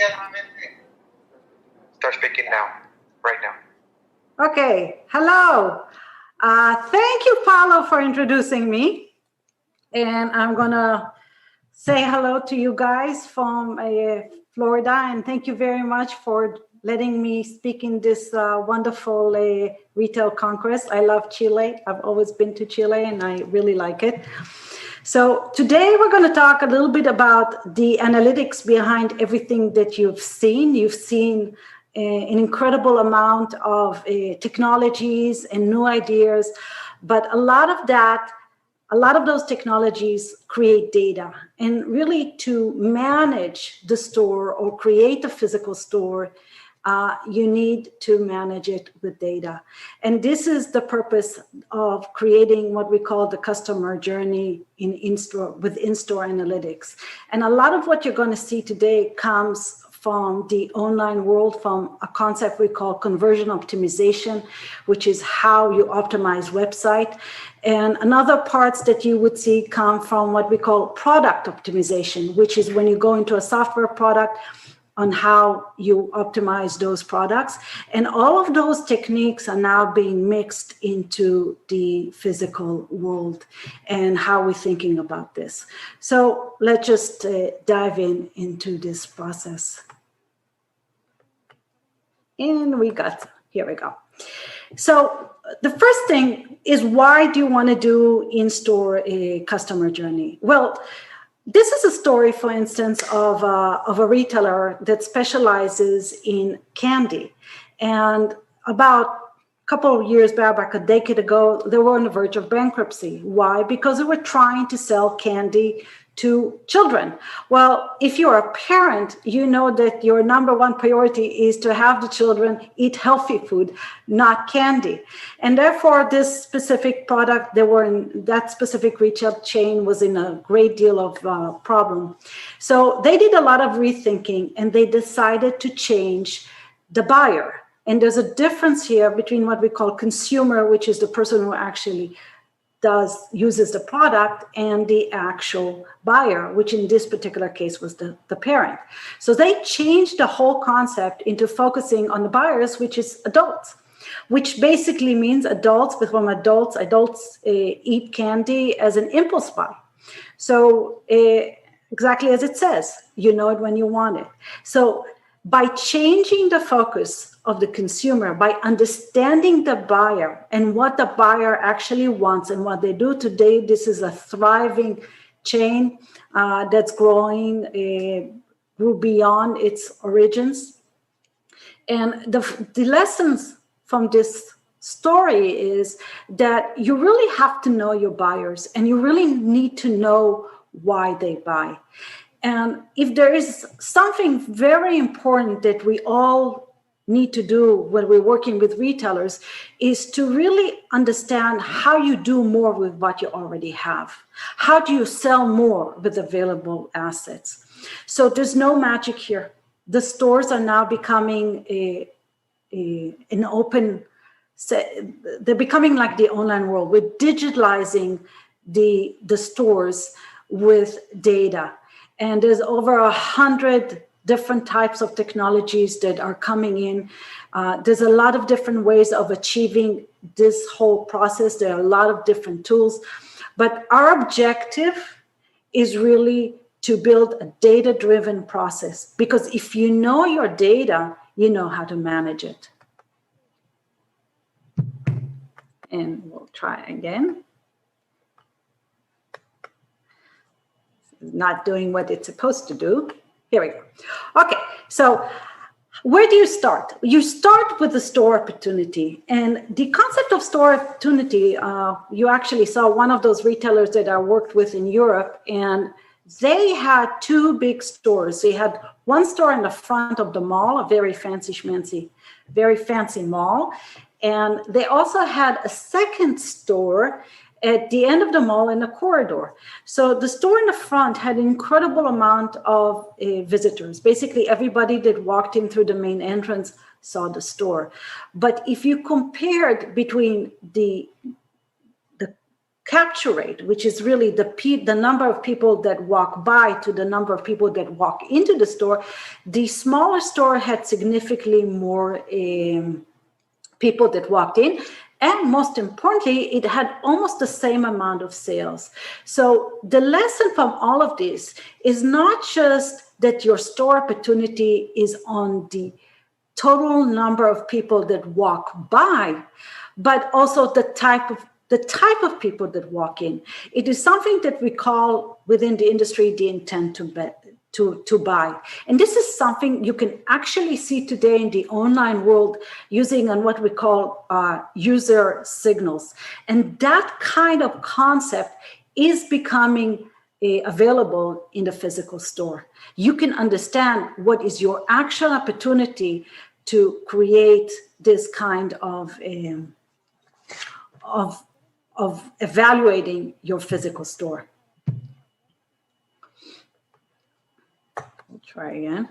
Start speaking now, right now. Okay, hello. Thank you, Paulo, for introducing me. and I'm gonna say hello to you guys from Florida, and thank you very much for letting me speak in this wonderful retail congress. I love Chile. I've always been to Chile, and I really like it. So today we're going to talk a little bit about the analytics behind everything that you've seen. You've seen an incredible amount of technologies and new ideas, but a lot of those technologies create data, and really to manage the store or create a physical store, you need to manage it with data. And this is the purpose of creating what we call the customer journey in-store with in-store analytics. And a lot of what you're going to see today comes from the online world, from a concept we call conversion optimization, which is how you optimize website. And another parts that you would see come from what we call product optimization, which is when you go into a software product, on how you optimize those products. And all of those techniques are now being mixed into the physical world and how we're thinking about this. So let's just dive into this process. And here we go. So the first thing is, why do you want to do in-store a customer journey? Well, this is a story, for instance, of a retailer that specializes in candy. And about a couple of years back, a decade ago, they were on the verge of bankruptcy. Why? Because they were trying to sell candy to children. Well, if you're a parent, you know that your number one priority is to have the children eat healthy food, not candy. And therefore, this specific product, that specific retail chain was in a great deal of problem. So they did a lot of rethinking, and they decided to change the buyer. And there's a difference here between what we call consumer, which is the person who actually uses the product, and the actual buyer, which in this particular case was the parent. So they changed the whole concept into focusing on the buyers, which is adults, which basically means adults eat candy as an impulse buy. So exactly as it says, you know it when you want it. So by changing the focus of the consumer, by understanding the buyer and what the buyer actually wants and what they do today, this is a thriving chain that's growing, grew beyond its origins. And the lessons from this story is that you really have to know your buyers, and you really need to know why they buy. And if there is something very important that we all need to do when we're working with retailers, is to really understand how you do more with what you already have. How do you sell more with available assets? So there's no magic here. The stores are now becoming an open, they're becoming like the online world. We're digitalizing the stores with data. And there's over 100 different types of technologies that are coming in. There's a lot of different ways of achieving this whole process. There are a lot of different tools. But our objective is really to build a data-driven process, because if you know your data, you know how to manage it. And we'll try again. Not doing what it's supposed to do. Here we go. Okay, so where do you start? You start with the store opportunity. And the concept of store opportunity, you actually saw one of those retailers that I worked with in Europe, and they had two big stores. They had one store in the front of the mall, a very fancy mall. And they also had a second store at the end of the mall in the corridor. So the store in the front had an incredible amount of visitors. Basically, everybody that walked in through the main entrance saw the store. But if you compared between the capture rate, which is really the number of people that walk by to the number of people that walk into the store, the smaller store had significantly more people that walked in. And most importantly, it had almost the same amount of sales. So the lesson from all of this is not just that your store opportunity is on the total number of people that walk by, but also the type of people that walk in. It is something that we call within the industry the intent to buy. And this is something you can actually see today in the online world using on what we call user signals. And that kind of concept is becoming available in the physical store. You can understand what is your actual opportunity to create this kind of evaluating your physical store. We'll try again.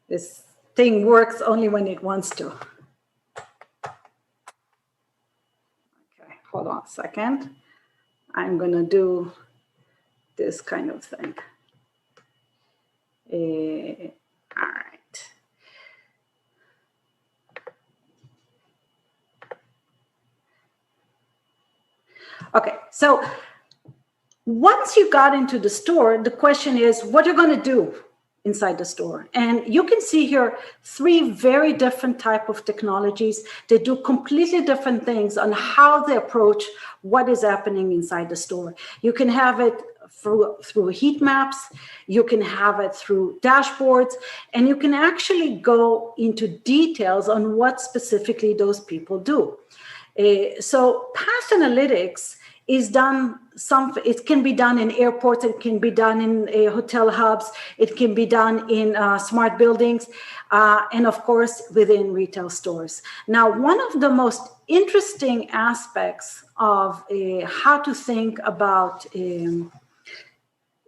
This thing works only when it wants to. Okay, hold on a second. I'm gonna do this kind of thing. All right. Okay, so once you got into the store, the question is what you're going to do inside the store. And you can see here 3 very different type of technologies. They do completely different things on how they approach what is happening inside the store. You can have it through heat maps, you can have it through dashboards, and you can actually go into details on what specifically those people do. So past analytics is done, it can be done in airports, it can be done in hotel hubs, it can be done in smart buildings, and of course within retail stores. Now, one of the most interesting aspects of how to think about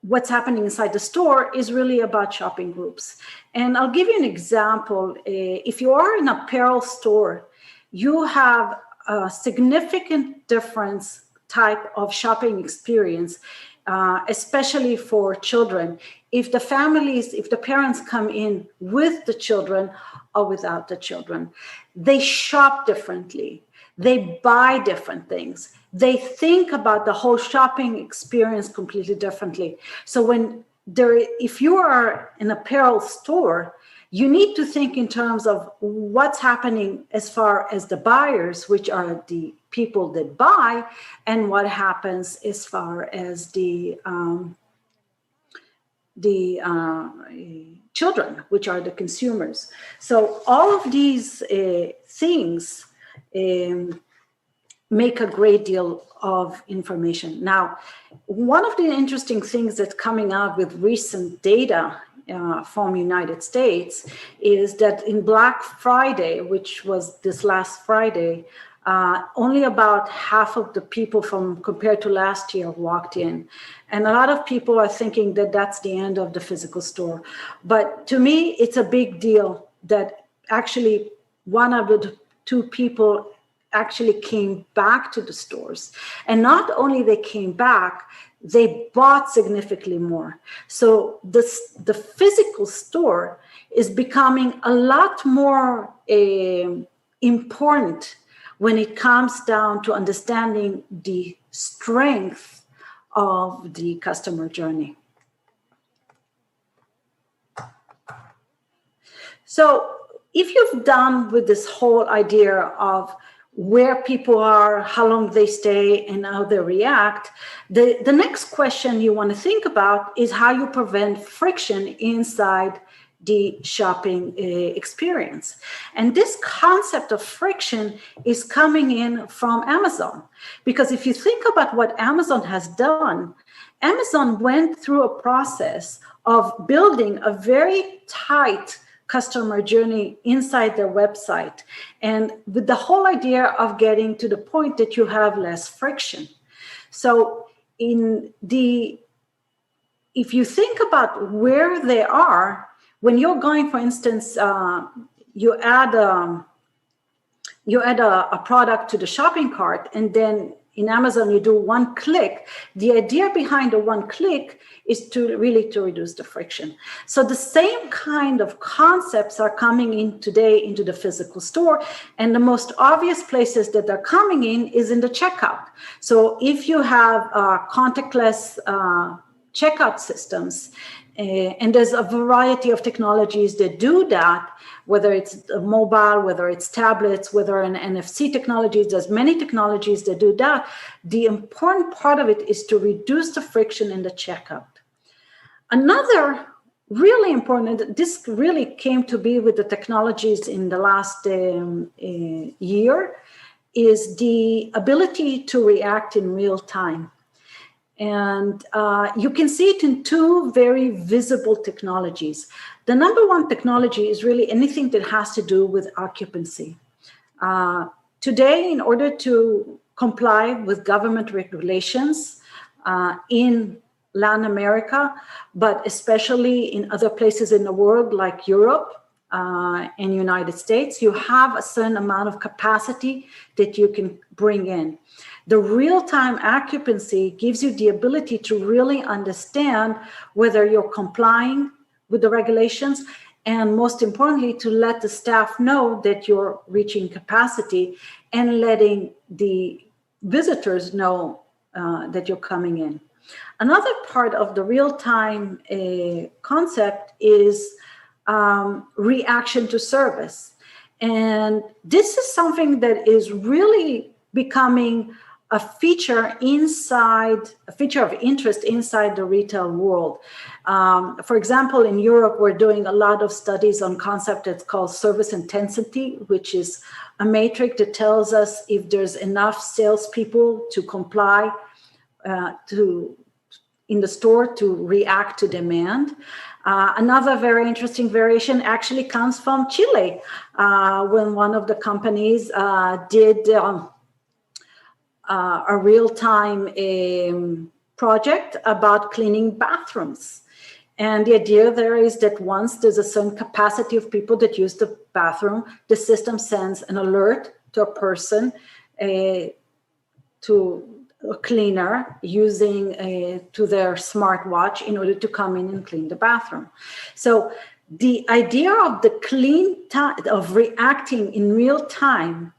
what's happening inside the store is really about shopping groups. And I'll give you an example. If you are in an apparel store, you have a significant difference type of shopping experience, especially for children. If the parents come in with the children or without the children, they shop differently. They buy different things. They think about the whole shopping experience completely differently. So if you are an apparel store, you need to think in terms of what's happening as far as the buyers, which are the people that buy, and what happens as far as the children, which are the consumers. So all of these things make a great deal of information. Now, one of the interesting things that's coming out with recent data from United States is that in Black Friday, which was this last Friday, only about half of the people compared to last year walked in. And a lot of people are thinking that that's the end of the physical store. But to me, it's a big deal that actually one of the 2 people actually came back to the stores. And not only they came back, they bought significantly more. So the physical store is becoming a lot more important when it comes down to understanding the strength of the customer journey. So if you've done with this whole idea of where people are, how long they stay, and how they react, the next question you want to think about is how you prevent friction inside the shopping experience. And this concept of friction is coming in from Amazon. Because if you think about what Amazon has done, Amazon went through a process of building a very tight customer journey inside their website, and with the whole idea of getting to the point that you have less friction. So if you think about where they are, when you're going, for instance, you add a product to the shopping cart, and then in Amazon you do one click, the idea behind the one click is to reduce the friction. So the same kind of concepts are coming in today into the physical store, and the most obvious places that they're coming in is in the checkout. So if you have contactless checkout systems, and there's a variety of technologies that do that, whether it's mobile, whether it's tablets, whether an NFC technologies, there's many technologies that do that. The important part of it is to reduce the friction in the checkout. Another really important, this really came to be with the technologies in the last year, is the ability to react in real time. And you can see it in two very visible technologies. The number one technology is really anything that has to do with occupancy. Today, in order to comply with government regulations in Latin America, but especially in other places in the world like Europe and United States, you have a certain amount of capacity that you can bring in. The real-time occupancy gives you the ability to really understand whether you're complying with the regulations, and most importantly, to let the staff know that you're reaching capacity and letting the visitors know that you're coming in. Another part of the real-time concept is reaction to service. And this is something that is really becoming a feature of interest inside the retail world. For example, in Europe, we're doing a lot of studies on concept that's called service intensity, which is a matrix that tells us if there's enough salespeople to comply in the store to react to demand. Another very interesting variation actually comes from Chile, when one of the companies did a real-time project about cleaning bathrooms. And the idea there is that once there's a certain capacity of people that use the bathroom, the system sends an alert to a person, to a cleaner using to their smartwatch in order to come in and clean the bathroom. So the idea of the of reacting in real time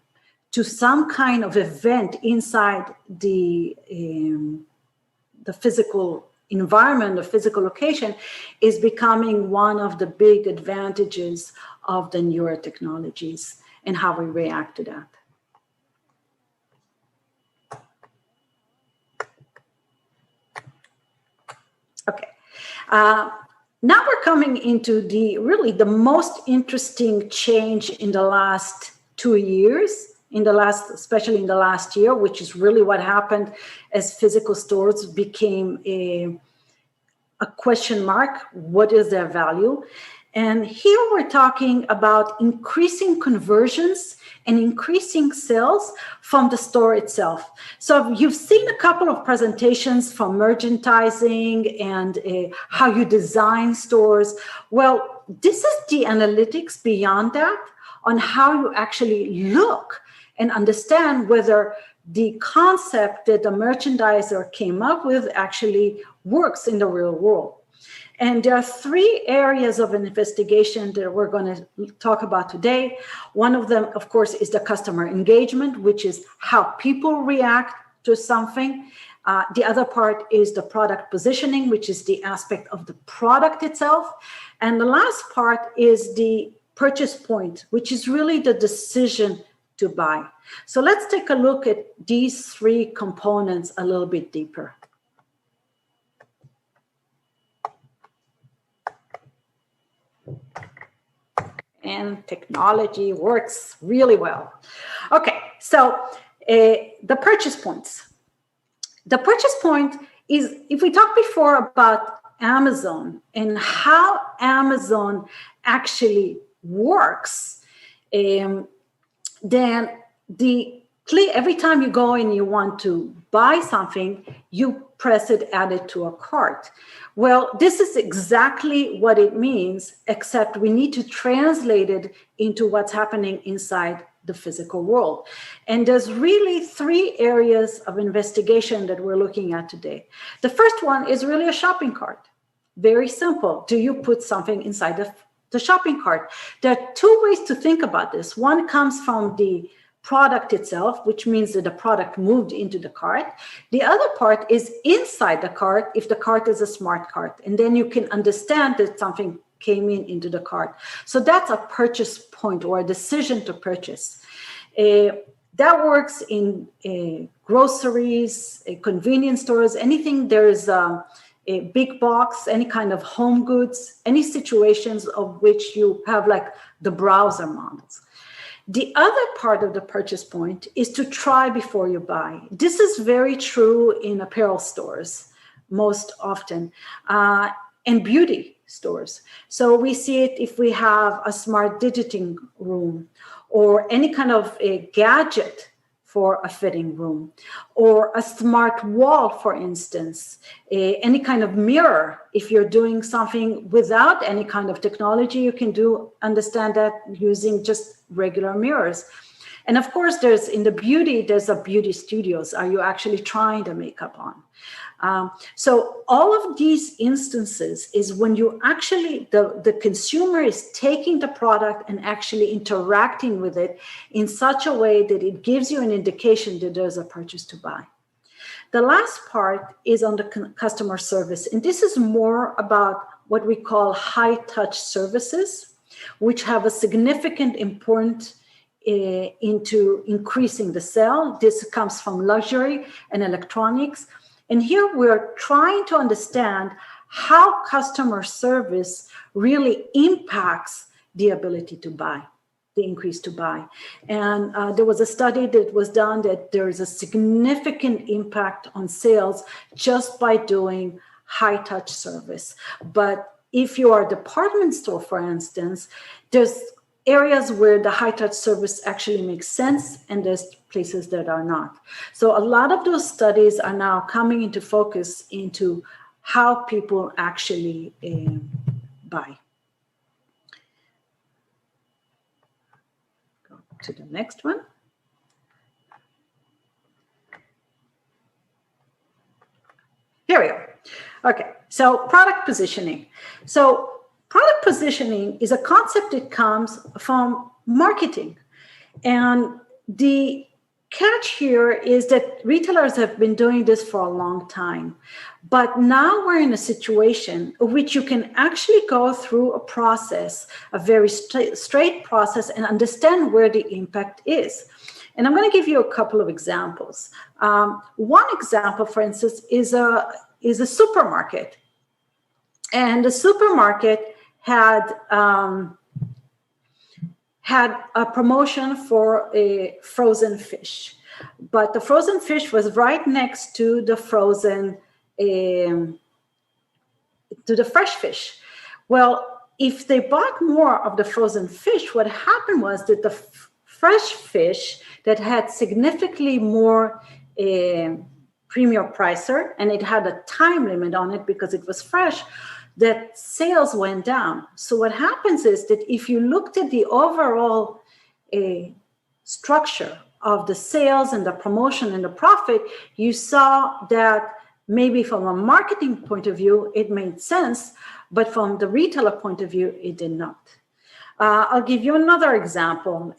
to some kind of event inside the physical environment, the physical location, is becoming one of the big advantages of the newer technologies and how we react to that. Okay, now we're coming into the most interesting change in the last 2 years, especially in the last year, which is really what happened as physical stores became a question mark. What is their value? And here we're talking about increasing conversions and increasing sales from the store itself. So you've seen a couple of presentations from merchandising and how you design stores. Well, this is the analytics beyond that on how you actually look and understand whether the concept that the merchandiser came up with actually works in the real world. And there are 3 areas of investigation that we're going to talk about today. One of them, of course, is the customer engagement, which is how people react to something. The other part is the product positioning, which is the aspect of the product itself. And the last part is the purchase point, which is really the decision to buy. So let's take a look at these 3 components a little bit deeper. And technology works really well. Okay, so the purchase points. The purchase point is, if we talked before about Amazon and how Amazon actually works, then every time you go and you want to buy something, you press it, add it to a cart. Well, this is exactly what it means, except we need to translate it into what's happening inside the physical world. And there's really 3 areas of investigation that we're looking at today. The first one is really a shopping cart. Very simple. Do you put something inside the shopping cart? There are 2 ways to think about this. One comes from the product itself, which means that the product moved into the cart. The other part is inside the cart, if the cart is a smart cart. And then you can understand that something came into the cart. So that's a purchase point or a decision to purchase. That works in groceries, convenience stores, anything there's a big box, any kind of home goods, any situations of which you have like the browser models. The other part of the purchase point is to try before you buy. This is very true in apparel stores most often, and beauty stores. So we see it if we have a smart digiting room or any kind of a gadget for a fitting room, or a smart wall, for instance, any kind of mirror. If you're doing something without any kind of technology, you can understand that using just regular mirrors. And of course, there's a beauty studios. Are you actually trying the makeup on? So all of these instances is when you actually, the consumer is taking the product and actually interacting with it in such a way that it gives you an indication that there's a purchase to buy. The last part is on the customer service. And this is more about what we call high touch services, which have a significant importance into increasing the sale. This comes from luxury and electronics. And here we're trying to understand how customer service really impacts the ability to buy, the increase to buy. And there was a study that was done that there is a significant impact on sales just by doing high touch service. But if you are a department store, for instance, there's areas where the high touch service actually makes sense, and there's places that are not. So a lot of those studies are now coming into focus into how people actually buy. Go to the next one. Here we go. Okay, so product positioning. So product positioning is a concept that comes from marketing. And the catch here is that retailers have been doing this for a long time. But now we're in a situation in which you can actually go through a process, a very straight process, and understand where the impact is. And I'm going to give you a couple of examples. One example, for instance, is a supermarket. And the supermarket had a promotion for a frozen fish, but the frozen fish was right next to the fresh fish. Well, if they bought more of the frozen fish, what happened was that the fresh fish that had significantly more premium pricer, and it had a time limit on it because it was fresh, that sales went down. So what happens is that if you looked at the overall structure of the sales and the promotion and the profit, you saw that maybe from a marketing point of view, it made sense, but from the retailer point of view, it did not. I'll give you another example,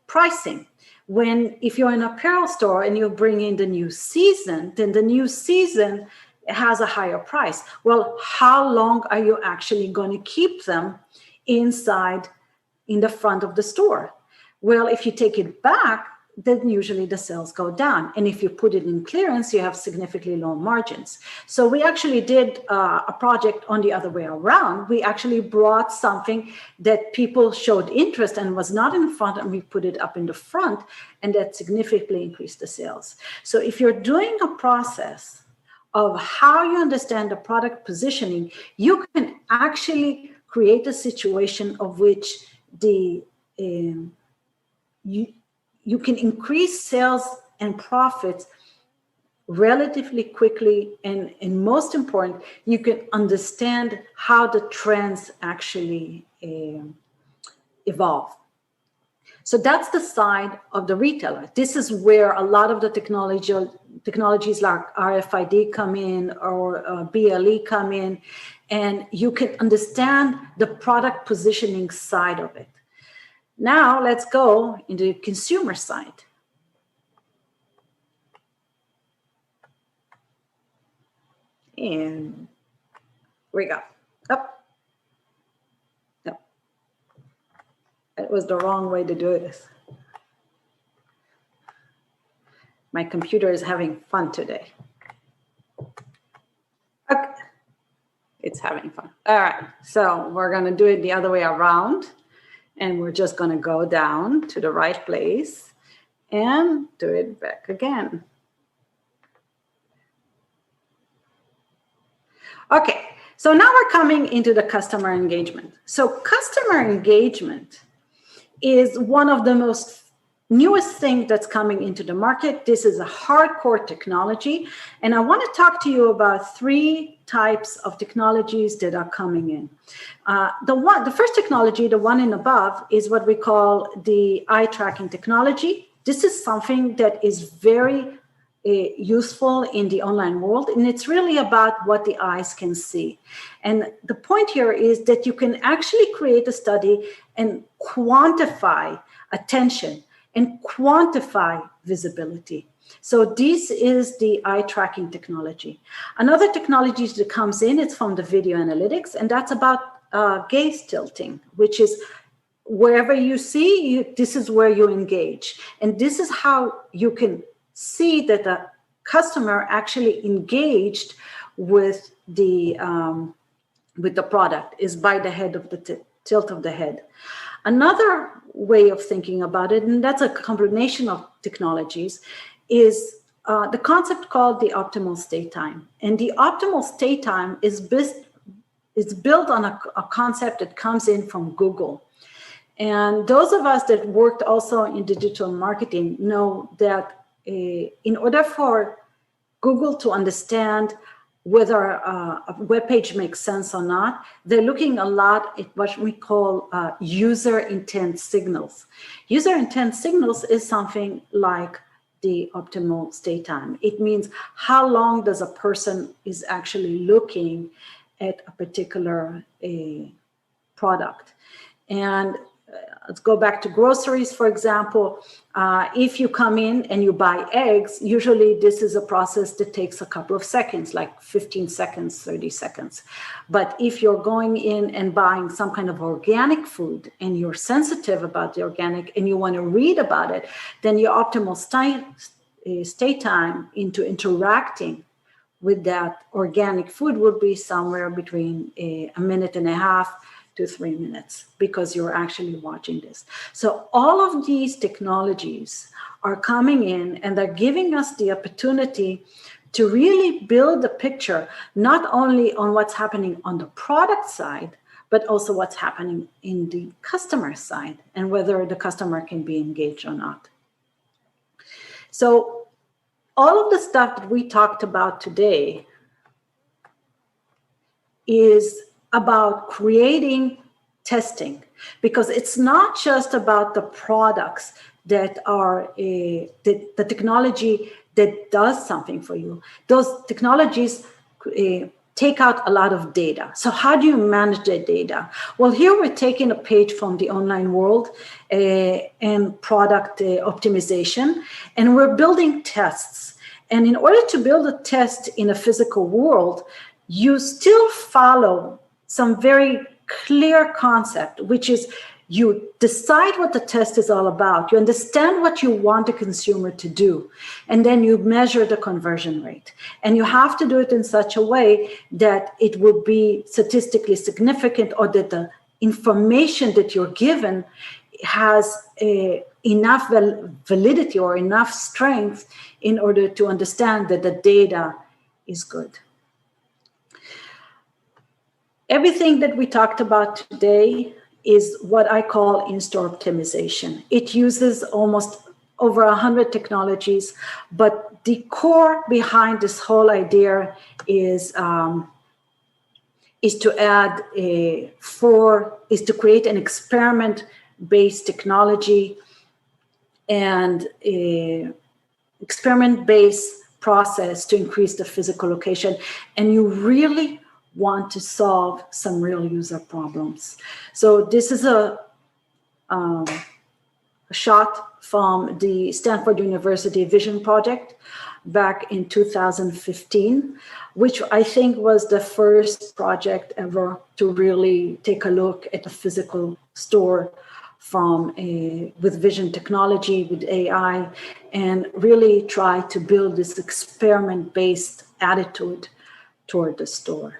pricing. If you're in an apparel store and you bring in the new season, then the new season has a higher price. Well, how long are you actually going to keep them inside in the front of the store? Well, if you take it back, then usually the sales go down. And if you put it in clearance, you have significantly low margins. So we actually did a project on the other way around. We actually brought something that people showed interest and was not in front, and we put it up in the front, and that significantly increased the sales. So if you're doing a process of how you understand the product positioning, you can actually create a situation of which you can increase sales and profits relatively quickly, and most important, you can understand how the trends actually evolve. So that's the side of the retailer. This is where a lot of the technologies like RFID come in, or BLE come in, and you can understand the product positioning side of it. Now let's go into the consumer side. And here we go. Up. No. It was the wrong way to do this. My computer is having fun today. Okay. It's having fun. All right. So we're going to do it the other way around. And we're just going to go down to the right place and do it back again. Okay, so now we're coming into the customer engagement. So customer engagement is one of the most newest thing that's coming into the market. This is a hardcore technology. And I want to talk to you about 3 types of technologies that are coming in. The first technology, the one in above, is what we call the eye tracking technology. This is something that is very useful in the online world, and it's really about what the eyes can see. And the point here is that you can actually create a study and quantify attention and quantify visibility. So this is the eye tracking technology. Another technology that comes in, it's from the video analytics, and that's about gaze tilting, which is wherever you see, this is where you engage. And this is how you can see that the customer actually engaged with the product, is by the head of the tilt of the head. Another way of thinking about it, and that's a combination of technologies, is the concept called the optimal stay time. And the optimal stay time is built on a concept that comes in from Google. And those of us that worked also in digital marketing know that in order for Google to understand whether a web page makes sense or not, they're looking a lot at what we call user intent signals. User intent signals is something like the optimal stay time. It means how long does a person is actually looking at a particular product. And let's go back to groceries, for example. If you come in and you buy eggs, usually this is a process that takes a couple of seconds, like 15 seconds, 30 seconds. But if you're going in and buying some kind of organic food and you're sensitive about the organic and you want to read about it, then your optimal stay time into interacting with that organic food would be somewhere between a minute and a half to 3 minutes, because you're actually watching this. So all of these technologies are coming in and they're giving us the opportunity to really build a picture, not only on what's happening on the product side, but also what's happening in the customer side and whether the customer can be engaged or not. So all of the stuff that we talked about today is about creating testing, because it's not just about the products that are the technology that does something for you. Those technologies take out a lot of data. So how do you manage that data? Well, here we're taking a page from the online world and product optimization, and we're building tests. And in order to build a test in a physical world, you still follow some very clear concept, which is you decide what the test is all about. You understand what you want the consumer to do, and then you measure the conversion rate. And you have to do it in such a way that it will be statistically significant, or that the information that you're given has enough validity or enough strength in order to understand that the data is good. Everything that we talked about today is what I call in-store optimization. It uses almost over 100 technologies, but the core behind this whole idea is to create an experiment-based technology and a experiment-based process to increase the physical location, and you really want to solve some real user problems. So this is a shot from the Stanford University Vision Project back in 2015, which I think was the first project ever to really take a look at a physical store with vision technology, with AI, and really try to build this experiment-based attitude toward the store.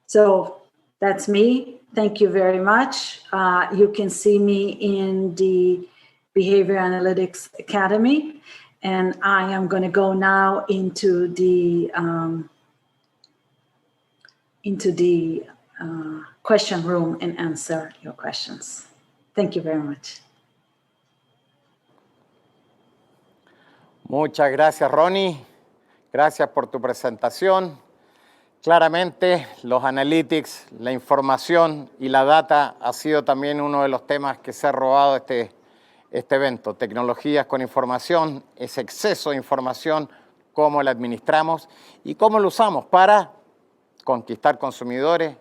So that's me. Thank you very much. You can see me in the Behavior Analytics Academy, and I am going to go now into the question room and answer your questions. Thank you very much. Muchas gracias, Ronnie. Gracias por tu presentación. Claramente, los analytics, la información y la data ha sido también uno de los temas que se ha robado este evento. Tecnologías con información, ese exceso de información, cómo la administramos y cómo lo usamos para conquistar consumidores,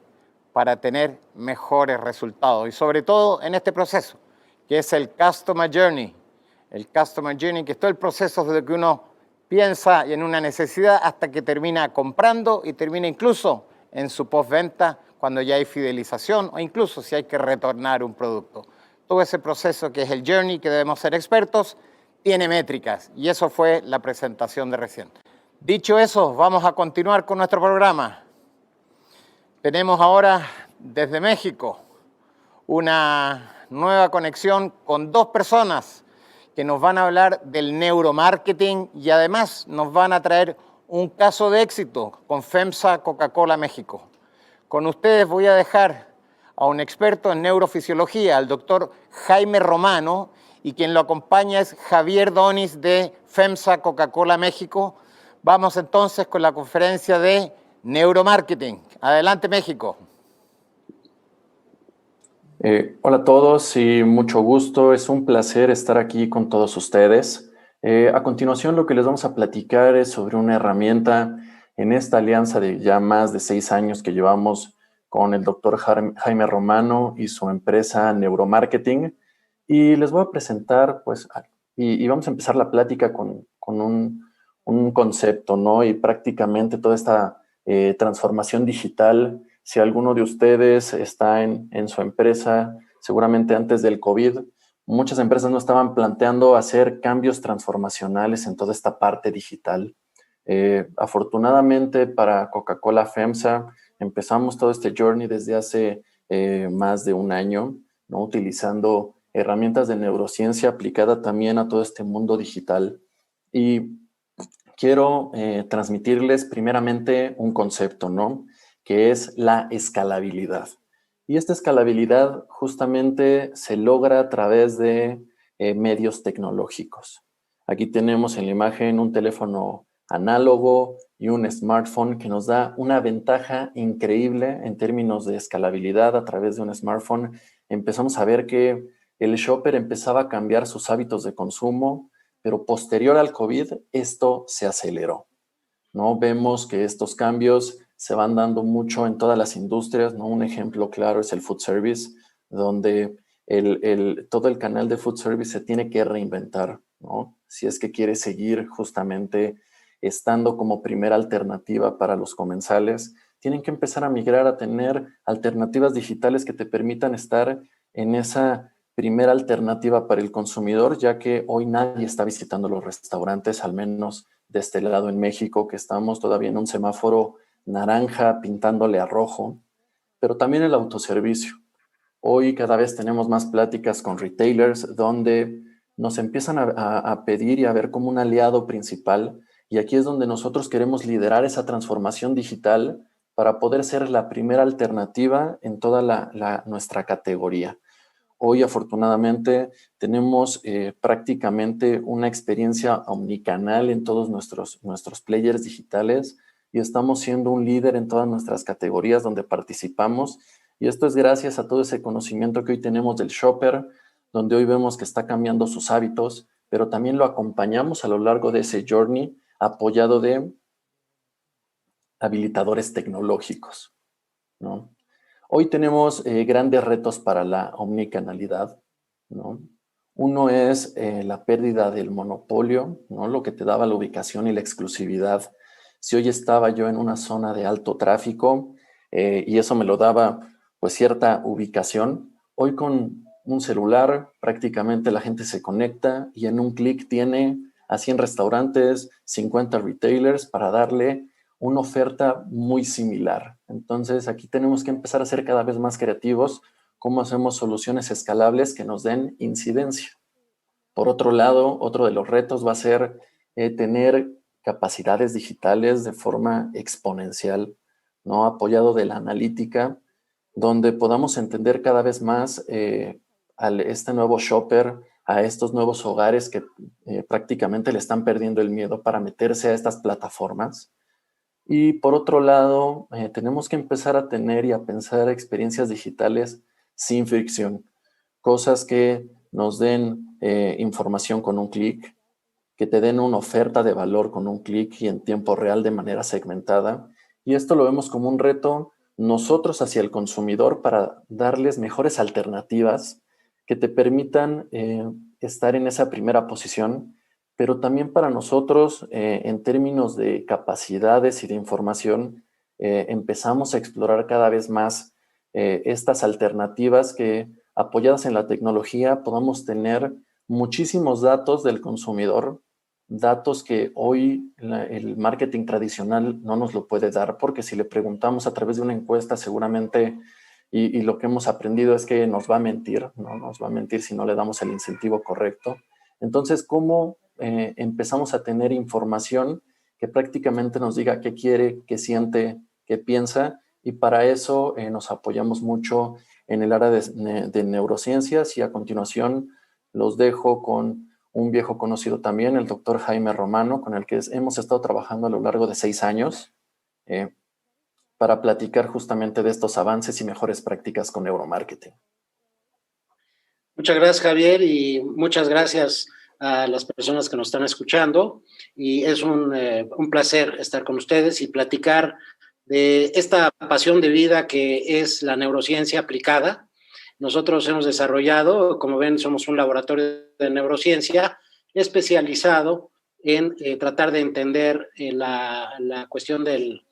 para tener mejores resultados. Y sobre todo en este proceso, que es el Customer Journey. El Customer Journey, que es todo el proceso desde que uno piensa en una necesidad hasta que termina comprando y termina incluso en su postventa cuando ya hay fidelización o incluso si hay que retornar un producto. Todo ese proceso que es el journey, que debemos ser expertos, tiene métricas y eso fue la presentación de recién. Dicho eso, vamos a continuar con nuestro programa. Tenemos ahora desde México una nueva conexión con dos personas que nos van a hablar del neuromarketing y además nos van a traer un caso de éxito con FEMSA Coca-Cola México. Con ustedes voy a dejar a un experto en neurofisiología, al doctor Jaime Romano, y quien lo acompaña es Javier Donis de FEMSA Coca-Cola México. Vamos entonces con la conferencia de neuromarketing. Adelante, México. Hola a todos y mucho gusto. Es un placer estar aquí con todos ustedes. A continuación, lo que les vamos a platicar es sobre una herramienta en esta alianza de ya más de 6 años que llevamos con el doctor Jaime Romano y su empresa Neuromarketing. Y les voy a presentar, pues, y vamos a empezar la plática con un concepto, ¿no? Y prácticamente toda esta transformación digital. Si alguno de ustedes está en su empresa, seguramente antes del COVID, muchas empresas no estaban planteando hacer cambios transformacionales en toda esta parte digital. Afortunadamente para Coca-Cola FEMSA empezamos todo este journey desde hace más de un año, ¿no? Utilizando herramientas de neurociencia aplicada también a todo este mundo digital. Y quiero transmitirles primeramente un concepto, ¿no? Que es la escalabilidad. Y esta escalabilidad justamente se logra a través de medios tecnológicos. Aquí tenemos en la imagen un teléfono análogo y un smartphone que nos da una ventaja increíble en términos de escalabilidad a través de un smartphone. Empezamos a ver que el shopper empezaba a cambiar sus hábitos de consumo, pero posterior al COVID esto se aceleró, ¿no? Vemos que estos cambios se van dando mucho en todas las industrias, ¿no? Un ejemplo claro es el food service, donde todo el canal de food service se tiene que reinventar, ¿no? Si es que quiere seguir justamente estando como primera alternativa para los comensales, tienen que empezar a migrar a tener alternativas digitales que te permitan estar en esa primera alternativa para el consumidor, ya que hoy nadie está visitando los restaurantes, al menos de este lado en México, que estamos todavía en un semáforo naranja pintándole a rojo, pero también el autoservicio. Hoy cada vez tenemos más pláticas con retailers donde nos empiezan a pedir y a ver como un aliado principal, y aquí es donde nosotros queremos liderar esa transformación digital para poder ser la primera alternativa en toda nuestra categoría. Hoy, afortunadamente, tenemos prácticamente una experiencia omnicanal en todos nuestros players digitales y estamos siendo un líder en todas nuestras categorías donde participamos. Y esto es gracias a todo ese conocimiento que hoy tenemos del shopper, donde hoy vemos que está cambiando sus hábitos, pero también lo acompañamos a lo largo de ese journey apoyado de habilitadores tecnológicos, ¿no? Hoy tenemos grandes retos para la omnicanalidad, ¿no? Uno es la pérdida del monopolio, ¿no? Lo que te daba la ubicación y la exclusividad. Si hoy estaba yo en una zona de alto tráfico y eso me lo daba pues cierta ubicación, hoy con un celular prácticamente la gente se conecta y en un clic tiene a 100 restaurantes, 50 retailers para darle una oferta muy similar. Entonces aquí tenemos que empezar a ser cada vez más creativos, cómo hacemos soluciones escalables que nos den incidencia. Por otro lado, otro de los retos va a ser tener capacidades digitales de forma exponencial, ¿no? Apoyado de la analítica, donde podamos entender cada vez más a este nuevo shopper, a estos nuevos hogares que prácticamente le están perdiendo el miedo para meterse a estas plataformas. Y por otro lado, tenemos que empezar a tener y a pensar experiencias digitales sin fricción, cosas que nos den información con un clic, que te den una oferta de valor con un clic y en tiempo real de manera segmentada. Y esto lo vemos como un reto nosotros hacia el consumidor para darles mejores alternativas que te permitan estar en esa primera posición, pero también para nosotros, en términos de capacidades y de información, empezamos a explorar cada vez más estas alternativas que, apoyadas en la tecnología, podamos tener muchísimos datos del consumidor, datos que hoy el marketing tradicional no nos lo puede dar, porque si le preguntamos a través de una encuesta, seguramente, y lo que hemos aprendido es que nos va a mentir, ¿no? Nos va a mentir si no le damos el incentivo correcto. Entonces, ¿cómo empezamos a tener información que prácticamente nos diga qué quiere, qué siente, qué piensa? Y para eso nos apoyamos mucho en el área de neurociencias, y a continuación los dejo con un viejo conocido también, el doctor Jaime Romano, con el que hemos estado trabajando a lo largo de 6 años para platicar justamente de estos avances y mejores prácticas con neuromarketing. Muchas gracias, Javier, y muchas gracias a las personas que nos están escuchando. Y es un placer estar con ustedes y platicar de esta pasión de vida que es la neurociencia aplicada. Nosotros hemos desarrollado, como ven, somos un laboratorio de neurociencia especializado en tratar de entender la cuestión del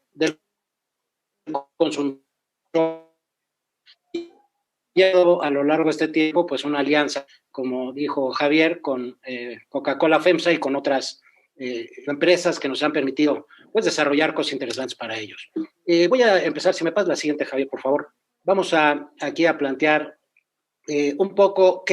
consumo. Y a lo largo de este tiempo, pues una alianza, como dijo Javier, con Coca-Cola FEMSA y con otras empresas que nos han permitido pues, desarrollar cosas interesantes para ellos. Voy a empezar, si me pasas la siguiente, Javier, por favor. Vamos aquí a plantear un poco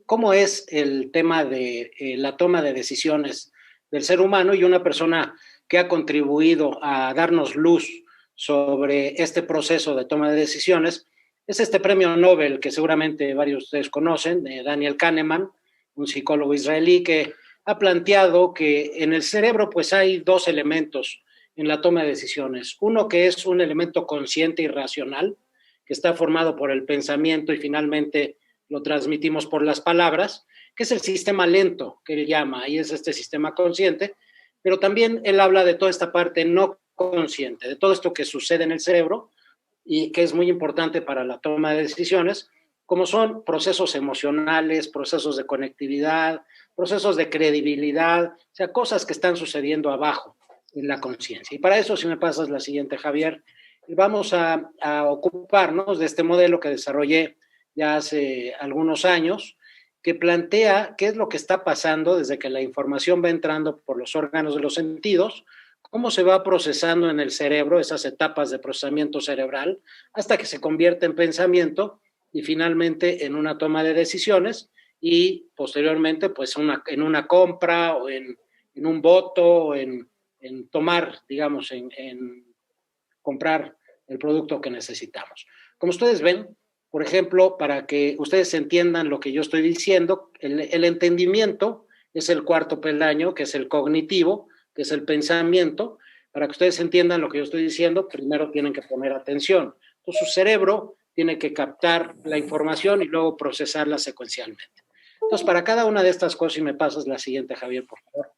cómo es el tema de la toma de decisiones del ser humano, y una persona que ha contribuido a darnos luz sobre este proceso de toma de decisiones es este premio Nobel que seguramente varios de ustedes conocen, de Daniel Kahneman, un psicólogo israelí que ha planteado que en el cerebro pues hay 2 elementos en la toma de decisiones. Uno que es un elemento consciente y racional, que está formado por el pensamiento y finalmente lo transmitimos por las palabras, que es el sistema lento que él llama, y es este sistema consciente, pero también él habla de toda esta parte no consciente, de todo esto que sucede en el cerebro y que es muy importante para la toma de decisiones, como son procesos emocionales, procesos de conectividad, procesos de credibilidad, o sea, cosas que están sucediendo abajo en la conciencia. Y para eso, si me pasas la siguiente, Javier, vamos a ocuparnos de este modelo que desarrollé ya hace algunos años, que plantea qué es lo que está pasando desde que la información va entrando por los órganos de los sentidos, cómo se va procesando en el cerebro, esas etapas de procesamiento cerebral, hasta que se convierte en pensamiento y finalmente en una toma de decisiones y posteriormente pues en una compra o en un voto o en tomar, digamos, en comprar el producto que necesitamos. Como ustedes ven, por ejemplo, para que ustedes entiendan lo que yo estoy diciendo, el entendimiento es el 4.º peldaño, que es el cognitivo, que es el pensamiento. Para que ustedes entiendan lo que yo estoy diciendo, primero tienen que poner atención. Entonces, su cerebro tiene que captar la información y luego procesarla secuencialmente. Entonces, para cada una de estas cosas, y me pasas la siguiente, Javier, por favor,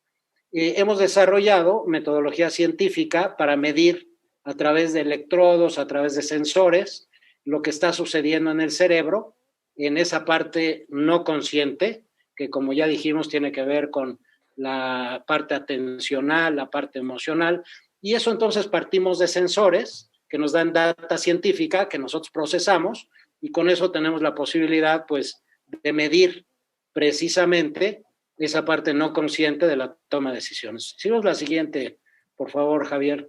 hemos desarrollado metodología científica para medir a través de electrodos, a través de sensores, lo que está sucediendo en el cerebro, en esa parte no consciente, que como ya dijimos tiene que ver con la parte atencional, la parte emocional, y eso entonces partimos de sensores que nos dan data científica que nosotros procesamos, y con eso tenemos la posibilidad, pues, de medir precisamente esa parte no consciente de la toma de decisiones. Si vemos la siguiente, por favor, Javier.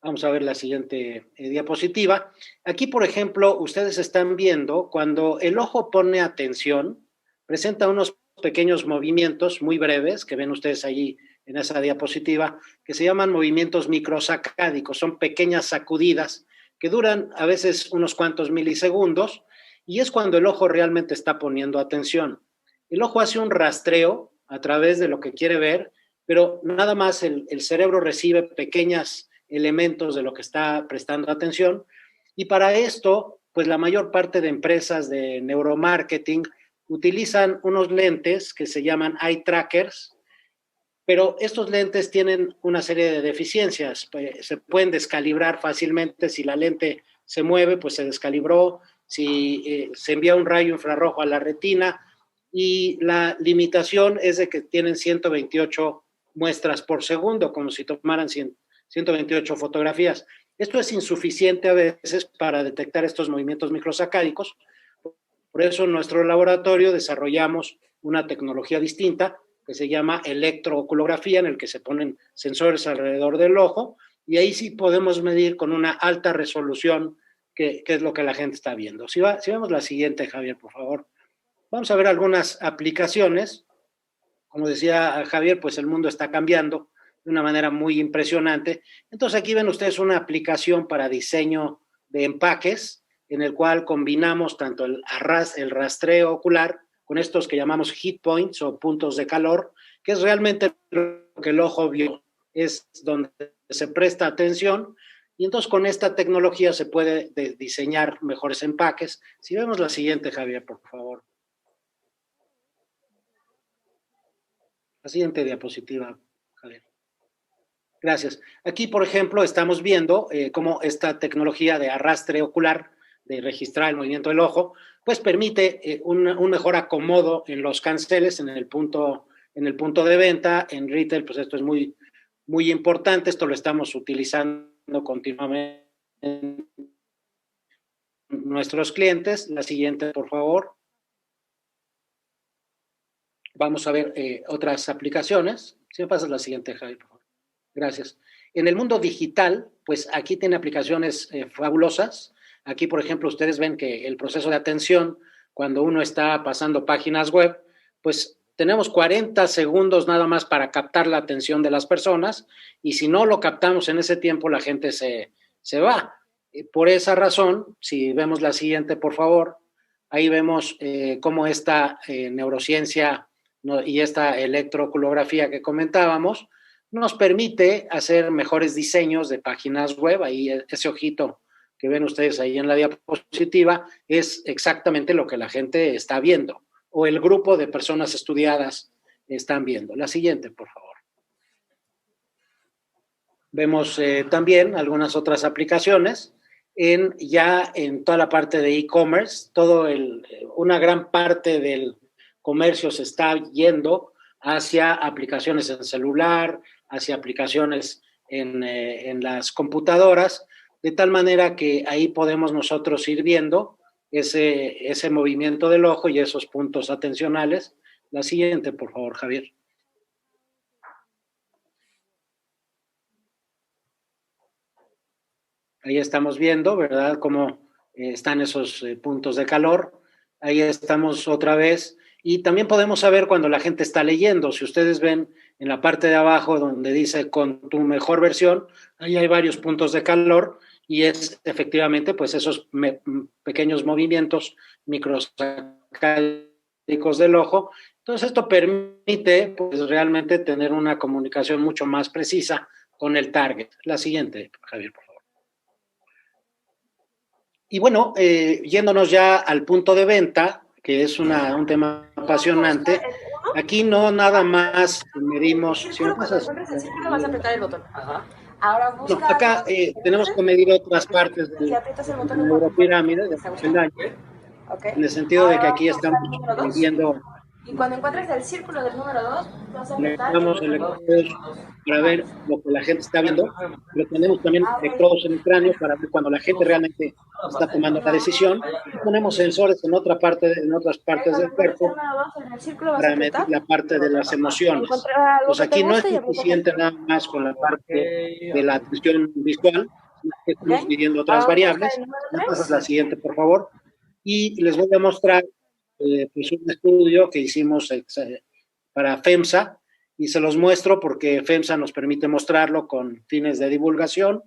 Vamos a ver la siguiente diapositiva. Aquí, por ejemplo, ustedes están viendo cuando el ojo pone atención, presenta unos pequeños movimientos muy breves, que ven ustedes allí en esa diapositiva, que se llaman movimientos microsacádicos. Son pequeñas sacudidas que duran a veces unos cuantos milisegundos, y es cuando el ojo realmente está poniendo atención. El ojo hace un rastreo a través de lo que quiere ver, pero nada más el cerebro recibe pequeños elementos de lo que está prestando atención, y para esto, pues la mayor parte de empresas de neuromarketing utilizan unos lentes que se llaman eye trackers, pero estos lentes tienen una serie de deficiencias. Se pueden descalibrar fácilmente. Si la lente se mueve, pues se descalibró. Si se envía un rayo infrarrojo a la retina, y la limitación es de que tienen 128 muestras por segundo, como si tomaran 128 fotografías. Esto es insuficiente a veces para detectar estos movimientos microsacádicos. Por eso en nuestro laboratorio desarrollamos una tecnología distinta que se llama electrooculografía, en el que se ponen sensores alrededor del ojo, y ahí sí podemos medir con una alta resolución qué es lo que la gente está viendo. Si vemos la siguiente, Javier, por favor. Vamos a ver algunas aplicaciones. Como decía Javier, pues el mundo está cambiando de una manera muy impresionante. Entonces aquí ven ustedes una aplicación para diseño de empaques, en el cual combinamos tanto el rastreo ocular con estos que llamamos hit points o puntos de calor, que es realmente lo que el ojo vio, es donde se presta atención, y entonces con esta tecnología se puede diseñar mejores empaques. Si vemos la siguiente, Javier, por favor. La siguiente diapositiva, Javier. Gracias. Aquí, por ejemplo, estamos viendo cómo esta tecnología de arrastre ocular, de registrar el movimiento del ojo, pues permite un mejor acomodo en los canceles, en el punto de venta. En retail, pues esto es muy, muy importante. Esto lo estamos utilizando continuamente en nuestros clientes. La siguiente, por favor. Vamos a ver otras aplicaciones. Si me pasas la siguiente, Javi, por favor. Gracias. En el mundo digital, pues aquí tiene aplicaciones fabulosas. Aquí, por ejemplo, ustedes ven que el proceso de atención, cuando uno está pasando páginas web, pues tenemos 40 segundos nada más para captar la atención de las personas, y si no lo captamos en ese tiempo, la gente se va. Por esa razón, si vemos la siguiente, por favor, ahí vemos cómo esta neurociencia y esta electrooculografía que comentábamos nos permite hacer mejores diseños de páginas web. Ahí ese ojito que ven ustedes ahí en la diapositiva es exactamente lo que la gente está viendo, o el grupo de personas estudiadas están viendo. La siguiente, por favor. Vemos también algunas otras aplicaciones ya en toda la parte de e-commerce. Una gran parte del comercio se está yendo hacia aplicaciones en celular, hacia aplicaciones en las computadoras, de tal manera que ahí podemos nosotros ir viendo ese movimiento del ojo y esos puntos atencionales. La siguiente, por favor, Javier. Ahí estamos viendo, ¿verdad?, cómo están esos puntos de calor. Ahí estamos otra vez. Y también podemos saber cuando la gente está leyendo. Si ustedes ven en la parte de abajo donde dice con tu mejor versión, ahí hay varios puntos de calor, y es efectivamente pues esos pequeños movimientos microsacádicos del ojo. Entonces esto permite pues realmente tener una comunicación mucho más precisa con el target. La siguiente, Javier, por favor. Y bueno, yéndonos ya al punto de venta, que es un tema apasionante, aquí no nada más medimos... Si me pasas, Cuando encuentres el círculo vas a apretar el botón. Ahora busca... No, acá tenemos que medir otras partes de la neuropirámide, del peldaño, en el sentido de que aquí estamos viendo... Y cuando encuentres el círculo del número 2, vas a apretar el Conectamos botón 2. electrodos para ver lo que la gente está viendo, pero tenemos también electrodos en el cráneo para ver cuando la gente realmente está tomando la decisión. Y ponemos sensores en otras partes del cuerpo para medir la parte de las emociones. Pues aquí no es suficiente nada más con la parte de la atención visual, que estamos midiendo otras variables. ¿Me pasas la siguiente, por favor? Y les voy a mostrar pues un estudio que hicimos para FEMSA, y se los muestro porque FEMSA nos permite mostrarlo con fines de divulgación,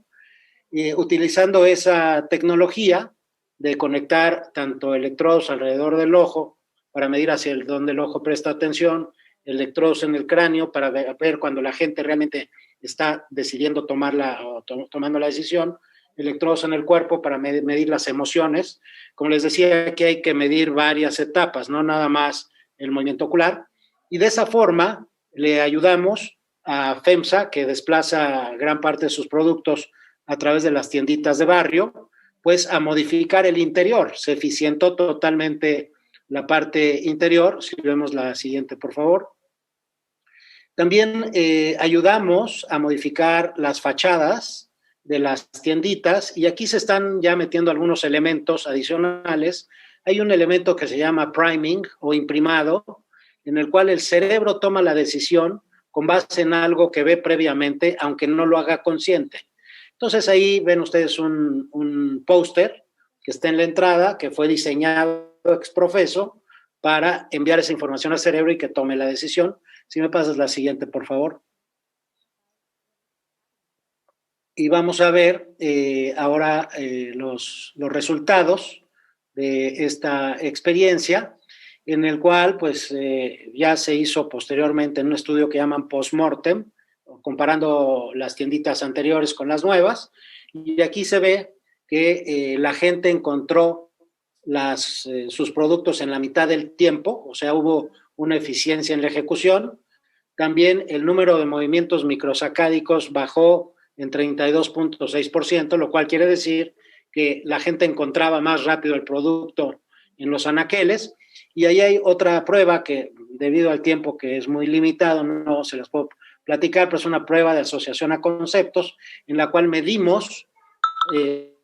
utilizando esa tecnología de conectar tanto electrodos alrededor del ojo para medir hacia dónde el ojo presta atención, electrodos en el cráneo para ver cuando la gente realmente está decidiendo tomando la decisión, electrodos en el cuerpo para medir las emociones. Como les decía, aquí hay que medir varias etapas, no nada más el movimiento ocular. Y de esa forma le ayudamos a FEMSA, que desplaza gran parte de sus productos a través de las tienditas de barrio, pues a modificar el interior. Se eficientó totalmente la parte interior. Si vemos la siguiente, por favor. También ayudamos a modificar las fachadas de las tienditas, y aquí se están ya metiendo algunos elementos adicionales. Hay un elemento que se llama priming o imprimado, en el cual el cerebro toma la decisión con base en algo que ve previamente, aunque no lo haga consciente. Entonces ahí ven ustedes un póster que está en la entrada, que fue diseñado ex profeso para enviar esa información al cerebro y que tome la decisión. Si me pasas la siguiente, por favor. Y vamos a ver ahora los resultados de esta experiencia, en el cual pues ya se hizo posteriormente en un estudio que llaman post-mortem, comparando las tienditas anteriores con las nuevas, y aquí se ve que la gente encontró sus productos en la mitad del tiempo, o sea, hubo una eficiencia en la ejecución. También el número de movimientos microsacádicos bajó en 32.6%, lo cual quiere decir que la gente encontraba más rápido el producto en los anaqueles. Y ahí hay otra prueba que, debido al tiempo que es muy limitado, no se las puedo platicar, pero es una prueba de asociación a conceptos en la cual medimos el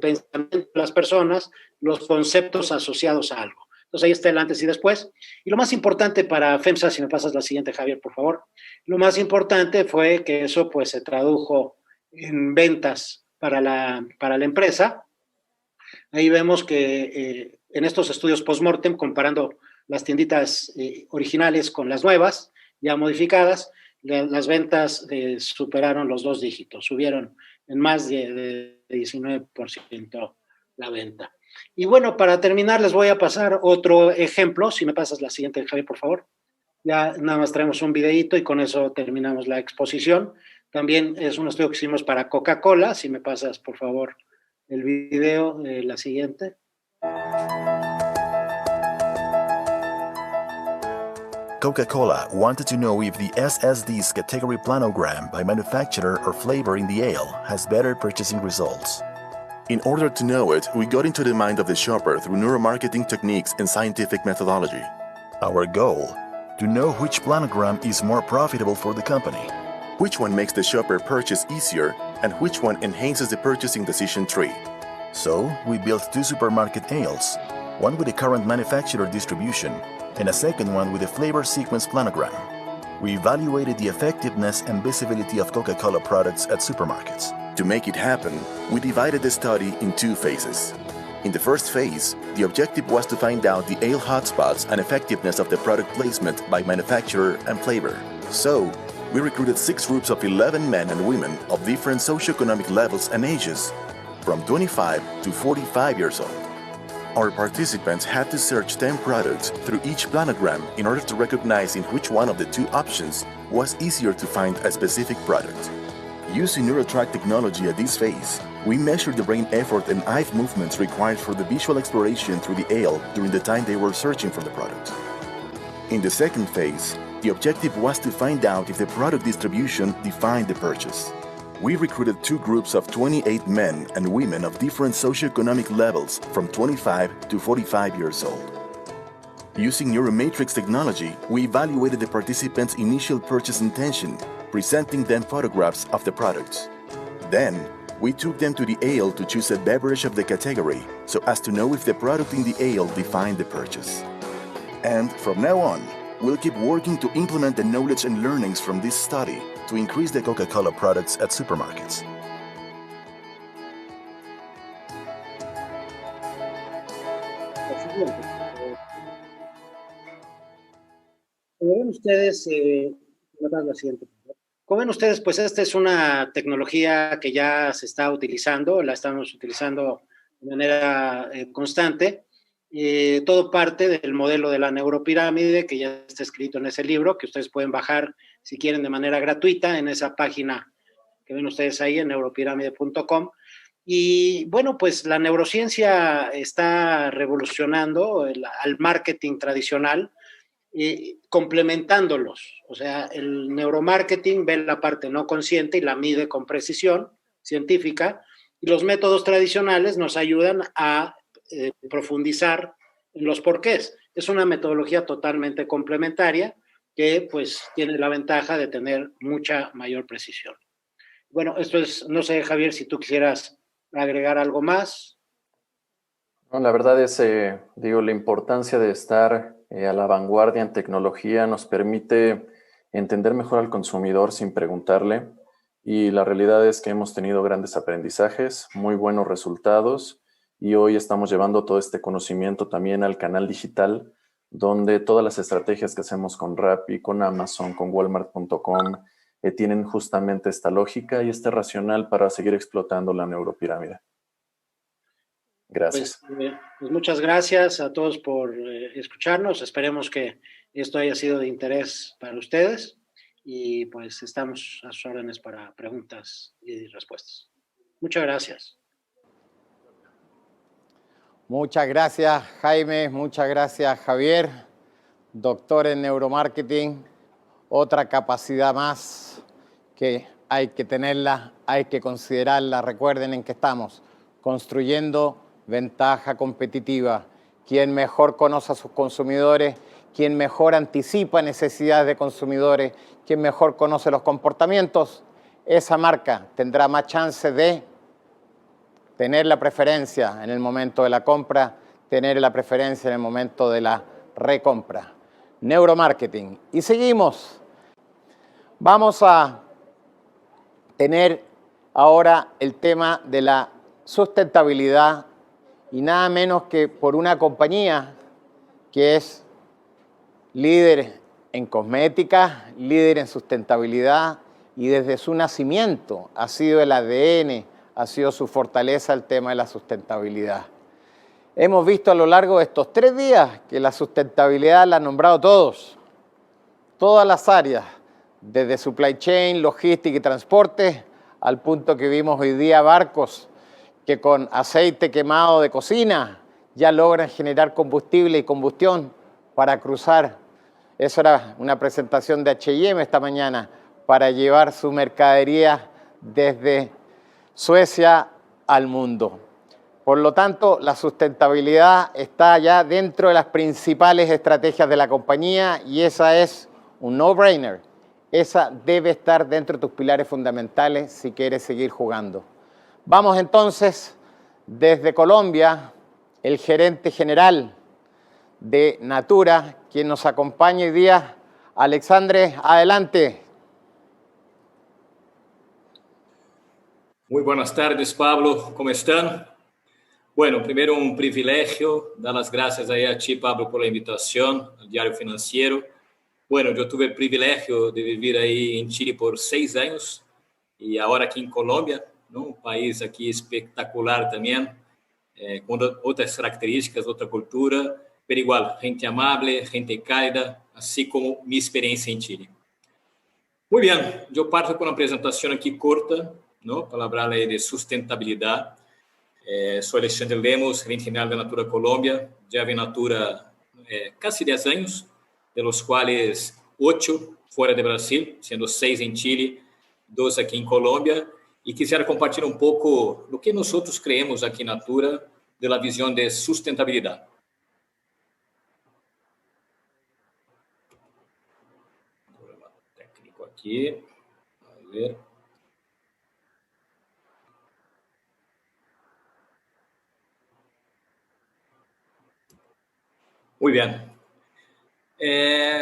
pensamiento de las personas, los conceptos asociados a algo. Entonces ahí está el antes y después. Y lo más importante para FEMSA, si me pasas la siguiente, Javier, por favor. Lo más importante fue que eso pues se tradujo en ventas para la empresa. Ahí vemos que en estos estudios post-mortem, comparando las tienditas originales con las nuevas, ya modificadas, las ventas superaron los 2 dígitos, subieron en más de 19% la venta. Y bueno, para terminar les voy a pasar otro ejemplo. Si me pasas la siguiente, Javier, por favor. Ya nada más traemos un videíto y con eso terminamos la exposición. También es un estudio que hicimos para Coca-Cola. Si me pasas, por favor, el video, la siguiente. Coca-Cola wanted to know if the SSD's category planogram by manufacturer or flavor in the ale has better purchasing results. In order to know it, we got into the mind of the shopper through neuromarketing techniques and scientific methodology. Our goal? To know which planogram is more profitable for the company, which one makes the shopper purchase easier, and which one enhances the purchasing decision tree. So, we built 2 supermarket ales, one with the current manufacturer distribution, and a second one with a flavor sequence planogram. We evaluated the effectiveness and visibility of Coca-Cola products at supermarkets. To make it happen, we divided the study in 2 phases. In the first phase, the objective was to find out the ale hotspots and effectiveness of the product placement by manufacturer and flavor. So, we recruited 6 groups of 11 men and women of different socioeconomic levels and ages, from 25 to 45 years old. Our participants had to search 10 products through each planogram in order to recognize in which one of the 2 options was easier to find a specific product. Using NeuroTrack technology at this phase, we measured the brain effort and eye movements required for the visual exploration through the ale during the time they were searching for the product. In the second phase, the objective was to find out if the product distribution defined the purchase. We recruited two groups of 28 men and women of different socioeconomic levels from 25 to 45 years old. Using neuromatrix technology, we evaluated the participants' initial purchase intention, presenting them photographs of the products. Then, we took them to the ale to choose a beverage of the category so as to know if the product in the ale defined the purchase. And from now on, we'll keep working to implement the knowledge and learnings from this study to increase the Coca-Cola products at supermarkets. Como ven ustedes, como ven ustedes, pues esta es una tecnología que ya se está utilizando, la estamos utilizando de manera constante. Todo parte del modelo de la neuropirámide que ya está escrito en ese libro, que ustedes pueden bajar si quieren de manera gratuita en esa página que ven ustedes ahí en neuropirámide.com. Y bueno, pues la neurociencia está revolucionando al marketing tradicional, complementándolos. O sea, el neuromarketing ve la parte no consciente y la mide con precisión científica, y los métodos tradicionales nos ayudan a profundizar en los porqués. Es una metodología totalmente complementaria que pues tiene la ventaja de tener mucha mayor precisión. Bueno, esto es, no sé, Javier, si tú quisieras agregar algo más. No, la verdad es, la importancia de estar a la vanguardia en tecnología nos permite entender mejor al consumidor sin preguntarle, y la realidad es que hemos tenido grandes aprendizajes, muy buenos resultados, y hoy estamos llevando todo este conocimiento también al canal digital, donde todas las estrategias que hacemos con Rappi, con Amazon, con Walmart.com, tienen justamente esta lógica y este racional para seguir explotando la neuropirámide. Gracias. Pues muchas gracias a todos por escucharnos. Esperemos que esto haya sido de interés para ustedes y pues estamos a sus órdenes para preguntas y respuestas. Muchas gracias. Muchas gracias, Jaime. Muchas gracias, Javier. Doctor en neuromarketing. Otra capacidad más que hay que tenerla, hay que considerarla. Recuerden en qué estamos, construyendo ventaja competitiva. Quien mejor conoce a sus consumidores, quien mejor anticipa necesidades de consumidores, quien mejor conoce los comportamientos, esa marca tendrá más chance de tener la preferencia en el momento de la compra, tener la preferencia en el momento de la recompra. Neuromarketing. Y seguimos. Vamos a tener ahora el tema de la sustentabilidad, y nada menos que por una compañía que es líder en cosmética, líder en sustentabilidad, y desde su nacimiento ha sido el ADN, ha sido su fortaleza el tema de la sustentabilidad. Hemos visto a lo largo de estos 3 días que la sustentabilidad la han nombrado todas las áreas, desde supply chain, logística y transporte, al punto que vimos hoy día barcos que con aceite quemado de cocina ya logran generar combustible y combustión para cruzar. Eso era una presentación de H&M esta mañana, para llevar su mercadería desde Suecia al mundo. Por lo tanto, la sustentabilidad está ya dentro de las principales estrategias de la compañía, y esa es un no-brainer. Esa debe estar dentro de tus pilares fundamentales si quieres seguir jugando. Vamos entonces, desde Colombia, el gerente general de Natura, quien nos acompaña hoy día. Alexandre, adelante. Muy buenas tardes, Pablo. ¿Cómo están? Bueno, primero un privilegio. Dar las gracias ahí a ti, Pablo, por la invitación al Diario Financiero. Bueno, yo tuve el privilegio de vivir ahí en Chile por 6 años y ahora aquí en Colombia, ¿no? Un país aquí espectacular también, con otras características, otra cultura, pero igual, gente amable, gente cálida, así como mi experiencia en Chile. Muy bien, yo parto con una presentación aquí corta, ¿no? Para hablar de sustentabilidad. Soy Alexandre Lemos, gerente general de Natura Colombia. Llevo en Natura casi 10 años, de los cuales 8 fuera de Brasil, siendo 6 en Chile, 2 aquí en Colombia. Y quisiera compartir un poco lo que nosotros creemos aquí en Natura de la visión de sustentabilidad. Problema técnico aquí. A ver. Muy bien.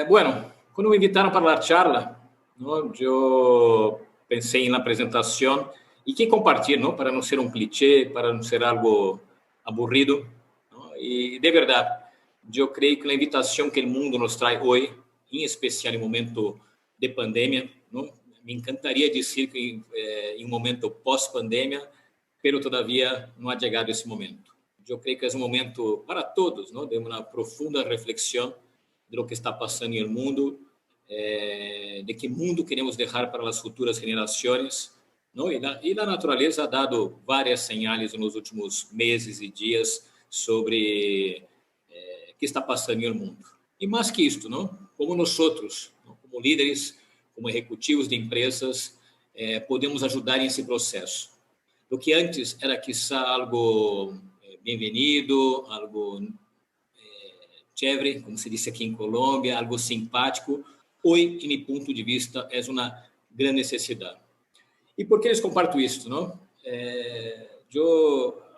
Bueno, cuando me invitaron para la charla, ¿no? Yo pensé en la presentación y que compartir, ¿no? Para no ser un cliché, para no ser algo aburrido, ¿no? Y de verdad, yo creo que la invitación que el mundo nos trae hoy, en especial en momento de pandemia, ¿no? Me encantaría decir que en un momento post-pandemia, pero todavía no ha llegado ese momento. Yo creo que es un momento para todos, ¿no? De una profunda reflexión de lo que está pasando en el mundo, de qué mundo queremos dejar para las futuras generaciones, ¿no? Y la naturaleza ha dado varias señales en los últimos meses y días sobre qué está pasando en el mundo. Y más que esto, ¿no? Como nosotros, ¿no? Como líderes, como ejecutivos de empresas, podemos ayudar en ese proceso. Lo que antes era quizá algo bem-vindo, algo chévere, como se dice aquí en Colombia, algo simpático, hoy, en mi punto de vista, es una gran necesidad. ¿Y por qué les comparto esto, no?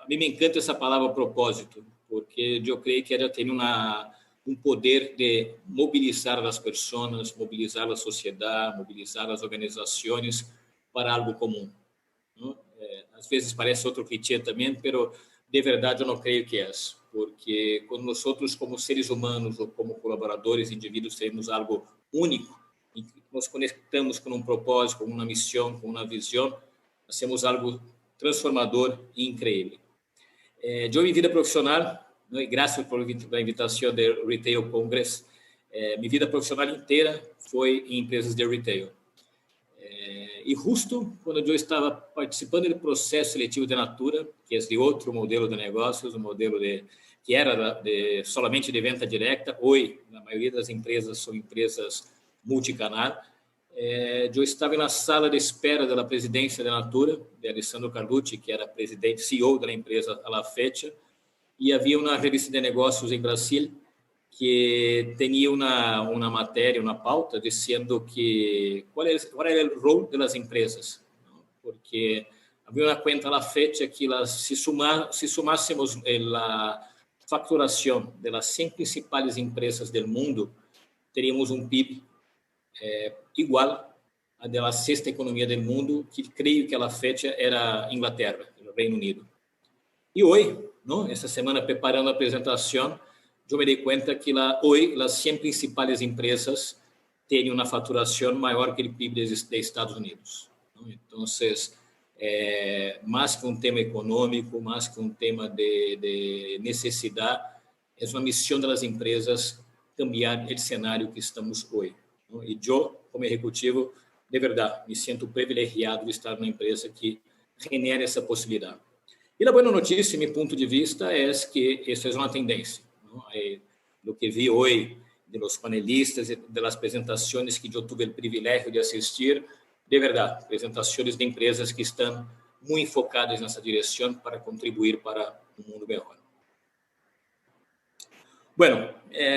A mí me encanta esa palabra propósito, porque yo creo que ella tiene un poder de movilizar a las personas, movilizar a la sociedad, movilizar a las organizaciones para algo común, ¿no? Às vezes parece outro clichê também, pero de verdade eu não creio que é, porque quando nós como seres humanos ou como colaboradores, indivíduos, temos algo único e nos conectamos com um propósito, com uma missão, com uma visão, hacemos algo transformador e incrível. Eu, em vida profissional, e graças por a invitação do Retail Congress, minha vida profissional inteira foi em empresas de retail. E justo quando eu estava participando do processo seletivo de Natura, que é de outro modelo de negócios, um modelo que era solamente de venda direta, hoje, na maioria das empresas, são empresas multicanal, eu estava na sala de espera da presidência da Natura, de Alessandro Carlucci, que era presidente, CEO da empresa a la fecha, e havia uma revista de negócios em Brasil que tinha uma matéria, uma pauta, dizendo que qual era o rol das empresas, ¿no? Porque havia uma conta à fecha que se sumássemos a facturação das 100 principais empresas do mundo, teríamos um PIB igual a da sexta economia do mundo, que creio que a fecha era Inglaterra, o Reino Unido. E hoje, ¿no? Essa semana, preparando a apresentação, eu me dei conta que hoje as 100 principais empresas têm uma faturação maior que o PIB dos Estados Unidos. Então, mais que um tema econômico, mais que um tema de necessidade, é uma missão das empresas cambiar o cenário que estamos hoje. E eu, como executivo, de verdade, me sinto privilegiado de estar numa empresa que genera essa possibilidade. E a boa notícia, meu ponto de vista, é que isso é uma tendência. Lo que vi hoy de los panelistas, de las presentaciones que yo tuve el privilegio de asistir, de verdad, presentaciones de empresas que están muy enfocadas en esa dirección para contribuir para un mundo mejor. Bueno,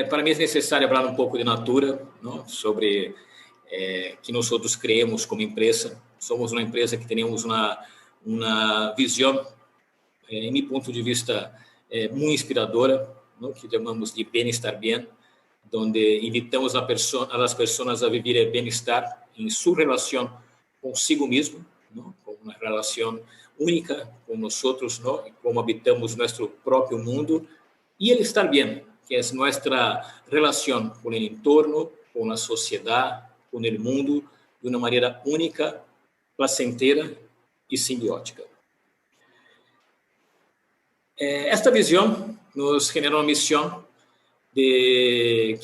para mí es necesario hablar un poco de Natura, ¿no? Sobre que nosotros creemos como empresa. Somos una empresa que tenemos una visión, en mi punto de vista, muy inspiradora, ¿no? Que chamamos de bem-estar bem, onde invitamos a las pessoas a viver el bem-estar em sua relação consigo mesmo, ¿no? Com uma relação única com nós, ¿no? Como habitamos nosso próprio mundo, e el estar bem, que é nossa relação com o entorno, com a sociedade, com o mundo, de uma maneira única, placentera e simbiótica. Esta visão nos genera uma missão que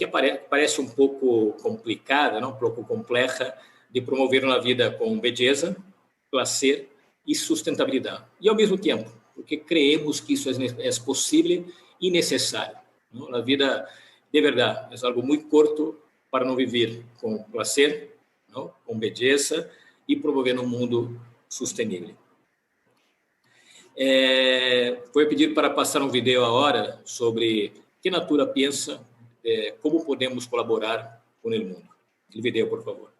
parece um pouco complicada, não? Um pouco complexa, de promover uma vida com beleza, prazer e sustentabilidade. E ao mesmo tempo, porque creemos que isso é possível e necessário. Não? A vida, de verdade, é algo muito curto para não viver com prazer, não? Com beleza e promover um mundo sustentável. Vou pedir para passar um vídeo agora sobre o que a Natura pensa, como podemos colaborar com o mundo. O vídeo, por favor.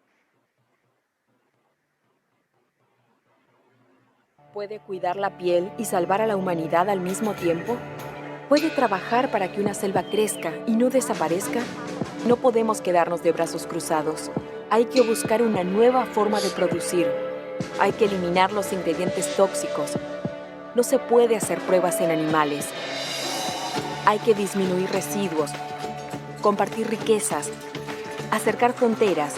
¿Puede cuidar la piel y salvar a la humanidad al mismo tiempo? ¿Puede trabajar para que una selva crezca y no desaparezca? No podemos quedarnos de brazos cruzados. Hay que buscar una nueva forma de producir. Hay que eliminar los ingredientes tóxicos. No se puede hacer pruebas en animales. Hay que disminuir residuos, compartir riquezas, acercar fronteras.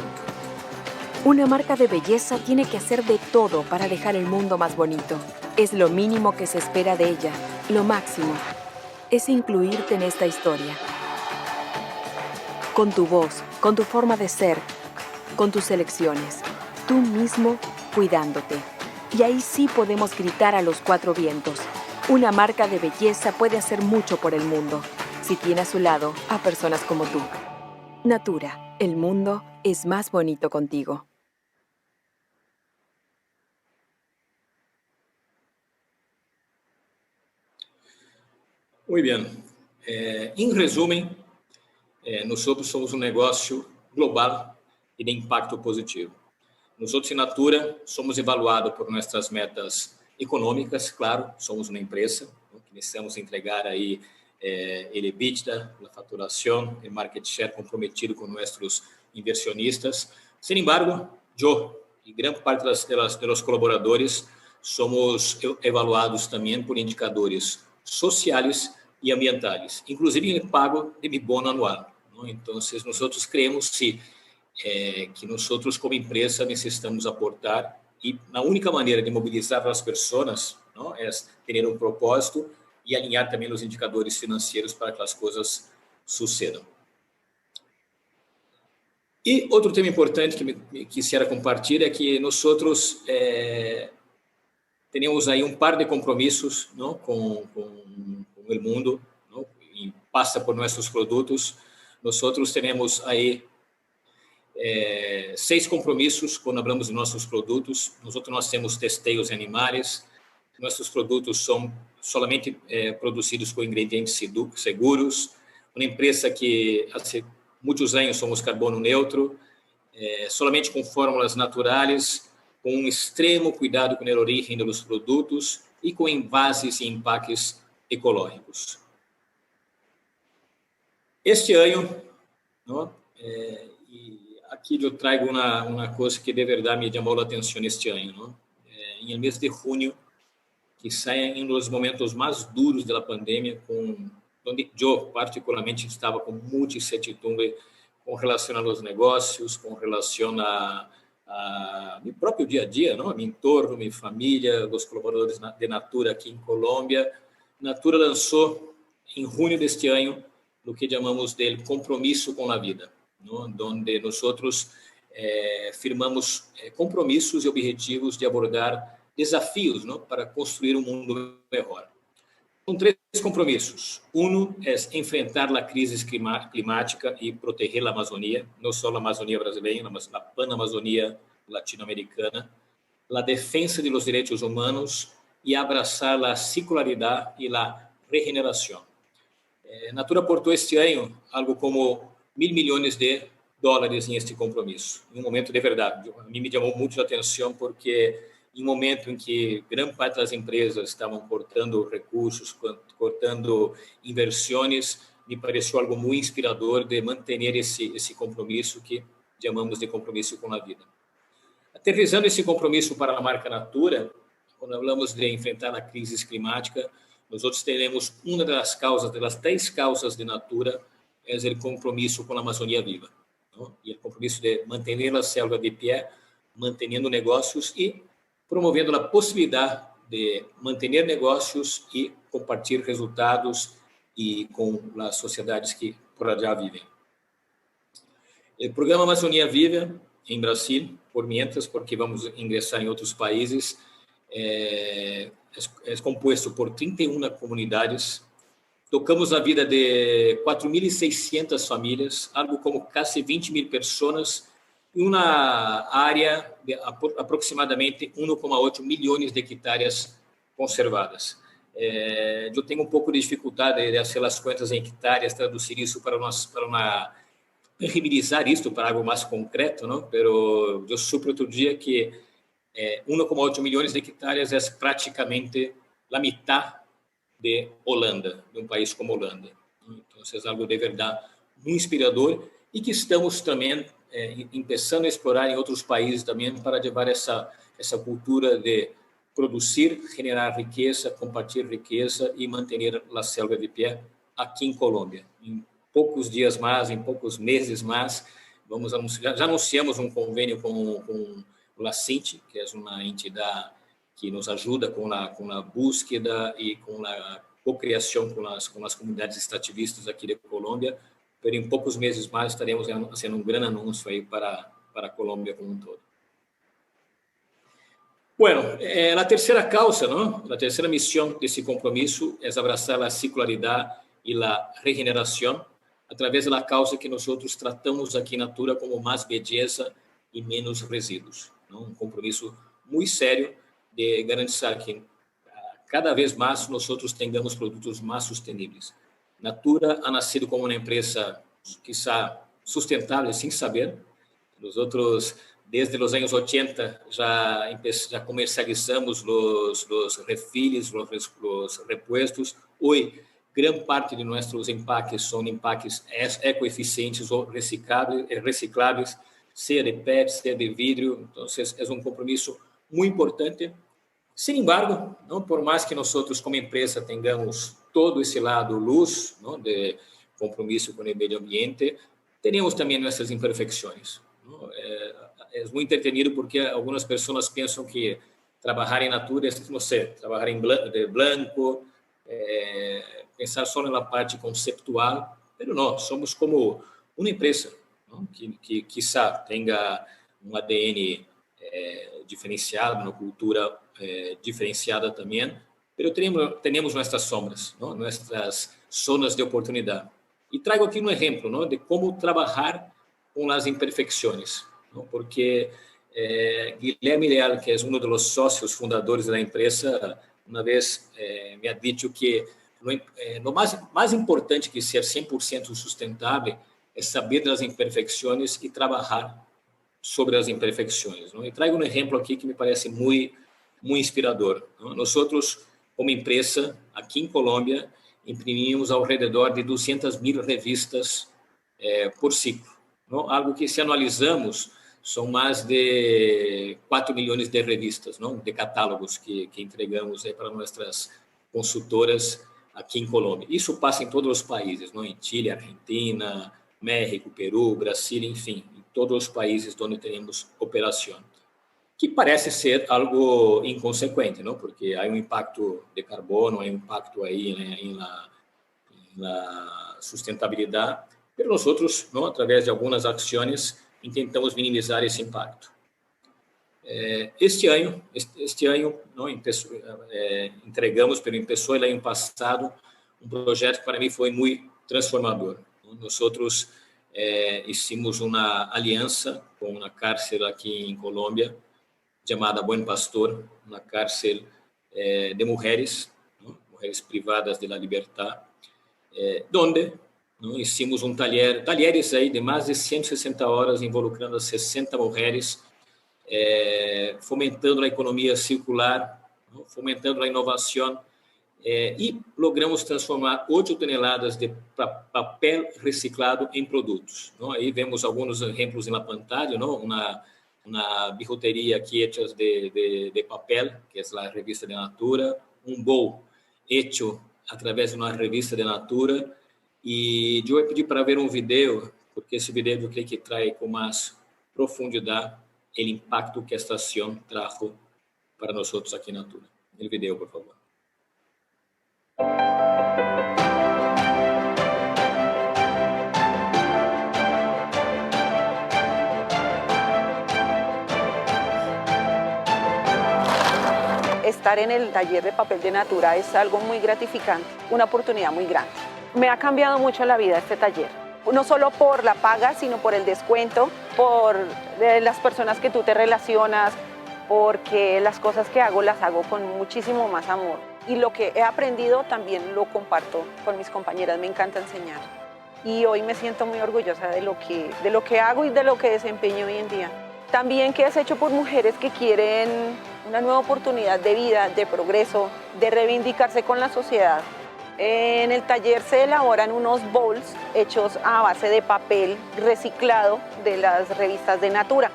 Una marca de belleza tiene que hacer de todo para dejar el mundo más bonito. Es lo mínimo que se espera de ella. Lo máximo es incluirte en esta historia. Con tu voz, con tu forma de ser, con tus elecciones. Tú mismo cuidándote. Y ahí sí podemos gritar a los cuatro vientos. Una marca de belleza puede hacer mucho por el mundo, si tiene a su lado a personas como tú. Natura, el mundo es más bonito contigo. Muy bien. Em resumo, nós somos um negócio global e de impacto positivo. Nós, em Natura, somos evaluados por nossas metas econômicas, claro, somos uma empresa, que necessitamos entregar aí o EBITDA, a faturação, o market share comprometido com nossos inversionistas. Sin embargo, eu e grande parte dos colaboradores somos evaluados também por indicadores sociais e ambientais, inclusive o pago de mi bono anual. Não? Então, nós creemos que nós, como empresa, necessitamos aportar e a única maneira de mobilizar as pessoas não, é ter um propósito e alinhar também os indicadores financeiros para que as coisas sucedam. E outro tema importante que me quisiera compartilhar é que nós temos aí um par de compromissos não, com o mundo não, e passa por nossos produtos. Nós temos aí 6 compromissos quando falamos de nossos produtos. Nós temos testeios em animais. Nossos produtos são somente produzidos com ingredientes seguros. Uma empresa que há muitos anos somos carbono neutro, somente com fórmulas naturais, com um extremo cuidado com a origem dos produtos e com envases e empaques ecológicos. Este ano, não, e aqui eu trago uma coisa que de verdade me chamou a atenção este ano. Não? Em mês de junho, que sai em um dos momentos mais duros da pandemia, onde eu particularmente estava com muita incertidumbre com relação aos negócios, com relação a meu próprio dia a dia, não? A meu entorno, minha família, os colaboradores de Natura aqui em Colômbia. Natura lançou em junho deste ano o que chamamos de compromisso com a vida, não? Onde nós firmamos compromissos e objetivos de abordar desafios não? Para construir um mundo melhor. São 3 compromissos. Um é enfrentar a crise climática e proteger a Amazônia, não só a Amazônia brasileira, mas a Panamazônia latino-americana, a defesa dos direitos humanos e abraçar a circularidade e a regeneração. Natura aportou este ano algo como $1.000 milhões em este compromisso. Em um momento de verdade, a mim me chamou muito a atenção porque em um momento em que grande parte das empresas estavam cortando recursos, cortando inversões, me pareceu algo muito inspirador de manter esse compromisso que chamamos de compromisso com a vida. Aterrissando esse compromisso para a marca Natura, quando falamos de enfrentar a crise climática, nós teremos uma das 10 causas de Natura, é o compromisso com a Amazônia viva. Não? E o compromisso de manter a selva de pé, mantendo negócios e promovendo a possibilidade de manter negócios e compartilhar resultados e com as sociedades que por allá vivem. O programa Amazônia Viva em Brasil, por mientras, porque vamos ingressar em outros países. É composto por 31 comunidades. Tocamos a vida de 4.600 famílias, algo como quase 20.000 pessoas, em uma área de aproximadamente 1,8 milhões de hectares conservadas. Eu tenho um pouco de dificuldade de fazer as contas em hectares, traduzir isso para tangibilizar isto para algo mais concreto, não? Pero eu supe outro dia que 1,8 milhões de hectares é praticamente a metade de Holanda, de um país como Holanda. Então, é algo de verdade muito inspirador e que estamos também começando a explorar em outros países também para levar essa cultura de produzir, generar riqueza, compartilhar riqueza e manter a selva de pé aqui em Colômbia. Em poucos dias mais, em poucos meses mais, vamos anunciar, já anunciamos um convênio com a Cinti, que é uma entidade que nos ajuda com a búsqueda e com a cocriação com as comunidades extrativistas aqui de Colômbia. Pero em poucos meses mais estaremos fazendo um grande anúncio aí para a Colômbia como um todo. Bueno, a terceira causa, ¿no? A terceira missão desse compromisso é abraçar a circularidade e a regeneração através da causa que nós tratamos aqui na Natura como mais beleza e menos resíduos. Não? Um compromisso muito sério de garantir que cada vez mais nós tenhamos produtos mais sustentáveis. Natura ha nascido como uma empresa, quizá, sustentável, sem saber. Nós desde os anos 80, já comercializamos os refilhos, os repuestos. Hoje, grande parte de nossos empaques são empaques ecoeficientes ou recicláveis, seja de PET, seja de vidro. Então, é um compromisso muito importante. Sin embargo, não por mais que nós como empresa tenhamos todo esse lado luz, não, de compromisso com o meio ambiente, temos também nossas imperfeições. É muito entretenido porque algumas pessoas pensam que trabalhar em natura é, não sei, trabalhar de branco, pensar só na parte conceptual, mas não, somos como uma empresa, não, que quizá tenha um ADN diferenciado, uma cultura diferenciada também, mas temos nossas sombras, não? Nossas zonas de oportunidade. E trago aqui um exemplo, não, de como trabalhar com as imperfeições, não? Porque Guilherme Leal, que é um dos sócios fundadores da empresa, uma vez me ha dito que o mais importante que ser 100% sustentável é saber das imperfeições e trabalhar sobre as imperfeições. Não? E trago um exemplo aqui que me parece muito inspirador. Não? Nós, como empresa, aqui em Colômbia, imprimimos ao redor de 200.000 revistas por ciclo. Não? Algo que, se analisamos, são mais de 4 milhões de revistas, não? De catálogos que entregamos para nossas consultoras aqui em Colômbia. Isso passa em todos os países, não? Em Chile, Argentina, México, Peru, Brasil, enfim, em todos os países onde temos operação. Que parece ser algo inconsequente, não? Porque há um impacto de carbono, há um impacto aí, né, na sustentabilidade, mas nós, não, através de algumas ações, tentamos minimizar esse impacto. Este ano, não, entregamos, pelo começou no ano passado, um projeto que para mim foi muito transformador. Nós hicimos uma aliança com uma cárcel aqui em Colômbia, chamada Buen Pastor, uma cárcel de mulheres, não? Mulheres privadas de la libertad, onde hicimos talheres aí de mais de 160 horas, involucrando 60 mulheres, fomentando a economia circular, não? Fomentando a inovação, e logramos transformar 8 toneladas de papel reciclado em produtos. Não? Aí vemos alguns exemplos na pantalla, não? Uma bijuteria aqui hecha de papel, que é a revista de Natura, um bowl hecho através de uma revista de Natura, e eu vou pedir para ver um vídeo, porque esse vídeo eu creio que traz com mais profundidade o impacto que esta ação trajo para nós aqui na Natura. O vídeo, por favor. estar en el taller de papel de Natura es algo muy gratificante, una oportunidad muy grande. Me ha cambiado mucho la vida este taller, no solo por la paga, sino por el descuento, por las personas que tú te relacionas, porque las cosas que hago las hago con muchísimo más amor. Y lo que he aprendido también lo comparto con mis compañeras, me encanta enseñar. Y hoy me siento muy orgullosa de lo que hago y de lo que desempeño hoy en día. También que es hecho por mujeres que quieren una nueva oportunidad de vida, de progreso, de reivindicarse con la sociedad. En el taller se elaboran unos bowls hechos a base de papel reciclado de las revistas de Natura.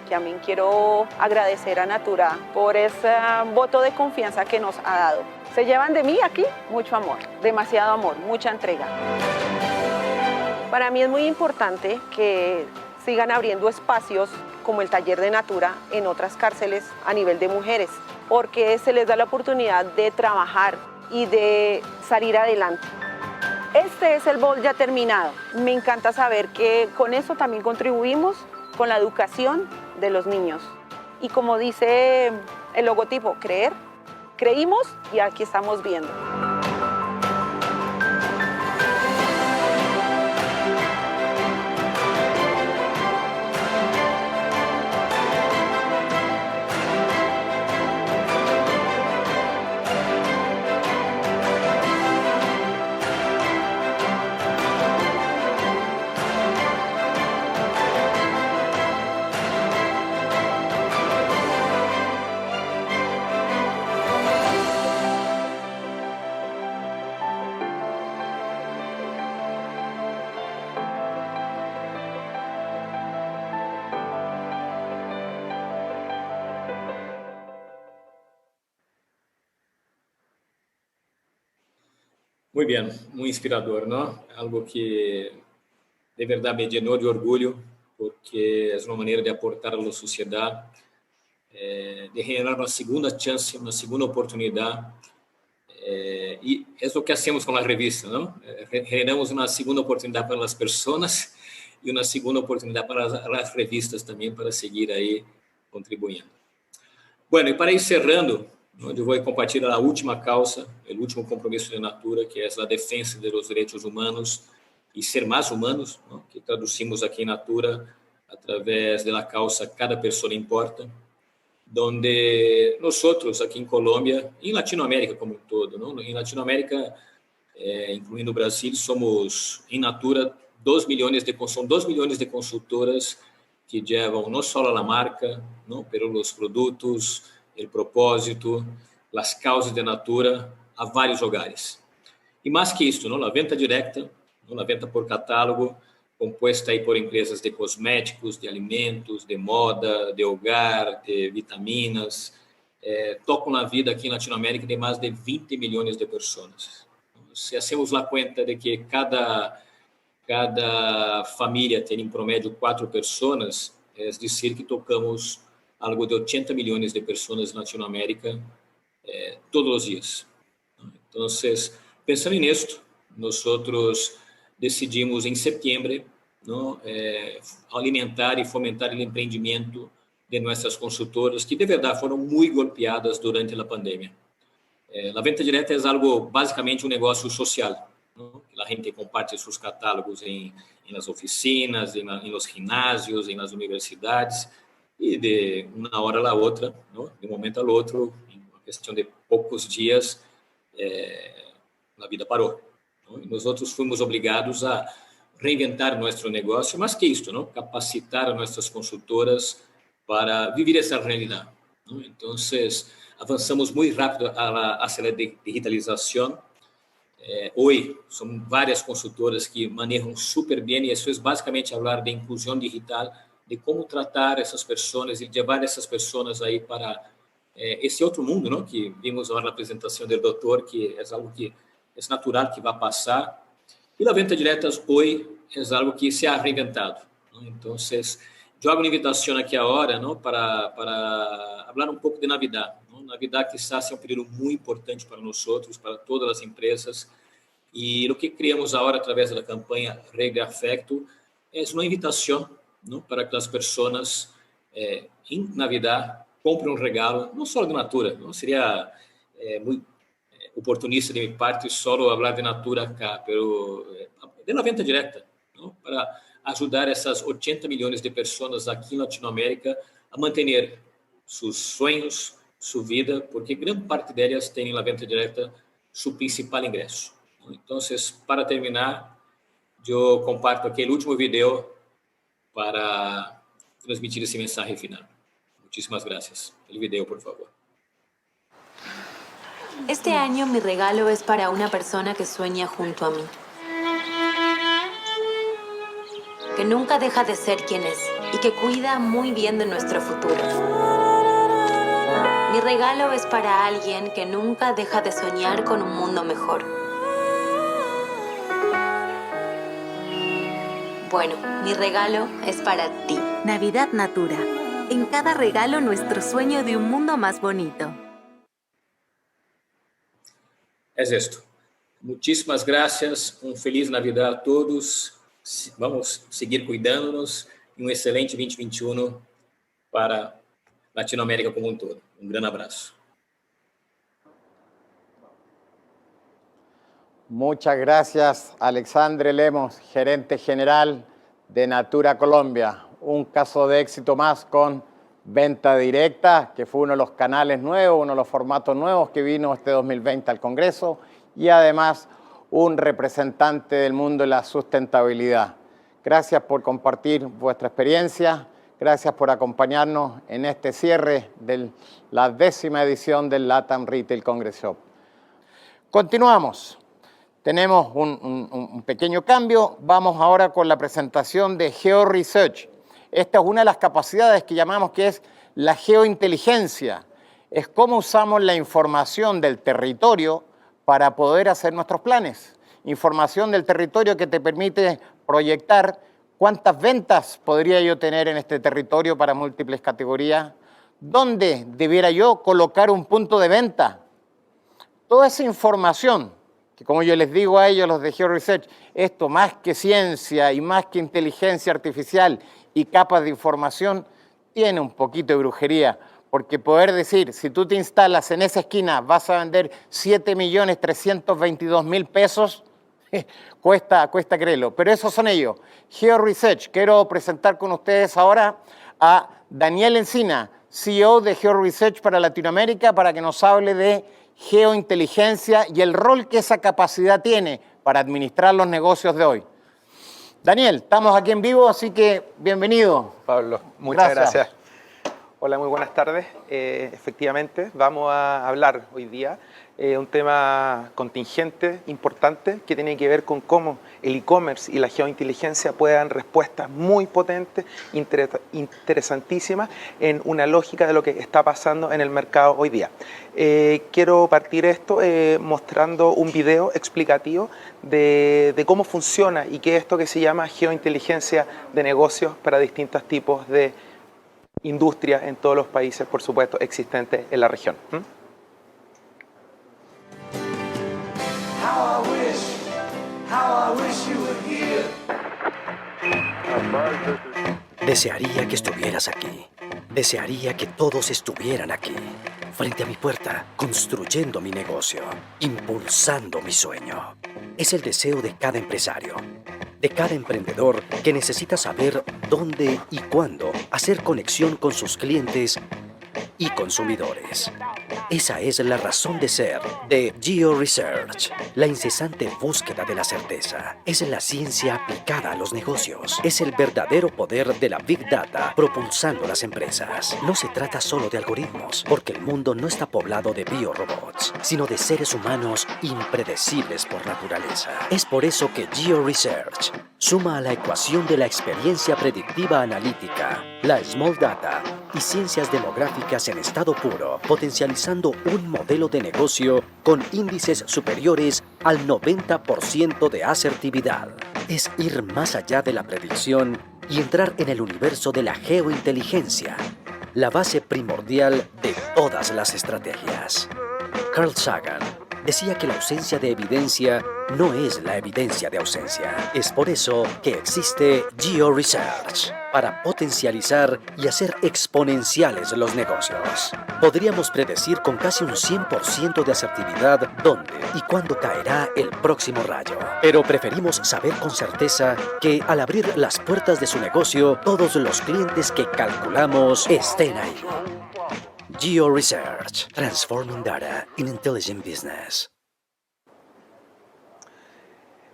También quiero agradecer a Natura por ese voto de confianza que nos ha dado. Se llevan de mí aquí mucho amor, demasiado amor, mucha entrega. Para mí es muy importante que sigan abriendo espacios como el taller de Natura en otras cárceles a nivel de mujeres, porque se les da la oportunidad de trabajar y de salir adelante. Este es el bowl ya terminado. Me encanta saber que con eso también contribuimos con la educación de los niños. Y como dice el logotipo, creer, creímos y aquí estamos viendo. Muy bien, muy inspirador, ¿no? Algo que de verdad me llenó de orgullo, porque es una manera de aportar a la sociedad, de generar una segunda chance, una segunda oportunidad. Y es lo que hacemos con la revista, ¿no? Generamos una segunda oportunidad para las personas y una segunda oportunidad para las revistas también, para seguir ahí contribuyendo. Bueno, y para ir cerrando, eu vou compartilhar a última causa, o último compromisso de Natura, que é a defesa dos direitos humanos e ser mais humanos, ¿no? Que traduzimos aqui em Natura através da causa Cada Pessoa Importa, donde nosotros aqui em Colômbia, e em Latinoamérica como um todo, ¿no? Em Latinoamérica, incluindo o Brasil, somos em Natura 2 milhões de consultoras que levam não só a marca, não, pero os produtos, o propósito, as causas de Natura a vários lugares. E mais que isso, não, a venda direta, não, a venda por catálogo, composta aí por empresas de cosméticos, de alimentos, de moda, de hogar, de vitaminas, tocam na vida aqui em Latinoamérica de mais de 20 milhões de pessoas. Se hacemos a conta de que cada família tem em promédio 4 pessoas, é dizer que tocamos algo de 80 milhões de pessoas na Latinoamérica todos os dias. Então, pensando nisto, nós decidimos em setembro, não, alimentar e fomentar o empreendimento de nossas consultoras, que de verdade foram muito golpeadas durante a pandemia. A venda direta é algo, basicamente, um negócio social, não? A gente comparte seus catálogos em nas oficinas, em los ginásios, nas universidades, e de uma hora a outra, não? De um momento ao outro, em uma questão de poucos dias, a vida parou. Não? E nós fomos obrigados a reinventar nosso negócio, mas que isso, não? Capacitar nossas consultoras para viver essa realidade. Não? Então, avançamos muito rápido hacia a digitalização. Hoje, são várias consultoras que manejam super bem, e isso é basicamente falar de inclusão digital, de como tratar essas pessoas e levar essas pessoas aí para esse outro mundo, não? Que vimos agora na apresentação do doutor, que é algo que é natural que vai passar. E a venda direta hoje é algo que se ha reinventado. Não? Então, eu hago uma invitação aqui agora, não? Para falar um pouco de Navidad. Não? Navidad quizás é um período muito importante para nós, para todas as empresas. E o que criamos agora através da campanha Regre Afecto é uma invitação, não? Para que as pessoas em Navidad compre um regalo, não só de Natura, não seria muito oportunista de minha parte só falar de Natura acá, pero de la venta direta, não? Para ajudar essas 80 milhões de pessoas aqui em Latinoamérica a manter seus sonhos, sua vida, porque grande parte delas tem na venta direta seu principal ingresso. Então, para terminar, eu comparto aquele último vídeo para transmitir esse mensagem final. Muchísimas gracias. El video, por favor. Este año mi regalo es para una persona que sueña junto a mí. Que nunca deja de ser quien es y que cuida muy bien de nuestro futuro. Mi regalo es para alguien que nunca deja de soñar con un mundo mejor. Bueno, mi regalo es para ti. Navidad Natura. En cada regalo nuestro sueño de un mundo más bonito. Es esto. Muchísimas gracias. Feliz Navidad a todos. Vamos seguir cuidándonos y excelente 2021 para Latinoamérica como un todo. Gran abrazo. Muchas gracias, Alexandre Lemos, gerente general de Natura Colombia. Un caso de éxito más con venta directa, que fue uno de los canales nuevos, uno de los formatos nuevos que vino este 2020 al Congreso, y además un representante del mundo de la sustentabilidad. Gracias por compartir vuestra experiencia, gracias por acompañarnos en este cierre de la 10ª edición del Latam Retail CongresShop. Continuamos. Tenemos un pequeño cambio. Vamos ahora con la presentación de GeoResearch. Esta es una de las capacidades que llamamos que es la geointeligencia. Es cómo usamos la información del territorio para poder hacer nuestros planes. Información del territorio que te permite proyectar cuántas ventas podría yo tener en este territorio para múltiples categorías, dónde debiera yo colocar un punto de venta. Toda esa información, que como yo les digo a ellos, los de GeoResearch, esto más que ciencia y más que inteligencia artificial y capas de información, tiene un poquito de brujería, porque poder decir, si tú te instalas en esa esquina, vas a vender 7.322.000 pesos, cuesta creerlo, pero esos son ellos. GeoResearch, quiero presentar con ustedes ahora a Daniel Encina, CEO de GeoResearch para Latinoamérica, para que nos hable de geointeligencia y el rol que esa capacidad tiene para administrar los negocios de hoy. Daniel, estamos aquí en vivo, así que bienvenido. Pablo, muchas gracias. Hola, muy buenas tardes. Efectivamente, vamos a hablar hoy día un tema contingente, importante, que tiene que ver con cómo el e-commerce y la geointeligencia pueden dar respuestas muy potentes, interesantísimas, en una lógica de lo que está pasando en el mercado hoy día. Quiero partir esto mostrando un video explicativo de cómo funciona y qué es esto que se llama geointeligencia de negocios para distintos tipos de industria en todos los países, por supuesto, existentes en la región. Desearía que estuvieras aquí. Desearía que todos estuvieran aquí, frente a mi puerta, construyendo mi negocio, impulsando mi sueño. Es el deseo de cada empresario, de cada emprendedor que necesita saber dónde y cuándo hacer conexión con sus clientes y consumidores. Esa es la razón de ser de GeoResearch, la incesante búsqueda de la certeza. Es la ciencia aplicada a los negocios. Es el verdadero poder de la Big Data propulsando las empresas. No se trata solo de algoritmos, porque el mundo no está poblado de biorobots, sino de seres humanos impredecibles por naturaleza. Es por eso que GeoResearch suma a la ecuación de la experiencia predictiva analítica, la Small Data y ciencias demográficas en estado puro, potencializando un modelo de negocio con índices superiores al 90% de asertividad. Es ir más allá de la predicción y entrar en el universo de la geointeligencia, la base primordial de todas las estrategias. Carl Sagan, decía que la ausencia de evidencia no es la evidencia de ausencia. Es por eso que existe GeoResearch, para potencializar y hacer exponenciales los negocios. Podríamos predecir con casi un 100% de asertividad dónde y cuándo caerá el próximo rayo. Pero preferimos saber con certeza que al abrir las puertas de su negocio, todos los clientes que calculamos estén ahí. GeoResearch, transforming data in intelligent business.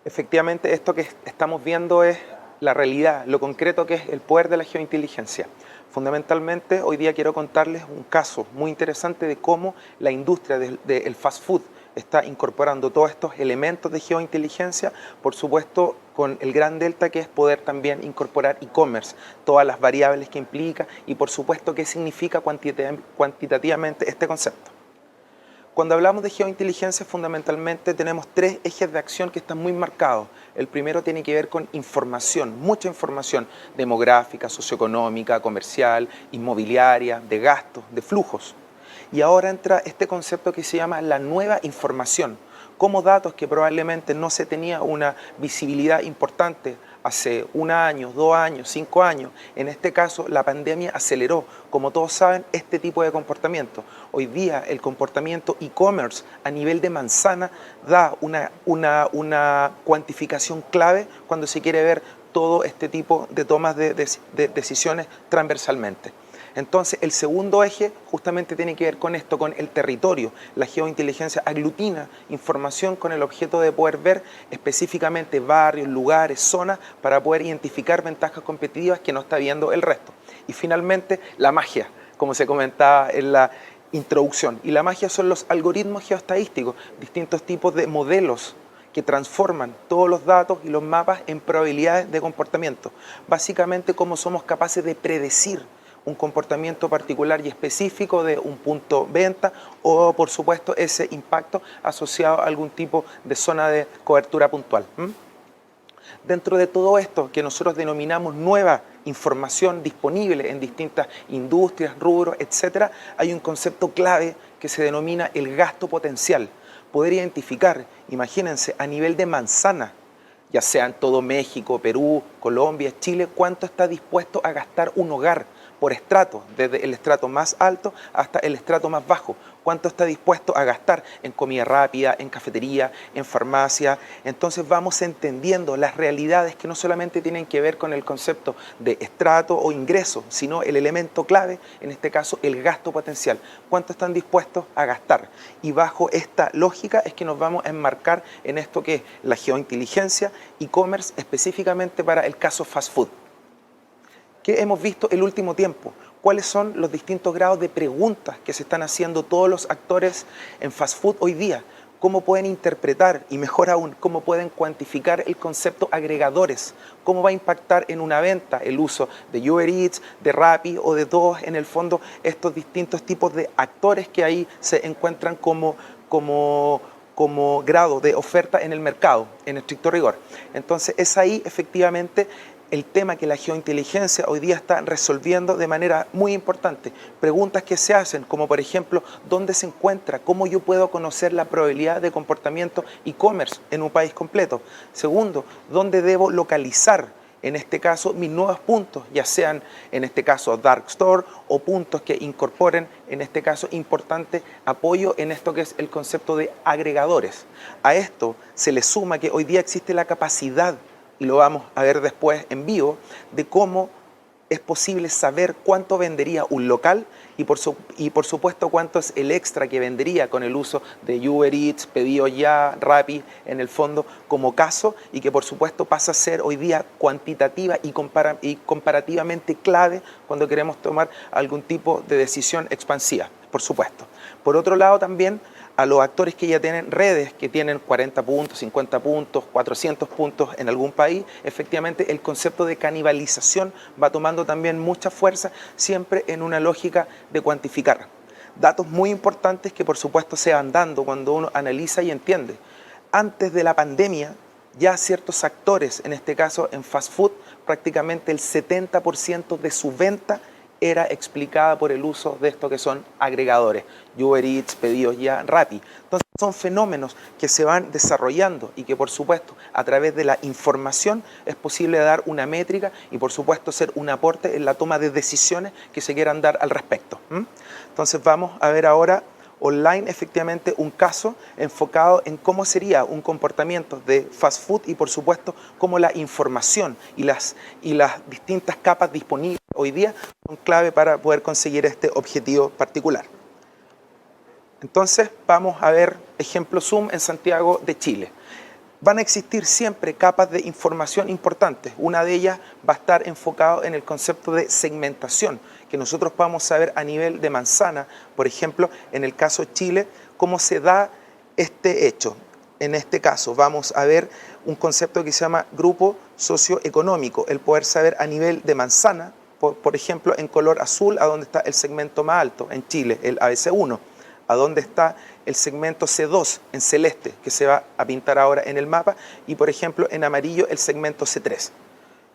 Efectivamente, esto que estamos viendo es la realidad, lo concreto que es el poder de la geointeligencia. Fundamentalmente, hoy día quiero contarles un caso muy interesante de cómo la industria del fast food está incorporando todos estos elementos de geointeligencia, por supuesto con el gran delta que es poder también incorporar e-commerce, todas las variables que implica y por supuesto qué significa cuantitativamente este concepto. Cuando hablamos de geointeligencia, fundamentalmente tenemos tres ejes de acción que están muy marcados. El primero tiene que ver con información, mucha información demográfica, socioeconómica, comercial, inmobiliaria, de gastos, de flujos. Y ahora entra este concepto que se llama la nueva información, como datos que probablemente no se tenía una visibilidad importante hace 1 año, 2 años, 5 años. En este caso, la pandemia aceleró, como todos saben, este tipo de comportamiento. Hoy día, el comportamiento e-commerce a nivel de manzana da una cuantificación clave cuando se quiere ver todo este tipo de tomas de decisiones transversalmente. Entonces, el segundo eje justamente tiene que ver con esto, con el territorio. La geointeligencia aglutina información con el objeto de poder ver específicamente barrios, lugares, zonas, para poder identificar ventajas competitivas que no está viendo el resto. Y finalmente, la magia, como se comentaba en la introducción. Y la magia son los algoritmos geoestadísticos, distintos tipos de modelos que transforman todos los datos y los mapas en probabilidades de comportamiento. Básicamente, cómo somos capaces de predecir un comportamiento particular y específico de un punto venta o, por supuesto, ese impacto asociado a algún tipo de zona de cobertura puntual. Dentro de todo esto que nosotros denominamos nueva información disponible en distintas industrias, rubros, etc., hay un concepto clave que se denomina el gasto potencial. Poder identificar, imagínense, a nivel de manzana, ya sea en todo México, Perú, Colombia, Chile, cuánto está dispuesto a gastar un hogar por estrato, desde el estrato más alto hasta el estrato más bajo. Cuánto está dispuesto a gastar en comida rápida, en cafetería, en farmacia. Entonces vamos entendiendo las realidades que no solamente tienen que ver con el concepto de estrato o ingreso, sino el elemento clave, en este caso el gasto potencial. Cuánto están dispuestos a gastar. Y bajo esta lógica es que nos vamos a enmarcar en esto que es la geointeligencia, e-commerce, específicamente para el caso fast food. ¿Qué hemos visto el último tiempo? ¿Cuáles son los distintos grados de preguntas que se están haciendo todos los actores en fast food hoy día? ¿Cómo pueden interpretar y mejor aún, cómo pueden cuantificar el concepto agregadores? ¿Cómo va a impactar en una venta el uso de Uber Eats, de Rappi o de todos en el fondo estos distintos tipos de actores que ahí se encuentran como grado de oferta en el mercado, en estricto rigor? Entonces es ahí efectivamente el tema que la geointeligencia hoy día está resolviendo de manera muy importante. Preguntas que se hacen, como por ejemplo, ¿dónde se encuentra? ¿Cómo yo puedo conocer la probabilidad de comportamiento e-commerce en un país completo? Segundo, ¿dónde debo localizar, en este caso, mis nuevos puntos? Ya sean, en este caso, dark store o puntos que incorporen, en este caso, importante apoyo en esto que es el concepto de agregadores. A esto se le suma que hoy día existe la capacidad, y lo vamos a ver después en vivo, de cómo es posible saber cuánto vendería un local y por supuesto cuánto es el extra que vendería con el uso de Uber Eats, Pedido Ya, Rappi, en el fondo como caso, y que por supuesto pasa a ser hoy día cuantitativa y comparativamente clave cuando queremos tomar algún tipo de decisión expansiva, por supuesto. Por otro lado también, a los actores que ya tienen redes, que tienen 40 puntos, 50 puntos, 400 puntos en algún país, efectivamente el concepto de canibalización va tomando también mucha fuerza, siempre en una lógica de cuantificar. Datos muy importantes que por supuesto se van dando cuando uno analiza y entiende. Antes de la pandemia, ya ciertos actores, en este caso en fast food, prácticamente el 70% de su venta era explicada por el uso de esto que son agregadores, Uber Eats, Pedidos Ya, Rappi. Entonces, Son fenómenos que se van desarrollando y que, por supuesto, a través de la información es posible dar una métrica y, por supuesto, ser un aporte en la toma de decisiones que se quieran dar al respecto. Entonces vamos a ver ahora online efectivamente un caso enfocado en cómo sería un comportamiento de fast food y, por supuesto, cómo la información y las distintas capas disponibles hoy día son clave para poder conseguir este objetivo particular. Entonces vamos a ver ejemplo Zoom en Santiago de Chile. Van a existir siempre capas de información importantes. Una de ellas va a estar enfocado en el concepto de segmentación, que nosotros podamos saber a nivel de manzana, por ejemplo, en el caso de Chile, cómo se da este hecho. En este caso vamos a ver un concepto que se llama grupo socioeconómico, el poder saber a nivel de manzana, por ejemplo, en color azul, a dónde está el segmento más alto en Chile, el ABC1. A dónde está el segmento C2 en celeste, que se va a pintar ahora en el mapa, y por ejemplo en amarillo el segmento C3.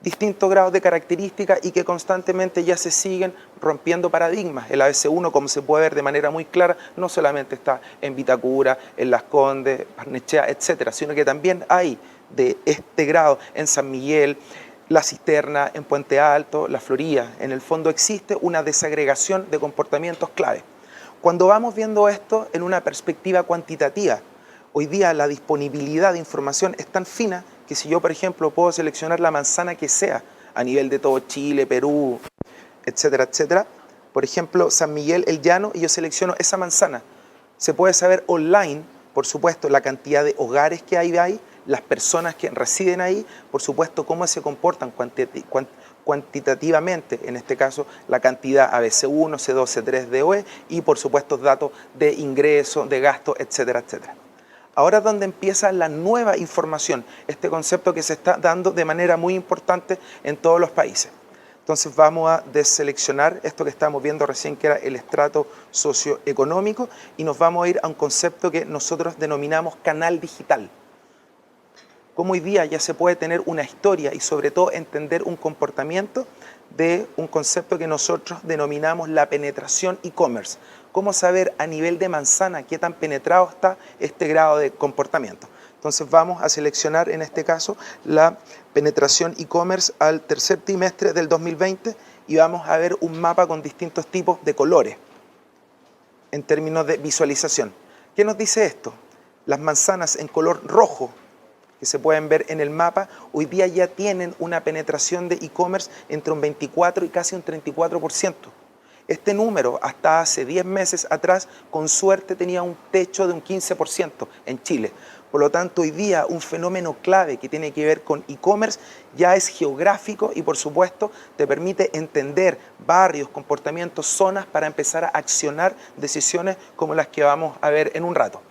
Distintos grados de características y que constantemente ya se siguen rompiendo paradigmas. El ABC1, como se puede ver de manera muy clara, no solamente está en Vitacura, en Las Condes, Barnechea, etcétera, sino que también hay de este grado en San Miguel, La Cisterna, en Puente Alto, La Florida. En el fondo existe una desagregación de comportamientos clave. Cuando vamos viendo esto en una perspectiva cuantitativa, hoy día la disponibilidad de información es tan fina que si yo, por ejemplo, puedo seleccionar la manzana que sea a nivel de todo Chile, Perú, etcétera, etcétera, por ejemplo, San Miguel, El Llano, y yo selecciono esa manzana, se puede saber online, por supuesto, la cantidad de hogares que hay ahí, las personas que residen ahí, por supuesto, cómo se comportan cuantitativamente, en este caso la cantidad ABC1, C2, C3, DOE y por supuesto datos de ingreso, de gasto, etcétera, etcétera. Ahora es donde empieza la nueva información, este concepto que se está dando de manera muy importante en todos los países. Entonces vamos a deseleccionar esto que estamos viendo recién, que era el estrato socioeconómico, y nos vamos a ir a un concepto que nosotros denominamos canal digital. Cómo hoy día ya se puede tener una historia y sobre todo entender un comportamiento de un concepto que nosotros denominamos la penetración e-commerce. Cómo saber a nivel de manzana qué tan penetrado está este grado de comportamiento. Entonces vamos a seleccionar en este caso la penetración e-commerce al tercer trimestre del 2020 y vamos a ver un mapa con distintos tipos de colores en términos de visualización. ¿Qué nos dice esto? Las manzanas en color rojo que se pueden ver en el mapa, hoy día ya tienen una penetración de e-commerce entre un 24 y casi un 34%. Este número, hasta hace 10 meses atrás, con suerte tenía un techo de un 15% en Chile. Por lo tanto, hoy día un fenómeno clave que tiene que ver con e-commerce ya es geográfico y, por supuesto, te permite entender barrios, comportamientos, zonas para empezar a accionar decisiones como las que vamos a ver en un rato.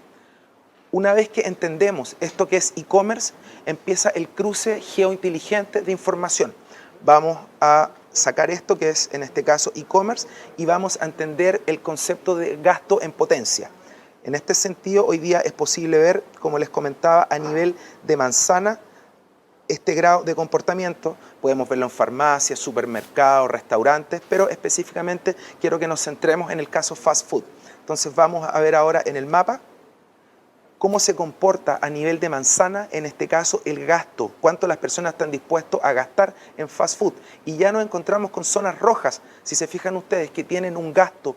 Una vez que entendemos esto que es e-commerce, empieza el cruce geointeligente de información. Vamos a sacar esto que es en este caso e-commerce y vamos a entender el concepto de gasto en potencia. En este sentido, hoy día es posible ver, como les comentaba, a nivel de manzana, este grado de comportamiento. Podemos verlo en farmacias, supermercados, restaurantes, pero específicamente quiero que nos centremos en el caso fast food. Entonces vamos a ver ahora en el mapa cómo se comporta a nivel de manzana, en este caso, el gasto, cuánto las personas están dispuestos a gastar en fast food. Y ya nos encontramos con zonas rojas, si se fijan ustedes, que tienen un gasto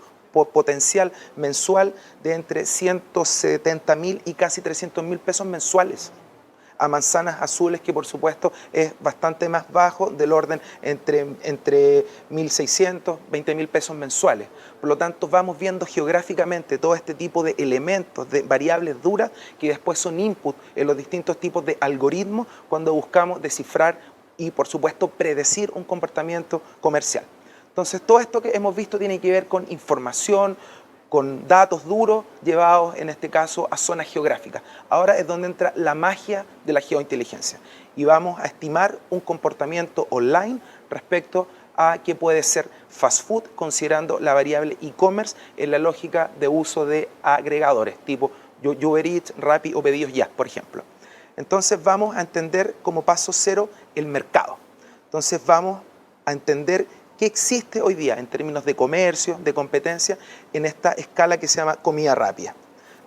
potencial mensual de entre 170.000 y casi 300.000 pesos mensuales, a manzanas azules que por supuesto es bastante más bajo, del orden entre 1.600, 20.000 pesos mensuales. Por lo tanto, vamos viendo geográficamente todo este tipo de elementos, de variables duras que después son input en los distintos tipos de algoritmos cuando buscamos descifrar y por supuesto predecir un comportamiento comercial. Entonces, todo esto que hemos visto tiene que ver con información, con datos duros llevados, en este caso, a zonas geográficas. Ahora es donde entra la magia de la geointeligencia y vamos a estimar un comportamiento online respecto a qué puede ser fast food, considerando la variable e-commerce en la lógica de uso de agregadores, tipo Uber Eats, Rappi o Pedidos Ya, por ejemplo. Entonces vamos a entender como paso cero el mercado. Entonces vamos a entender qué existe hoy día en términos de comercio, de competencia, en esta escala que se llama comida rápida.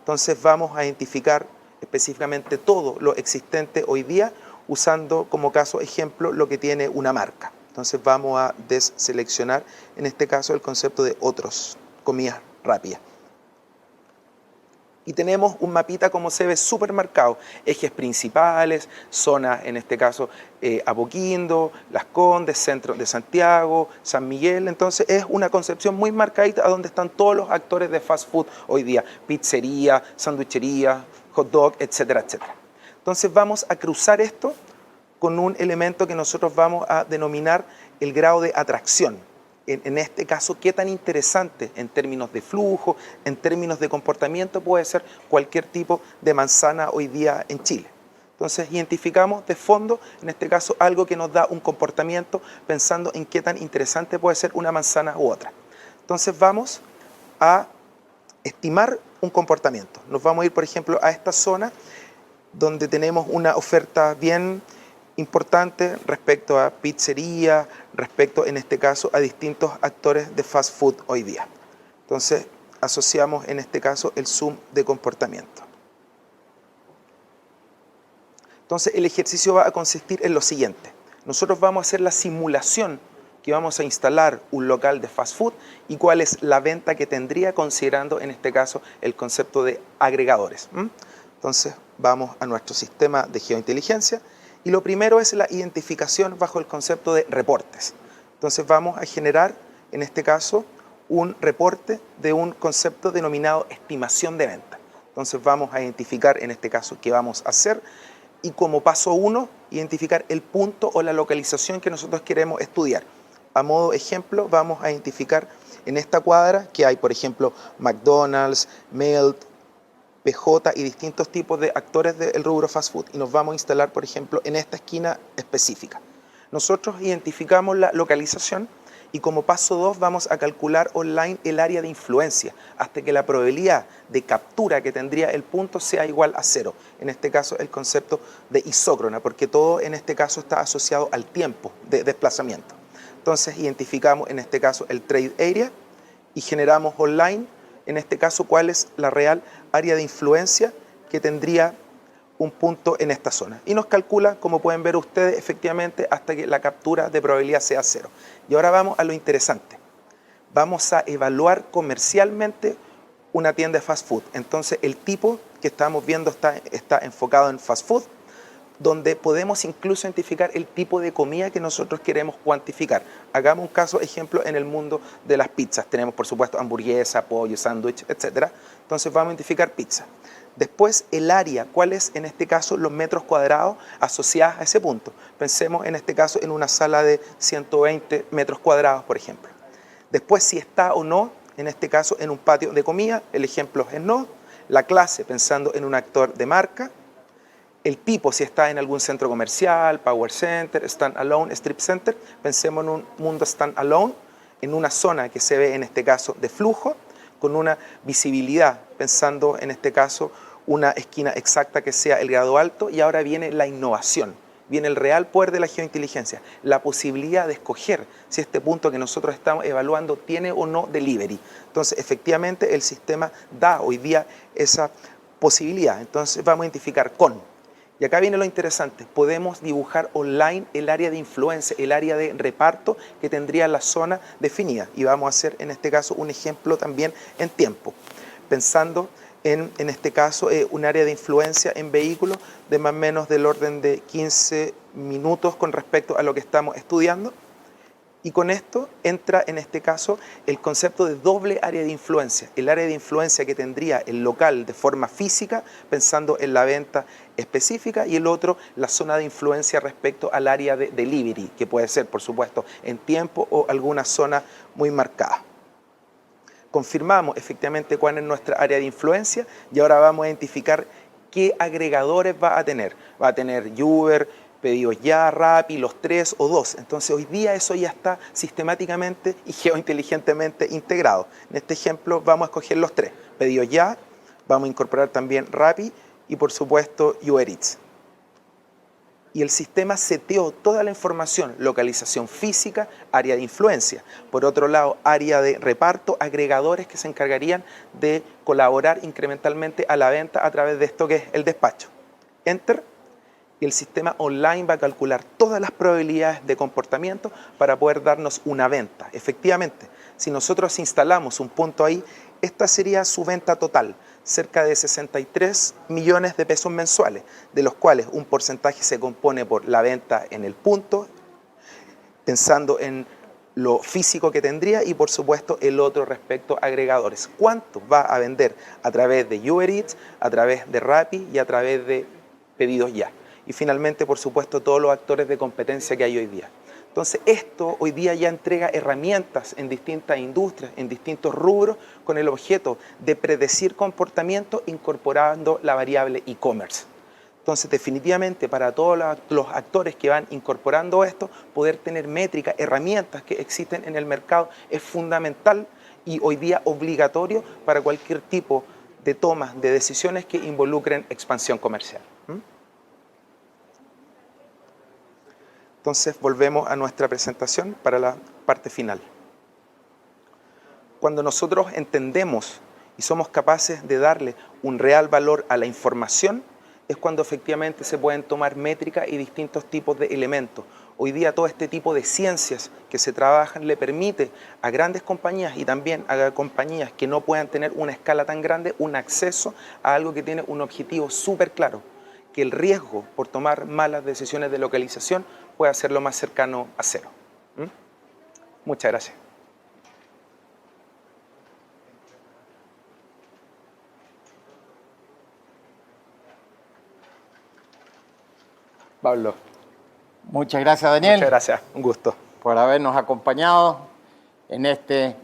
Entonces vamos a identificar específicamente todo lo existente hoy día usando como caso ejemplo lo que tiene una marca. Entonces vamos a deseleccionar en este caso el concepto de otros, comidas rápidas. Y tenemos un mapita como se ve súper marcado, ejes principales, zonas en este caso Apoquindo, Las Condes, centro de Santiago, San Miguel. Entonces es una concepción muy marcadita a donde están todos los actores de fast food hoy día, pizzería, sanduichería, hot dog, etcétera, etcétera. Entonces vamos a cruzar esto con un elemento que nosotros vamos a denominar el grado de atracción. En este caso, qué tan interesante en términos de flujo, en términos de comportamiento puede ser cualquier tipo de manzana hoy día en Chile. Entonces identificamos de fondo, en este caso, algo que nos da un comportamiento pensando en qué tan interesante puede ser una manzana u otra. Entonces vamos a estimar un comportamiento. Nos vamos a ir, por ejemplo, a esta zona donde tenemos una oferta bien importante respecto a pizzería, respecto en este caso a distintos actores de fast food hoy día. Entonces asociamos en este caso el zoom de comportamiento. Entonces el ejercicio va a consistir en lo siguiente. Nosotros vamos a hacer la simulación que vamos a instalar un local de fast food y cuál es la venta que tendría considerando en este caso el concepto de agregadores. Entonces vamos a nuestro sistema de geointeligencia. Y lo primero es la identificación bajo el concepto de reportes. Entonces vamos a generar, en este caso, un reporte de un concepto denominado estimación de venta. Entonces vamos a identificar, en este caso, qué vamos a hacer y como paso 1, identificar el punto o la localización que nosotros queremos estudiar. A modo ejemplo, vamos a identificar en esta cuadra que hay, por ejemplo, McDonald's, Melt, PJ y distintos tipos de actores del rubro fast food y nos vamos a instalar, por ejemplo, en esta esquina específica. Nosotros identificamos la localización y como paso 2 vamos a calcular online el área de influencia hasta que la probabilidad de captura que tendría el punto sea igual a 0. En este caso el concepto de isócrona, porque todo en este caso está asociado al tiempo de desplazamiento. Entonces identificamos en este caso el trade area y generamos online en este caso cuál es la real área de influencia que tendría un punto en esta zona. Y nos calcula, como pueden ver ustedes, efectivamente hasta que la captura de probabilidad sea 0. Y ahora vamos a lo interesante. Vamos a evaluar comercialmente una tienda de fast food. Entonces el tipo que estamos viendo está enfocado en fast food, donde podemos incluso identificar el tipo de comida que nosotros queremos cuantificar. Hagamos un caso ejemplo en el mundo de las pizzas. Tenemos por supuesto hamburguesa, pollo, sándwich, etc. Entonces vamos a identificar pizza. Después el área, cuál es en este caso los metros cuadrados asociados a ese punto. Pensemos en este caso en una sala de 120 metros cuadrados, por ejemplo. Después si está o no, en este caso en un patio de comida, el ejemplo es no. La clase, pensando en un actor de marca. El tipo, si está en algún centro comercial, power center, stand-alone, strip center, pensemos en un mundo stand-alone, en una zona que se ve en este caso de flujo, con una visibilidad, pensando en este caso una esquina exacta que sea el grado alto, y ahora viene la innovación, viene el real poder de la geointeligencia, la posibilidad de escoger si este punto que nosotros estamos evaluando tiene o no delivery. Entonces, efectivamente, el sistema da hoy día esa posibilidad. Entonces, vamos a identificar con. Y acá viene lo interesante, podemos dibujar online el área de influencia, el área de reparto que tendría la zona definida. Y vamos a hacer en este caso un ejemplo también en tiempo, pensando en este caso un área de influencia en vehículos de más o menos del orden de 15 minutos con respecto a lo que estamos estudiando. Y con esto entra en este caso el concepto de doble área de influencia. El área de influencia que tendría el local de forma física, pensando en la venta específica, y el otro, la zona de influencia respecto al área de delivery, que puede ser, por supuesto, en tiempo o alguna zona muy marcada. Confirmamos efectivamente cuál es nuestra área de influencia y ahora vamos a identificar qué agregadores va a tener. Va a tener Uber, Pedidos Ya, Rappi, los 3 o 2. Entonces hoy día eso ya está sistemáticamente y geointeligentemente integrado. En este ejemplo vamos a escoger los 3. Pedidos Ya, vamos a incorporar también Rappi y por supuesto Uber Eats. y el sistema seteó toda la información, localización física, área de influencia. Por otro lado, área de reparto, agregadores que se encargarían de colaborar incrementalmente a la venta a través de esto que es el despacho. Enter, y el sistema online va a calcular todas las probabilidades de comportamiento para poder darnos una venta. Efectivamente, si nosotros instalamos un punto ahí, esta sería su venta total, cerca de 63 millones de pesos mensuales, de los cuales un porcentaje se compone por la venta en el punto, pensando en lo físico que tendría, y por supuesto el otro respecto a agregadores. ¿Cuánto va a vender a través de Uber Eats, a través de Rappi y a través de Pedidos Ya? Y finalmente, por supuesto, todos los actores de competencia que hay hoy día. Entonces, esto hoy día ya entrega herramientas en distintas industrias, en distintos rubros, con el objeto de predecir comportamiento incorporando la variable e-commerce. Entonces, definitivamente, para todos los actores que van incorporando esto, poder tener métricas, herramientas que existen en el mercado es fundamental y hoy día obligatorio para cualquier tipo de toma de decisiones que involucren expansión comercial. Entonces volvemos a nuestra presentación para la parte final. Cuando nosotros entendemos y somos capaces de darle un real valor a la información, es cuando efectivamente se pueden tomar métricas y distintos tipos de elementos. Hoy día todo este tipo de ciencias que se trabajan le permite a grandes compañías y también a compañías que no puedan tener una escala tan grande, un acceso a algo que tiene un objetivo súper claro, que el riesgo por tomar malas decisiones de localización pueda ser lo más cercano a cero. Muchas gracias. Pablo. Muchas gracias, Daniel. Muchas gracias, un gusto. Por habernos acompañado en este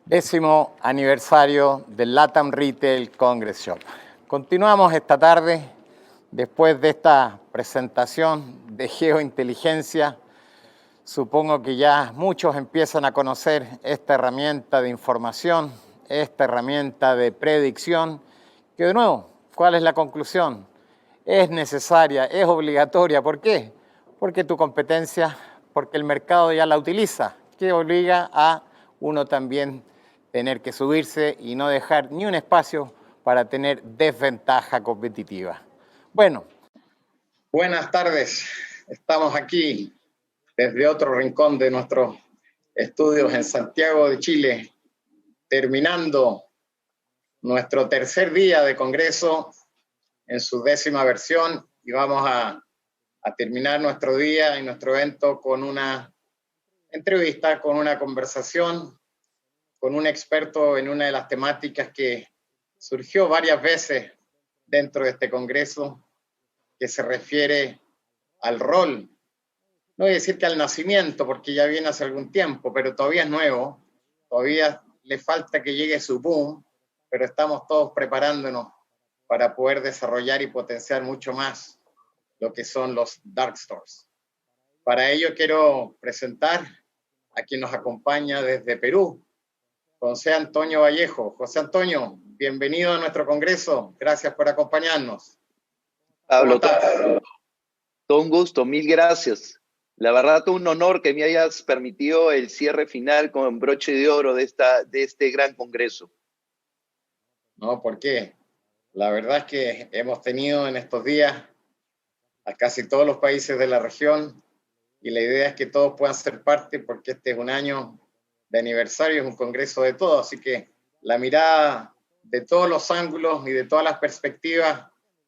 10º aniversario del Latam Retail CongresShop. Continuamos esta tarde, después de esta presentación de geointeligencia. Supongo que ya muchos empiezan a conocer esta herramienta de información, esta herramienta de predicción, que de nuevo, ¿cuál es la conclusión? Es necesaria, es obligatoria. ¿Por qué? Porque tu competencia, porque el mercado ya la utiliza, que obliga a uno también tener que subirse y no dejar ni un espacio para tener desventaja competitiva. Bueno, buenas tardes. Estamos aquí desde otro rincón de nuestros estudios en Santiago de Chile, terminando nuestro tercer día de congreso en su 10ª versión, y vamos a terminar nuestro día y nuestro evento con una entrevista, con una conversación, con un experto en una de las temáticas que surgió varias veces dentro de este congreso, que se refiere al rol. No voy a decir que al nacimiento, porque ya viene hace algún tiempo, pero todavía es nuevo, todavía le falta que llegue su boom, pero estamos todos preparándonos para poder desarrollar y potenciar mucho más lo que son los dark stores. Para ello quiero presentar a quien nos acompaña desde Perú, José Antonio Vallejo. José Antonio, bienvenido a nuestro congreso, gracias por acompañarnos. Pablo, todo un gusto, mil gracias. La verdad, un honor que me hayas permitido el cierre final con broche de oro de este gran congreso. No, ¿por qué? La verdad es que hemos tenido en estos días a casi todos los países de la región, y la idea es que todos puedan ser parte, porque este es un año de aniversario, es un congreso de todos, así que la mirada de todos los ángulos y de todas las perspectivas.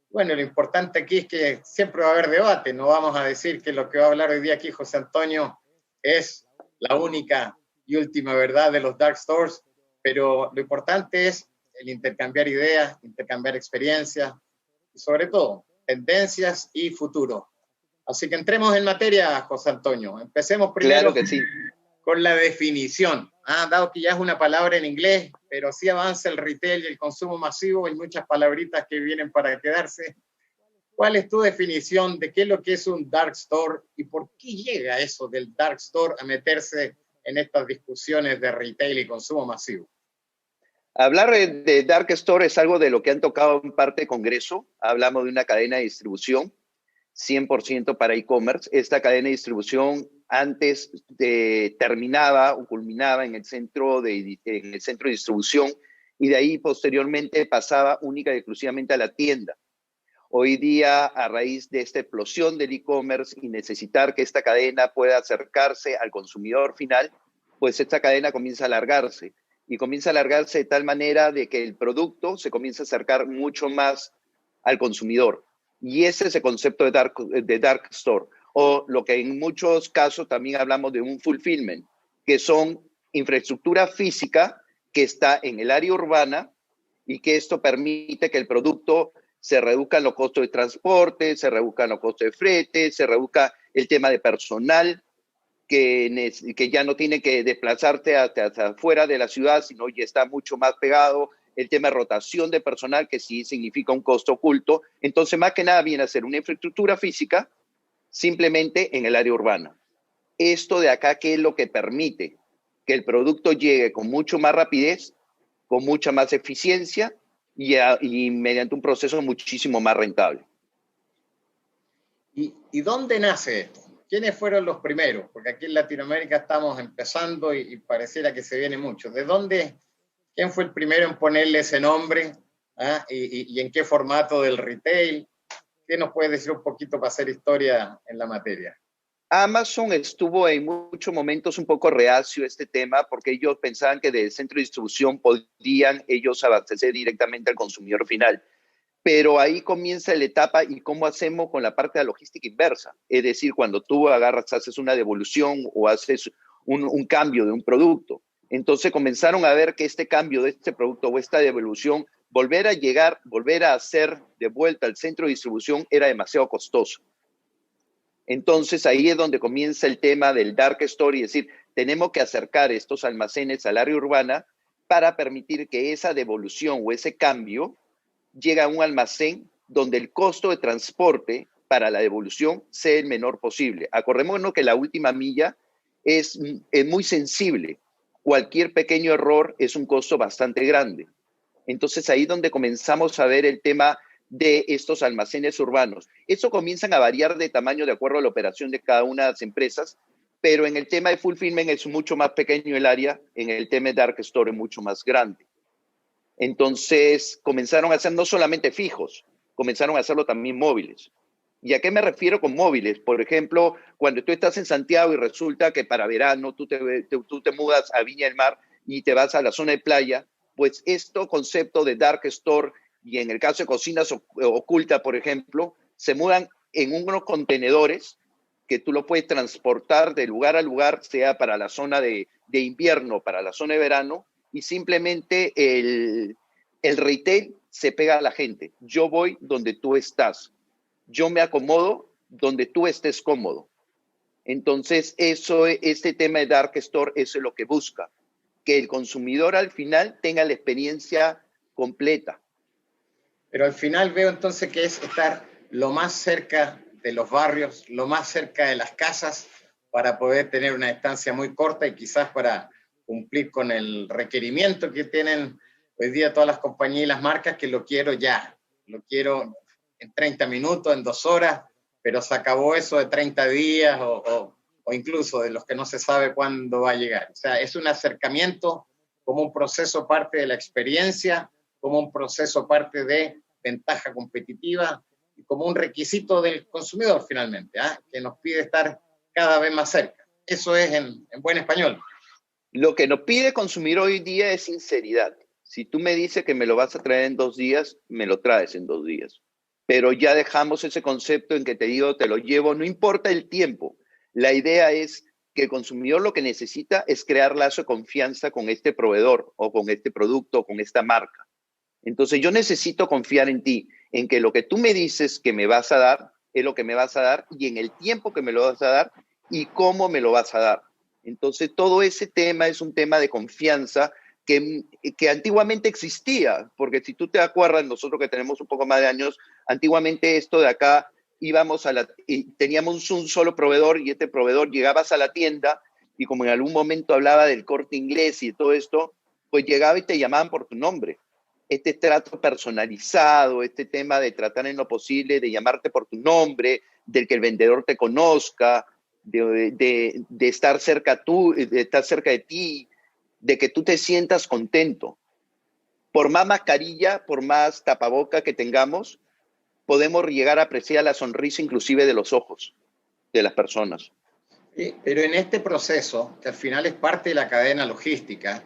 Bueno, lo importante aquí es que siempre va a haber debate. No vamos a decir que lo que va a hablar hoy día aquí José Antonio es la única y última verdad de los dark stores, pero lo importante es el intercambiar ideas, intercambiar experiencias y sobre todo tendencias y futuro. Así que entremos en materia, José Antonio. Empecemos primero, claro que sí, con la definición. Dado que ya es una palabra en inglés, pero así avanza el retail y el consumo masivo, hay muchas palabritas que vienen para quedarse. ¿Cuál es tu definición de qué es lo que es un dark store y por qué llega eso del dark store a meterse en estas discusiones de retail y consumo masivo? Hablar de dark store es algo de lo que han tocado en parte Congreso. Hablamos de una cadena de distribución. 100% para e-commerce. Esta cadena de distribución antes terminaba o culminaba en el centro de distribución y de ahí posteriormente pasaba única y exclusivamente a la tienda. Hoy día, a raíz de esta explosión del e-commerce y necesitar que esta cadena pueda acercarse al consumidor final, pues esta cadena comienza a alargarse. Y comienza a alargarse de tal manera de que el producto se comienza a acercar mucho más al consumidor. Y ese es el concepto de dark store, o lo que en muchos casos también hablamos de un fulfillment, que son infraestructura física que está en el área urbana y que esto permite que el producto se reduzcan los costos de transporte, se reduzcan los costos de flete, se reduzca el tema de personal, que ya no tiene que desplazarse hasta afuera de la ciudad, sino ya está mucho más pegado. El tema de rotación de personal, que sí significa un costo oculto. Entonces, más que nada, viene a ser una infraestructura física simplemente en el área urbana. Esto de acá, ¿qué es lo que permite? Que el producto llegue con mucho más rapidez, con mucha más eficiencia y mediante un proceso muchísimo más rentable. ¿Y dónde nace esto? ¿Quiénes fueron los primeros? Porque aquí en Latinoamérica estamos empezando y pareciera que se viene mucho. ¿De dónde? ¿Quién fue el primero en ponerle ese nombre? ¿Ah? ¿Y en qué formato del retail? ¿Qué nos puede decir un poquito para hacer historia en la materia? Amazon estuvo en muchos momentos un poco reacio a este tema porque ellos pensaban que del centro de distribución podían ellos abastecer directamente al consumidor final. Pero ahí comienza la etapa y cómo hacemos con la parte de la logística inversa. Es decir, cuando tú agarras, haces una devolución o haces un cambio de un producto. Entonces comenzaron a ver que este cambio de este producto o esta devolución, volver a hacer de vuelta al centro de distribución era demasiado costoso. Entonces ahí es donde comienza el tema del dark store, es decir, tenemos que acercar estos almacenes al área urbana para permitir que esa devolución o ese cambio llegue a un almacén donde el costo de transporte para la devolución sea el menor posible. Acordémonos que la última milla es muy sensible. Cualquier pequeño error es un costo bastante grande. Entonces ahí es donde comenzamos a ver el tema de estos almacenes urbanos. Eso comienzan a variar de tamaño de acuerdo a la operación de cada una de las empresas, pero en el tema de fulfillment es mucho más pequeño el área, en el tema de dark store es mucho más grande. Entonces comenzaron a hacer no solamente fijos, comenzaron a hacerlo también móviles. ¿Y a qué me refiero con móviles? Por ejemplo, cuando tú estás en Santiago y resulta que para verano tú te mudas a Viña del Mar y te vas a la zona de playa, pues este concepto de dark store y en el caso de cocinas ocultas, por ejemplo, se mudan en unos contenedores que tú lo puedes transportar de lugar a lugar, sea para la zona de invierno, para la zona de verano, y simplemente el retail se pega a la gente. Yo voy donde tú estás. Yo me acomodo donde tú estés cómodo. Entonces, este tema de dark store, eso es lo que busca, que el consumidor al final tenga la experiencia completa. Pero al final veo entonces que es estar lo más cerca de los barrios, lo más cerca de las casas, para poder tener una estancia muy corta y quizás para cumplir con el requerimiento que tienen hoy día todas las compañías y las marcas, que lo quiero ya, lo quiero en 30 minutos, en 2 horas, pero se acabó eso de 30 días o incluso de los que no se sabe cuándo va a llegar. O sea, es un acercamiento como un proceso parte de la experiencia, como un proceso parte de ventaja competitiva y como un requisito del consumidor finalmente, que nos pide estar cada vez más cerca. Eso es en buen español. Lo que nos pide consumir hoy día es sinceridad. Si tú me dices que me lo vas a traer en 2 días, me lo traes en 2 días. Pero ya dejamos ese concepto en que te digo, te lo llevo, no importa el tiempo. La idea es que el consumidor lo que necesita es crear lazo de confianza con este proveedor o con este producto o con esta marca. Entonces yo necesito confiar en ti, en que lo que tú me dices que me vas a dar es lo que me vas a dar y en el tiempo que me lo vas a dar y cómo me lo vas a dar. Entonces todo ese tema es un tema de confianza que antiguamente existía, porque si tú te acuerdas, nosotros que tenemos un poco más de años, antiguamente esto de acá íbamos y teníamos un solo proveedor y este proveedor llegabas a la tienda y como en algún momento hablaba del Corte Inglés y todo esto, pues llegaba y te llamaban por tu nombre. Este trato personalizado, este tema de tratar en lo posible, de llamarte por tu nombre, del que el vendedor te conozca, de estar cerca de ti, de que tú te sientas contento. Por más mascarilla, por más tapaboca que tengamos, podemos llegar a apreciar la sonrisa inclusive de los ojos de las personas. Pero en este proceso, que al final es parte de la cadena logística,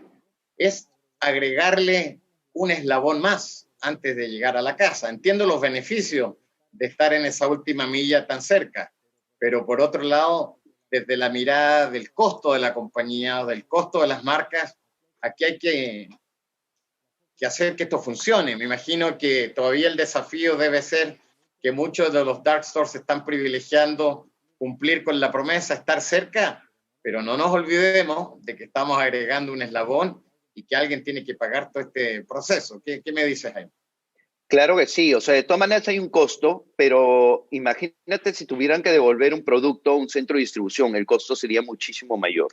es agregarle un eslabón más antes de llegar a la casa. Entiendo los beneficios de estar en esa última milla tan cerca, pero por otro lado, desde la mirada del costo de la compañía o del costo de las marcas, aquí hay que hacer que esto funcione. Me imagino que todavía el desafío debe ser que muchos de los dark stores están privilegiando cumplir con la promesa, estar cerca, pero no nos olvidemos de que estamos agregando un eslabón y que alguien tiene que pagar todo este proceso. ¿Qué me dices, Jaime? Claro que sí, o sea, de todas maneras hay un costo, pero imagínate si tuvieran que devolver un producto a un centro de distribución, el costo sería muchísimo mayor.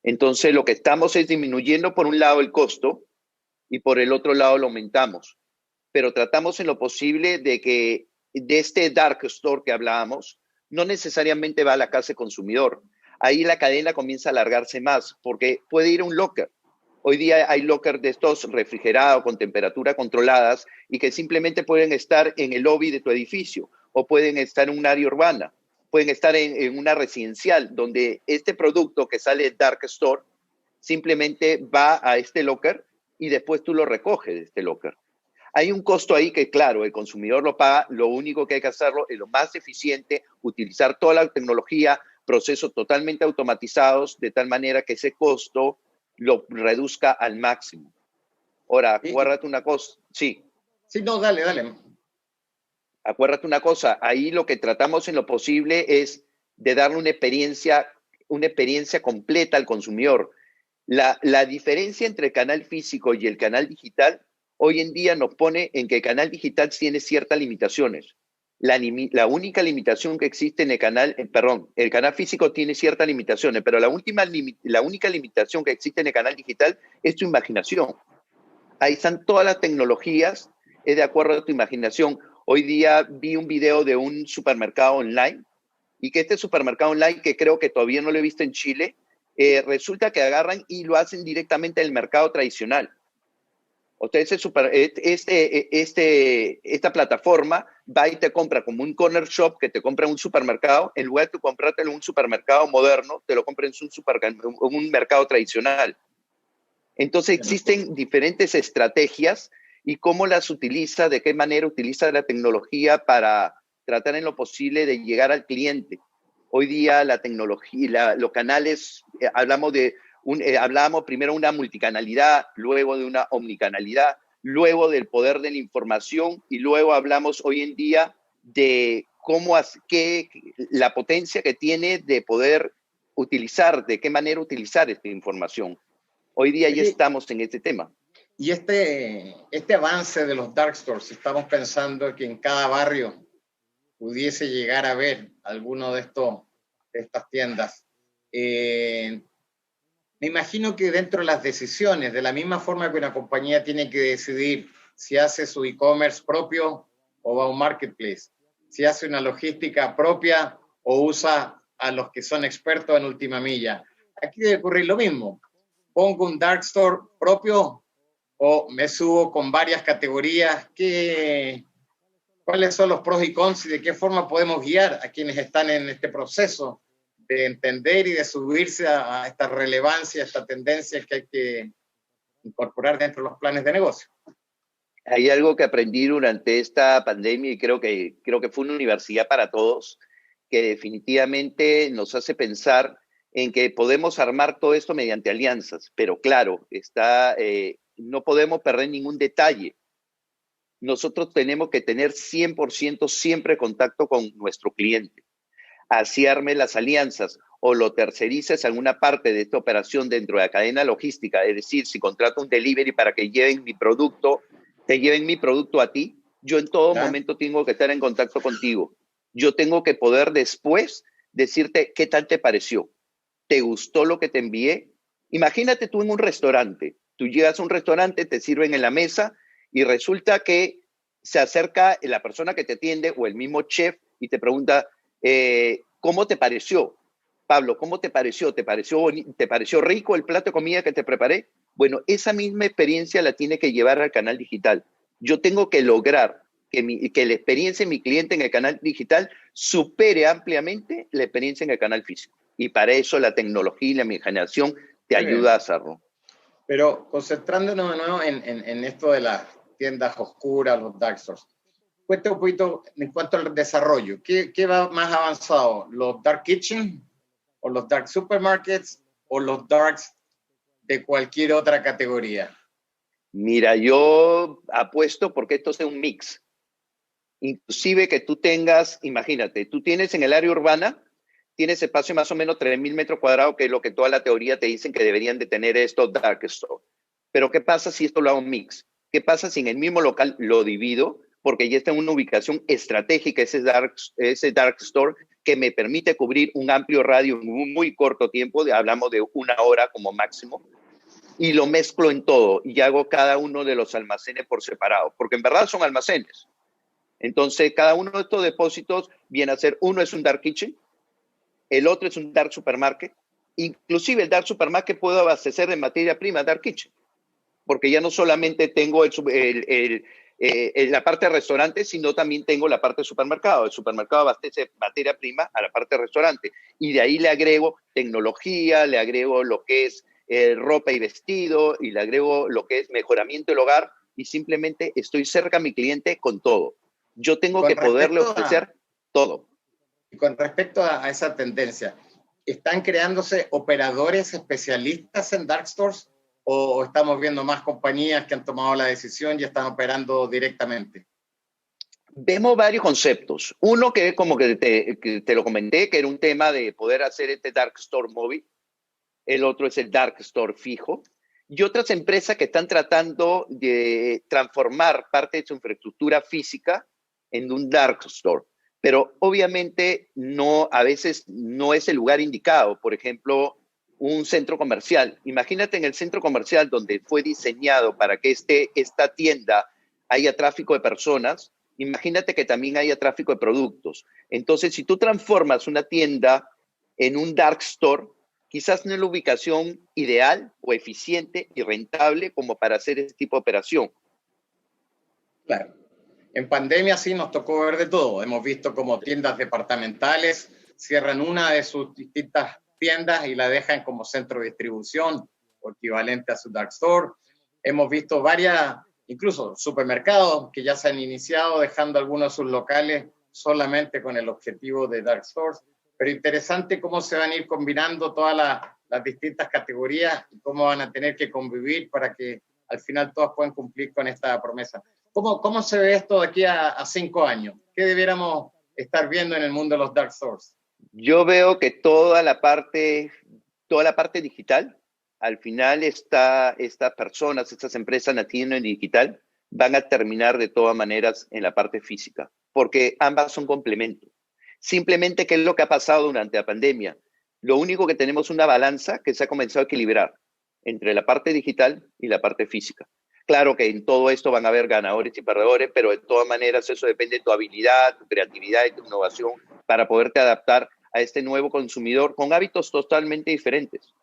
Entonces, lo que estamos es disminuyendo por un lado el costo y por el otro lado lo aumentamos. Pero tratamos en lo posible de que de este dark store que hablábamos, no necesariamente va a la casa del consumidor. Ahí la cadena comienza a alargarse más, porque puede ir a un locker. Hoy día hay lockers de estos refrigerados con temperatura controladas y que simplemente pueden estar en el lobby de tu edificio o pueden estar en un área urbana, pueden estar en una residencial donde este producto que sale de dark store simplemente va a este locker y después tú lo recoges de este locker. Hay un costo ahí que, claro, el consumidor lo paga. Lo único que hay que hacerlo es lo más eficiente, utilizar toda la tecnología, procesos totalmente automatizados, de tal manera que ese costo lo reduzca al máximo. Ahora, acuérdate una cosa. Sí. Sí, no, dale. Acuérdate una cosa. Ahí lo que tratamos en lo posible es de darle una experiencia completa al consumidor. La diferencia entre el canal físico y el canal digital hoy en día nos pone en que el canal digital tiene ciertas limitaciones. La única limitación que existe en el canal físico tiene ciertas limitaciones, pero la única limitación que existe en el canal digital es tu imaginación. Ahí están todas las tecnologías, es de acuerdo a tu imaginación. Hoy día vi un video de un supermercado online y que este supermercado online, que creo que todavía no lo he visto en Chile, resulta que agarran y lo hacen directamente del mercado tradicional. O sea, esta plataforma va y te compra como un CongresShop que te compra en un supermercado, en lugar de comprártelo en un supermercado moderno, te lo compras en un mercado tradicional. Entonces existen diferentes estrategias y cómo las utiliza, de qué manera utiliza la tecnología para tratar en lo posible de llegar al cliente. Hoy día la tecnología, los canales, hablábamos primero de una multicanalidad, luego de una omnicanalidad, luego del poder de la información y luego hablamos hoy en día de la potencia que tiene de poder utilizar, de qué manera utilizar esta información. Hoy día ya estamos en este tema. Y este avance de los dark stores, estamos pensando que en cada barrio pudiese llegar a ver alguno de estas tiendas. Me imagino que dentro de las decisiones, de la misma forma que una compañía tiene que decidir si hace su e-commerce propio o va a un marketplace, si hace una logística propia o usa a los que son expertos en última milla. Aquí debe ocurrir lo mismo. ¿Pongo un dark store propio o me subo con varias categorías? ¿Cuáles son los pros y cons y de qué forma podemos guiar a quienes están en este proceso de entender y de subirse a esta relevancia, a esta tendencia que hay que incorporar dentro de los planes de negocio? Hay algo que aprendí durante esta pandemia y creo que fue una universidad para todos, que definitivamente nos hace pensar en que podemos armar todo esto mediante alianzas, pero claro, no podemos perder ningún detalle. Nosotros tenemos que tener 100% siempre contacto con nuestro cliente. Así arme las alianzas o lo tercerices en alguna parte de esta operación dentro de la cadena logística, es decir, si contrato un delivery para que lleven mi producto, te lleven mi producto a ti, yo en todo momento tengo que estar en contacto contigo. Yo tengo que poder después decirte qué tal te pareció. ¿Te gustó lo que te envié? Imagínate tú en un restaurante. Tú llegas a un restaurante, te sirven en la mesa y resulta que se acerca la persona que te atiende o el mismo chef y te pregunta, ¿Cómo te pareció? Pablo, ¿cómo te pareció? ¿Te pareció rico el plato de comida que te preparé? Bueno, esa misma experiencia la tiene que llevar al canal digital. Yo tengo que lograr que la experiencia de mi cliente en el canal digital supere ampliamente la experiencia en el canal físico. Y para eso la tecnología y la imaginación te ayuda a hacerlo. Pero concentrándonos de nuevo en esto de las tiendas oscuras, los dark stores. Cuéntame un poquito en cuanto al desarrollo. ¿Qué va más avanzado? ¿Los dark kitchen o los dark supermarkets o los darks de cualquier otra categoría? Mira, yo apuesto porque esto sea un mix. Inclusive que tú tengas, imagínate, tú tienes en el área urbana, tienes espacio más o menos 3.000 metros cuadrados, que es lo que toda la teoría te dicen que deberían de tener estos dark stores. Pero ¿qué pasa si esto lo hago un mix? ¿Qué pasa si en el mismo local lo divido? Porque ya está en una ubicación estratégica ese dark store que me permite cubrir un amplio radio en un muy corto tiempo, hablamos de 1 hora como máximo, y lo mezclo en todo y hago cada uno de los almacenes por separado, porque en verdad son almacenes. Entonces, cada uno de estos depósitos viene a ser, uno es un dark kitchen, el otro es un dark supermarket, inclusive el dark supermarket puedo abastecer de materia prima dark kitchen, porque ya no solamente tengo la parte de restaurante, sino también tengo la parte de supermercado. El supermercado abastece materia prima a la parte de restaurante y de ahí le agrego tecnología, le agrego lo que es ropa y vestido y le agrego lo que es mejoramiento del hogar y simplemente estoy cerca a mi cliente con todo. Yo tengo que poderle ofrecer todo. Y con respecto a esa tendencia, ¿están creándose operadores especialistas en dark stores o estamos viendo más compañías que han tomado la decisión y están operando directamente? Vemos varios conceptos. Uno que como que te lo comenté, que era un tema de poder hacer este dark store móvil. El otro es el dark store fijo. Y otras empresas que están tratando de transformar parte de su infraestructura física en un dark store. Pero obviamente a veces no es el lugar indicado. Por ejemplo, un centro comercial. Imagínate en el centro comercial donde fue diseñado para que esta tienda haya tráfico de personas. Imagínate que también haya tráfico de productos. Entonces, si tú transformas una tienda en un dark store, quizás no es la ubicación ideal o eficiente y rentable como para hacer este tipo de operación. Claro. En pandemia sí nos tocó ver de todo. Hemos visto como tiendas departamentales cierran una de sus distintas tiendas y la dejan como centro de distribución o equivalente a su dark store. Hemos visto varias, incluso supermercados que ya se han iniciado dejando algunos de sus locales solamente con el objetivo de dark stores. Pero interesante cómo se van a ir combinando todas las distintas categorías y cómo van a tener que convivir para que al final todas puedan cumplir con esta promesa. ¿Cómo se ve esto de aquí a 5 años? ¿Qué debiéramos estar viendo en el mundo de los dark stores? Yo veo que toda la parte digital, al final estas personas, estas empresas nativas en digital, van a terminar de todas maneras en la parte física, porque ambas son complementos. Simplemente, ¿qué es lo que ha pasado durante la pandemia? Lo único que tenemos es una balanza que se ha comenzado a equilibrar entre la parte digital y la parte física. Claro que en todo esto van a haber ganadores y perdedores, pero de todas maneras eso depende de tu habilidad, tu creatividad y tu innovación para poderte adaptar a este nuevo consumidor con hábitos totalmente diferentes.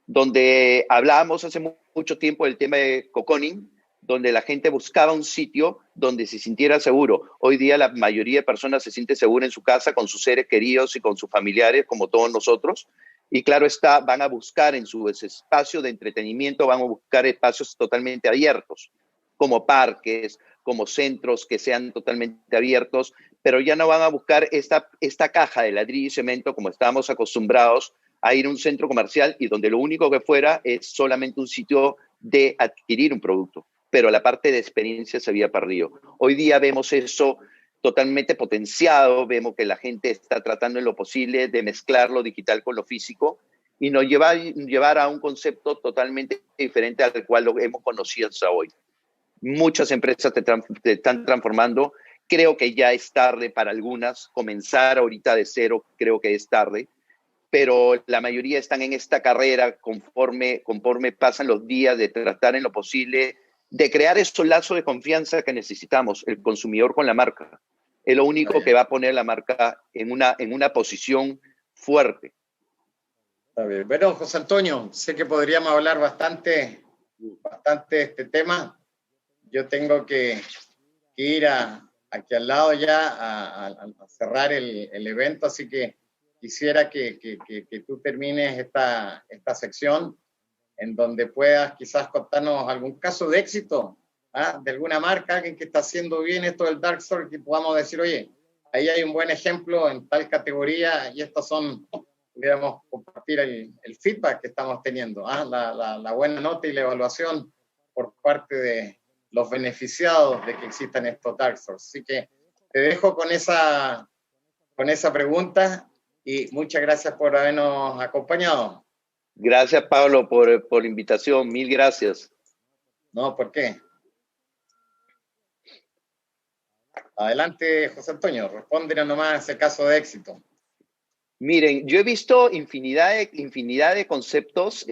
Donde hablábamos hace mucho tiempo del tema de cocooning, donde la gente buscaba un sitio donde se sintiera seguro. Hoy día la mayoría de personas se siente segura en su casa con sus seres queridos y con sus familiares, como todos nosotros. Y claro está, van a buscar en su espacio de entretenimiento, van a buscar espacios totalmente abiertos, como parques, como centros que sean totalmente abiertos, pero ya no van a buscar esta caja de ladrillo y cemento como estábamos acostumbrados a ir a un centro comercial y donde lo único que fuera es solamente un sitio de adquirir un producto, pero la parte de experiencia se había perdido. Hoy día vemos eso totalmente potenciado, vemos que la gente está tratando en lo posible de mezclar lo digital con lo físico y nos llevar a un concepto totalmente diferente al cual lo hemos conocido hasta hoy. Muchas empresas te están transformando. Creo que ya es tarde para algunas. Comenzar ahorita de cero creo que es tarde. Pero la mayoría están en esta carrera conforme pasan los días de tratar en lo posible de crear esos lazos de confianza que necesitamos, el consumidor con la marca. es lo único que va a poner la marca en una posición fuerte. Está bien. Bueno, José Antonio, sé que podríamos hablar bastante de este tema. Yo tengo que ir aquí al lado ya a cerrar el evento, así que quisiera que tú termines esta sección en donde puedas quizás contarnos algún caso de éxito, de alguna marca, alguien que está haciendo bien esto del Dark Store, que podamos decir, oye, ahí hay un buen ejemplo en tal categoría y estos son, digamos, compartir el feedback que estamos teniendo, la buena nota y la evaluación por parte de los beneficiados de que existan estos Dark Stores. Así que te dejo con esa pregunta y muchas gracias por habernos acompañado. Gracias, Pablo, por la invitación. Mil gracias. No, ¿por qué? Adelante, José Antonio, respóndenos nomás a ese caso de éxito. Miren, yo he visto infinidad de conceptos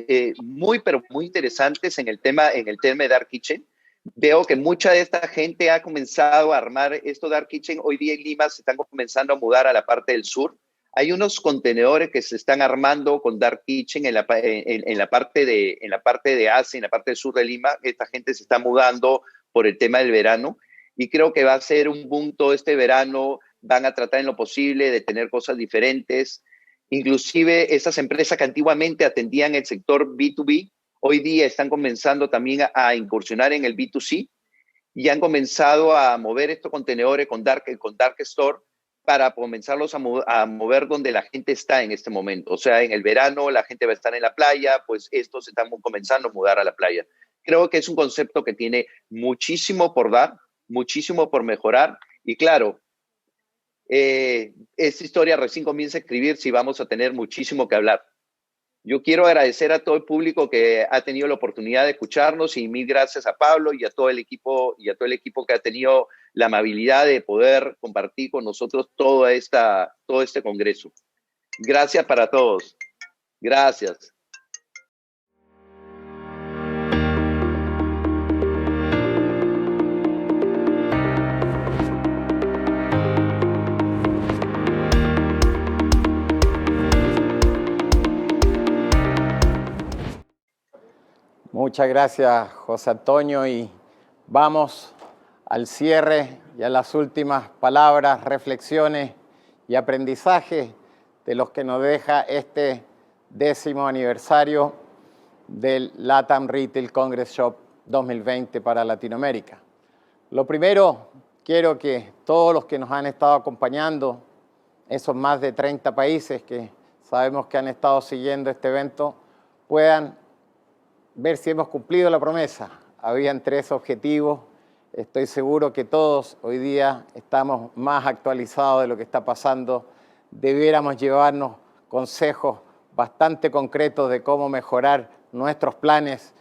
pero muy interesantes en el tema de Dark Kitchen. Veo que mucha de esta gente ha comenzado a armar esto Dark Kitchen. Hoy día en Lima se están comenzando a mudar a la parte del sur. Hay unos contenedores que se están armando con Dark Kitchen en la parte de Asia, en la parte del sur de Lima. Esta gente se está mudando por el tema del verano y creo que va a ser un boom todo este verano. Van a tratar en lo posible de tener cosas diferentes. Inclusive esas empresas que antiguamente atendían el sector B2B, hoy día están comenzando también a incursionar en el B2C y han comenzado a mover estos contenedores con Dark Store para comenzarlos a mover donde la gente está en este momento. O sea, en el verano la gente va a estar en la playa, pues estos están comenzando a mudar a la playa. Creo que es un concepto que tiene muchísimo por dar, muchísimo por mejorar y claro, esta historia recién comienza a escribirse y vamos a tener muchísimo que hablar. Yo quiero agradecer a todo el público que ha tenido la oportunidad de escucharnos y mil gracias a Pablo y a todo el equipo que ha tenido la amabilidad de poder compartir con nosotros todo este congreso. Gracias para todos. Gracias. Muchas gracias, José Antonio, y vamos al cierre y a las últimas palabras, reflexiones y aprendizajes de los que nos deja este 10º aniversario del Latam Retail CongresShop 2020 para Latinoamérica. Lo primero, quiero que todos los que nos han estado acompañando, esos más de 30 países que sabemos que han estado siguiendo este evento, puedan ver si hemos cumplido la promesa. Habían 3 objetivos. Estoy seguro que todos hoy día estamos más actualizados de lo que está pasando. Debiéramos llevarnos consejos bastante concretos de cómo mejorar nuestros planes,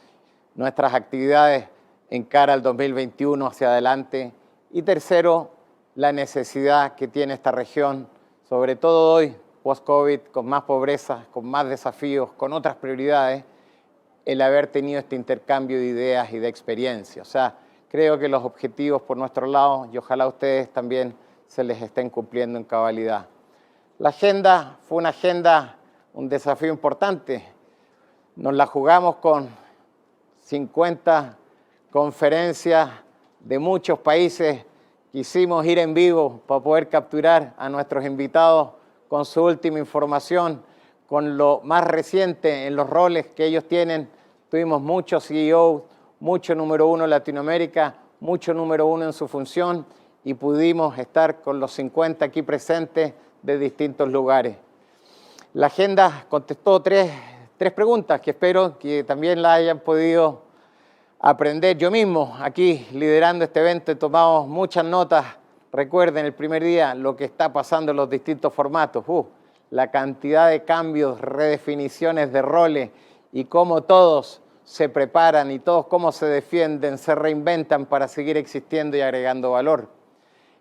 nuestras actividades en cara al 2021 hacia adelante. Y tercero, la necesidad que tiene esta región, sobre todo hoy, post-COVID, con más pobreza, con más desafíos, con otras prioridades, el haber tenido este intercambio de ideas y de experiencia. O sea, creo que los objetivos por nuestro lado, y ojalá a ustedes también se les estén cumpliendo en cabalidad. La agenda fue una agenda, un desafío importante. Nos la jugamos con 50 conferencias de muchos países. Quisimos ir en vivo para poder capturar a nuestros invitados con su última información, con lo más reciente en los roles que ellos tienen. Tuvimos muchos CEOs, mucho número 1 en Latinoamérica, mucho número 1 en su función y pudimos estar con los 50 aquí presentes de distintos lugares. La agenda contestó tres preguntas que espero que también la hayan podido aprender. Yo mismo aquí liderando este evento he tomado muchas notas. Recuerden el primer día lo que está pasando en los distintos formatos. La cantidad de cambios, redefiniciones de roles y cómo todos se preparan y todos cómo se defienden, se reinventan para seguir existiendo y agregando valor.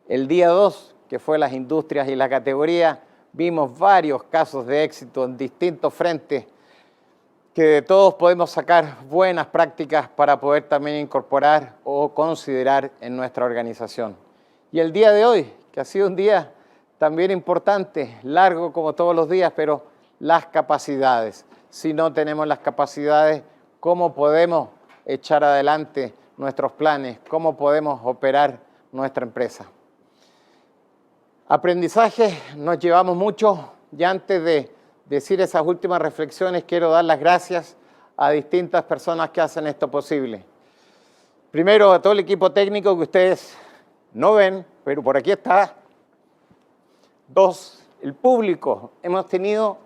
El día 2, que fue las industrias y la categoría, vimos varios casos de éxito en distintos frentes que de todos podemos sacar buenas prácticas para poder también incorporar o considerar en nuestra organización. Y el día de hoy, que ha sido un día también importante, largo como todos los días, pero las capacidades. Si no tenemos las capacidades, ¿cómo podemos echar adelante nuestros planes? ¿Cómo podemos operar nuestra empresa? Aprendizaje, nos llevamos mucho. Y antes de decir esas últimas reflexiones, quiero dar las gracias a distintas personas que hacen esto posible. Primero, a todo el equipo técnico que ustedes no ven, pero por aquí está. Dos, el público. Hemos tenido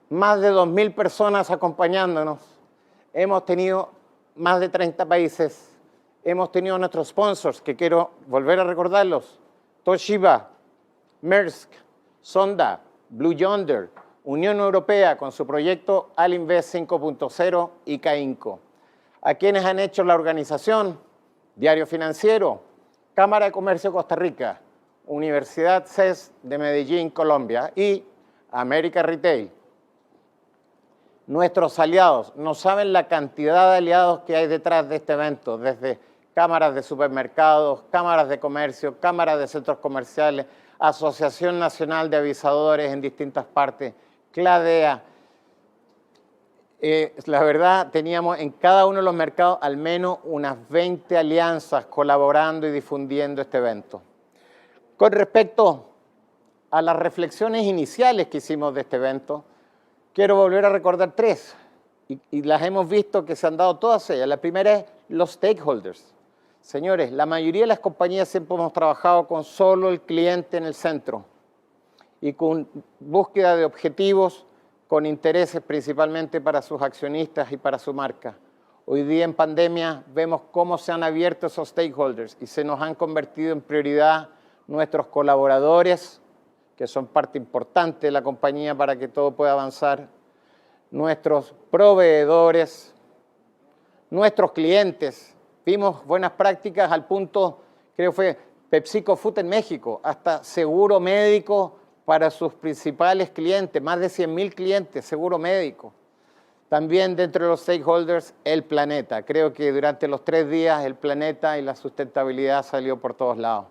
más de 2.000 personas acompañándonos. Hemos tenido más de 30 países. Hemos tenido nuestros sponsors, que quiero volver a recordarlos. Toshiba, Maersk, Sonda, Blue Yonder, Unión Europea con su proyecto Alinvest 5.0 y CAINCO. A quienes han hecho la organización, Diario Financiero, Cámara de Comercio de Costa Rica, Universidad CES de Medellín, Colombia y América Retail. Nuestros aliados, no saben la cantidad de aliados que hay detrás de este evento, desde cámaras de supermercados, cámaras de comercio, cámaras de centros comerciales, Asociación Nacional de Avisadores en distintas partes, CLADEA. La verdad, teníamos en cada uno de los mercados al menos unas 20 alianzas colaborando y difundiendo este evento. Con respecto a las reflexiones iniciales que hicimos de este evento, quiero volver a recordar tres, y las hemos visto que se han dado todas ellas. La primera es los stakeholders. Señores, la mayoría de las compañías siempre hemos trabajado con solo el cliente en el centro y con búsqueda de objetivos, con intereses principalmente para sus accionistas y para su marca. Hoy día en pandemia vemos cómo se han abierto esos stakeholders y se nos han convertido en prioridad nuestros colaboradores, que son parte importante de la compañía para que todo pueda avanzar, nuestros proveedores, nuestros clientes. Vimos buenas prácticas al punto, creo que fue PepsiCo Food en México, hasta seguro médico para sus principales clientes, más de 100.000 clientes, seguro médico. También dentro de los stakeholders, el planeta. Creo que durante los 3 días el planeta y la sustentabilidad salió por todos lados.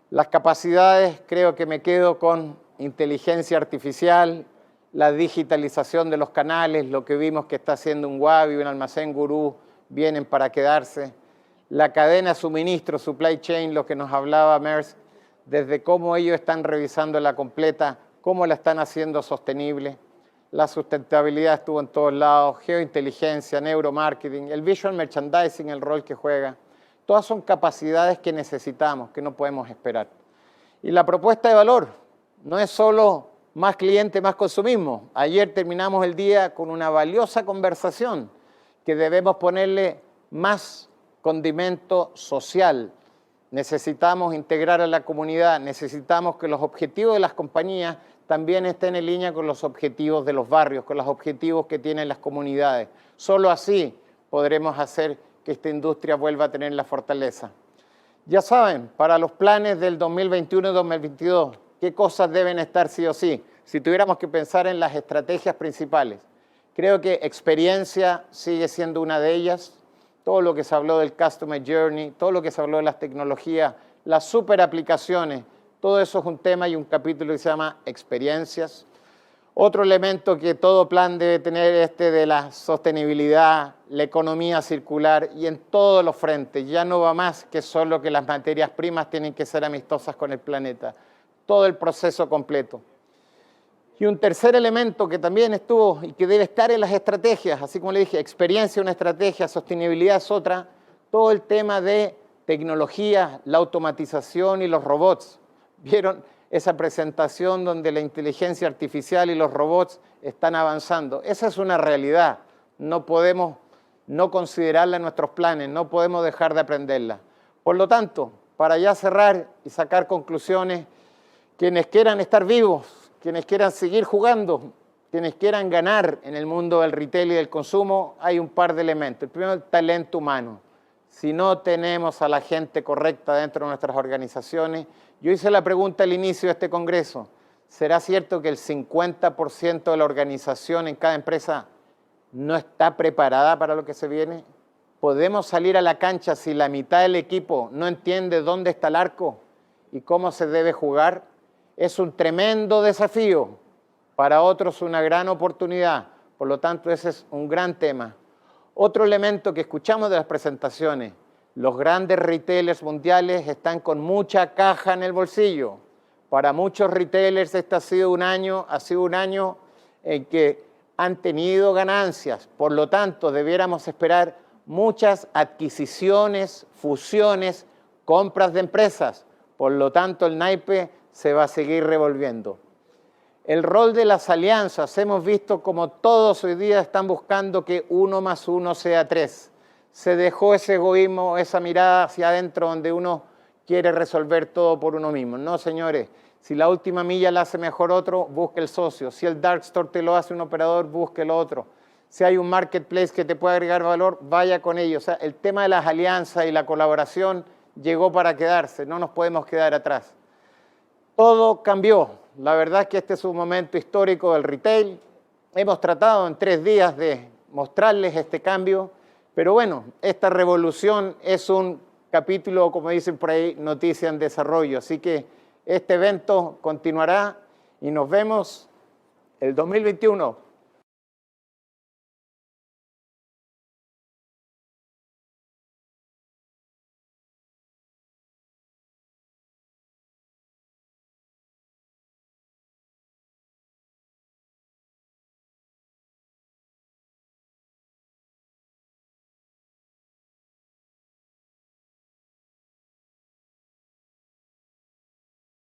Las capacidades, creo que me quedo con inteligencia artificial, la digitalización de los canales, lo que vimos que está haciendo un Wabi, un almacén gurú, vienen para quedarse. La cadena de suministro, supply chain, lo que nos hablaba Maersk, desde cómo ellos están revisando la completa, cómo la están haciendo sostenible. La sustentabilidad estuvo en todos lados, geointeligencia, neuromarketing, el visual merchandising, el rol que juega. Todas son capacidades que necesitamos, que no podemos esperar. Y la propuesta de valor no es solo más cliente, más consumismo. Ayer terminamos el día con una valiosa conversación que debemos ponerle más condimento social. Necesitamos integrar a la comunidad, necesitamos que los objetivos de las compañías también estén en línea con los objetivos de los barrios, con los objetivos que tienen las comunidades. Solo así podremos hacer que esta industria vuelva a tener la fortaleza. Ya saben, para los planes del 2021 y 2022, ¿qué cosas deben estar sí o sí? Si tuviéramos que pensar en las estrategias principales, creo que experiencia sigue siendo una de ellas. Todo lo que se habló del Customer Journey, todo lo que se habló de las tecnologías, las super aplicaciones, todo eso es un tema y un capítulo que se llama experiencias. Otro elemento que todo plan debe tener es de la sostenibilidad, la economía circular y en todos los frentes. Ya no va más que solo que las materias primas tienen que ser amistosas con el planeta. Todo el proceso completo. Y un tercer elemento que también estuvo y que debe estar en las estrategias, así como le dije, experiencia una estrategia, sostenibilidad es otra, todo el tema de tecnología, la automatización y los robots. ¿Vieron esa presentación donde la inteligencia artificial y los robots están avanzando? Esa es una realidad, no podemos no considerarla en nuestros planes, no podemos dejar de aprenderla. Por lo tanto, para ya cerrar y sacar conclusiones, quienes quieran estar vivos, quienes quieran seguir jugando, quienes quieran ganar en el mundo del retail y del consumo, hay un par de elementos. El primero, el talento humano. Si no tenemos a la gente correcta dentro de nuestras organizaciones, yo hice la pregunta al inicio de este congreso, ¿será cierto que el 50% de la organización en cada empresa no está preparada para lo que se viene? ¿Podemos salir a la cancha si la mitad del equipo no entiende dónde está el arco y cómo se debe jugar, es un tremendo desafío, para otros una gran oportunidad. Por lo tanto, ese es un gran tema. Otro elemento que escuchamos de las presentaciones, los grandes retailers mundiales están con mucha caja en el bolsillo. Para muchos retailers este ha sido un año en que han tenido ganancias. Por lo tanto, debiéramos esperar muchas adquisiciones, fusiones, compras de empresas. Por lo tanto, el naipe se va a seguir revolviendo. El rol de las alianzas, hemos visto como todos hoy día están buscando que 1 más 1 sea 3. Se dejó ese egoísmo, esa mirada hacia adentro donde uno quiere resolver todo por uno mismo. No, señores, si la última milla la hace mejor otro, busque el socio. Si el dark store te lo hace un operador, busque el otro. Si hay un marketplace que te puede agregar valor, vaya con ello. O sea, el tema de las alianzas y la colaboración llegó para quedarse, no nos podemos quedar atrás. Todo cambió. La verdad es que este es un momento histórico del retail. Hemos tratado en 3 días de mostrarles este cambio, pero bueno, esta revolución es un capítulo, como dicen por ahí, noticia en desarrollo. Así que este evento continuará y nos vemos el 2021